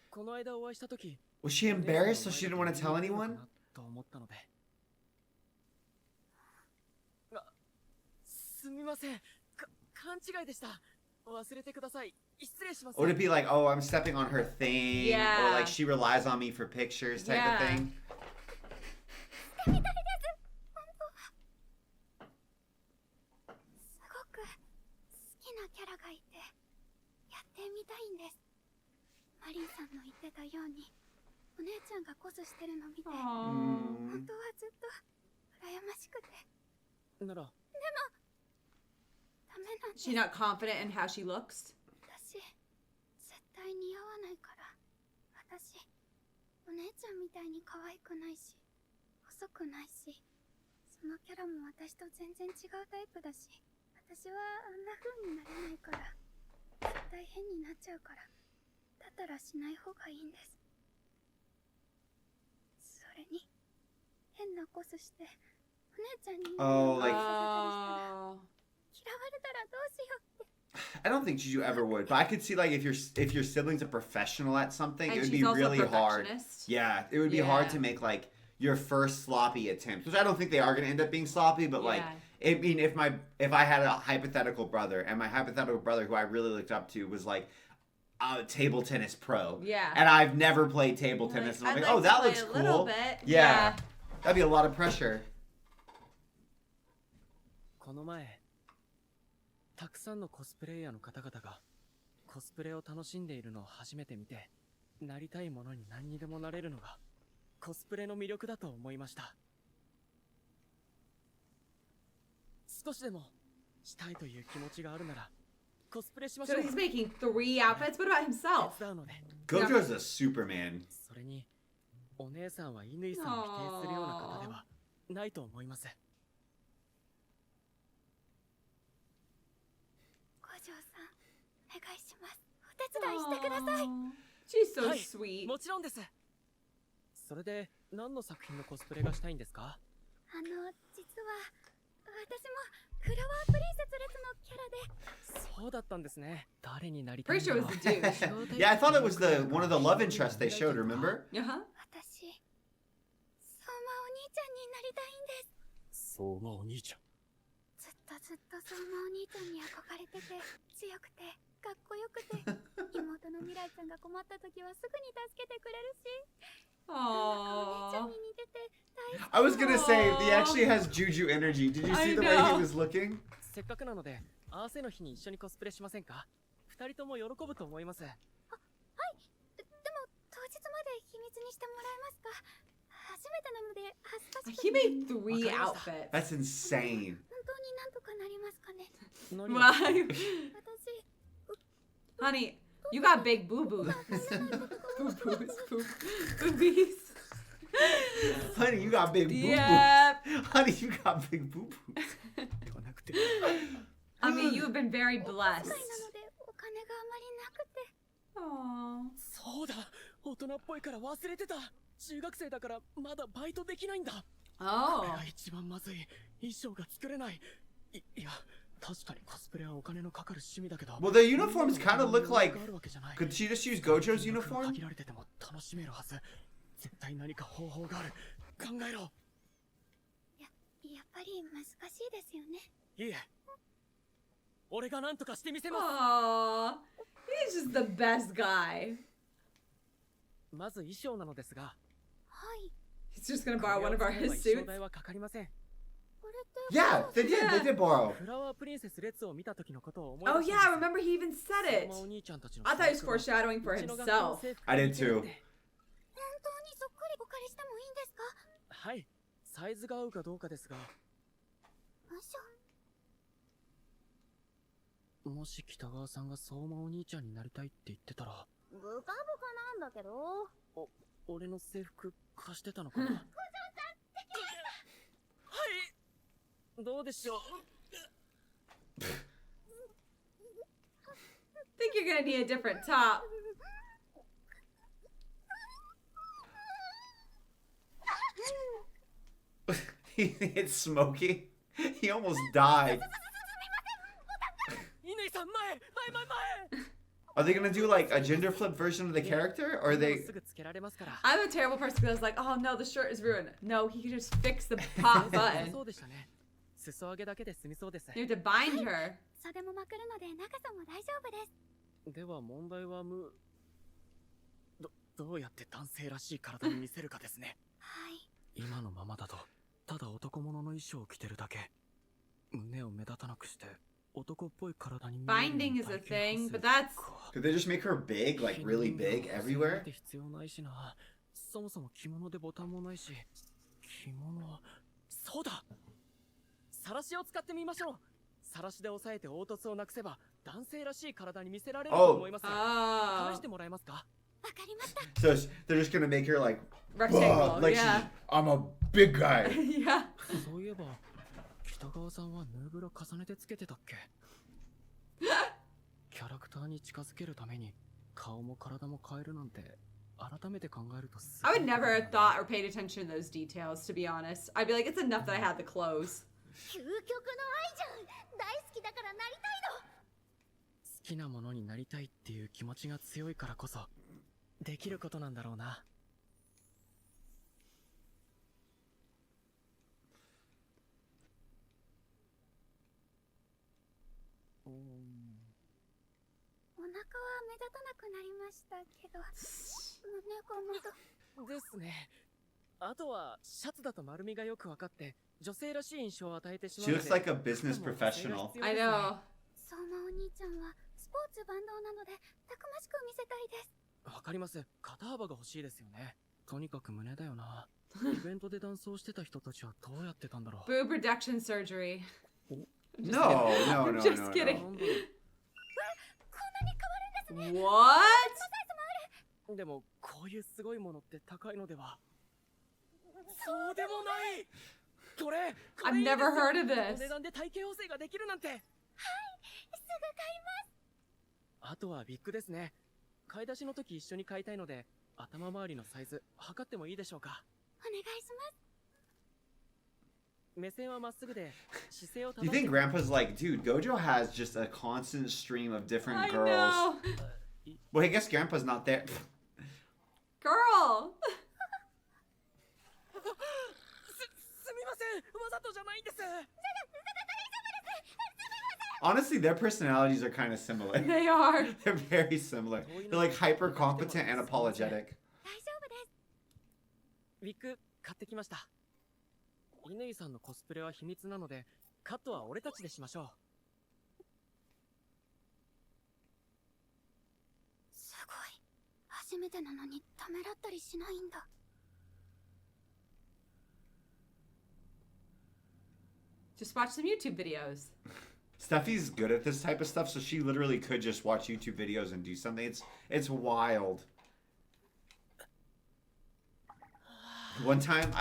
この間お会いした時 Was she embarrassed so she didn't want to tell anyone? と思ったので。すみません。勘違いでした。忘れてください。失礼します。 Would it be like, oh, I'm stepping on her thing? Yeah. Or like she relies on me for pictures type of Yeah. thing? みたいです。本当。すごく好きなキャラがいてやってみたいんです。マリンさんの言ってたようにお姉ちゃんがコスしてるの見て、本 Aww. 当はずっと羨ましくて。なら。ダメなんです。 She's not confident in how she looks. 私絶対似合わないから。お姉ちゃんみたいに可愛くないし細くないし、そのキャラも私と全然違うタイプだし、私はあんな風になれないから絶対変になっちゃうから、だったらしない方がいいんです。それに変なコスしてお姉ちゃんにOh, like- 嫌われたらどうしようって。 I don't think Juju ever would, but I could see like if your sibling's a professional at something, And it would she's be also a really hard. perfectionist. Yeah, it would be hard Yeah. to make like your first sloppy attempt, which I don't think they are going to end up being sloppy, but like Yeah. I mean, if I had a hypothetical brother, and my hypothetical brother who I really looked up to was like a table tennis pro, Yeah. and I've never played table tennis, and I'm I'd like, oh, to that play looks a cool. little bit. Yeah. That'd be a lot of pressure. この前たくさんのコスプレイヤーの方々がコスプレを楽しんでいるのを初めて見て、なりたいものに何にでもなれるのがコスプレの魅力だと思いました。少しでもしたいという気持ちがあるならコスプレしましょ So う。 he's making 3 outfits. What about himself? 手伝うので。 Gojo's a Superman. それにお姉さんは乾さんを否定するような方ではないと思います。五条さん、お願いします。お手伝いしてください。 She's so はい sweet. もちろんです。それで何の作品のコスプレがしたいんですか？実は私もフラワープリンセス列のキャラで。そうだったんですね。誰になりたい Pretty ん sure だ it ろ was う the dude. Yeah, I thought it was one of the love interests they showed. Remember? Uh-huh. 私、相馬お兄ちゃんになりたいんです。そうまお兄ちゃん。ずっと相馬お兄ちゃんに憧れてて、強くてかっこよくて、妹の未来ちゃんが困った時はすぐに助けてくれるし、お姉ちゃん Aww. に似てて大好き。 I was gonna say, he actually has Juju energy. Did you see I the way he know. was looking? せっかくなので合わせの日に一緒にコスプレしませんか？二人とも喜ぶと思います。でも当日まで秘密にしてもらえますか？初めてなので恥ずかしくて。 He made 3 outfits. That's insane. 本当になんとかなりますかね？何 Why? 私、 Honey, you got big boo-boos. Boo-boos. Boobies. Honey, you got big boo boos. Yeah. Honey, you got big boo boos. ではなくて I mean, you've been very お小 blessed. 遣いなのでお金があまりなくて。 Aww. そうだ、大人っぽいから忘れてた。中学生だからまだバイトできないんだ。こ Oh. れが一番まずい。衣装が作れない。いや、確かにコスプレはお金のかかる趣味だけど。 Well, the uniforms kind of look like. あるわけじゃない。 Could she just use Gojo's 金額が uniform? 限られてても楽しめるはず。絶対何か方法がある。考えろ。やっぱり難しいですよね。いいえ。俺が何とかしてみせます。 Aww. He's just the best guy. まず衣装なのですが、はい。 He's just gonna こ borrow れ one を of our 使えば his 衣装 suits. 代はかかりません。これって。 Yeah, they did. They did borrow. フラワープリンセス列を見た時のことを思い Oh 出し yeah, た I んです。 remember he even said it. 相馬お兄ちゃんたちの I thought he was 制服が foreshadowing for うちの学校の himself. 制服 I did に似てる too. って本当にそっくりお借りしてもいいんですか？はい、サイズが合うかどうかですが、もし北川さんが相馬お兄ちゃんになりたいって言ってたら、ブカブカなんだけど。俺の制服貸してたのかな。はい、どうでしょう。 Think you're gonna need a different top. It's smoking. He almost died. 乾さん、前。 Are they gonna do like a gender flip version of the character, or are もう they? すぐつけられますから。 I'm a terrible person because I was like, oh no, the shirt is ruined. No, he can just fix the pop そ button. うでしたね。裾上げだけで済みそうです。 You have to bind her. 袖もまくるので長さも大丈夫です。では問題はどうやって男性らしい体に見せるかですね。はい。今のままだとただ男物の衣装を着てるだけ。胸を目立たなくして男っぽい体に見えるように Binding is a 体験 thing, させ but る that's か。 Did they just make her big, like really big そ everywhere? れって必要ないしな。そもそも着物でボタンもないし。着物はそうだ。晒しを使ってみましょう。晒しで押さえて凹凸をなくせば男性らしい体に見せられると思います。 oh. 試してもらえますか？あ So they're just gonna make her like Rectangle, like yeah. I'm a big guy. Yeah. そういえば北川さんはヌーブラ重ねてつけてたっけキャラクターに近づけるために顔も体も変えるなんて改めて考えるとすご I い would never have thought or paid attention to those details, to be honest. I'd be like, it's enough that I had the clothes. 究極の愛じゃん。大好きだからなりたいの。好きなものになりたいっていう気持ちが強いからこそできることなんだろうな。お腹は目立たなくなりましたけど、胸がまだ。ですね。あとはシャツだと丸みがよく分かって女性らしい印象を与えてしまう She ので looks like a business professional. I know. 相馬お兄ちゃんはスポーツ万能なのでたくましく見せたいです。わかります。肩幅が欲しいですよね。とにかく胸だよな。イベントでダンスをしてた人たちはどうやってたんだろう。Boob reduction surgery. No, no, no, Just no, kidding. no. こんなに変わるんですね。 What? でもこういうすごいものって高いのでは。そうでもない。これ I've never heard of お this. 値段で体型補正ができるなんて。はい、すぐ買います。あとはビッグですね。買い出しの時一緒に買いたいので頭周りのサイズ測ってもいいでしょうか。お願いします。目線はまっすぐで姿勢を Do you 正し think て。 Grandpa's like, dude, Gojo has just a constant stream of different I girls. know. Well, I guess Grandpa's not there. Girl. すみません。わざとじゃないんです。 Honestly, their personalities are kind of similar. They are. They're very similar. They're like hyper competent and apologetic. 大丈夫です。ウィッグ買ってきました。乾さんのコスプレは秘密なのでカットは俺たちでしましょう。すごい。初めてなのにためらったりしないんだ。Just watch some YouTube videos. Steffi's good at this type of stuff, so she literally could just watch YouTube videos and do something. It's wild. One time,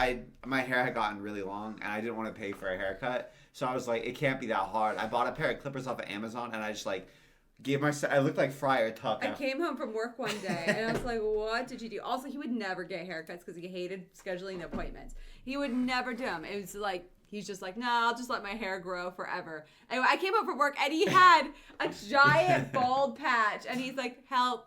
my hair had gotten really long, and I didn't want to pay for a haircut, so I was like, it can't be that hard. I bought a pair of clippers off of Amazon, and I just like gave myself. I looked like Friar Tuck. I came home from work one day and I was like, what did you do? Also, he would never get haircuts because he hated scheduling appointments. He would never do them. It was like, he's just like, nah, I'll just let my hair grow forever. Anyway, I came home from work and he had a giant bald patch and he's like, help.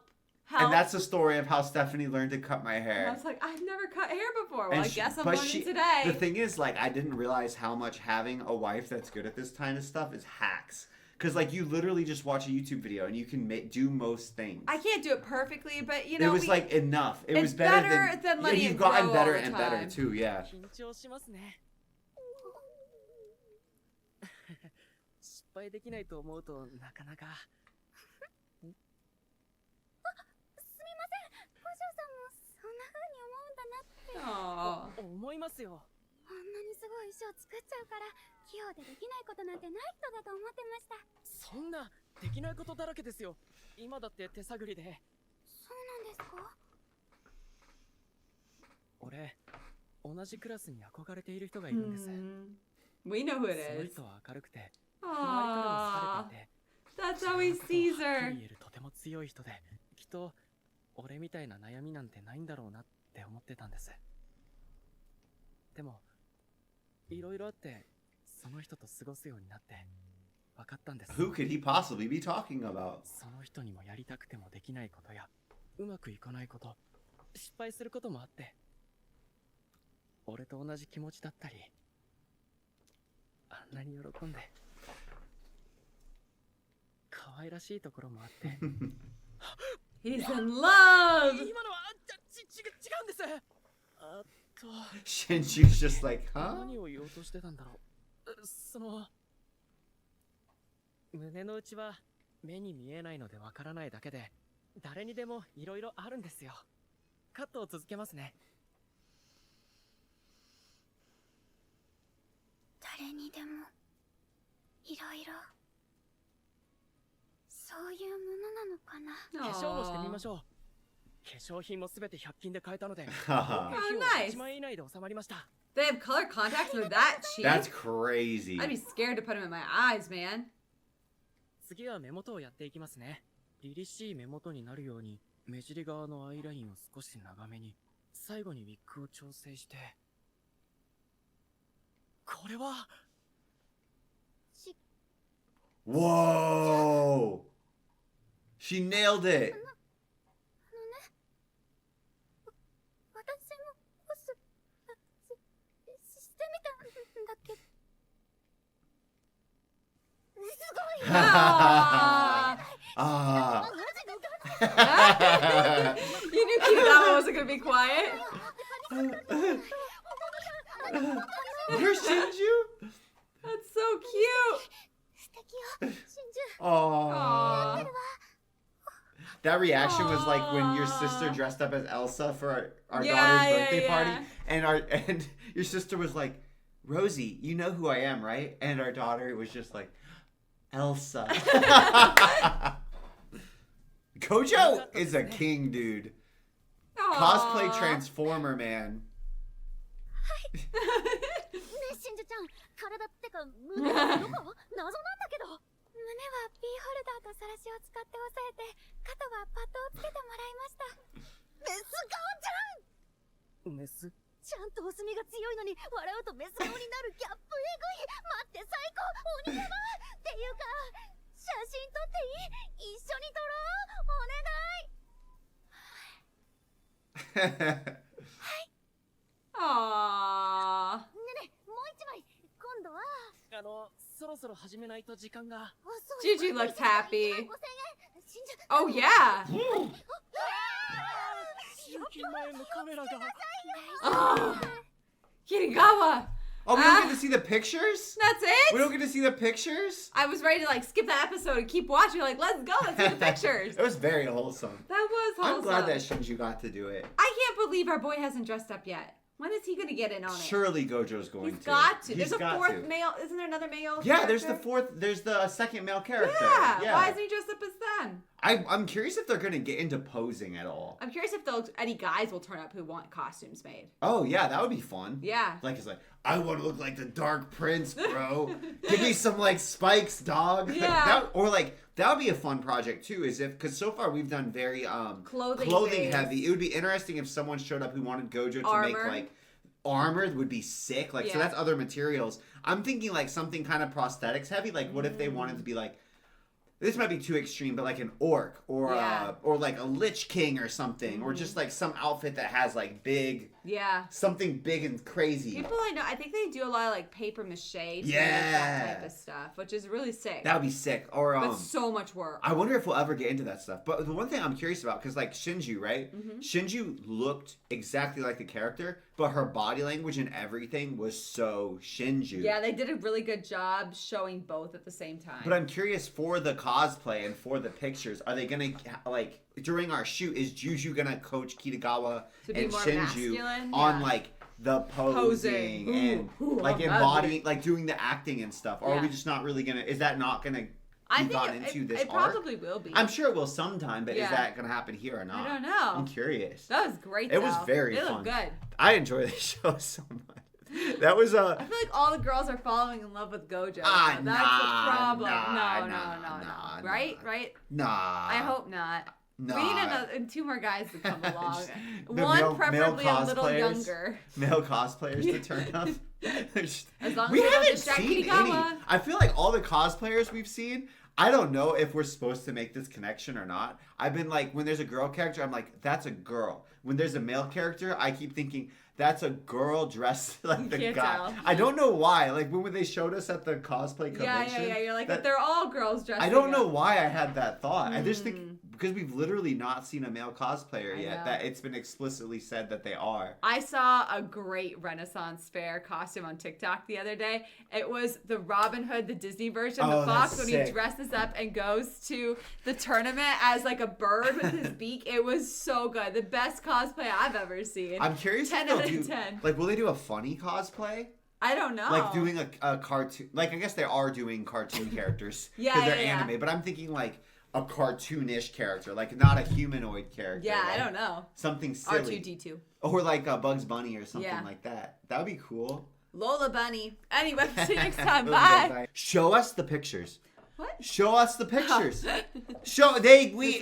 And that's the story of how Stephanie learned to cut my hair. I was like, I've never cut hair before. Well, And I guess I'm but learning today. The thing is, like, I didn't realize how much having a wife that's good at this kind of stuff is hacks. Because, like, you literally just watch a YouTube video and you can do most things. I can't do it perfectly, but, you know. It was, like, enough. It was it's better better than letting you've it grow gotten better all the and better, time. too, yeah. 緊張しますね。失敗できないと思うとなかなか。すみません。五条さんもそんな風に思うんだなって。思いますよ。あんなにすごい衣装作っちゃうから器用でできないことなんてない人だと思ってました。そんなできないことだらけですよ。今だって手探りで。そうなんですか？俺、同じクラスに憧れている人がいるんです。We know who it その is. 人は明るくて、周りからも好かれていて、 That's how he sees はっ her. きり言えるとても強い人で、きっと俺みたいな悩みなんてないんだろうなって思ってたんです。でも、いろいろあってその人と過ごすようになって分かったんです。 Who could he possibly be talking about? その人にもやりたくてもできないことやうまくいかないこと、失敗することもあって、俺と同じ気持ちだったり、あんなに喜んで可愛らしいところもあって。 He's in love. 今のは違うんです。あと Shinju's just like, huh? 何を言おうとしてたんだろう。その胸の内は目に見えないのでわからないだけで、誰にでもいろいろあるんですよ。カットを続けますね。誰にでもいろいろそういうものなのかな。化粧をしてみましょう。化粧品もすべて100均で買えたので、合計 Haha. 費用は nice. 1万円以内で収まりました。 They have color contacts for that cheap? That's crazy. I'd be scared to put them in my eyes, man. 次は目元をやっていきますね。凛々しい目元になるように、目尻側のアイラインを少し長めに、最後にウィッグを調整して。これは Whoa! She nailed it. 私もコスしてみたんだけどすごい Ah. You knew Kitagawa wasn't gonna be quiet. You're Shinju? That's so cute. 素敵よ真珠 Aww. Aww. That reaction was like when your sister dressed up as Elsa for our Yeah, daughter's yeah, birthday party, yeah. and your sister was like, "Rosie, you know who I am, right?" And our daughter was just like, "Elsa." Gojo is a king, dude. Cosplay Aww. transformer, man. ねえ真珠ちゃん、体ってか胸はどこ？謎なんだけど。胸は B ホルダーとサラシを使って押さえて肩はパッドをつけてもらいました。メス顔ちゃん。メスちゃんとお墨が強いのに笑うとメス顔になるギャップえぐい。待って最高鬼ヤバっていうか写真撮っていい？一緒に撮ろう。お願い。 Aww. ねえねえもう一枚。今度はそろそろ始めないと時間が。あそう Gigi looks happy. 1万5000円。真珠 Oh yeah. 集金前のカメラが。 Oh. Kitagawa. Oh, we don't get to see the pictures? That's We it? don't get to see the pictures? I was ready to like skip that episode and keep watching. Like, let's go. Let's see the pictures. It was very wholesome. That was wholesome. I'm glad that Shinju got to do it. I can't believe our boy hasn't dressed up yet. When is he gonna get in on it? Surely Gojo's going He's to. got to. He's There's a got fourth to. male. Isn't there another male? Yeah, there's the character? fourth. There's the second male character. Yeah. Why isn't he dressed up as them? I'm curious if they're gonna get into posing at all. I'm curious if any guys will turn up who want costumes made. Oh yeah, that would be fun. Yeah. Like it's like I want to look like the Dark Prince, bro. Give me some like spikes, dog. Yeah. Or like that would be a fun project too. Is if because so far we've done very clothing based. heavy. It would be interesting if someone showed up who wanted Gojo to make Armor. like armor would be sick. Like so Yeah. that's other materials. I'm thinking like something kind of prosthetics heavy. Like what if they wanted to be like. This might be too extreme, but like an orc or Yeah. or like a lich king or something, or just like some outfit that has like big Yeah. something big and crazy. People I know, I think they do a lot of like paper mache, to make Yeah. that type of stuff, which is really sick. That would be sick. Or but so much work. I wonder if we'll ever get into that stuff. But the one thing I'm curious about, because like Shinju, right? Mm-hmm. Shinju looked exactly like the character, but her body language and everything was so Shinju. Yeah, they did a really good job showing both at the same time. But I'm curious for the cosplay and for the pictures, are they gonna like during our shoot? Is Juju gonna coach Kitagawa To be and more Shinju masculine? on Yeah. like the posing and like that'd embodying, like doing the acting and stuff? Or are we Yeah. just not really gonna? Is that not gonna I be think gotten into this it arc? probably will be. I'm sure it will sometime, but is Yeah. that gonna happen here or not? I don't know. I'm curious. That was great. It was though. very They fun. look good. I enjoy the show so much. That was I feel like all the girls are falling in love with Gojo. Ah, That's nah, the problem. nah, no. nah, Right? nah. Right? nah. I hope not. Nah. We need two more guys to come along. Just the One male preferably a little cosplayers. younger. Male cosplayers to turn up. As long as We they don't haven't distract seen Kitagawa. any. I feel like all the cosplayers we've seen, I don't know if we're supposed to make this connection or not. I've been like, when there's a girl character, I'm like, that's a girl. When there's a male character, I keep thinking, that's a girl dressed like the can't guy. tell. I don't know why. Like when they showed us at the cosplay Yeah, convention. You're like, that- they're all girls dressed I don't know up. why I had that thought. I just think because we've literally not seen a male cosplayer I yet know. that it's been explicitly said that they are. I saw a great Renaissance Fair costume on TikTok the other day. It was the Robin Hood, the Disney version, Oh, the fox, that's when sick. he dresses up and goes to the tournament as like a bird with his beak. It was so good. The best cosplay I've ever seen. I'm curious 10 if they'll out of do 10. like will they do a funny cosplay? I don't know. Like doing a cartoon, like I guess they are doing cartoon characters Yeah, because they're yeah, yeah. anime. But I'm thinking like a cartoonish character, like not a humanoid character. Yeah, like I don't know. something silly. R2D2. Or like a Bugs Bunny or something Yeah. like that. That would be cool. Lola Bunny. Anyway, see you next time. Bye. Show us the pictures. What? Show us the pictures. We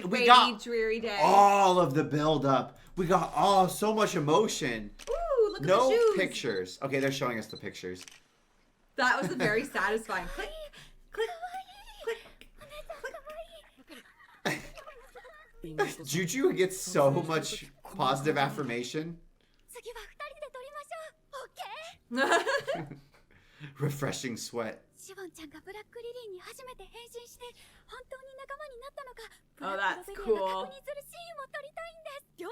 Rainy, got dreary day. all of the build up. We got so much emotion. Ooh, look at No the shoes. pictures. Okay, they're showing us the pictures. That was a very satisfying click, click, click. Juju gets so much positive affirmation. 次は2人で撮りましょう。オッケー。 Refreshing sweat. シボンちゃんがブラックリリーに初めて変身して本当に仲間になったのか Oh, ブラッ that's クロベリアが cool. 確認するシーンを撮りたいんですよ。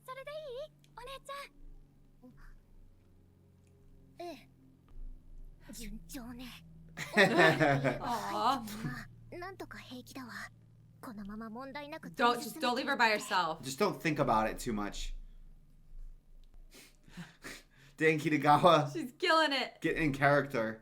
それでいい？お姉ちゃん。ええ。順調ね。 Aw. まあ、なんとか平気だわ。このまま問題なく Don't leave her by herself. Just don't think about it too much. Dang, Kitagawa, She's killing it. get in character.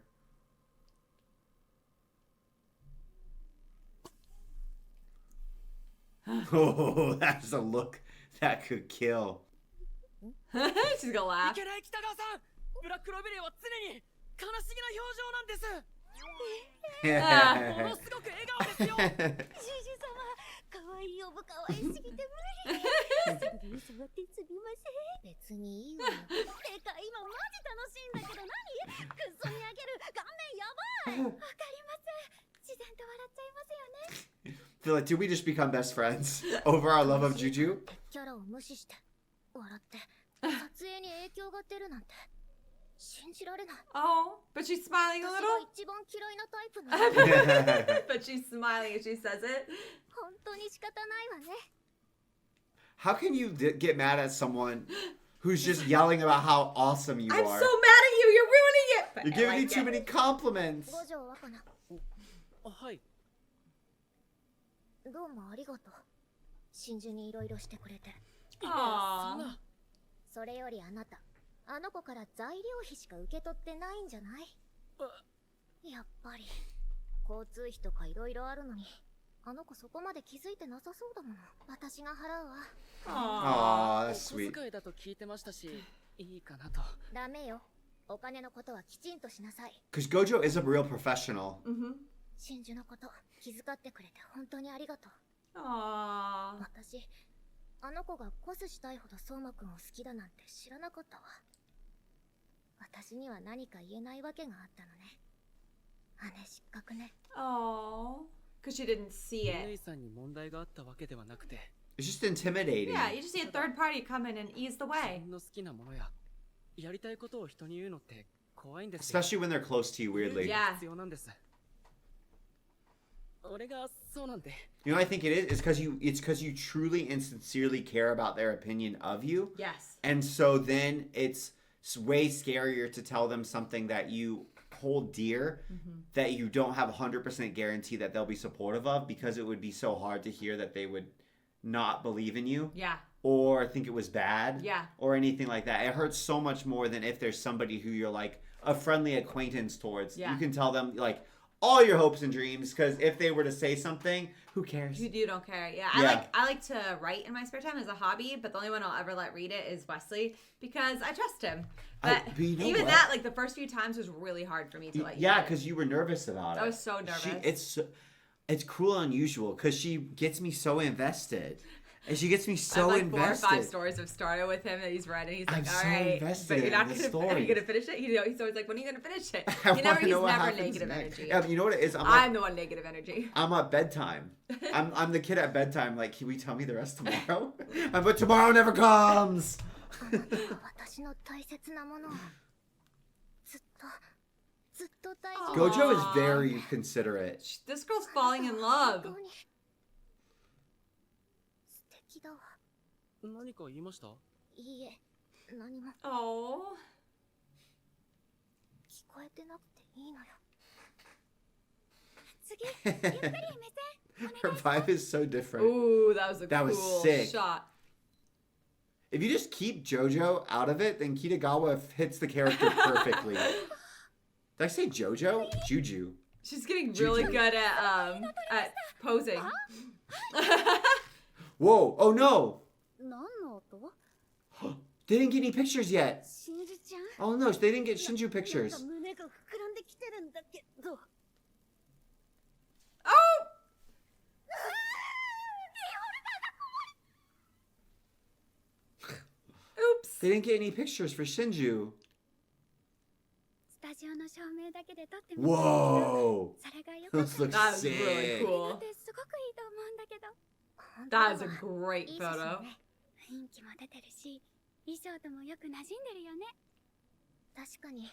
Oh, that's a look that could kill. She's gonna laugh. いけない北川さん、ブラックロベリーは常に悲しげな表情なんです。ものすごく笑顔ですよ。ジュジュ様、可愛いおぶかわいすぎて無理。それで座ってすみません。別にいいわ。てか今マジ楽しいんだけど何？くっそにあげる顔面やばい。わかります。自然と笑っちゃいますよね。 Feel like, did we just become best friends over our love of Juju? キャラを無視して笑って撮影に影響が出るなんて信じられない。 Oh, but she's smiling a 私が little. 一番嫌いなタイプなの。 But she's smiling as she says it. 本当に仕方ないわね。 How can you get mad at someone who's just yelling about how awesome you I'm are? so mad at you. You're ruining it. But You're I giving me like too it. many compliments. 五条若菜、はい。どうもありがとう。真珠にいろいろしてくれて。そん Aw. な。それよりあなた、あの子から材料費しか受け取ってないんじゃない？やっぱり交通費とかいろいろあるのに、あの子そこまで気づいてなさそうだもの。私が払うわ。 Aw, お that's 小 sweet. 遣いだと聞いてましたし、いいかなと。ダメよ。お金のことはきちんとしなさい。 Because Gojo is a real professional. Mm-hmm. 真珠のこと気遣ってくれて本当にありがとう。 Aw. 私、あの子がコスしたいほど相馬くんを好きだなんて知らなかったわ。私には何か言えないわけがあったのね。姉失格ね。 Aw. Because she didn't see お姉 it. さんに問題があったわけではなくて、 It's just intimidating. Yeah, you just need a third party to come in and ease the 自 way. 分の好きなものややりたいことを人に言うのって怖いんですよ。 Especially when they're close to you weirdly. Yeah. 必要なんです。俺がそうなんで。 You know what I think it is? It's because you truly and sincerely care about their opinion of you. Yes. And so then it's way scarier to tell them something that you hold dear that you don't have 100% guarantee that they'll be supportive of, because it would be so hard to hear that they would not believe in you Yeah. or think it was bad Yeah. or anything like that. It hurts so much more than if there's somebody who you're like a friendly acquaintance towards. Yeah. You can tell them like all your hopes and dreams, because if they were to say something, who cares? You don't care. Yeah. Yeah. I like to write in my spare time as a hobby, but the only one I'll ever let read it is Wesley because I trust him. But but you know even what? that, like the first few times was really hard for me to let you Yeah, read it. because you were nervous about it. I was so nervous. It's cruel and unusual because she gets me so invested, and she gets me I so have like 4 or 5 invested. stories have started with him that he's read, and he's I'm like, so "All right, invested but you're in not the gonna, are story. you gonna finish it?" He's always like, "When are you gonna finish it?" I He's wanna know never what happens negative next. energy. Yeah, you know what it is? I'm the one negative energy. I'm at bedtime. I'm the kid at bedtime. Like, can we tell me the rest tomorrow? But tomorrow never comes. あなたが私の大切なものをずっと大事に。 Gojo is very considerate. This girl's falling in love. 本当に素敵だわ。何か言いました？いいえ、何も Oh. 聞こえてなくていいのよ。次、ゆっくり目線。 Her vibe is so different. Ooh, that was a That was cool sick. shot. If you just keep JoJo out of it, then Kitagawa hits the character perfectly. Did I say JoJo? Juju. She's getting really Juju. good at posing. Whoa! Oh no! 何の音？ They didn't get any pictures yet. 真珠ちゃん？ Oh no! They didn't get Shinju なん pictures. か胸が膨らんできてるんだけど。 Oh! Oops. They didn't get any pictures for Shinju. スタジオの照明だけで撮ってみたんだけど Whoa! それがよかっ This た。 looks That was really sick. cool. すごくいいと思うんだけど。 That is a great いい写真 photo. ね。雰囲気も出てるし、衣装ともよく馴染んでるよね。確かに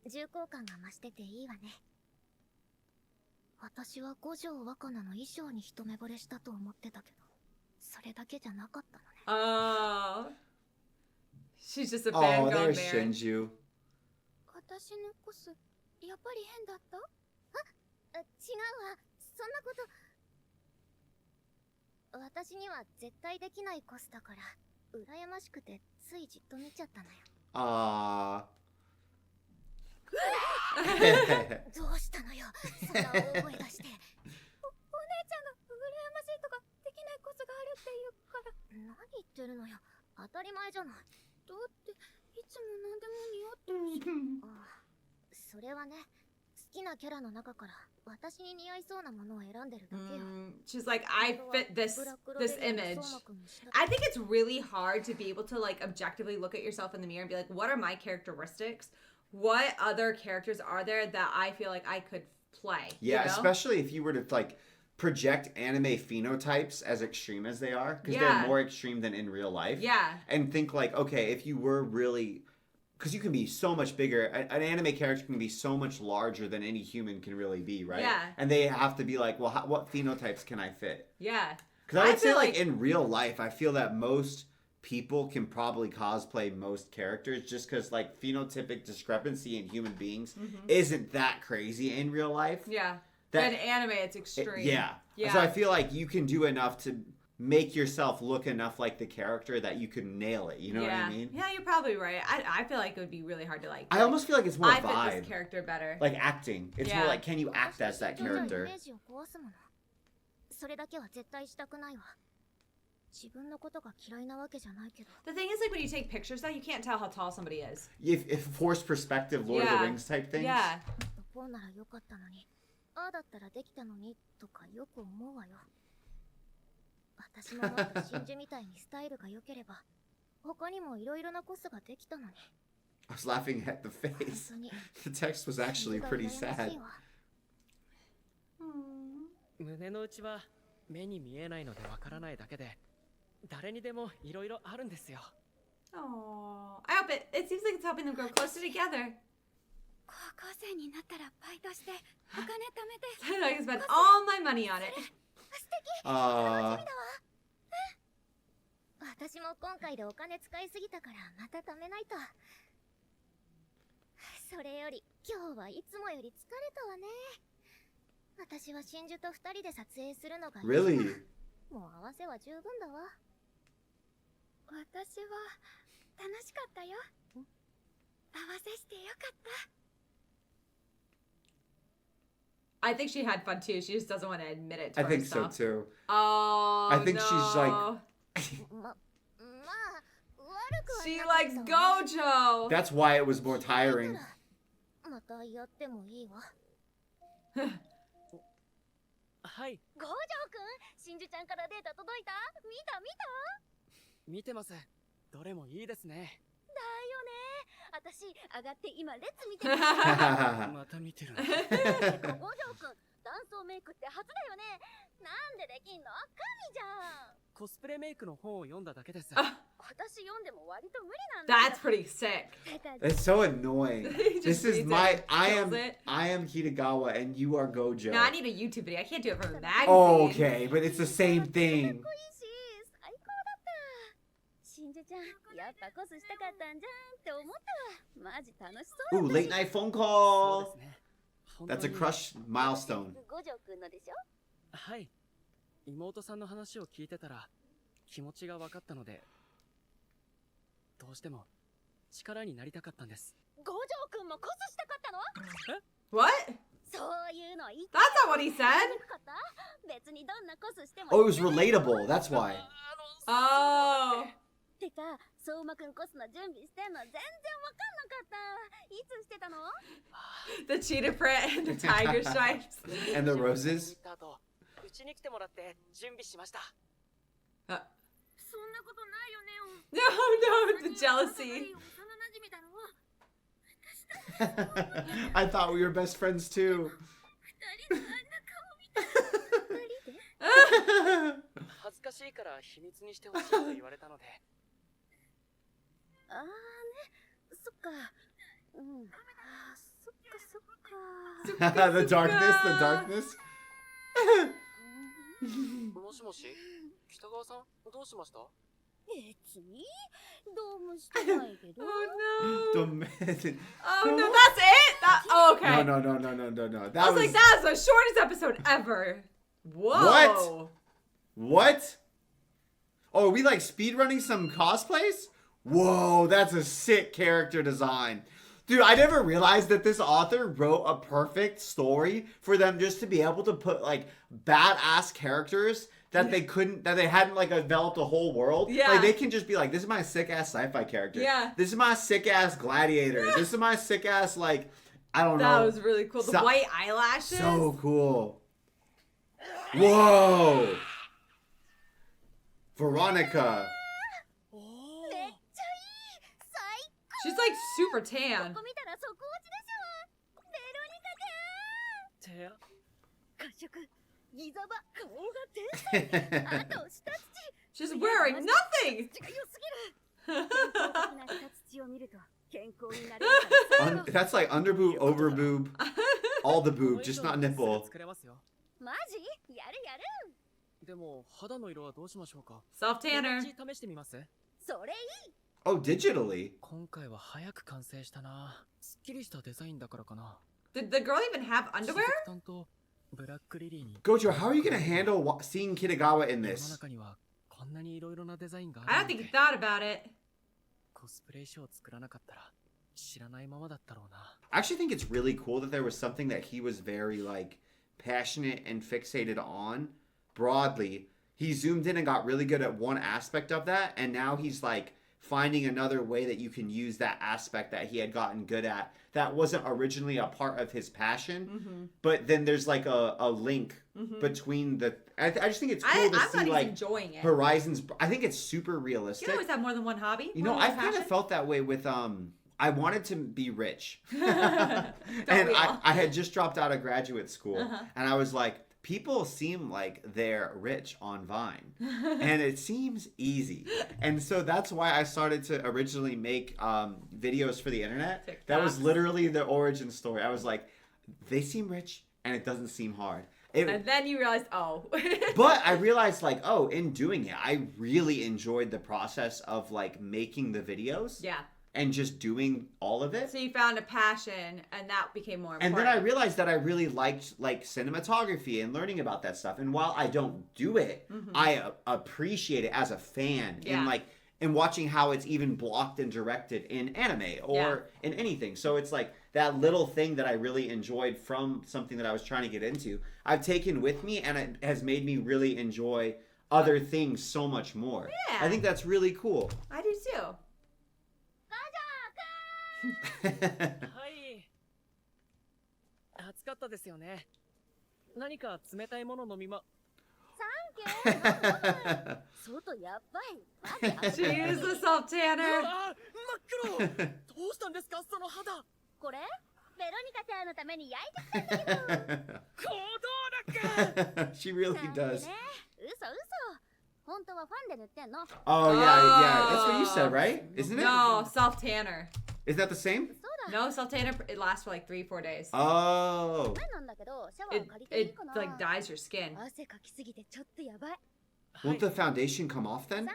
重厚感が増してていいわね。私は五条若菜の衣装に一目惚れしたと思ってたけど、それだけじゃなかったのね。Oh. She's just a Oh, fan gone there's mad. Shinju. 私のコス、やっぱり変だった？違うわ、そんなこと。私には絶対できないコスだから、羨ましくてついじっと見ちゃったのよ。Ah. どうしたのよ、そんな大声出して。お姉ちゃんが羨ましいとかできないコスがあるって言うから。何言ってるのよ、当たり前じゃない。だっていつも何でも似合ってるし。ああ、それはね、好きなキャラの中から私に似合いそうなものを選んでるだけよ。She's like, I fit this image. I think it's really hard to be able to like objectively look at yourself in the mirror and be like, what are my characteristics? What other characters are there that I feel like I could play? Yeah, you know? especially if you were to like project anime phenotypes as extreme as they are, because Yeah. they're more extreme than in real life. Yeah. And think like, okay, if you were really, because you can be so much bigger. An anime character can be so much larger than any human can really be, right? Yeah. And they have to be like, well, what phenotypes can I fit? Yeah. Because I would say feel like in real life, I feel that most people can probably cosplay most characters just because like phenotypic discrepancy in human beings isn't that crazy in real life. Yeah. That- in anime, it's extreme. Yeah. Yeah. So I feel like you can do enough to make yourself look enough like the character that you can nail it. You know what I mean? Yeah, you're probably right. I feel like it would be really hard to like. I almost feel like it's more I fit vibe. this character better. Like acting. It's more Yeah. like, can you act as that イ character? メージを壊すもの。それだけは絶対したくないわ。自分のことが嫌いなわけじゃないけど。 The thing is, like when you take pictures, though, you can't tell how tall somebody is. If forced perspective, Lord of the Yeah. Rings type things. Yeah. こうならよかったのに、ああだったらできたのにとかよく思うわよ。私ももっと真珠みたいにスタイルが良ければ、他にもいろいろなコスができたのに。 I was laughing at the 本 face. 当に The text was actually 真珠が pretty 羨まし sad. いわ。胸の内は目に見えないのでわからないだけで、誰にでもいろいろあるんですよ。 Oh, I hope it seems like it's helping them grow closer together. 高校生になったらバイトしてお金貯めて。 So I can spend all my money on it. 私も今回でお金使いすぎたからまた貯めないと。それより今日はいつもより疲れたわね。私は真珠と二人で撮影するのがいいな。 Really? もう合わせは十分だわ。私は楽しかったよ。合わせしてよかった。 I think she had fun too. She just doesn't want to admit it to I think so herself. too. Oh, I think no. she's like- まあ悪くは She なかった likes わ。 Gojo. That's why it was more tiring. またやってもいいわ。はい、五条くん、真珠ちゃんからデータ届いた？見た見てます。どれもいいですね。だよね。私上がって今列見てる。また見てる。五条くん、男装メイクって初だよね。なんでできんの？神じゃん。コスプレメイクの本を読んだだけです。私読んでも割と無理なんだ。 That's pretty sick. It's so annoying. He This just is reads my it, kills it. I am Hitagawa and you are Gojo. No, I need a YouTube video. I can't do it from a magazine. Oh, okay, but it's the same かっ thing. こいいし、最高だった。真珠ちゃん、やっぱコスしたかったんじゃんって思ったわ。マジ楽しそう。 Ooh, late night phone そう call. ですね。本 That's 当 a に crush milestone. 五条くんのでしょ？はい。妹さんの話を聞いてたら気持ちが分かったので、どうしても力になりたかったんです。五条くんもコスしたかったの？ What? そういうの言って。 That's not what he said. かった？別にどっどんなコスしても Oh, it was relatable. That's why. Oh. てか、相馬くんコスの準備してんの全然わかんなかった。いつしてたの？ The cheetah print and the tiger stripes. And the roses. うちに来てもらって準備しました。Uh, そんなことないよね。 no, no, the jealousy. 幼馴染だろ。 I thought we were best friends too. 二人のあんな顔見た。二人で？恥ずかしいから秘密にしてほしいと言われたので。ああね、そっか。うん。あー、そっかそっか。 The darkness, the darkness. もしもし、北川さん、どうしました？別にどうもしてないけど。 Oh The no. man- Oh no, that's it? Oh, okay. No, no, no, no, no, no, no. I That was was like, that's the shortest episode ever. Whoa. What? Oh, are we like speedrunning some cosplays? Whoa, that's a sick character design. Dude, I never realized that this author wrote a perfect story for them just to be able to put like badass characters that they hadn't like developed a whole world. Yeah. Like they can just be like, this is my sick ass sci-fi character. Yeah. This is my sick ass gladiator. This is my sick ass like, I don't That know. was really cool. The So- white eyelashes. So cool. Whoa. Veronica. めっちゃいい。最 She's like super tan. ここ見たら即落ちでしょ。ベロニカちゃん。て、褐色、ギザバ、顔が天才。あと下土。 She's wearing nothing. 土が良すぎる。健康的な下土を見ると健康になれるからさ。 That's like under boob, over boob, all the boob, just not nipple. 作れますよ。マジ？やるやる。でも肌の色はどうしましょうか。 Self tanner. 試してみます。それいい。 Oh, digitally. 今回は早く完成したな。すっきりしたデザインだからかな。 Did the girl even have underwear? 担当ブラックリリーに。 Gojo, how are you gonna handle seeing Kitagawa in 世の this? 中にはこんなにいろいろなデザインが I あ don't る think の he で、 thought about it. コスプレ衣装を作らなかったら知らないままだったろうな。 I actually think it's really cool that there was something that he was very like passionate and fixated on broadly. He zoomed in and got really good at one aspect of that, and now he's like finding another way that you can use that aspect that he had gotten good at that wasn't originally a part of his passion, but then there's like a link between the I just think it's cool I'm to glad see he's like enjoying it. Horizons. I think it's super You realistic. can always have more than one hobby. You more know, than I've one kind of passion. felt that way with I wanted to be rich. Don't And we all? I had just dropped out of graduate school, Uh-huh. and I was like, people seem like they're rich on Vine, and it seems easy. And so that's why I started to originally make videos for the internet. That was TikToks. literally the origin story. I was like, they seem rich, and it doesn't seem hard. And then you realize, oh. But I realized, like, oh, in doing it, I really enjoyed the process of like making the videos. Yeah. And just doing all of it. So you found a passion, and that became more And important. then I realized that I really liked like cinematography and learning about that stuff. And while I don't do it, I appreciate it as a fan Yeah. and like and watching how it's even blocked and directed in anime or in anything. So it's like that little thing that I really enjoyed from something that I was trying to get into, I've taken with me, and it has made me really enjoy other things so much more. Yeah. I think that's really cool. I do too. はい暑かったですよね。何か冷たいもの飲みま。サンキュー。外やばい。マジ She is a self tanner. あー真っ黒どうしたんですかその肌。これベロニカちゃんのために焼いてくれたよ。行動力 She really なんで does. ね。嘘嘘。本当はファンで塗ってんの。 Oh yeah, yeah. That's what you said, right? Isn't it? No, self tanner. Is that the same? そうだ。 No, self tanner. It lasts for like 3-4 days. Oh. 前なんだけどシャワー It 借りていい it かな。 like dyes your skin. 汗かきすぎてちょっとやばい。 Won't the foundation come off then? サンキュー。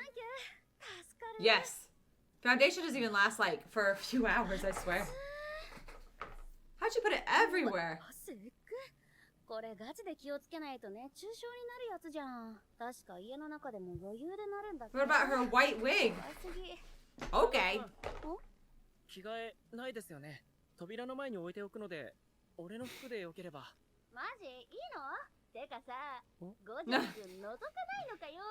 助かる。 Yes. Foundation doesn't even last like for a few hours, I swear. How'd you put it everywhere? 汗く。これガチで気をつけないと熱中症になるやつじゃん。確か家の中でも余裕でなるんだけど。 What about her white wig? 可愛すぎ。 Okay. 着替えないですよね。扉の前に置いておくので俺の服でよければ。マジいいの？てかさ、五条くん覗かないのかよ。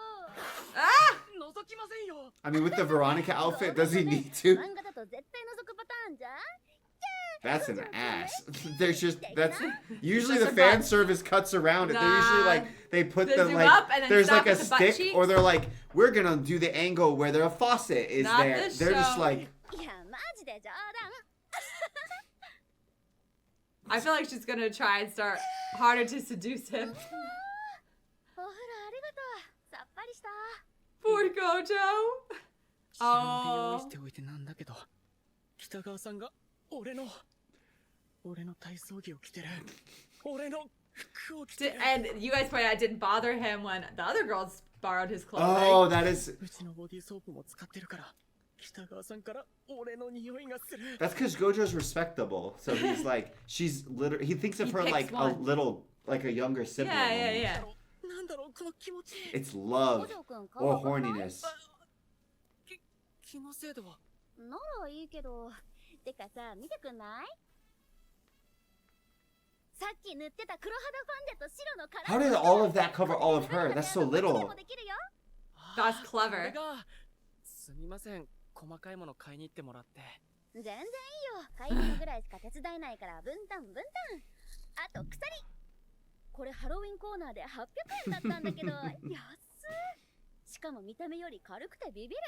覗きませんよ。 I mean, with the Veronica outfit, does he need to? 漫画だと絶対覗くパターンじゃん。 That's an ass. There's just that's usually the fan service cuts around it. They're usually like they put They the zoom like up and then there's stop like a at the butt stick cheeks. or they're like we're gonna do the angle where the faucet is Not there. this They're just show. like いや、マジで冗談。 I feel like she's gonna try and start harder to seduce him. お風呂ありがとう。さっぱりした。 Poor Gojo. 自分で用意しておいてなんだけど、北川さんが俺の体操着を着てる。俺の服を着てる。 And you guys pointed out it didn't bother him when the other girls borrowed his clothing. oh that is うちのボディーソープも使ってるから、北川さんから俺の匂いがする。 that's because Gojo's respectable. So he's like she's literally he thinks of He her picks like a one. little like a younger sibling. Yeah. almost. なんだろうこの気持ち。 It's love 五条くん or 顔赤くない？ horniness. 気のせいでは。ならいいけど。てかさ、見てくんない？さっき塗ってた黒肌ファンデと白のカラ How did all of that cover all of her? That's so little. That's こ clever. れがすみません、細かいもの買いに行ってもらって。全然いいよ。買い物ぐらいしか手伝えないから分担。あと鎖。これハロウィンコーナーで800円だったんだけど安っ。しかも見た目より軽くてビビる。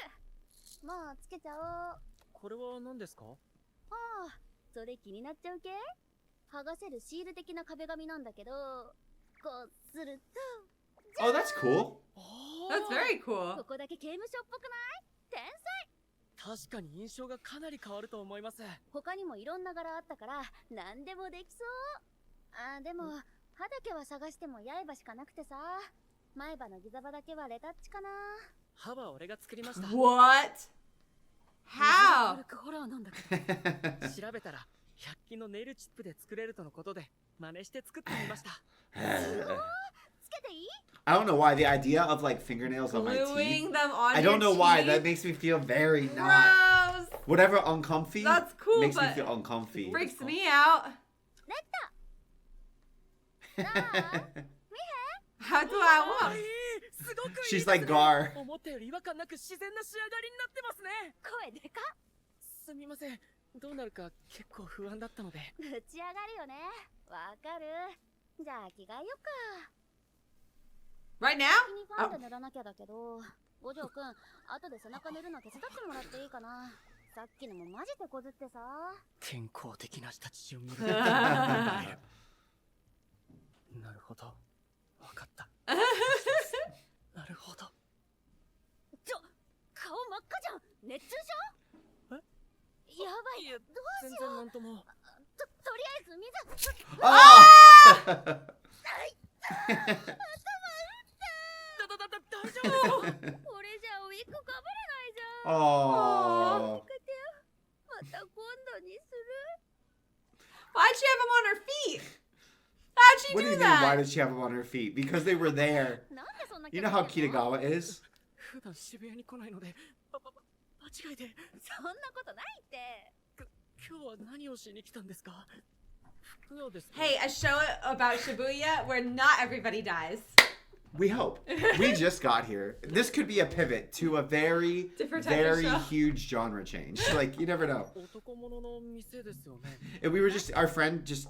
まあつけちゃおう。これは何ですか？ああ、それ気になっちゃう系？剥がせるシール的な壁紙なんだけど、こうすると Oh, that's cool. That's very cool. ここだけ刑務所っぽくない？天才。確かに印象がかなり変わると思います。他にもいろんな柄あったから何でもできそう。あ、でも歯だけは探しても刃しかなくてさ、前歯のギザ刃だけはレタッチかな。歯は俺が作りました。 What? How? ホラーなんだけど調べたら100均のネイルチップで作れるとのことで真似して作ってみました。つけていい？ I don't know why the idea of like fingernails on my Gluing teeth. them on I don't your know why teeth? that makes me feel very not Gross. whatever uncomfy. That's cool, makes me but feel uncomfy. Freaks me out. レッタ。なあ、 How do I walk? すごくいいです She's ね。 like Gar. 思ったより違和感なく自然な仕上がりになってますね。声でかっ。すみません、どうなるか結構不安だったので。ぶち上がるよね。わかる。じゃあ着替えよっか。 Right now? 先にファンデ塗らなきゃだけど、五条くん、後で背中塗るの手伝ってもらっていいかな。さっきのもマジでこずってさ。健康的な舌乳を見る。ななるほど、わかった。なるほど。顔真っ赤じゃん。熱中症？やばい。どう全然しよう。なんとも。とりあえず水。 Oh! 大丈夫ですか？これじゃウィッグかぶれないじゃん。 Oh. かけてよ。また今度にする。 Why'd she have them on her feet? How'd she What do you do mean? Why that? did she have them on her feet? Because they were there. なんでそんな You know how 気が Kitagawa is? 普段渋谷に来ないので、間違いで。そんなことないって。今日は何をしに来たんですか？服をですか？ Hey, a show about Shibuya where not everybody dies. We hope. We just got here. This could be a pivot to a very, Different type of very show. huge genre change. Like you never know. 男物の店ですよね。 And we were just our friend just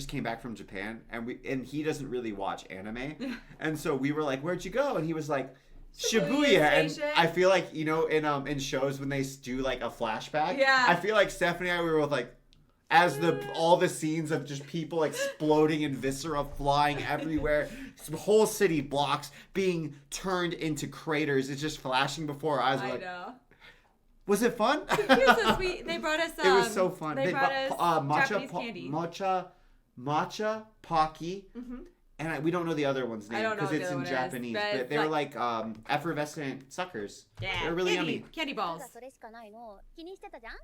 came back from Japan and he doesn't really watch anime. And so we were like, "Where'd you go?" And he was like, Shibuya. And Station. I feel like, you know, in shows when they do like a flashback, Yeah. I feel like Stephanie and I we were both like as all the scenes of just people exploding and viscera flying everywhere, some whole city blocks being turned into craters, it's just flashing before our eyes. We're I like, know. was it fun? It was so sweet. They brought us. It was so fun. They brought us Japanese Japanese candy. Matcha, Pocky, Mhm. and we don't know the other one's I name don't know because what it's the in other one is, Japanese. but But it's they were like effervescent suckers. Yeah, They're really candy, yummy. candy た balls. だそれしかないの気にしてたじゃん。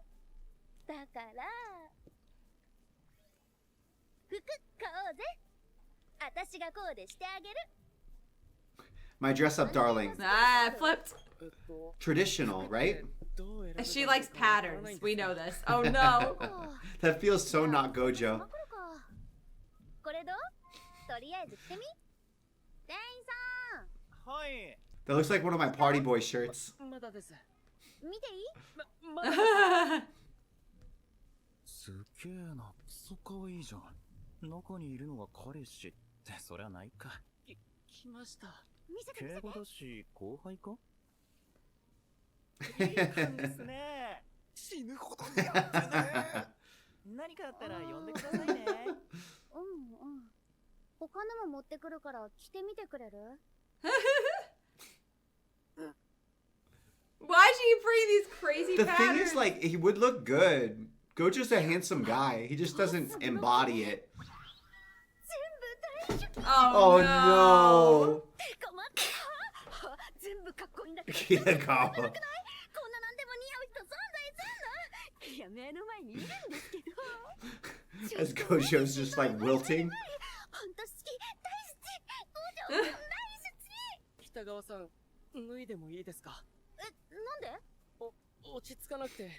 だから服買おうぜ。私がコーデしてあげる。 My dress up darling. Ah, flipped. えっと、 Traditional, right? どう選べばいい She か likes わからない patterns. んです We よ know this. Oh no. That feels so not そ Gojo. の頃か。これどう？とりあえず着てみ。店員さん。はい。 That looks like one of my party boy shirts. まだです。見ていい？まだです。すげえな。クソかわいいじゃん。中にいるのが彼氏ってそりゃないか。来ました。見せて見せて。敬語だし後輩か？いい感ですね。死ぬほど似合ってね。何かあったら呼んでくださいね。うんうん。他のも持ってくるから着てみてくれる？ Why is she bring these crazy The patterns? thing is, like, he would look good. Gojo's a handsome guy. He just doesn't embody it. Oh, no. Kitagawa. こんななんでも似合う人存在すんの？いや、目の前にいるんですけど。 As Gojo's just like wilting. ほんと好き、大好き。五条くん大好き。北川さん、脱いでもいいですか？なんで？落ち着かなくて、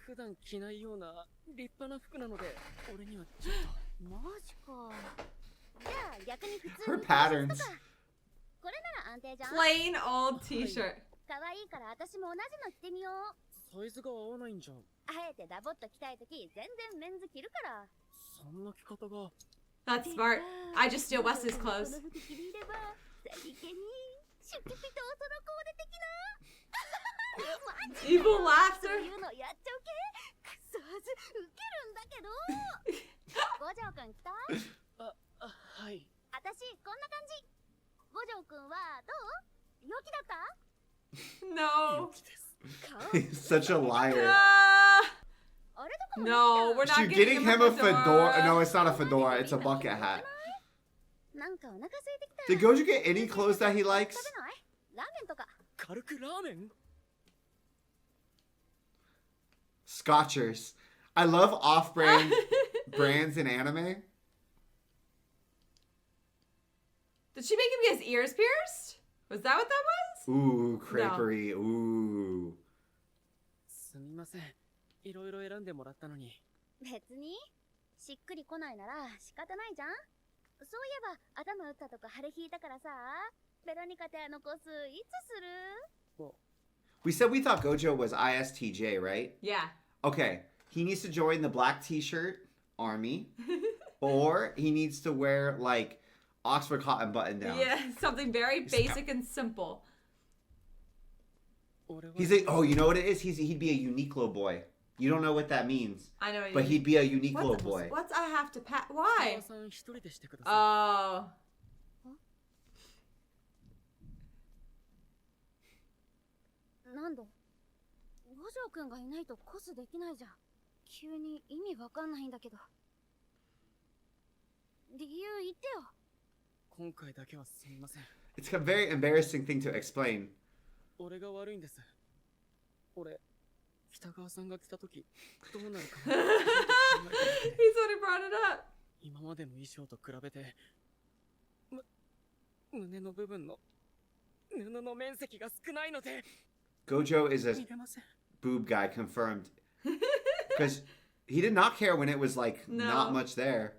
普段着ないような立派な服なので、俺にはちょっと。マジか。じゃあ逆に普通 Her に patterns. これなら安定じゃん。 Plain old t-shirt. 可愛いから私も同じの着てみよう。サイズが合わないんじゃん。あえてダボっと着たいとき全然メンズ着るから。そんな着方が。That's smart. I just steal Wesley's こ clothes. の服着れればさりげにシュキピとおそのコーデ的な。マジ Evil そう laughter. いうのやっちゃうけ。くそはずウケるんだけど。五条くん来た？はい。私こんな感じ。五条くんはどう？良きだった？ No. He's such a liar. No, we're not She's getting him a fedora. No, it's not a fedora. It's a bucket hat. Did Gojo get any clothes that he likes? ラーメンとか。軽くラーメン？ Scotchers. I love off-brand brands in anime. Did she make him get his ears pierced? Was that what that was? Ooh, creperie. Ooh. すみません。いろいろ選んでもらったのに。別にしっくりこないなら仕方ないじゃん。そういえば頭打ったとか腫れ引いたからさ、ベロニカテのコスいつする？ We said we thought Gojo was ISTJ, right? Yeah. Okay. He needs to join the black t-shirt army. Or he needs to wear, like, Oxford cotton button down. Yeah, something very basic and simple. He's a, oh, you know what it is? He'd be a Uniqlo boy. You don't know what that means. I know what you But mean. he'd be a Uniqlo boy. What's I have to pat? Why? 北川さん一人でしてください。 Oh. なんで？五条くんがいないとコスできないじゃん。急に意味わかんないんだけど。理由言ってよ。今回だけはすみません。 It's a very embarrassing thing to explain. 俺が悪いんです。俺、北川さんが来た時どうなるか He's what he brought it up. 今までの衣装と比べて、胸の部分の布の面積が少ないので。 Gojo is a boob guy, confirmed. Because he did not care when it was, like, not much there.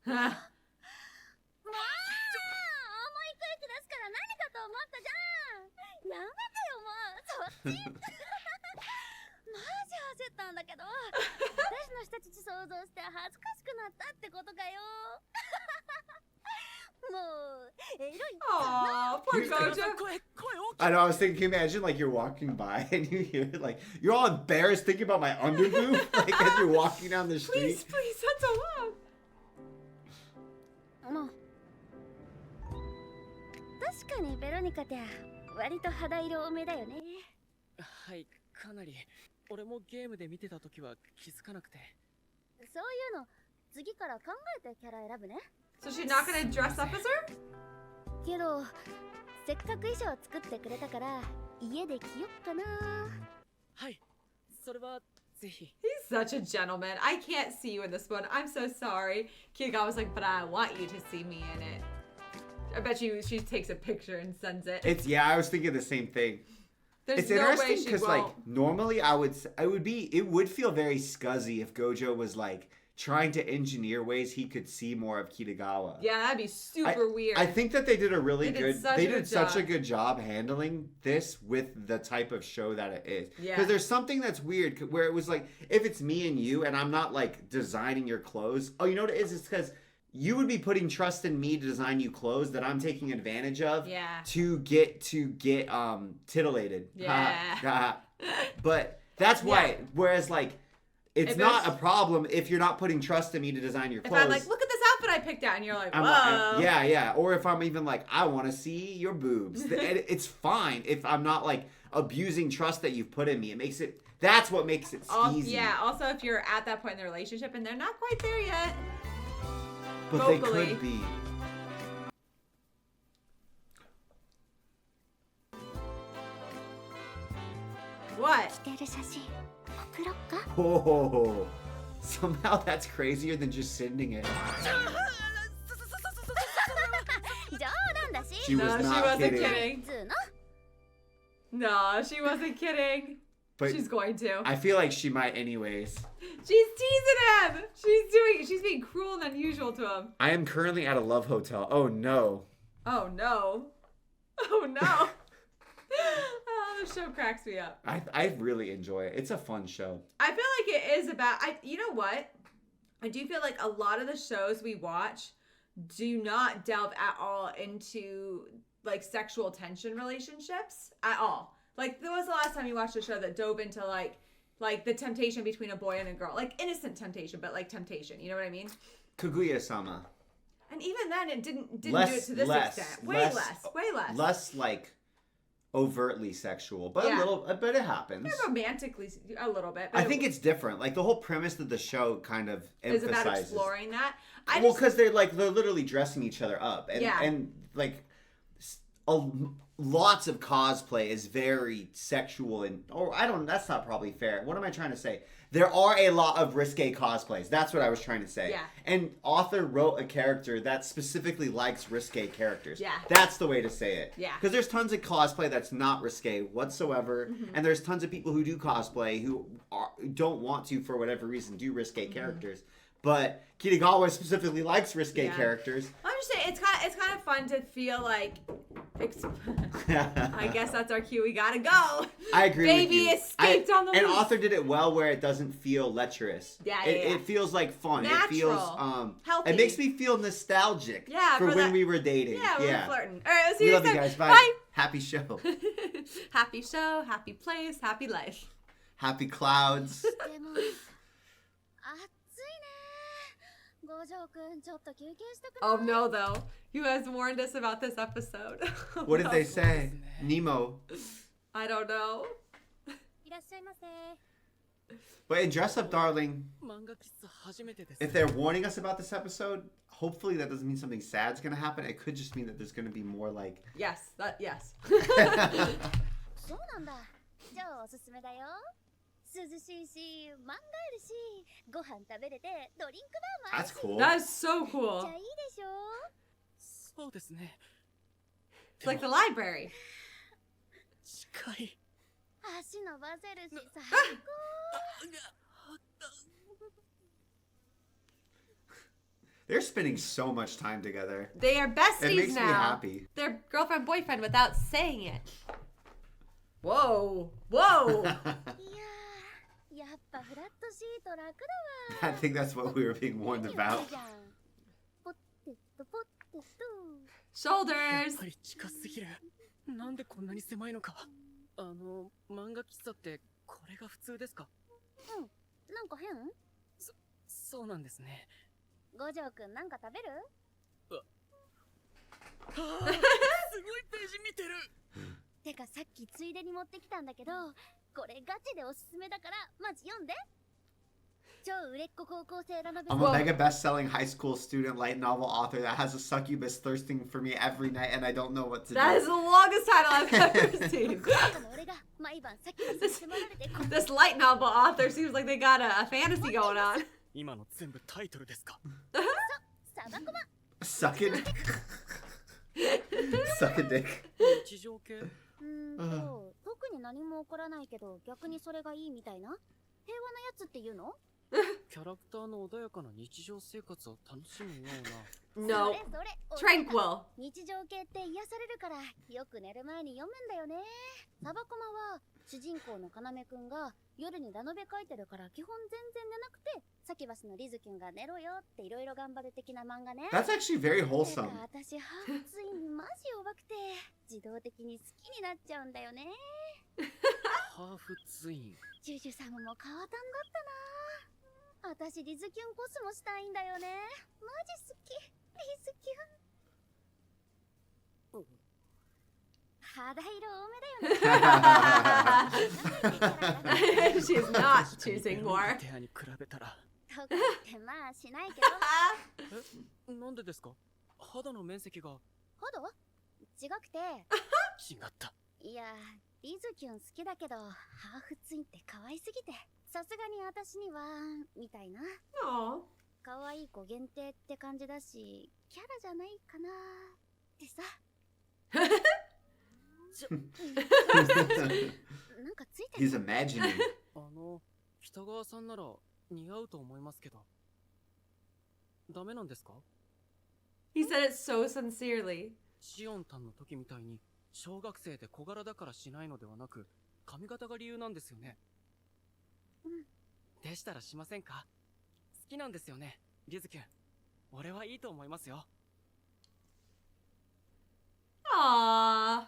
まあ、重いクイズですから何かと思ったじゃん。やめてよもう、そっち。マジ焦ったんだけど、私のした父想像して恥ずかしくなったってことかよ。もう、エロい。Aw, poor Gojo. I know, I was thinking, can you imagine, like, you're walking by and you hear, like, you're all embarrassed thinking about my underboob, like, as you're walking down the street. Please, please, that's so loud. もう確かにベロニカって割と肌色多めだよね。はい、かなり。俺もゲームで見てた時は気づかなくて。そういうの次から考えてキャラ選ぶね。 So she's not gonna dress up as her? けどせっかく衣装作ってくれたから家で着よっかな。はい、それはぜひ。 He's such a gentleman. I can't see you in this one. I'm so sorry. Kiga was like, but I want you to see me in it. I bet you she takes a picture and sends it. It's, yeah, I was thinking the same thing. There's It's no way interesting she because won't. like normally it would feel very scuzzy if Gojo was like trying to engineer ways he could see more of Kitagawa. Yeah, that'd be super weird. I think that they did a really They did good. such They a did good such a job. good job handling this with the type of show that it is. Yeah. Because there's something that's weird where it was like if it's me and you and I'm not like designing your clothes. Oh, you know what it is? It's because you would be putting trust in me to design you clothes that I'm taking advantage of. Yeah. To get titillated. Yeah. But that's why. Yeah. Whereas like. It's If not it's- a problem if you're not putting trust in me to design your If clothes. I'm like, look at this outfit I picked out, and you're like, whoa. Yeah. Or if I'm even like, I want to see your boobs. It's fine if I'm not like abusing trust that you've put in me. That's what makes it skeezy. Yeah, also if you're at that point in the relationship and they're not quite there yet. But vocally. they could be. What? 着てる写真送ろっか Oh, somehow that's crazier than just sending it. 冗談だし She was No, she not wasn't kidding. kidding. つーの No, she wasn't kidding. But She's going to. I feel like she might anyways. She's teasing him. She's being cruel and unusual to him. I am currently at a love hotel. Oh no. Oh no. Oh no. Oh, the show cracks me up. I really enjoy it. It's a fun show. I feel like it is about you know what? I do feel like a lot of the shows we watch do not delve at all into like sexual tension relationships at all. Like there was the last time you watched a show that dove into like the temptation between a boy and a girl. Like innocent temptation, but like temptation. You know what I mean? Kaguya-sama. And even then it didn't do it Less- to this less- extent. Way less- less. Less like overtly sexual, but Yeah. but it happens. Romantically a little bit. But I think it's different. Like the whole premise of the show kind of is about emphasizes. exploring that. Well, because they're literally dressing each other up, and Yeah. and like lots of cosplay is very sexual and that's not probably fair. What am I trying to say? There are a lot of risque cosplays. That's what I was trying to say. Yeah. And author wrote a character that specifically likes risque characters. Yeah. That's the way to say it. Yeah. Because there's tons of cosplay that's not risque whatsoever, and there's tons of people who do cosplay who don't want to, for whatever reason, do risque characters. But Kitagawa specifically likes risque Yeah. characters. I'm just saying it's kind of fun to feel like. I guess that's our cue. We gotta go. I agree Baby with you. escaped on the And loose. author did it well where it doesn't feel lecherous. Yeah, it, yeah. it feels like fun. Natural. It feels Healthy. It makes me feel nostalgic. Yeah, for for when that- we were dating. Yeah, we're flirting. All right, let's see We you love you next guys. time. Bye. Happy show. Happy show, happy place, happy life. Happy clouds. でも暑いね五条くんちょっと休憩したくない Oh no, though. You guys warned us about this episode. What did they No. say? Nemo. I don't know. いらっしゃいませ But in Dress Up Darling, 漫画喫茶初めてです。 if they're warning us about this episode, hopefully that doesn't mean something sad's gonna happen. It could just mean that there's gonna be more like. Yes, yes. そうなんだ超おすすめだよ涼しいし漫画あるしご飯食べれてドリンクバーもある That's し cool. That is so めっ cool. ちゃいいでしょそうですね。 It's like the library. 近い。足伸ばせるし最 They're spending so much time together. They are It besties makes me now. happy. They're girlfriend boyfriend without saying it. Whoa, whoa. 高いやーやっぱフラットシート楽だわ I think that's what we were being warned 何 about. 言ってんじゃんポッテットポッテット やっ Shoulders. ぱり近すぎる。なんでこんなに狭いのか。漫画喫茶ってこれが普通ですか？なんか変そうなんですね。五条くんなんか食べるすごいページ見てる。てかさっきついでに持ってきたんだけどこれガチでおすすめだからマジ読んで超売れっ子高校生ラノベ I'm a mega best-selling high school student light novel author that has a succubus thirsting for me every night, and I don't know what to That is do. the longest title I've ever seen. 俺が毎晩さっきまで迫られて This light novel author seems like they got a fantasy going on. 今の全部タイトルですか？サバコマ Suck it. Suck a dick. 日常系。特に何も起こらないけど逆にそれがいいみたいな平和なやつっていうの？キャラクターの穏やかな日常生活を楽しむような。 No. それ Tranquil. 日常系って癒されるからよく寝る前に読むんだよね。サバコマは主人公の要くんが夜にラノベ書いてるから基本全然寝なくて、サキバスのリズキュンが寝ろよっていろいろ頑張る的な漫画ね。 That's actually very wholesome. 私ハーフツインマジ弱くて自動的に好きになっちゃうんだよね。ハーフツイン。ジュジュ様も変わったんだったな。私リズキュンコスモしたいんだよね。マジ好きリズキュン。肌色多めだよね。 She's not choosing more. 部屋に比べたら。とかってまあしないけど。え、なんでですか？肌の面積が。肌？違くて。違った。いや、リズキュン好きだけど、ハーフツインって可愛すぎて、さすがに私には、みたいな。Aw. 可愛い子限定って感じだし、キャラじゃないかなってさ。なんかついてる。 He's imagining. 北川さんなら似合うと思いますけど。ダメなんですか？ He said it so sincerely. シオンタンの時みたいに小学生で小柄だからしないのではなく、髪型が理由なんですよね。うん。でしたらしませんか？好きなんですよね、リズキュン。俺はいいと思いますよ。 Aww.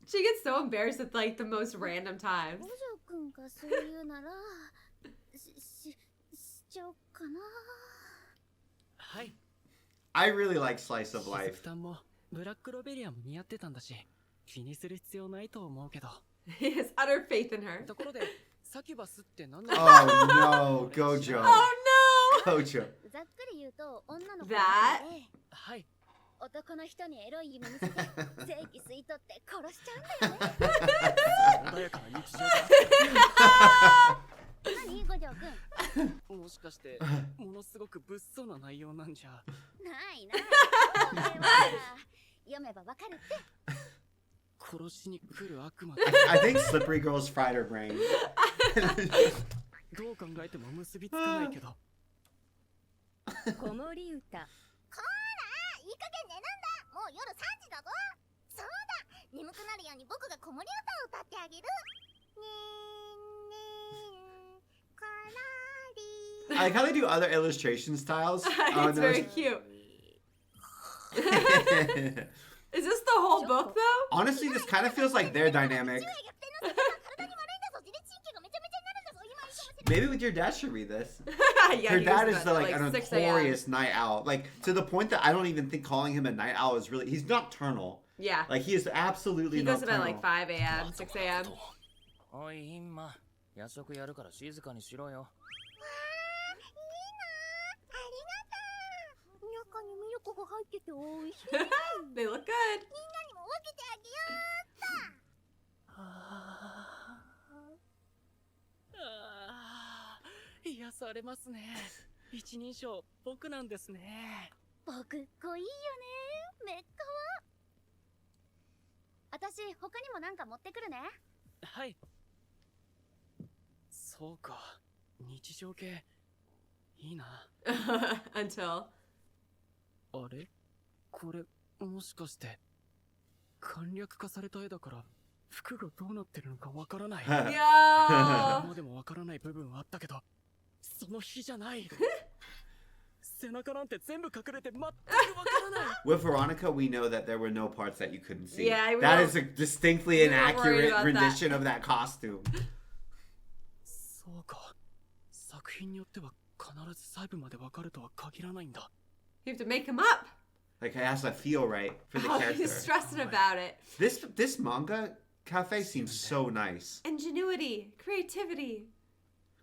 She gets so embarrassed at like the most random times. 五条くんがそう言うなら、しちゃおうかな。はい。 I really like slice of しず life. くたんもブラックロベリアも似合ってたんだし、気にする必要ないと思うけど。 He has utter faith in her. ところで、サキュバスって何 Oh なの？ no, Gojo. Oh no! Gojo. ざっくり言うと、女の子 That? で、はい。男の人にエロい夢見せて、正規吸い取って殺しちゃうんだよね。穏やかな日常何五条くん。だ。もしかしてものすごく物騒な内容なんじゃ。ないない。読めばわかるって。殺しに来る悪魔。 I think Slippery Girl's fried her brain. どう考えても結びつかないけど。子守歌。こーら、いい加減寝なんだ。もう夜3時だぞ。そうだ、眠くなるように僕が子守歌を歌ってあげる。ねーねー、からり。 I like how they do other illustration styles. It's very cute. Is this the whole book though? Honestly, this kind of feels like their dynamic. Maybe with your dad should read this. Yeah, Her he dad goes is to bed like at, a 6 a.m. notorious night owl. Like, to the point that I don't even think calling him a night owl is really... He's nocturnal. Yeah. Like, he is absolutely He goes to bed nocturnal. at like 5 a.m., 6 a.m. おい、インマ。夜食やるから静かにしろよ。中にミルクが入ってて美味しい。 They look good. みんなにも分けてあげようっと。癒されますね。一人称僕なんですね。僕、子いいよね。めっかわ。私、他にもなんか持ってくるね。はい。そうか、日常系いいな。Until. あれ？これもしかして簡略化された絵だから服がどうなってるのかわからない。Yo! 今でもわからない部分はあったけど、その日じゃない。背中なんて全部隠れて全くわからない。 With Veronica, we know that there were no parts that you couldn't see. Yeah, we that don't- is a distinctly we weren't worried inaccurate about rendition that. of that costume. そうか。作品によっては必ず細部までわかるとは限らないんだ。 You have to make him up. Like, it has to feel right for the Oh, character. he's stressing about it. This manga cafe seems so nice. Ingenuity, creativity.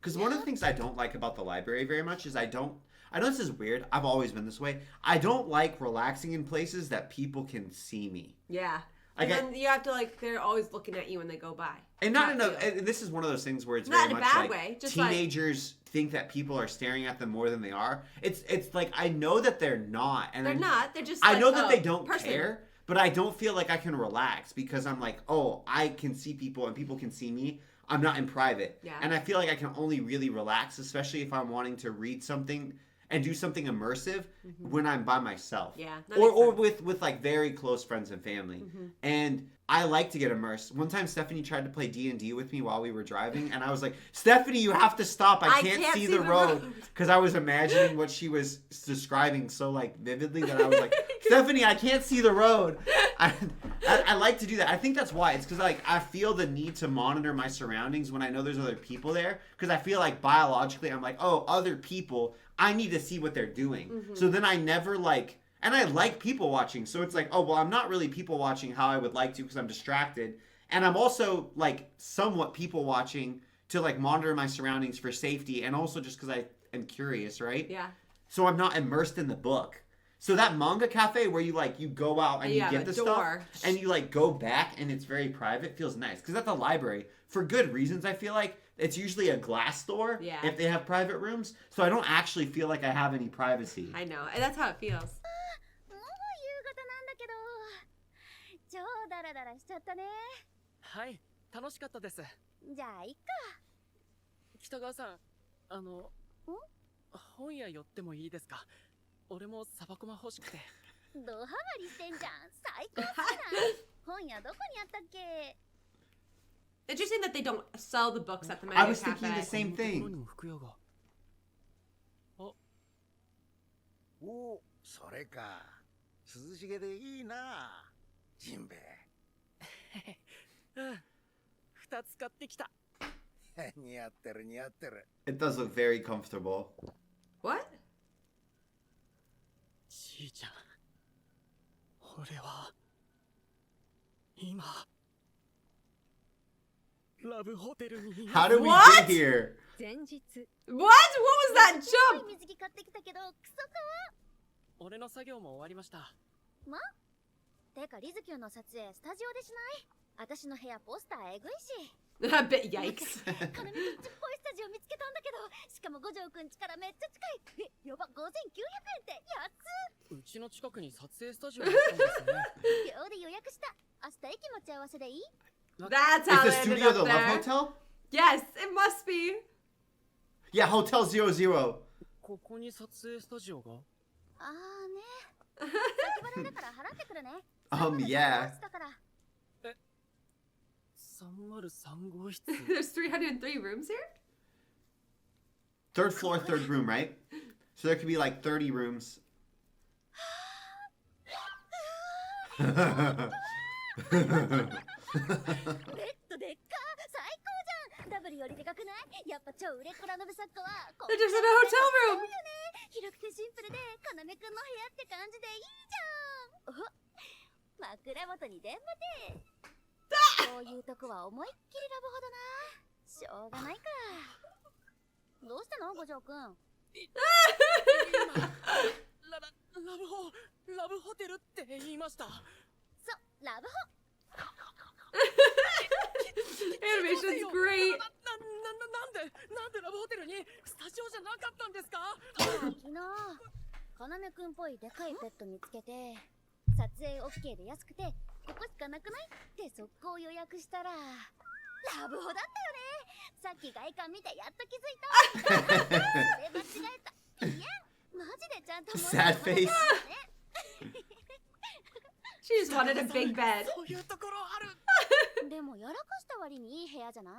Because one of the things I don't like about the library very much is I know this is weird. I've always been this way. I don't like relaxing in places that people can see me. Yeah. Like And then you have to like, they're always looking at you when they go by. And not in you. a, and this is one of those things where it's Not very in a much bad like way, just like- teenagers think that people are staring at them more than they are. It's like I know that they're not, and They're not. They're just. I like, know that oh, they don't person. care, but I don't feel like I can relax because I'm like, oh, I can see people and people can see me. I'm not in private. Yeah. And I feel like I can only really relax, especially if I'm wanting to read something and do something immersive when I'm by myself. Yeah. Or with like very close friends and family. Mm-hmm. And I like to get immersed. One time Stephanie tried to play D&D with me while we were driving, and I was like, Stephanie, you have to stop. I can't see the road. Because I was imagining what she was describing so like vividly that I was like, Stephanie, I can't see the road. I like to do that. I think that's why. It's because like I feel the need to monitor my surroundings when I know there's other people there. Because I feel like biologically I'm like, oh, other people, I need to see what they're doing. So then I never like, and I like people watching. So it's like, oh, well, I'm not really people watching how I would like to because I'm distracted. And I'm also like somewhat people watching to like monitor my surroundings for safety. And also just because I am curious, right? Yeah. So I'm not immersed in the book. So that manga cafe where you like, you go out and you get the stuff and you like go back and it's very private feels nice. Because at the library, for good reasons, I feel like it's usually a glass door if they have private rooms. So I don't actually feel like I have any privacy. I know. And that's how it feels. 超ダラダラしちゃったね。はい、楽しかったです。じゃあいっか。北川さん、本屋寄ってもいいですか？俺もサバコマ欲しくて。ドハマりしてんじゃん。最高じゃない。本屋どこにあったっけ？ Interesting that they don't sell the books at the I manga was thinking the cafe. same thing. お、それか。涼しげでいいな。ジンベエ。うん。2つ買ってきた。似合ってる似合ってる。It does look very comfortable. What? じいちゃん。俺は今ラブホテルに。How did we What? get here? 前日。What? What was that jump? 水着買ってきたけどクソか俺の作業も終わりました。ま？てかリズキューの撮影スタジオでしない？私の部屋ポスターえぐいし。A bit yikes. カナミキッチっぽいスタジオ見つけたんだけど、しかも五条くん家からめっちゃ近い。やば、5900円って安っ。うちの近くに撮影スタジオがあったんですね。秒で予約した。明日駅待ち合わせでいい？ That's how Is they the ended studio up the Love there. Hotel? Yes, it must be. Yeah, Hotel 00. ここに撮影スタジオが？あーね。先払いだから払ってくるね。Yeah. 303号室。 There's 303 rooms here? Third floor, third room, right? So there could be like 30 rooms. ベッドでっか最高じゃん。ダブルよりでかくない？やっぱ超売れっ子ラノベ作家は They're just in a hotel room. 広くてシンプルでカナメくんの部屋って感じでいいじゃん。お、枕元に電話で。こういうとこは思いっきりラブほどな。しょうがないか。どうしたの五条くん？ラブホテルって言いました。そう、ラブホ。Animation's great. なんでラブホテルにスタジオじゃなかったんですか？昨日カナメくんっぽいでかいペット見つけて、撮影 OK で安くてここしかなくないって速攻予約したらラブホだったよね。さっき外観見てやっと気づいた。それ間違えた。いや、マジでちゃんと Sad face. She just wanted a big bed. そういうところある。でもやらかした割にいい部屋じゃない？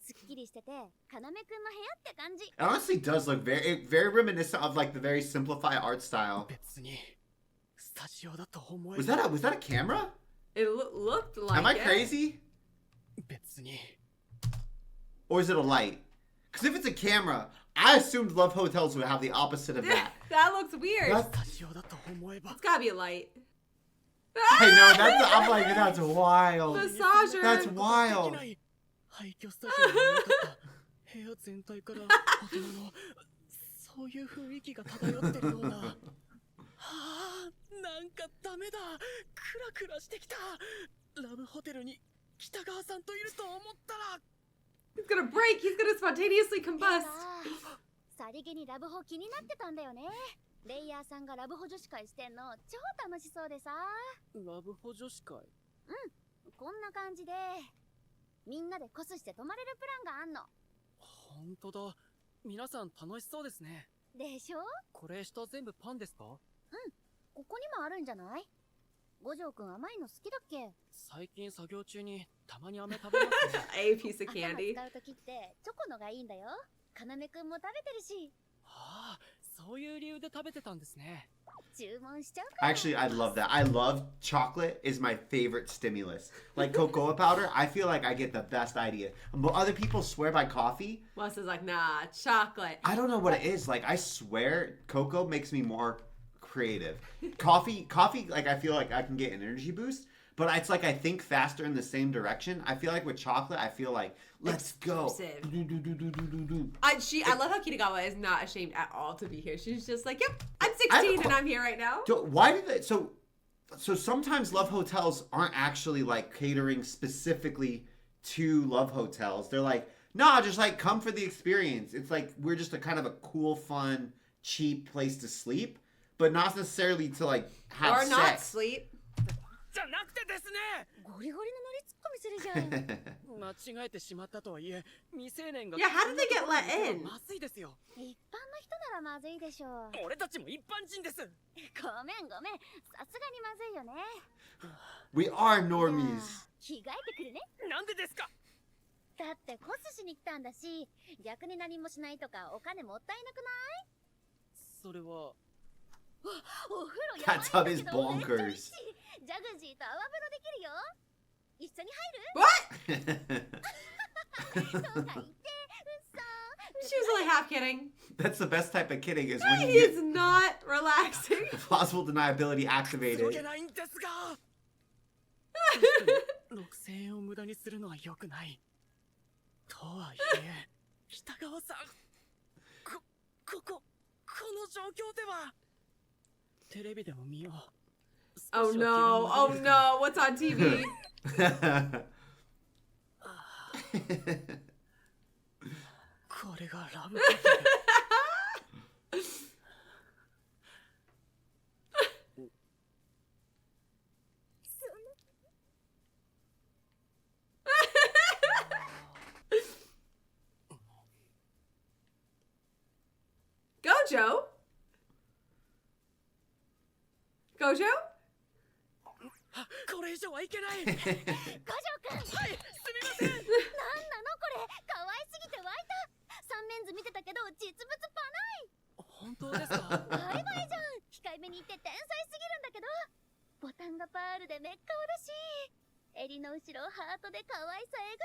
すっきりしてて、カナメくんの部屋って感じ。 It honestly does look very reminiscent of like the very simplified art style. 別にスタジオだと思え。Was that a camera? It looked like Am I it. crazy? 別に。 Or is it a light? Because if it's a camera, I assumed Love Hotels would have the opposite of that. That looks weird. That's- スタジオだと思えば。 It's gotta be a light. I know, I'm like, that's wild. Massager. That's wild. 廃墟スタジオになかった部屋全体から大人のそういう雰囲気が漂ってるような。はあ、なんかダメだ。クラクラしてきた。ラブホテルに北川さんといると思ったら。He's gonna break. He's gonna spontaneously combust. さりげにラブホ気になってたんだよね。レイヤーさんがラブホ女子会してんの超楽しそうでさ。ラブホ女子会。こんな感じでみんなでコスして泊まれるプランがあんの。ほんとだ。皆さん楽しそうですね。でしょ。これ下全部パンですか？ここにもあるんじゃない？五条くん甘いの好きだっけ？最近作業中にたまに飴食べますね。A piece of 頭 candy. 使うときってチョコのがいいんだよ。かなめくんも食べてるし。はあ、そういう理由で食べてたんですね。注文しちゃうか。 Actually, I love that. I love chocolate is my favorite stimulus. Like cocoa powder, I feel like I get the best idea. But other people swear by coffee. Wes is like, nah, chocolate. I don't know what it is. Like I swear cocoa makes me more creative. Coffee, like I feel like I can get an energy boost. But it's like I think faster in the same direction. I feel like with chocolate, I feel like, let's go. Explosive. Do. I love how Kitagawa is not ashamed at all to be here. She's just like, yep, I'm 16 and I'm here right now. Why did they? So sometimes love hotels aren't actually like catering specifically to love hotels. They're like, nah, just like come for the experience. It's like we're just a kind of a cool, fun, cheap place to sleep, but not necessarily to like have Or not sex. sleep. じゃなくてですね。ゴリゴリのノリツッコミするじゃん。間違えてしまったとはいえ、未成年が Yeah, how did they get let in? まずいですよ。一般の人ならまずいでしょう。俺たちも一般人です。ごめん。さすがにまずいよね。 We are じゃ normies. あ着替えてくるね。なんでですか？だってコスしに来たんだし、逆に何もしないとかお金もったいなくない？それは。お風呂や That ば tub い is んだけどめっちゃいい bonkers. し、ジャグジーと泡風呂できるよ。一緒に入る？ とか言って、She was only half kidding. That's the best type of kidding is when He you is get not relaxing. plausible deniability そげ activated. ないんですが。6000円を無駄にするのは良くない。とはいえ、北川さん、この状況では。テレビでも見よう。 Oh no, oh no, what's on TV? これがラブ。Gojo? Gojo? これ以上はいけない。五条くん。はい、すみません。なんなのこれ、可愛すぎて湧いた。三面図見てたけど実物パ本当ですか？ない。バイバイじゃん。控えめに言って天才すぎるんだけど、ボタンがパールでめっ顔だし、襟の後ろハートで可愛さえ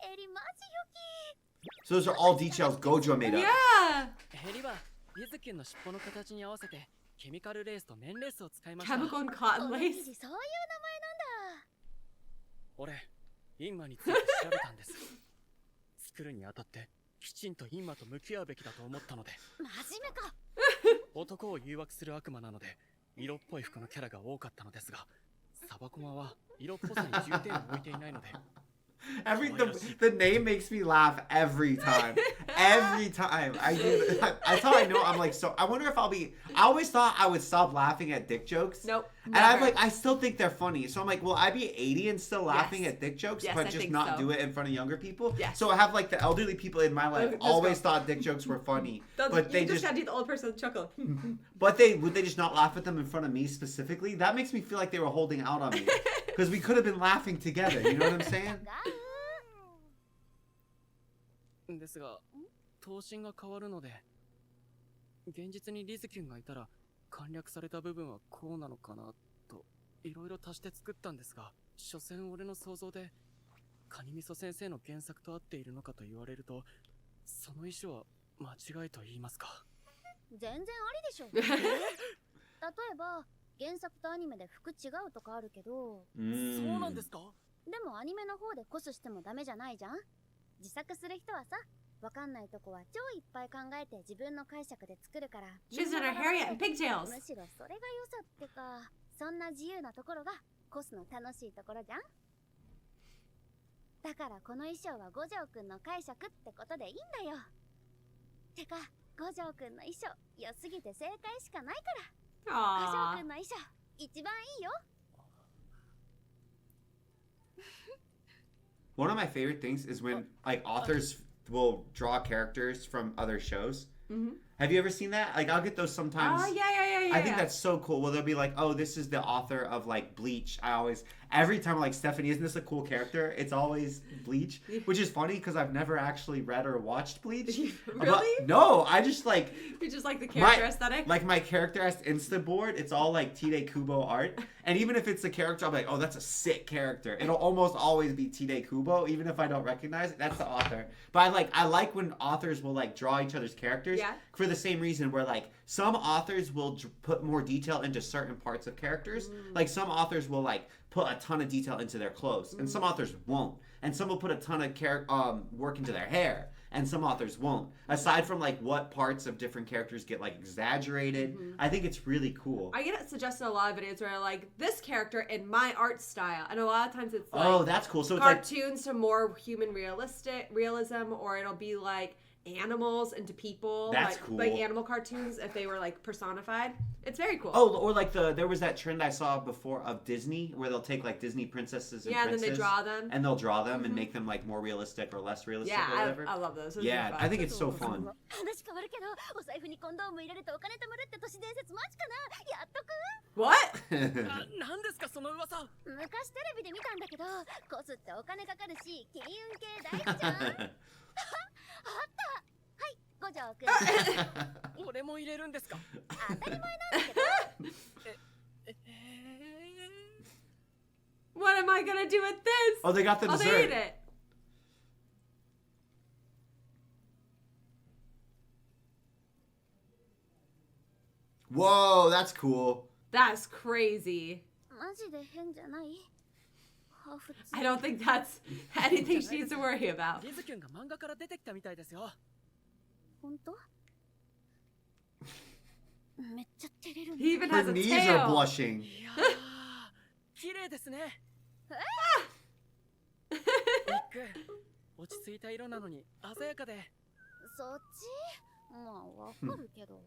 ぐい。襟マジ良き。 So those are all details Gojo made up. Yeah. ヘリはゆずきゅんの尻尾の形に合わせてケミカルレースと綿レースを使いました。 Chemical and こ cotton の生 lace. 地そういう名前なんだ。俺、インマについて調べたんです。作るにあたってきちんとインマと向き合うべきだと思ったので。真面目か。男を誘惑する悪魔なので色っぽい服のキャラが多かったのですが、サバコマは色っぽさに重点を置いていないので。The name makes me laugh every time. Every time. That's how I know I'm like, so I wonder if I always thought I would stop laughing at dick jokes. Nope. And I'm never. like, I still think they're funny. So I'm like, will I be 80 and still laughing Yes. at dick jokes, Yes, but I just think not so. do it in front of younger people? Yes. So I have like the elderly people in my life Let's always go. thought dick jokes were funny. You But they just just gotta do the old person chuckle. would they just not laugh at them in front of me specifically? That makes me feel like they were holding out on me. Because we could have been laughing together, you know what I'm saying? ですが、頭身が変わるので、現実にリズキュンがいたら簡略された部分はこうなのかなといろいろ足して作ったんですが、所詮俺の想像でカニミソ先生の原作と合っているのかと言われると、その衣装は間違いと言いますか。全然ありでしょ。例えば原作とアニメで服違うとかあるけど、そうなんですか？でもアニメの方でコスしてもダメじゃないじゃん。自作する人はさ、わかんないとこは超いっぱい考えて自分の解釈で作るから。 She's in her hair yet and pigtails. むしろそれが良さってか、そんな自由なところがコスの楽しいところじゃん。だからこの衣装は五条くんの解釈ってことでいいんだよ。てか五条くんの衣装良すぎて正解しかないから五条 Aww. くんの衣装一番いいよ One of my favorite things is when like authors will draw characters from other shows. Mhm. Have you ever seen that? Like I'll get those sometimes. Oh yeah. I think that's so cool. Well, they'll be like, "Oh, this is the author of like Bleach." Every time I'm like, "Stephanie, isn't this a cool character?" It's always Bleach, which is funny because I've never actually read or watched Bleach. Really? No, I just like You just like the character aesthetic. like my character as Insta board. It's all like Tide Kubo art, and even if it's a character, I'm like, "Oh, that's a sick character." It'll almost always be Tide Kubo, even if I don't recognize it. That's the author. But I like when authors will like draw each other's characters for the same reason. Where like some authors will put more detail into certain parts of characters. Like some authors will like put a ton of detail into their clothes, and some authors won't. And some will put a ton of work into their hair, and some authors won't. Aside from like what parts of different characters get like exaggerated, I think it's really cool. I get suggested a lot of videos where like this character in my art style, and a lot of times it's like Oh, that's cool. So it's like cartoons to more human realism, or it'll be like animals into people. That's like, cool. Like animal cartoons if they were like personified. It's very cool. oh, or like there was that trend I saw before of Disney where they'll take like Disney princesses and yeah, and princes, then they draw them. and they'll draw them and make them like more realistic or less realistic or Yeah, whatever. I love those. Those are Yeah, fun. I think it's so fun. 話変わるけどお財布にコンドーム入れるとお金貯まるって都市伝説マジかなやっとく What? 何ですかその噂。昔テレビで見たんだけどコスってお金かかるし金運系大事じゃんあったはい五条くん俺も入れるんですか。当たり前なんだけど What am I gonna do with this? Oh, they got the Oh, dessert. they ate it. Whoa, that's cool. That's crazy. マジで変じゃない普通 I don't think that's anything she needs to worry about. リズキュンが漫画から出てきたみたいですよ。本当めっちゃ照れるんだ He even Her has a knees are tail. blushing. いやー、綺麗ですね。ニック、落ち着いた色なのに鮮やかで。そっちまあわかるけど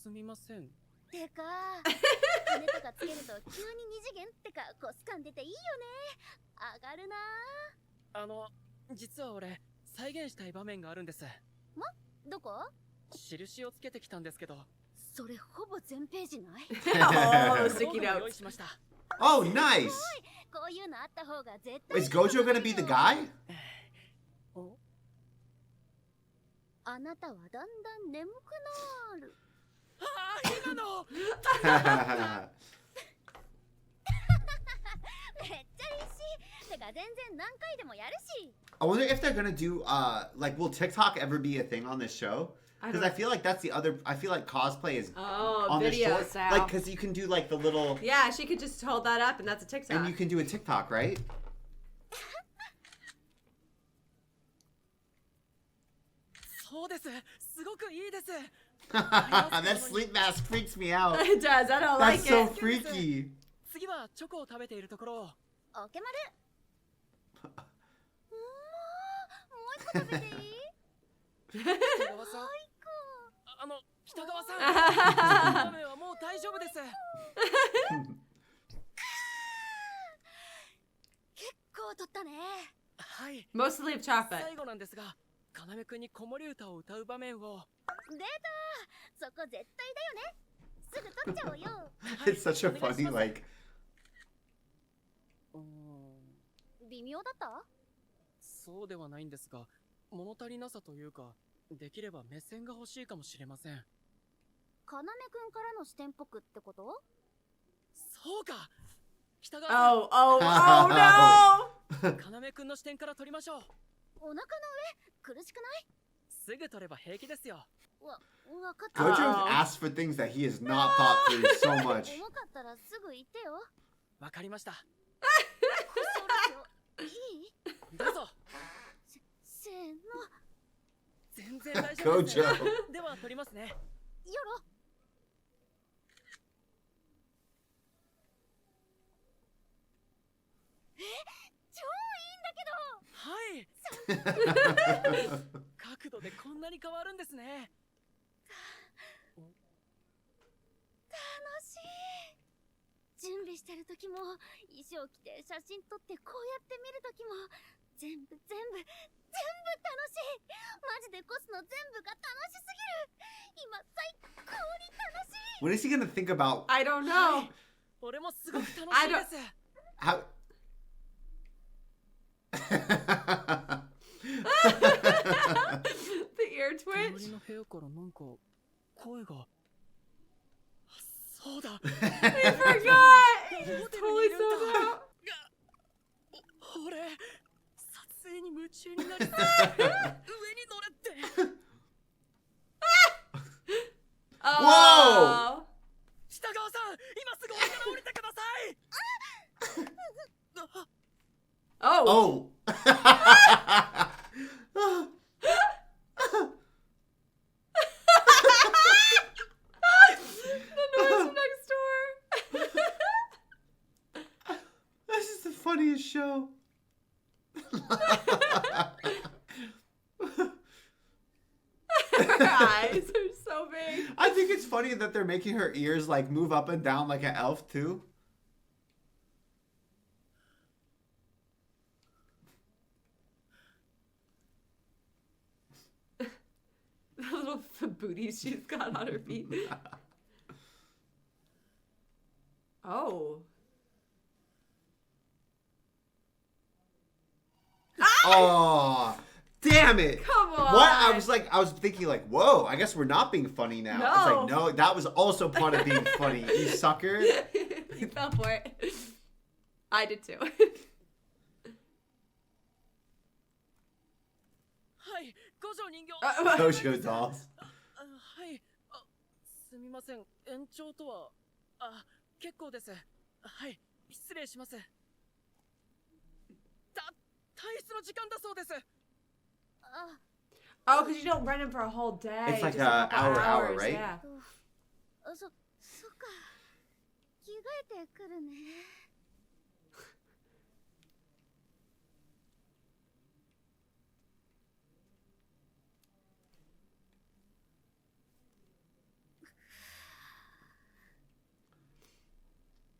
すみません。てか羽とかつけると急に二次元ってかコス感出ていいよね上がるな実は俺再現したい場面があるんです。どこ印をつけてきたんですけど。それほぼ全ページない Oh, those 動 sticky 画を用意 notes. しました。 Oh, nice. こういうのあった方が絶対 Is Gojo gonna be the guy? お、あなたはだんだん眠くなるああ、今の。めっちゃ嬉しいてか全然何回でもやるし I wonder if they're gonna do like will TikTok ever be a thing on this show? Because I feel like that's the other. I feel like cosplay is Oh, on the video short, style. like because you can do like the little, Yeah, she could just hold that up and that's a TikTok. and you can do a TikTok, right? そうです。すごくいいです。 That sleep mask freaks me out. It does. I don't like That's so it. freaky. 次はチョコを食べているところを。オケマルもう一個食べていい北川さん。北川さん。ラーメンはもう大丈夫です。結構取ったねはい。 Mostly of chocolate. 最後なんですが、かなめくんに子守歌を歌う場面を。出たそこ絶対だよねすぐ取っちゃおうよ It's such a funny like. 微妙だったそうではないんですが、物足りなさというか、できれば目線が欲しいかもしれません。かなめくんからの視点っぽくってことそうか。北川さん。 Oh, no! かなめくんの視点から取りましょう。お腹の上苦しくないすぐ取れば平気ですよ。わかった Gojo's asked for things that he has not thought through so much. 重かったらすぐ言ってよわかりました。故障ですよいいどうぞ。せーの全然大丈夫です。 Gojo. では取りますね。やろ超いいんだけどはい。か角度でこんなに変わるんですね。楽しい。準備してる時も衣装着て写真撮ってこうやって見る時も全部楽しい。マジでコスの全部が楽しすぎる。今最高に楽しい。 What is he gonna think about? I don't know. 俺もすごく楽しいです。How? The ear 隣 twitch. の部屋からなんか声が。そうだ。 I forgot. He just totally zoned out. 俺撮影に夢中になりすぎて上に乗れって。 Oh. 北川さん、今すぐ俺から降りてください。 Oh. Oh. The noise next door. This is the funniest show. Her eyes are so big. I think it's funny that they're making her ears like move up and down like an elf too. The little booties she's got on her feet. Oh. Oh, damn it. Come on. What? I was thinking like, whoa, I guess we're not being funny now. No. It's like, no, that was also part of being funny, you sucker. You fell for it. I did too. はい、五条人形。 Gojo dolls. はい。すみません、延長とは。結構です。はい、失礼します。退出の時間だそうです。 Oh, because you don't run him for a whole day. It's like just a a couple hour, hours, right? Yeah. そっか。着替えてくるね。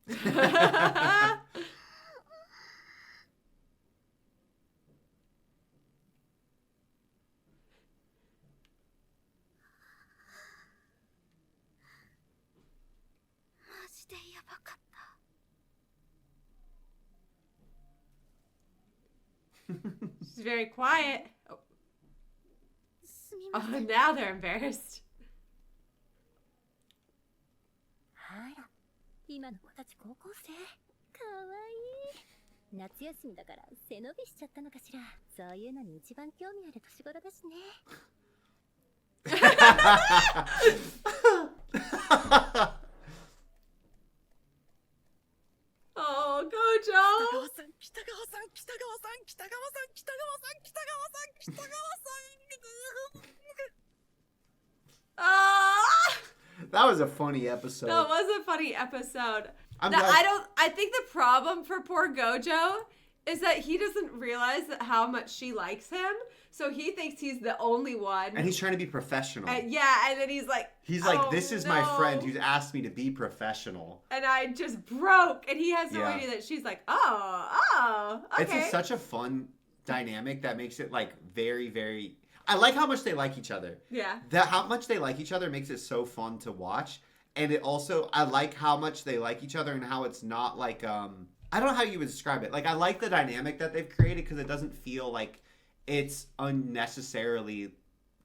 マジでやばかった。 She's very quiet. Oh, すみません。 now they're embarrassed. あら、今の子たち高校生。かわいい。夏休みだから背伸びしちゃったのかしら。そういうのに一番興味ある年頃だしね。 Oh, 北 Gojo. 川さん、北川さん、北川さん、北川さん、北川さん、北川さん、北川さん。 That was a funny episode. That was a funny episode. I'm Now, glad- I think the problem for poor Gojo is that he doesn't realize how much she likes him. So he thinks he's the only one. And he's trying to be professional. Yeah, and then he's like, He's like, "Oh, this is my friend no." who's asked me to be professional. And I just broke. And he has no Yeah. idea that she's like, oh, okay. It's just such a fun dynamic that makes it like very, very. I like how much they like each other. Yeah. That how much they like each other makes it so fun to watch. And it also, I like how much they like each other and how it's not like, I don't know how you would describe it. Like, I like the dynamic that they've created because it doesn't feel like it's unnecessarily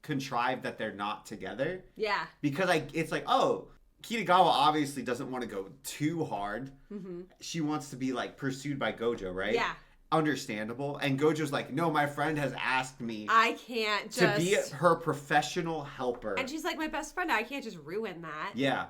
contrived that they're not together. Yeah. Because it's like, oh, Kitagawa obviously doesn't want to go too hard. Mm-hmm. She wants to be like pursued by Gojo, right? Yeah. Understandable. And Gojo's like, no, my friend has asked me I can't just. to be her professional helper. And she's like, my best friend. I can't just ruin that. Yeah.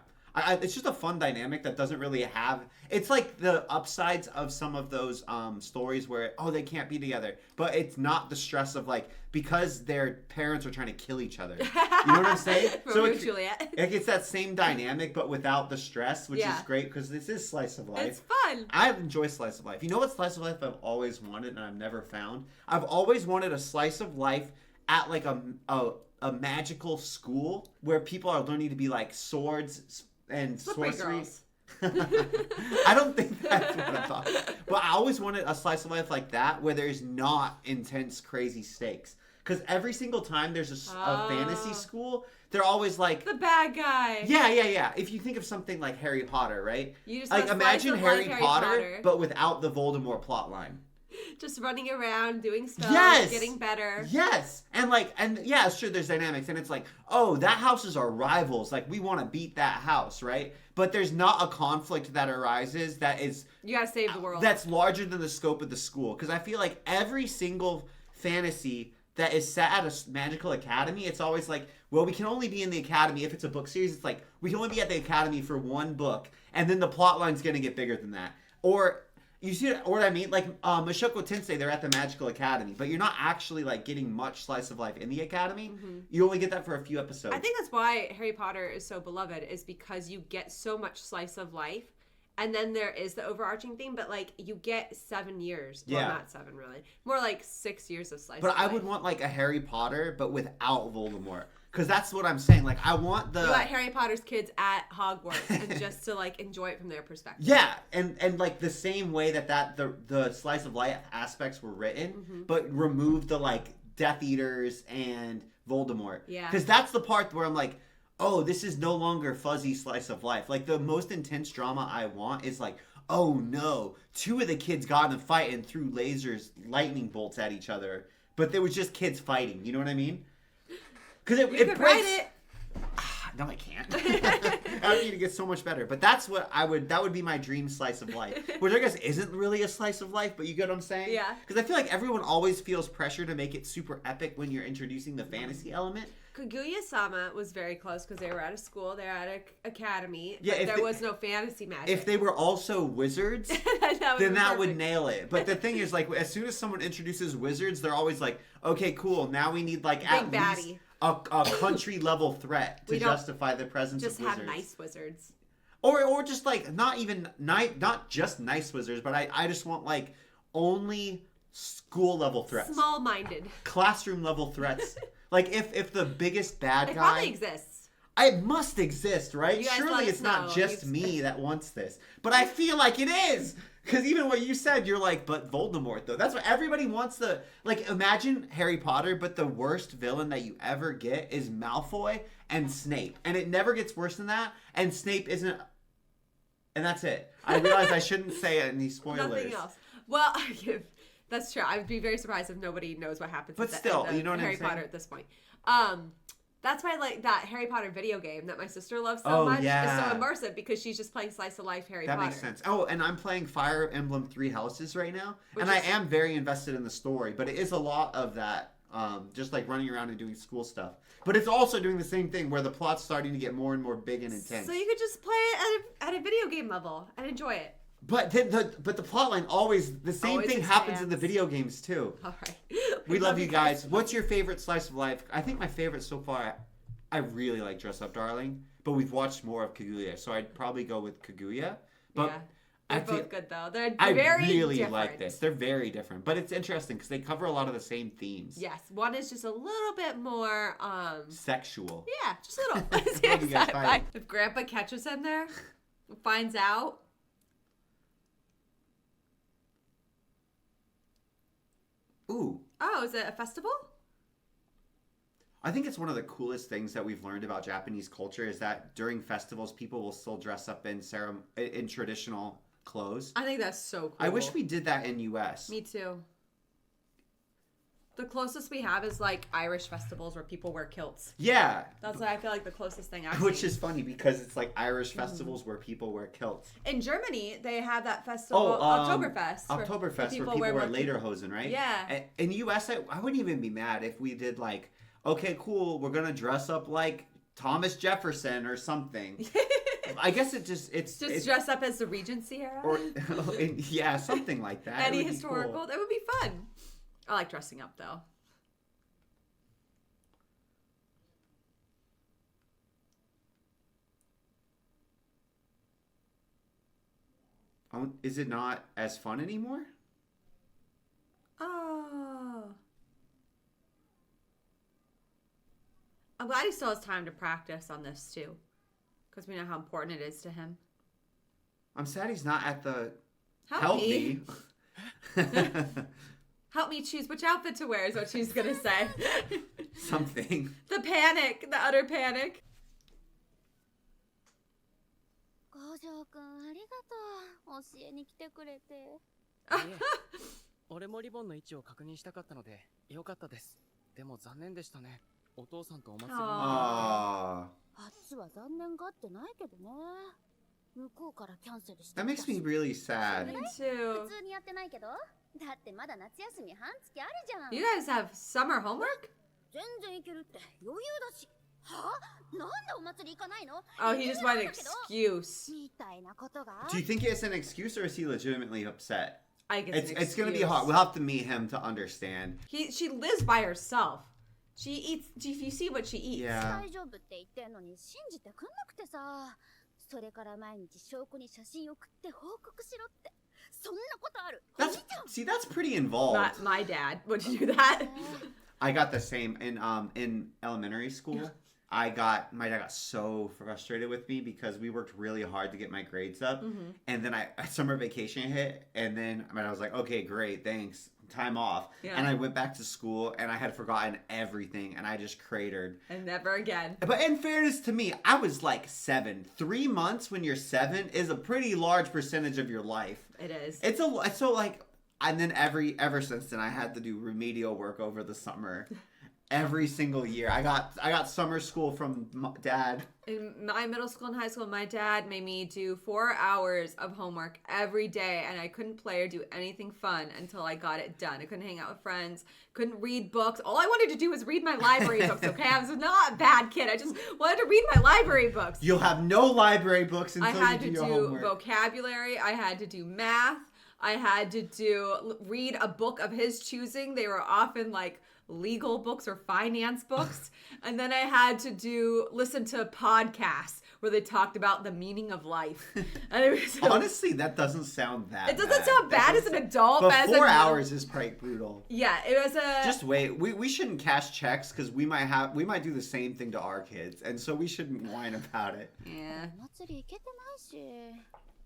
It's just a fun dynamic that doesn't really have. It's like the upsides of some of those stories where they can't be together, but it's not the stress of like because their parents are trying to kill each other. You know what I'm saying? Romeo and Juliet. It's that same dynamic, but without the stress, which Yeah. is great because this is slice of life. It's fun. I enjoy slice of life. You know what slice of life I've always wanted and I've never found? I've always wanted a slice of life at like a magical school where people are learning to be like swords and Slippery sorcery. girls. I don't think that's what I thought. But I always wanted a slice of life like that where there's not intense, crazy stakes. Because every single time there's a fantasy school, they're always like The bad guy. yeah. If you think of something like Harry Potter, right? You just Like want imagine slice of Harry life Potter, but without the Voldemort plotline. Just running around, doing spells, Yes! getting better. Yes, and yeah, sure. There's dynamics, and it's like, oh, that house is our rivals. Like we want to beat that house, right? But there's not a conflict that arises that is You gotta save the world. that's larger than the scope of the school. Because I feel like every single fantasy that is set at a magical academy, it's always like, well, we can only be in the academy if it's a book series. It's like we can only be at the academy for one book, and then the plot line's gonna get bigger than that. Or you see what I mean? Like Mushoku Tensei, they're at the magical academy, but you're not actually like getting much slice of life in the academy. You only get that for a few episodes. I think that's why Harry Potter is so beloved, is because you get so much slice of life, and then there is the overarching theme, but like you get 7 years. Well, Yeah. not 7 really. More like 6 years of slice But of I life. would want like a Harry Potter, but without Voldemort. Because that's what I'm saying. Like I want the You got Harry Potter's kids at Hogwarts, and just to like enjoy it from their perspective. yeah, and like the same way that the slice of life aspects were written, but remove the like Death Eaters and Voldemort. Yeah. Because that's the part where I'm like, oh, this is no longer fuzzy slice of life. Like the most intense drama I want is like, oh no, 2 of the kids got in a fight and threw lightning bolts at each other, but they were just kids fighting. You know what I mean? Because You could write it. No, I can't. I need to get so much better. But that's what that would be my dream slice of life. Which I guess isn't really a slice of life, but you get what I'm saying? Yeah. Because I feel like everyone always feels pressure to make it super epic when you're introducing the fantasy element. Kaguya-sama was very close because they were at a school, they were at an academy, Yeah, but if there they- was no fantasy magic. If they were also wizards, then that would nail it. But the thing is, like, as soon as someone introduces wizards, they're always like, okay, cool, now we need, like, at Big least baddie. a country-level threat to We don't justify the presence just of wizards. have nice wizards. Or just like not just nice wizards, but I just want like only school level threats, Small-minded. classroom level threats. Like if the biggest bad It guy, probably exists. it must exist, right? You guys Surely let us it's not know. just me that wants this, but I feel like it is. Because even what you said, you're like, but Voldemort though. That's what everybody wants. Imagine Harry Potter, but the worst villain that you ever get is Malfoy and Snape, and it never gets worse than that. And Snape isn't. And that's it. I realize I shouldn't say any spoilers. Nothing else. Well, that's true. I would be very surprised if nobody knows what happens. But at still, the you know what I'm Harry saying? Potter at this point. That's why like that Harry Potter video game that my sister loves so Oh, much yeah. is so immersive because she's just playing slice of life Harry That Potter. makes sense. Oh, and I'm playing Fire Emblem Three Houses right now, Which and I is- am very invested in the story. But it is a lot of that, just like running around and doing school stuff. But it's also doing the same thing where the plot's starting to get more and more big and intense. So you could just play it at a video game level and enjoy it. But then the plotline always the same Always thing happens in the expands. video games too. All right. We love you guys. What's your favorite slice of life? I think my favorite so far, I really like Dress Up Darling, but we've watched more of Kaguya, so I'd probably go with Kaguya. But Yeah. They're I feel, both good though. They're I very really different. like this. They're very different, but it's interesting because they cover a lot of the same themes. Yes, one is just a little bit more Sexual. yeah, just a little. Love you guys. Bye. If Grandpa catches him there, finds out. Ooh. Oh, is it a festival? I think it's one of the coolest things that we've learned about Japanese culture is that during festivals, people will still dress up in traditional clothes. I think that's so cool. I wish we did that in U.S. Me too. The closest we have is like Irish festivals where people wear kilts. Yeah. That's I feel like the closest thing I've Which seen. is funny because it's like Irish festivals where people wear kilts. In Germany, they have that festival, Oktoberfest. Oktoberfest, where people wear more lederhosen, right? Yeah. In the U.S., I wouldn't even be mad if we did like, okay, cool, we're gonna dress up like Thomas Jefferson or something. I guess it's Just dress up as the Regency era. or yeah, something like that. It Any would be historical. cool. That would be fun. I like dressing up though. Is it not as fun anymore? Oh. glad he still has time to practice on this too, because we know how important it is to him. I'm sad he's not at the Help me. Help me choose which outfit to wear is what she's gonna say. Something. The panic, the utter panic. 五条くんありがとう。教えに来てくれて。いえ俺もリボンの位置を確認したかったのでよかったです。でも残念でしたね。お父さんとお祭りに。ああっちは残念がってないけどね。向こうからキャンセルして That makes me really sad. Me too. 普通にやってないけど。だってまだ夏休み半月あるじゃん。 You guys have summer homework? 全然いけるって余裕だし。はあ、なんでお祭り行かないの？ Oh, he just wanted an excuse. みたいなことが。 Do you think it's an excuse or is he legitimately upset? I guess It's gonna be hard. We'll have to meet him to understand. She lives by herself. She eats. You see what she eats. Yeah. 大丈夫って言ってんのに信じてくんなくてさ。それから毎日証拠に写真送って報告しろって。そんなことある。 That's pretty involved. Not my dad. Would you do that? I got the same in elementary school. My dad got so frustrated with me because we worked really hard to get my grades up, and then summer vacation hit, and then I was like, okay, great, thanks, time off, and I went back to school, and I had forgotten everything, and I just cratered. And never again. But in fairness to me, I was like 7. 3 months when you're 7 is a pretty large percentage of your life. It is. It's so like, and then ever since then, I had to do remedial work over the summer. Every single year. I got summer school from dad. In my middle school and high school, my dad made me do 4 hours of homework every day, and I couldn't play or do anything fun until I got it done. I couldn't hang out with friends, couldn't read books. All I wanted to do was read my library books, okay? I was not a bad kid. I just wanted to read my library books. You'll have no library books until I had you do to your do homework. vocabulary. I had to do math. I had to read a book of his choosing. They were often like legal books or finance books. And then I had to listen to podcasts where they talked about the meaning of life. And it was Honestly, that doesn't sound that It doesn't bad. sound bad as an adult. But as 4 a, hours is pretty brutal. Yeah, it was a... Just wait. We shouldn't cash checks because we might do the same thing to our kids. And so we shouldn't whine about it. Yeah. お祭り行けてないし。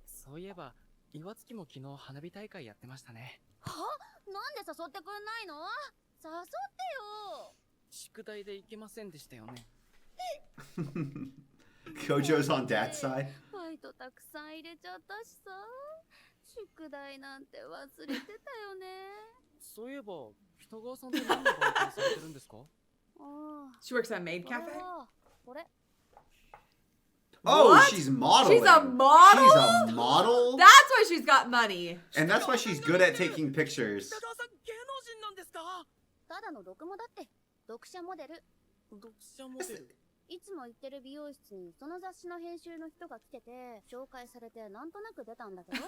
そういえば岩月も昨日花火大会やってましたね。は？なんで誘ってくんないの？誘ってよ。宿題で行けませんでしたよね。Gojo's on dad's side. バイトたくさん入れちゃったしさ。宿題なんて忘れてたよね。そういえば北川さんって何のバイトされてるんですか？ああ。 She works at a maid これ cafe? はこれ。 Oh, What? she's modeling. She's a model? She's a model? That's why she's got money. And that's why she's good at taking pictures. 北川さん芸能人なんですか？ただの読モだって。読者モデル。読者モデル。いつも行ってる美容室にその雑誌の編集の人が来てて紹介されてなんとなく出たんだけど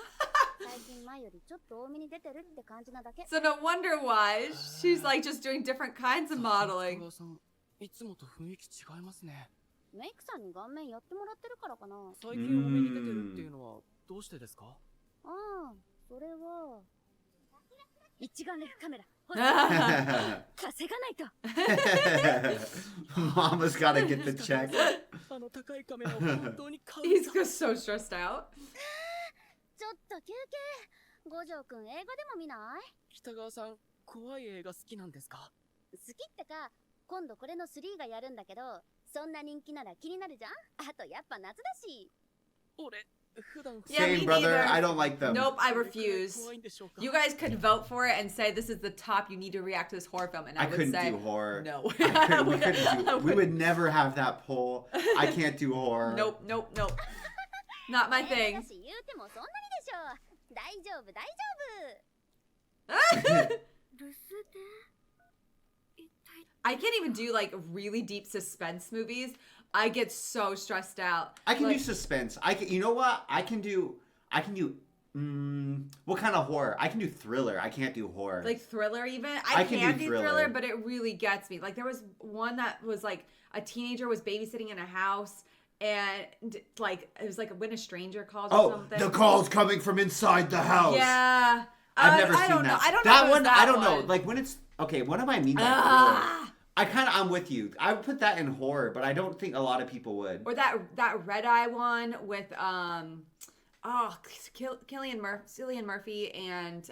最近前よりちょっと多めに出てるって感じなだけ。 So no wonder why she's like just doing different kinds of 北 modeling. 川さんいつもと雰囲気違いますね。メイクさんに顔面やってもらってるからかな。最近多めに出てるっていうのはどうしてですか？ああ、それは一眼レフカメラ He's 稼がないと。 Mama's gotta get the check. あの高いカメラを本当に買う。just so stressed out. ちょっと休憩。五条くん映画でも見ない？北川さん怖い映画好きなんですか？好きってか今度これの3がやるんだけどそんな人気なら気になるじゃん。あとやっぱ夏だし。俺普段 Yeah, me Same, brother. neither. I don't like them. Nope, I refuse. 怖いんでしょうか？ You guys could vote for it and say this is the top. You need to react to this horror film, and I, I would couldn't say do horror. no. We couldn't do. We would never have that poll. I can't do horror. Nope, nope, nope. Not my 映画 thing. だし言うてもそんなにでしょ。大丈夫大丈夫。留守で一体 I can't even do like really deep suspense movies. I get so stressed out. I can Like, do suspense. You know what? I can do. What kind of horror? I can do thriller. I can't do horror. like thriller even. I I can can do do thriller. thriller, but it really gets me. Like there was one that was like a teenager was babysitting in a house. And like it was like when a stranger calls or oh, something. the call's coming from inside the house. Yeah. I've never I seen don't that. know. I don't that know. one. That I don't know. one. Like when it's okay. What do I mean by thriller? I'm with you. I would put that in horror, but I don't think a lot of people would. Or that Red Eye one with Cillian Murphy and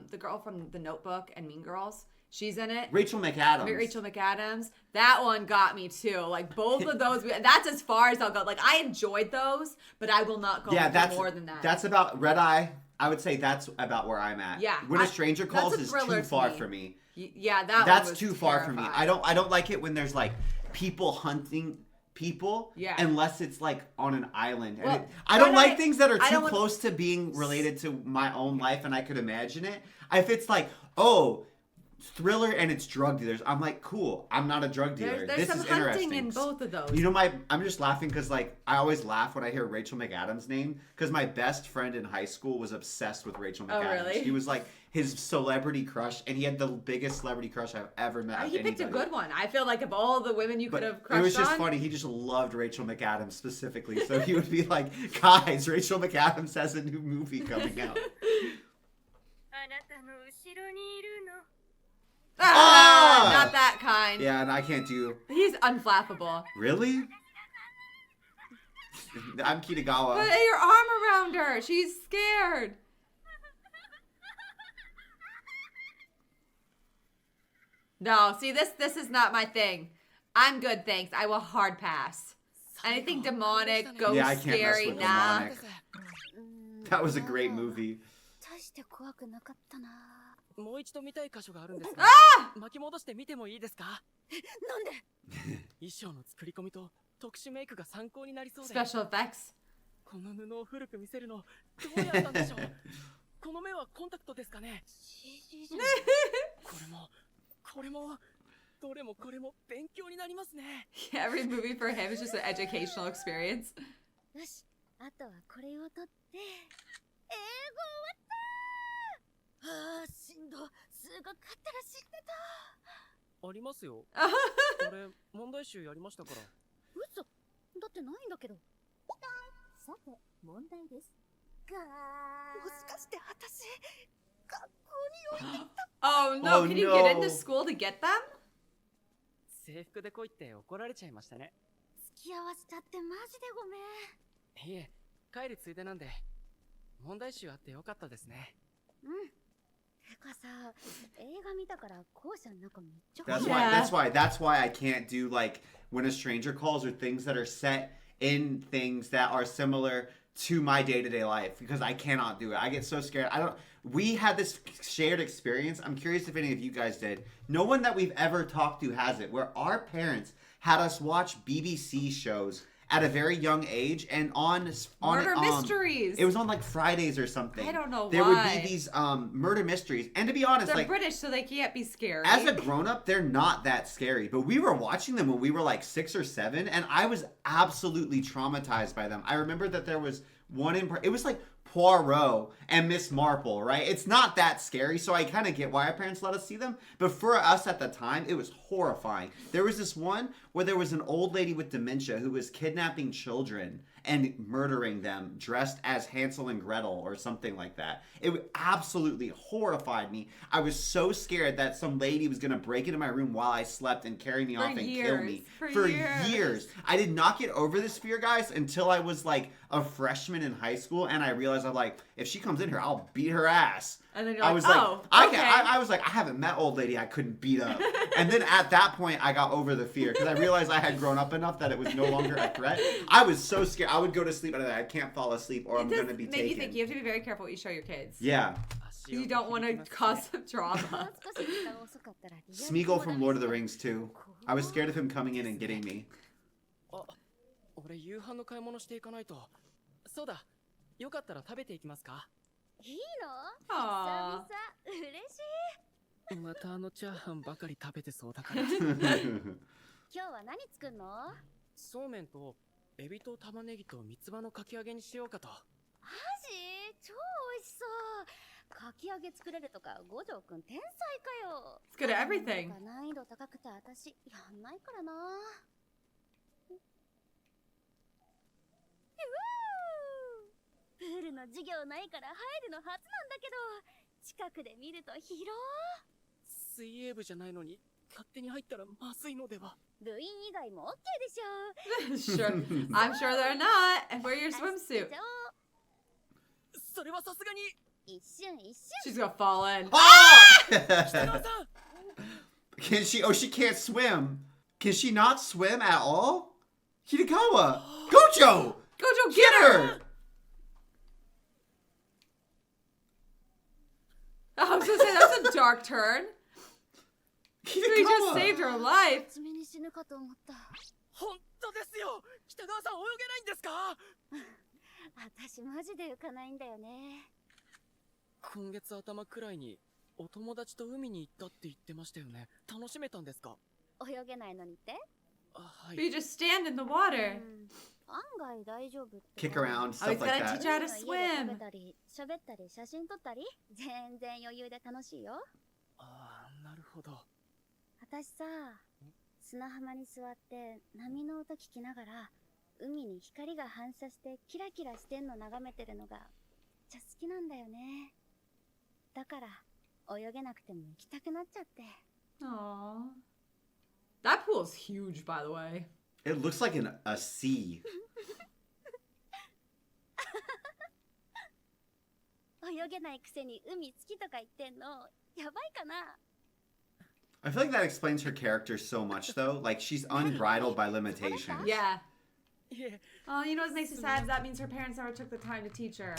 the girl from The Notebook and Mean Girls. She's in it. Rachel McAdams. Rachel McAdams. That one got me too. Like both of those. That's as far as I'll go. Like I enjoyed those, but I will not go more than that. That's about Red Eye. I would say that's about where I'm at. Yeah. When a Stranger Calls is too far for me. Yeah, that's too far for me. I don't like it when there's like people hunting people. Yeah. Unless it's like on an island. Well, And I don't like things that are too close to being related to my own life, and I could imagine it. If it's like, thriller and it's drug dealers, I'm like, cool. I'm not a drug dealer. There's this some is hunting interesting. in both of those. You know, I'm just laughing because like I always laugh when I hear Rachel McAdams' name because my best friend in high school was obsessed with Rachel McAdams. Oh, really? He was like his celebrity crush, and he had the biggest celebrity crush I've ever met. He picked a good one. I feel like of all the women you could have crushed on. It was just funny. He just loved Rachel McAdams specifically, so he would be like, "Guys, Rachel McAdams has a new movie coming out." Not that kind. Yeah, and I can't do. He's unflappable. Really? I'm Kitagawa. Put your arm around her. She's scared. No, see this is not my thing. I'm good, thanks. I will hard pass. Anything demonic, ghost, yeah, I can't scary, mess with nah. demonic. That was a great movie. もう一度見たい箇所があるんですが、巻き戻して見てもいいですか？なんで？衣装の作り込みと特殊メイクが参考になりそうで。Special effects. この布を古く見せるのどうやったんでしょう？この目はコンタクトですかね？これもどれもこれも勉強になりますね。Yeah, every movie for him is just an educational experience. よし、あとはこれを取って。英語終わった。ああ、しんど。数学あったら死んでた。ありますよ。これ問題集やりましたから。嘘。だってないんだけど。さて、問題です。もしかして私、学校に置いてた。Oh no! Can you get into school to get them? 制服で来いって怒られちゃいましたね。付き合わせちゃってマジでごめん。いえ、帰るついでなんで問題集あってよかったですね。うん。てかさ、映画見たから校舎の中めっちゃ。That's why I can't do like when a stranger calls or things that are set in things that are similar to my day-to-day life because I cannot do it. I get so scared. We had this shared experience. I'm curious if any of you guys did. No one that we've ever talked to has it, where our parents had us watch BBC shows at a very young age and on murder mysteries. It was on like Fridays or something. I don't know there why. would be these murder mysteries. And to be honest, they're like British, so they can't be scary. as a grown-up, they're not that scary. But we were watching them when we were like 6 or 7, and I was absolutely traumatized by them. I remember that there was one it was like Poirot and Miss Marple, right? It's not that scary, so I kind of get why our parents let us see them. But for us at the time, it was horrifying. There was this one where there was an old lady with dementia who was kidnapping children and murdering them dressed as Hansel and Gretel or something like that. It absolutely horrified me. I was so scared that some lady was going to break into my room while I slept and carry me off and kill me. For years. I did not get over this fear, guys, until I was like a freshman in high school, and I realized I'm like, if she comes in here, I'll beat her ass. And then you're I like, was oh, like, okay. I was like, I haven't met old lady I couldn't beat up. And then at that point, I got over the fear because I realized I had grown up enough that it was no longer a threat. I was so scared. I would go to sleep and I can't fall asleep or I'm going to be taken. You think you have to be very careful what you show your kids. Yeah. You don't want to cause some drama. Smeagol from Lord of the Rings too. I was scared of him coming in and getting me. 俺夕飯の買い物していかないと。そうだ。よかったら食べていきますか？いいの？ああ。嬉しい。またあのチャーハンばかり食べてそうだから。今日は何作んの？そうめんとエビと玉ねぎと三つ葉のかき揚げにしようかと。マジ？超美味しそう。かき揚げ作れるとか五条くん天才かよ。It's good at everything. 難易度高くて私やんないからな。プールの授業ないから入るの初なんだけど、近くで見ると広い。水泳部じゃないのに勝手に入ったらまずいのでは。部員以外も OK でしょ Sure. I'm sure they're not. And wear your swimsuit. それはさすがに。一瞬 She's gonna fall in. Oh! Can she? Oh, she can't swim. Can she not swim at all? Kitagawa! Gojo! Gojo, Get her! I was gonna say, that's a dark turn. He just Kitagawa! saved her life. 初めに死ぬかと思った。本当ですよ。北川さん泳げないんですか？私マジで浮かないんだよね。今月頭くらいにお友達と海に行ったって言ってましたよね。楽しめたんですか？泳げないのにっては But you い。 just stand in the water. 案外大丈夫って Kick around, Oh, stuff he's like gotta that. teach her how to 家で食 swim. べたり喋ったり写真撮ったり全然余裕で楽しいよ。ああ、なるほど。私さ、砂浜に座って波の音聞きながら海に光が反射してキラキラしてんの眺めてるのがめっちゃ好きなんだよね。だから泳げなくても行きたくなっちゃって。 Aww. That pool's huge, by the way. It looks like a sea. 泳げないくせに海好きとか言ってんのやばいかな。 I feel like that explains her character so much, though. Like, she's unbridled by limitation. Yeah. いえ、 Oh, you know what makes me sad? That means her parents never took the time to teach her.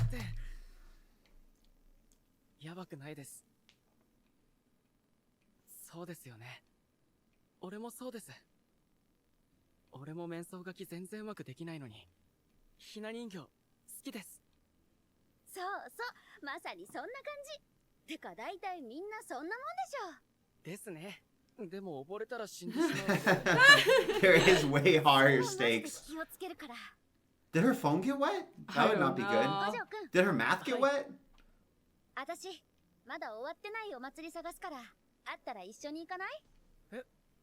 やばくないです。そうですよね。俺もそうです。俺も面相書き全然うまくできないのに、ひな人形好きです。そうそう、まさにそんな感じ。てか大体みんなそんなもんでしょ。ですね。でも溺れたら死んでしまう。There is way higher マジで stakes. 気をつけるから。 Did her phone get wet? That I would not don't be know. good. 五条くん、 Did her math get wet? 私まだ終わってないお祭り探すから、あったら一緒に行かない？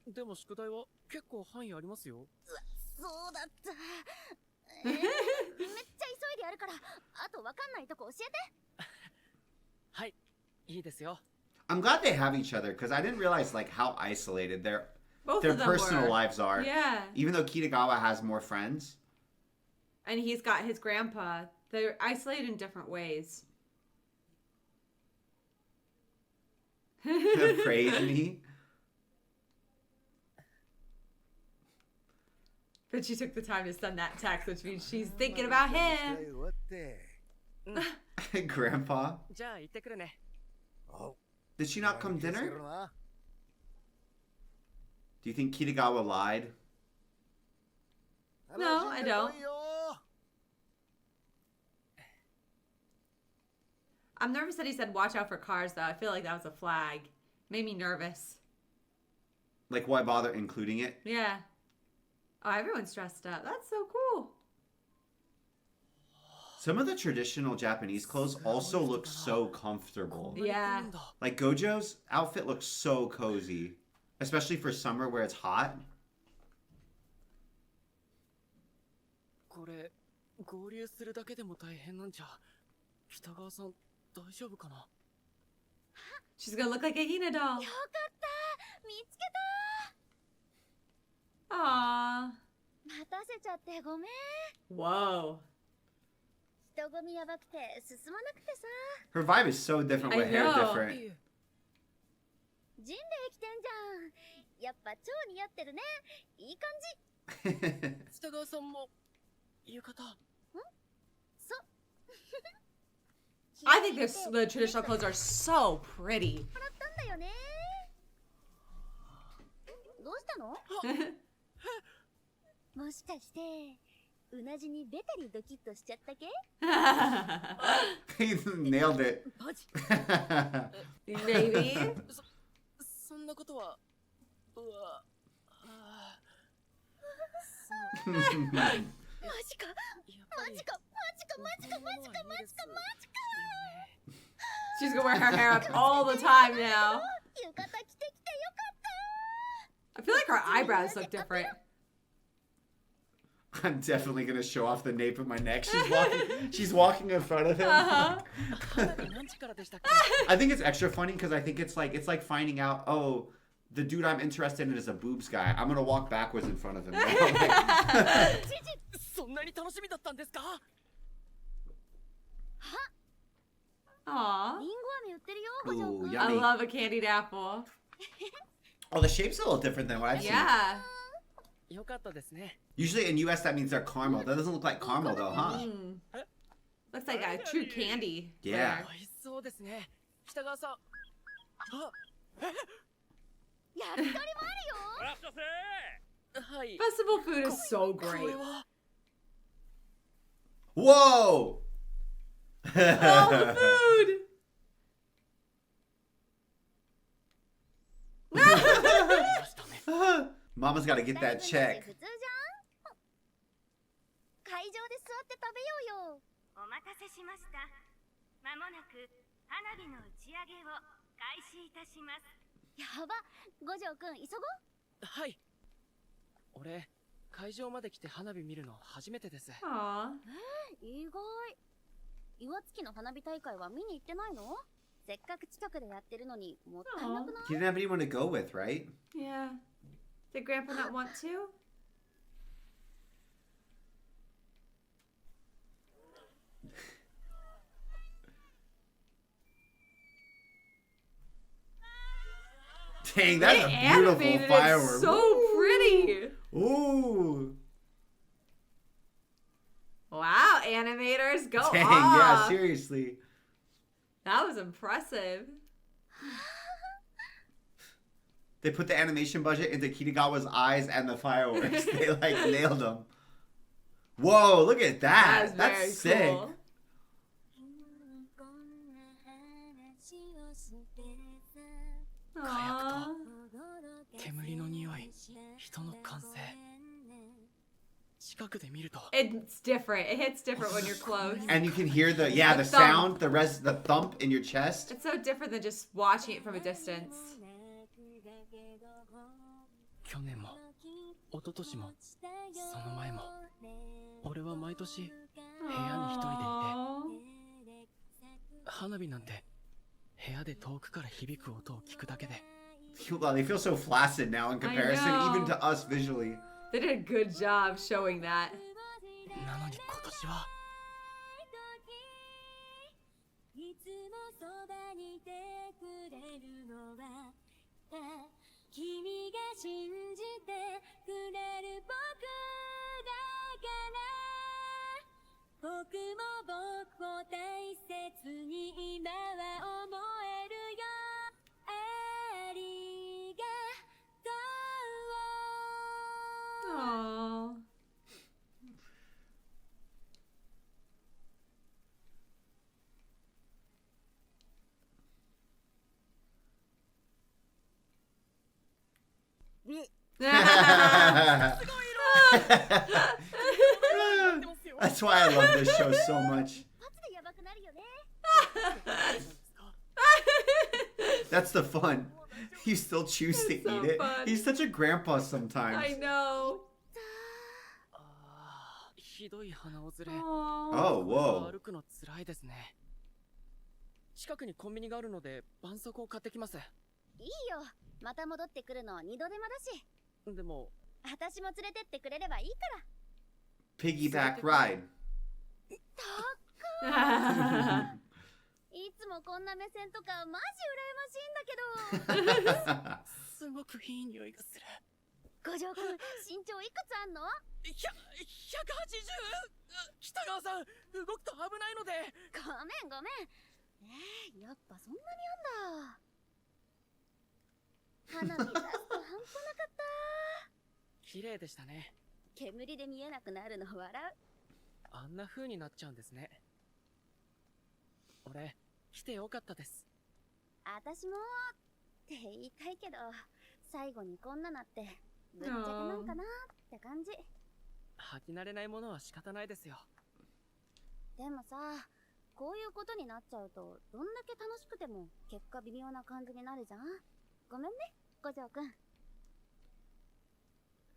でも宿題は結構範囲ありますよ。そうだった。めっちゃ急いでやるから、あとわかんないとこ教えて。はい、いいですよ。I'm glad they have each other because I didn't realize like how isolated Both their of them personal were. lives are. Yeah. Even though Kitagawa has more friends. And he's got his grandpa. They're isolated in different ways. Praise me. But she took the time to send that text, which means she's thinking about him. 終わって。 Grandpa. じゃあ行ってくるね。お Did she not come 気をつけ dinner? ろな。 Do you think Kitagawa lied? No, I don't. 楽しんでこいよ。 I'm nervous that he said watch out for cars, though. I feel like that was a flag. Made me nervous. Like, why bother including it? Yeah. Oh, everyone's dressed up. That's so cool. Some of the traditional Japanese clothes also look so comfortable. Yeah. Like Gojo's outfit looks so cozy, especially for summer where it's hot. これ合流するだけでも大変なんじゃ。北川さん大丈夫かな？ She's gonna look like a Hina doll. よかった、見つけ Aww. た。待たせちゃってごめん。 Whoa. 人混みやばくて進まなくてさ。 Her vibe is so different with I hair know. different. いえ、ジンベエ来てんじゃん。やっぱ超似合ってるね。いい感じ。北川さんも浴衣。そう。 I think the traditional clothes are so pretty. もらったんだよね。どうしたの？もしかしてうなじにベタにドキッとしちゃったけ？ He nailed it. マジ？ Maybe. そんなことは。うわ。あーマジか。やっぱりマジか。She's gonna wear her hair up all the time now. 浴衣着てきてよかった。 I feel like her eyebrows look different. I'm definitely gonna show off the nape of my neck. She's walking in front of him. Uh-huh. 何時からでしたっけ？ I think it's extra funny because I think it's like finding out, oh, the dude I'm interested in is a boobs guy. I'm gonna walk backwards in front of him. そんなに楽しみだったんですか？ Aw. リンゴ飴売ってるよ、五条 Ooh, くん。 I yummy. love a candied apple. Oh, the shape's a little different than what I've seen. Yeah. よかったですね。 Usually in US that means they're caramel. That doesn't look like caramel though, huh? Mm. Looks like a true candy. Yeah. 美味しそうですね。北川さん。あ、焼き鳥もあるよ。はい。 Festival food is so こ great. れは Whoa! Oh, the food! Mama's gotta get that 二人分だし check. 普通じゃん。会場で座って食べようよ。お待たせしました。まもなく花火の打ち上げを開始いたします。やば、五条くん急ごう。はい。俺、会場まで来て花火見るの初めてです。 Aw. 意外。岩槻の花火大会は見に行ってないの？せっかく近くでやってるのにもったいなくない？ He didn't have anyone to go with, right? Yeah. Did Grandpa not want to? Dang, that's They a beautiful animated it firework. so pretty. Ooh. Wow, animators, go Dang, off. yeah, seriously. That was impressive. They put the animation budget into Kitagawa's eyes and the fireworks. They like nailed them. Whoa, look at that. That's That's very sick. cool. こんな話をしてさ。 Aw. 煙の匂い、人の歓声。近くで見ると、 It's different. It hits different when you're close. And you can hear the the sound, the thump in your chest. It's so different than just watching it from a distance. 去年も、一昨年も、その前も、俺は毎年、部屋に一人でいて、花火なんて、部屋で遠くから響く音を聞くだけで、 Well, they feel so flaccid now in comparison, know. even to us visually. They did a good job showing that. なのに今年は、いつもそばにいてくれるのは君が信じてくれる僕だから僕も僕を大切に今は思えるよありがとう Aww. That's why I love this show so much. 一発でやばくなるよね That's the fun. You still choose to It's so eat it. fun. He's such a grandpa sometimes. I know. あー、ひどい鼻をずれ。 Aww. Oh, whoa. 歩くの辛いですね。近くにコンビニがあるので絆創膏を買ってきます。いいよまた戻ってくるの二度手間だしでも、私も連れてってくれればいいから Piggyback ride. いつもこんな目線とかマジ羨ましいんだけどすごくいい匂いがする。五条くん身長いくつあんの180！北川さん、動くと危ないので。ごめんごめんやっぱそんなにあんだ花火ラスト半端なかった綺麗でしたね。煙で見えなくなるの笑うあんな風になっちゃうんですね。俺、来てよかったです。私もって言いたいけど最後にこんななってぶっちゃけなんかなって感じ履き慣れないものは仕方ないですよ。でもさこういうことになっちゃうとどんだけ楽しくても結果微妙な感じになるじゃんごめんね五条くん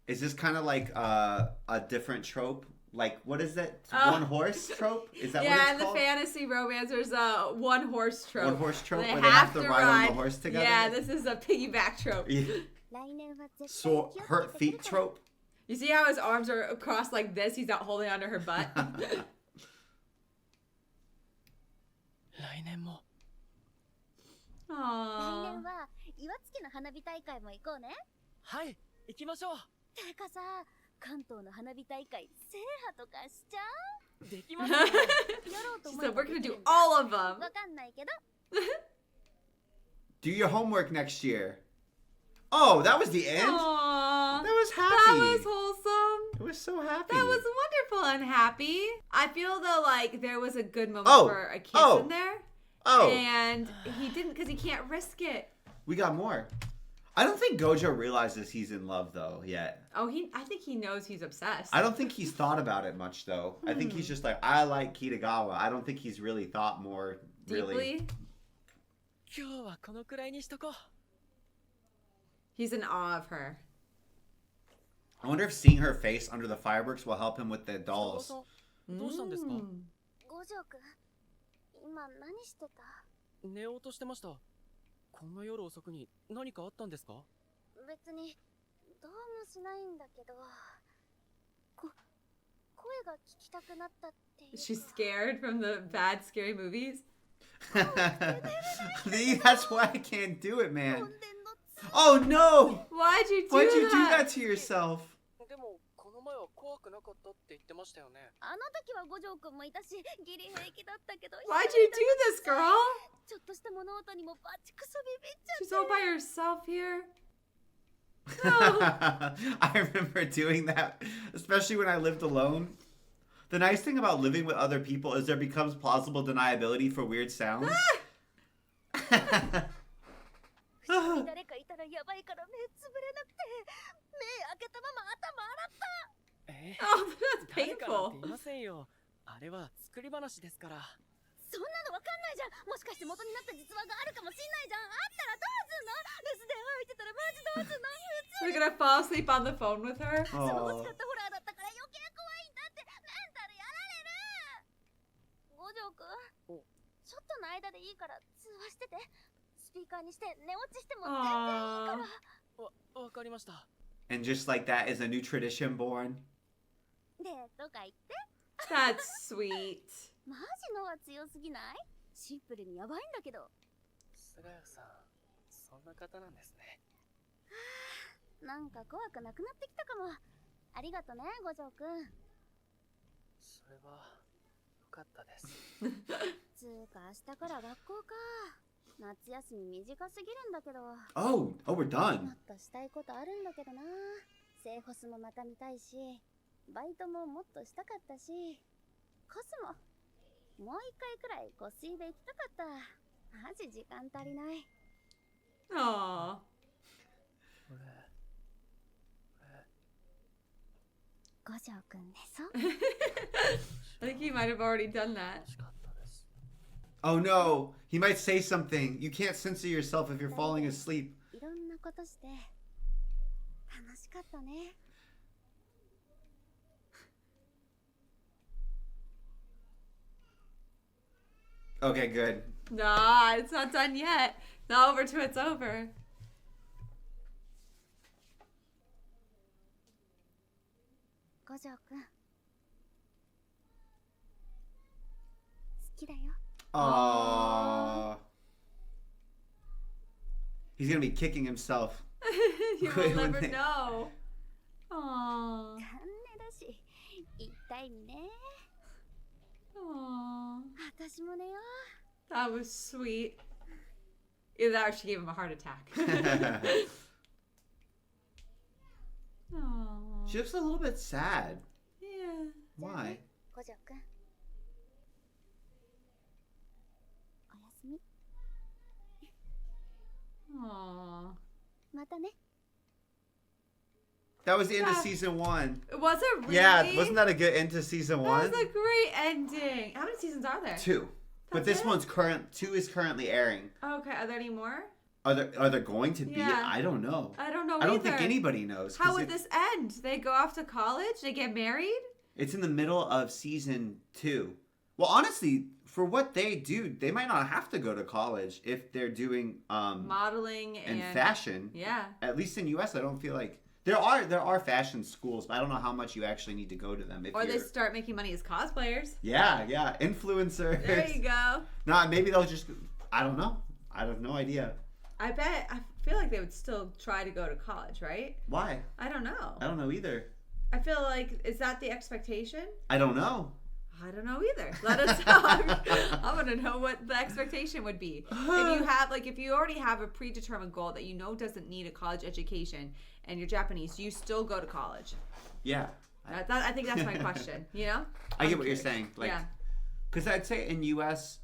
Is this kind of like a different trope like, what is that? Oh. One horse trope? Is that what Yeah, it's in the called? fantasy romance, there's a one horse trope. One horse trope They where they have to to ride on the horse together? Yeah, this is a piggyback trope. Yeah. So, hurt feet trope? You see how his arms are crossed like this? He's not holding onto her butt. 来年も 来 Aww. 年は岩槻の花火大会も行こうね。はい行きましょうてかさ、関東の花火大会制覇とかしちゃできますよ う？やろうと She 思え said ば we're で gonna き do るんだ。 all of them. わかんないけど。 Do your homework next year. Oh, that was the end? Aww. That was happy. That was wholesome. It was so happy. That was wonderful and happy. I feel though like there was a good moment Oh. for a kiss Oh. in there. Oh, And he didn't because he can't risk it. we got more. I don't think Gojo realizes he's in love, though, yet. Oh, I think he knows he's obsessed. I don't think he's thought about it much, though. I think he's just like, I like Kitagawa. I don't think he's really thought more, really. Deeply. 今日はこのくらいにしとこう He's in awe of her. I wonder if seeing her face under the fireworks will help him with the 北川 dolls. さんどうしたんですか Mm. 五条くん、今何してた？寝ようとしてましたこんな夜遅くに何かあったんですか別にどうもしないんだけど、声が聞きたくなったっていうか。 She's scared from the bad, scary movies. That's why I can't do it, 本 man. 殿の Oh, no! Why'd you do Why'd you do that? that to yourself? でもこの前は怖くなかったって言ってましたよねあの時は五条くんもいたし、ギリ平気だったけど。 Why'd you do this, girl? ちょっとした物音にもバチクソビビっちゃっ She's て。 all by herself here. I remember doing that, especially when I lived alone. The nice thing about living with other people is there becomes plausible deniability for weird sounds. 誰かいたらやばいから目つぶれなくて、目開けたまま頭洗った。 Oh, that's 誰からっ painful. て言いませんよあれは作り話ですからそんなのわかんないじゃん。もしかして元になった実話があるかもしんないじゃん。あったらどうすんの？留守電入ってたらマジどうすんの？ We're gonna fall asleep on the phone with her. スマホ Oh. 使ったホラーだったから余計怖いんだって。メンタルやられる。五条くん、ちょっとの間でいいから通話してて。スピーカーにして寝落ちしても全然いいから。わかりました And just like that is a new tradition born. デートか言って。 That's sweet. マジのは強すぎない？シンプルにやばいんだけど。菅谷さんそんな方なんですねなんか怖くなくなってきたかも。ありがとね、五条くん。それはよかったですつうか明日から学校か。夏休み短すぎるんだけど。 Oh, we're も done. っとしたいことあるんだけどな。セイホスもまた見たいし、バイトももっとしたかったし、コスももう一回くらいコスイベ行きたかった。マジ時間足りない。 Aww. 五条くん寝そう？ I think he might have already done that. 楽しかったです Oh no, he might say something. You can't censor yourself if you're falling asleep. いろんなことして楽しかったね。 Okay, good. Nah, it's not done yet. Not over till it's over. 五条くん好きだよ。 Aww. He's gonna be kicking himself. You Wait, will never wait. know. Aww. カンネだし痛いね。 Aww. 私も寝よう。 That was sweet. Either that or she gave him a heart attack. Aww. She looks a little bit sad. Yeah. Why? 五条くんおやすみ。 Aww. またね。 That was the end of Yeah. season 1. Was it really? Yeah, wasn't that a good end to season That 1? was a great ending. How many seasons are there? 2. But That's this it? one's 2 is currently airing. Okay, are there any more? Are there going to be? Yeah. I don't know. I don't know I don't either. think anybody knows. 'cause How would it- this end? They go off to college? They get married? It's in the middle of season 2. Well, honestly, for what they do, they might not have to go to college if they're doing modeling and fashion. Yeah. At least in US, I don't feel like there are fashion schools, but I don't know how much you actually need to go to them. Or they start making money as cosplayers. Yeah, influencers. There you go. No, maybe they'll just. I don't know. I have no idea. I feel like they would still try to go to college, right? Why? I don't know. I don't know either. I feel like, is that the expectation? I don't know. I don't know either. Let us know. I want to know what the expectation would be. If you already have a predetermined goal that you know doesn't need a college education and you're Japanese, you still go to college. Yeah. I think that's my question, you know? I get what you're saying. Because I'd say in US,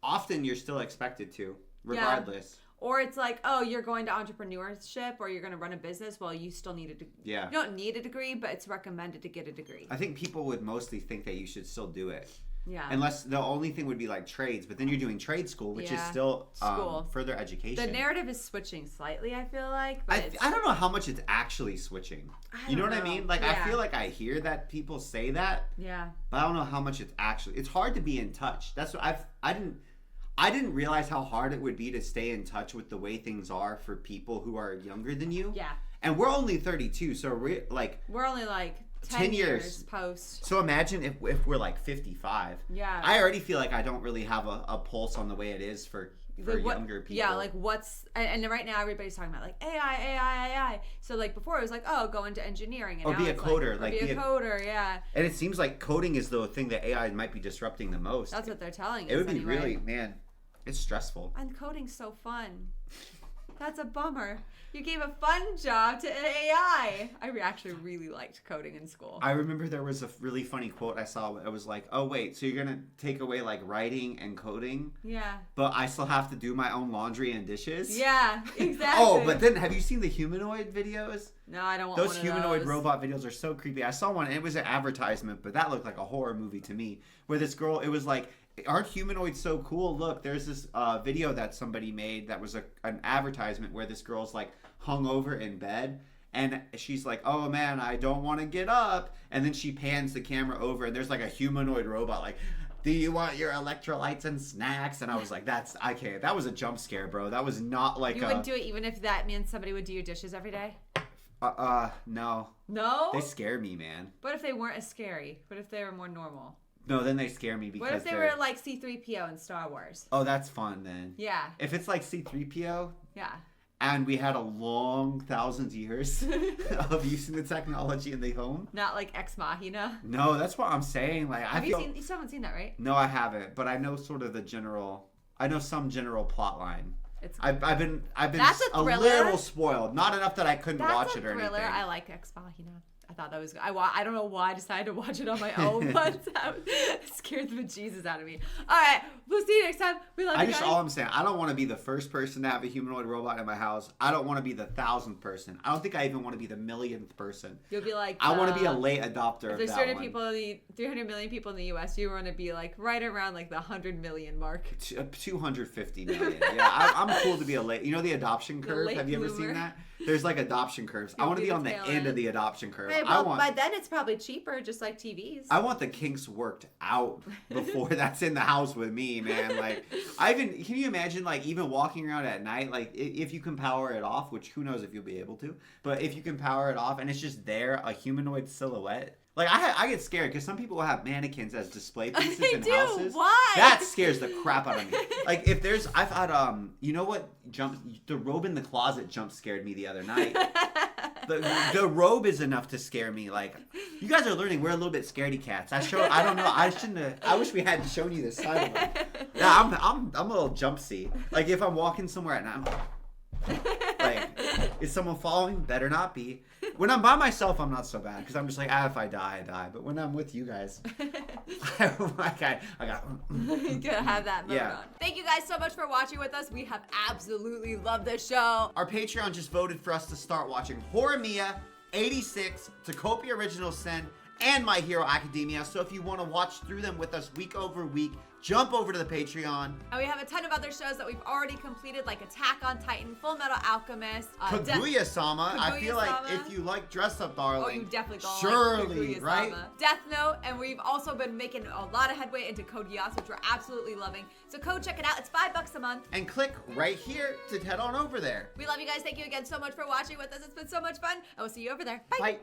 often you're still expected to, regardless. Yeah. Or it's like, oh, you're going to entrepreneurship or you're going to run a business. Well, you still need a degree. Yeah. You don't need a degree, but it's recommended to get a degree. I think people would mostly think that you should still do it. Yeah. Unless the only thing would be like trades, but then you're doing trade school, which is still further education. The narrative is switching slightly, I feel like. But I don't know how much it's actually switting. You know what I mean? Like, I feel like I hear that people say that. Yeah. But I don't know how much it's actually. It's hard to be in touch. That's what I didn't realize how hard it would be to stay in touch with the way things are for people who are younger than you. Yeah. And we're only 32, so we're only like 10 years post. So imagine if we're like 55. Yeah. I already feel like I don't really have a pulse on the way it is for younger people. Yeah, like and right now everybody's talking about like AI. So like before it was like, oh, go into engineering. And or now be a coder. be a coder, yeah. And it seems like coding is the thing that AI might be disrupting the most. That's what they're telling us. It would be really, man, it's stressful. And coding's so fun. That's a bummer. You gave a fun job to AI. I actually really liked coding in school. I remember there was a really funny quote I saw. It was like, oh, wait, so you're going to take away like writing and coding? Yeah. But I still have to do my own laundry and dishes? Yeah, exactly. Oh, but then have you seen the humanoid videos? No, I don't want those one of humanoid robot videos are so creepy. I saw one, and it was an advertisement, but that looked like a horror movie to me. Where this girl, it was like, aren't humanoids so cool? Look, there's this video that somebody made that was an advertisement where this girl's like hung over in bed and she's like, oh man, I don't want to get up. And then she pans the camera over and there's like a humanoid robot like, do you want your electrolytes and snacks? And I was like, that was a jump scare, bro. That was not like You wouldn't do it even if that means somebody would do your dishes every day? No. No? They scare me, man. What if they weren't as scary? What if they were more normal? No, then they scare me because what if they were like C-3PO in Star Wars? Oh, that's fun then. Yeah. If it's like C-3PO. Yeah. And we had a long thousands years of using the technology in the home. Not like Ex Machina. No, that's what I'm saying. Like, you still haven't seen that, right? No, I haven't. But I know sort of I know some general plot line. I've been a little spoiled. Not enough that I couldn't watch it or anything. I like Ex Machina. I thought that was good. I don't know why I decided to watch it on my own, but that scared the bejesus out of me. All right, we'll see you next time. We love you guys. All I'm saying, I don't want to be the first person to have a humanoid robot in my house. I don't want to be the 1,000th person. I don't think I even want to be the 1,000,000th person. You'll be like, I want to be a late adopter of that one. There's 300 million people in the U.S. You want to be like right around like the 100 million mark. 250 million. Yeah, I'm cool to be a late. You know the adoption curve? Have you ever seen that? There's like adoption curves. I want to be on the end of the adoption curve. Hey, well, by then it's probably cheaper, just like TVs. I want the kinks worked out before that's in the house with me, man. Like, can you imagine like even walking around at night, like if you can power it off, which who knows if you'll be able to, but if you can power it off and it's just there, a humanoid silhouette. Like, I get scared because some people will have mannequins as display pieces in houses. Why? That scares the crap out of me. Like, I've had, you know what the robe in the closet jump scared me the other night. The robe is enough to scare me. Like, you guys are learning we're a little bit scaredy cats. I don't know. I wish we hadn't shown you this side of them. Yeah, I'm a little jumpsy. Like, if I'm walking somewhere at night, like, is someone following? Better not be. When I'm by myself, I'm not so bad because I'm just like, if I die, I die. But when I'm with you guys, I got. You gotta have that mode on. Thank you guys so much for watching with us. We have absolutely loved this show. Our Patreon just voted for us to start watching Horimiya 86, Tokopia Original Sin, and My Hero Academia. So if you want to watch through them with us week over week, jump over to the Patreon. And we have a ton of other shows that we've already completed, like Attack on Titan, Full Metal Alchemist, Kaguya-sama. I feel like Kaguya-sama. if you like Dress Up Darling, Oh, you definitely gonna surely, like right? Kaguya-sama. Death Note, and we've also been making a lot of headway into Code Geass, which we're absolutely loving. So check it out. It's $5 a month. And click right here to head on over there. We love you guys. Thank you again so much for watching with us. It's been so much fun. I will see you over there. Bye. Bye.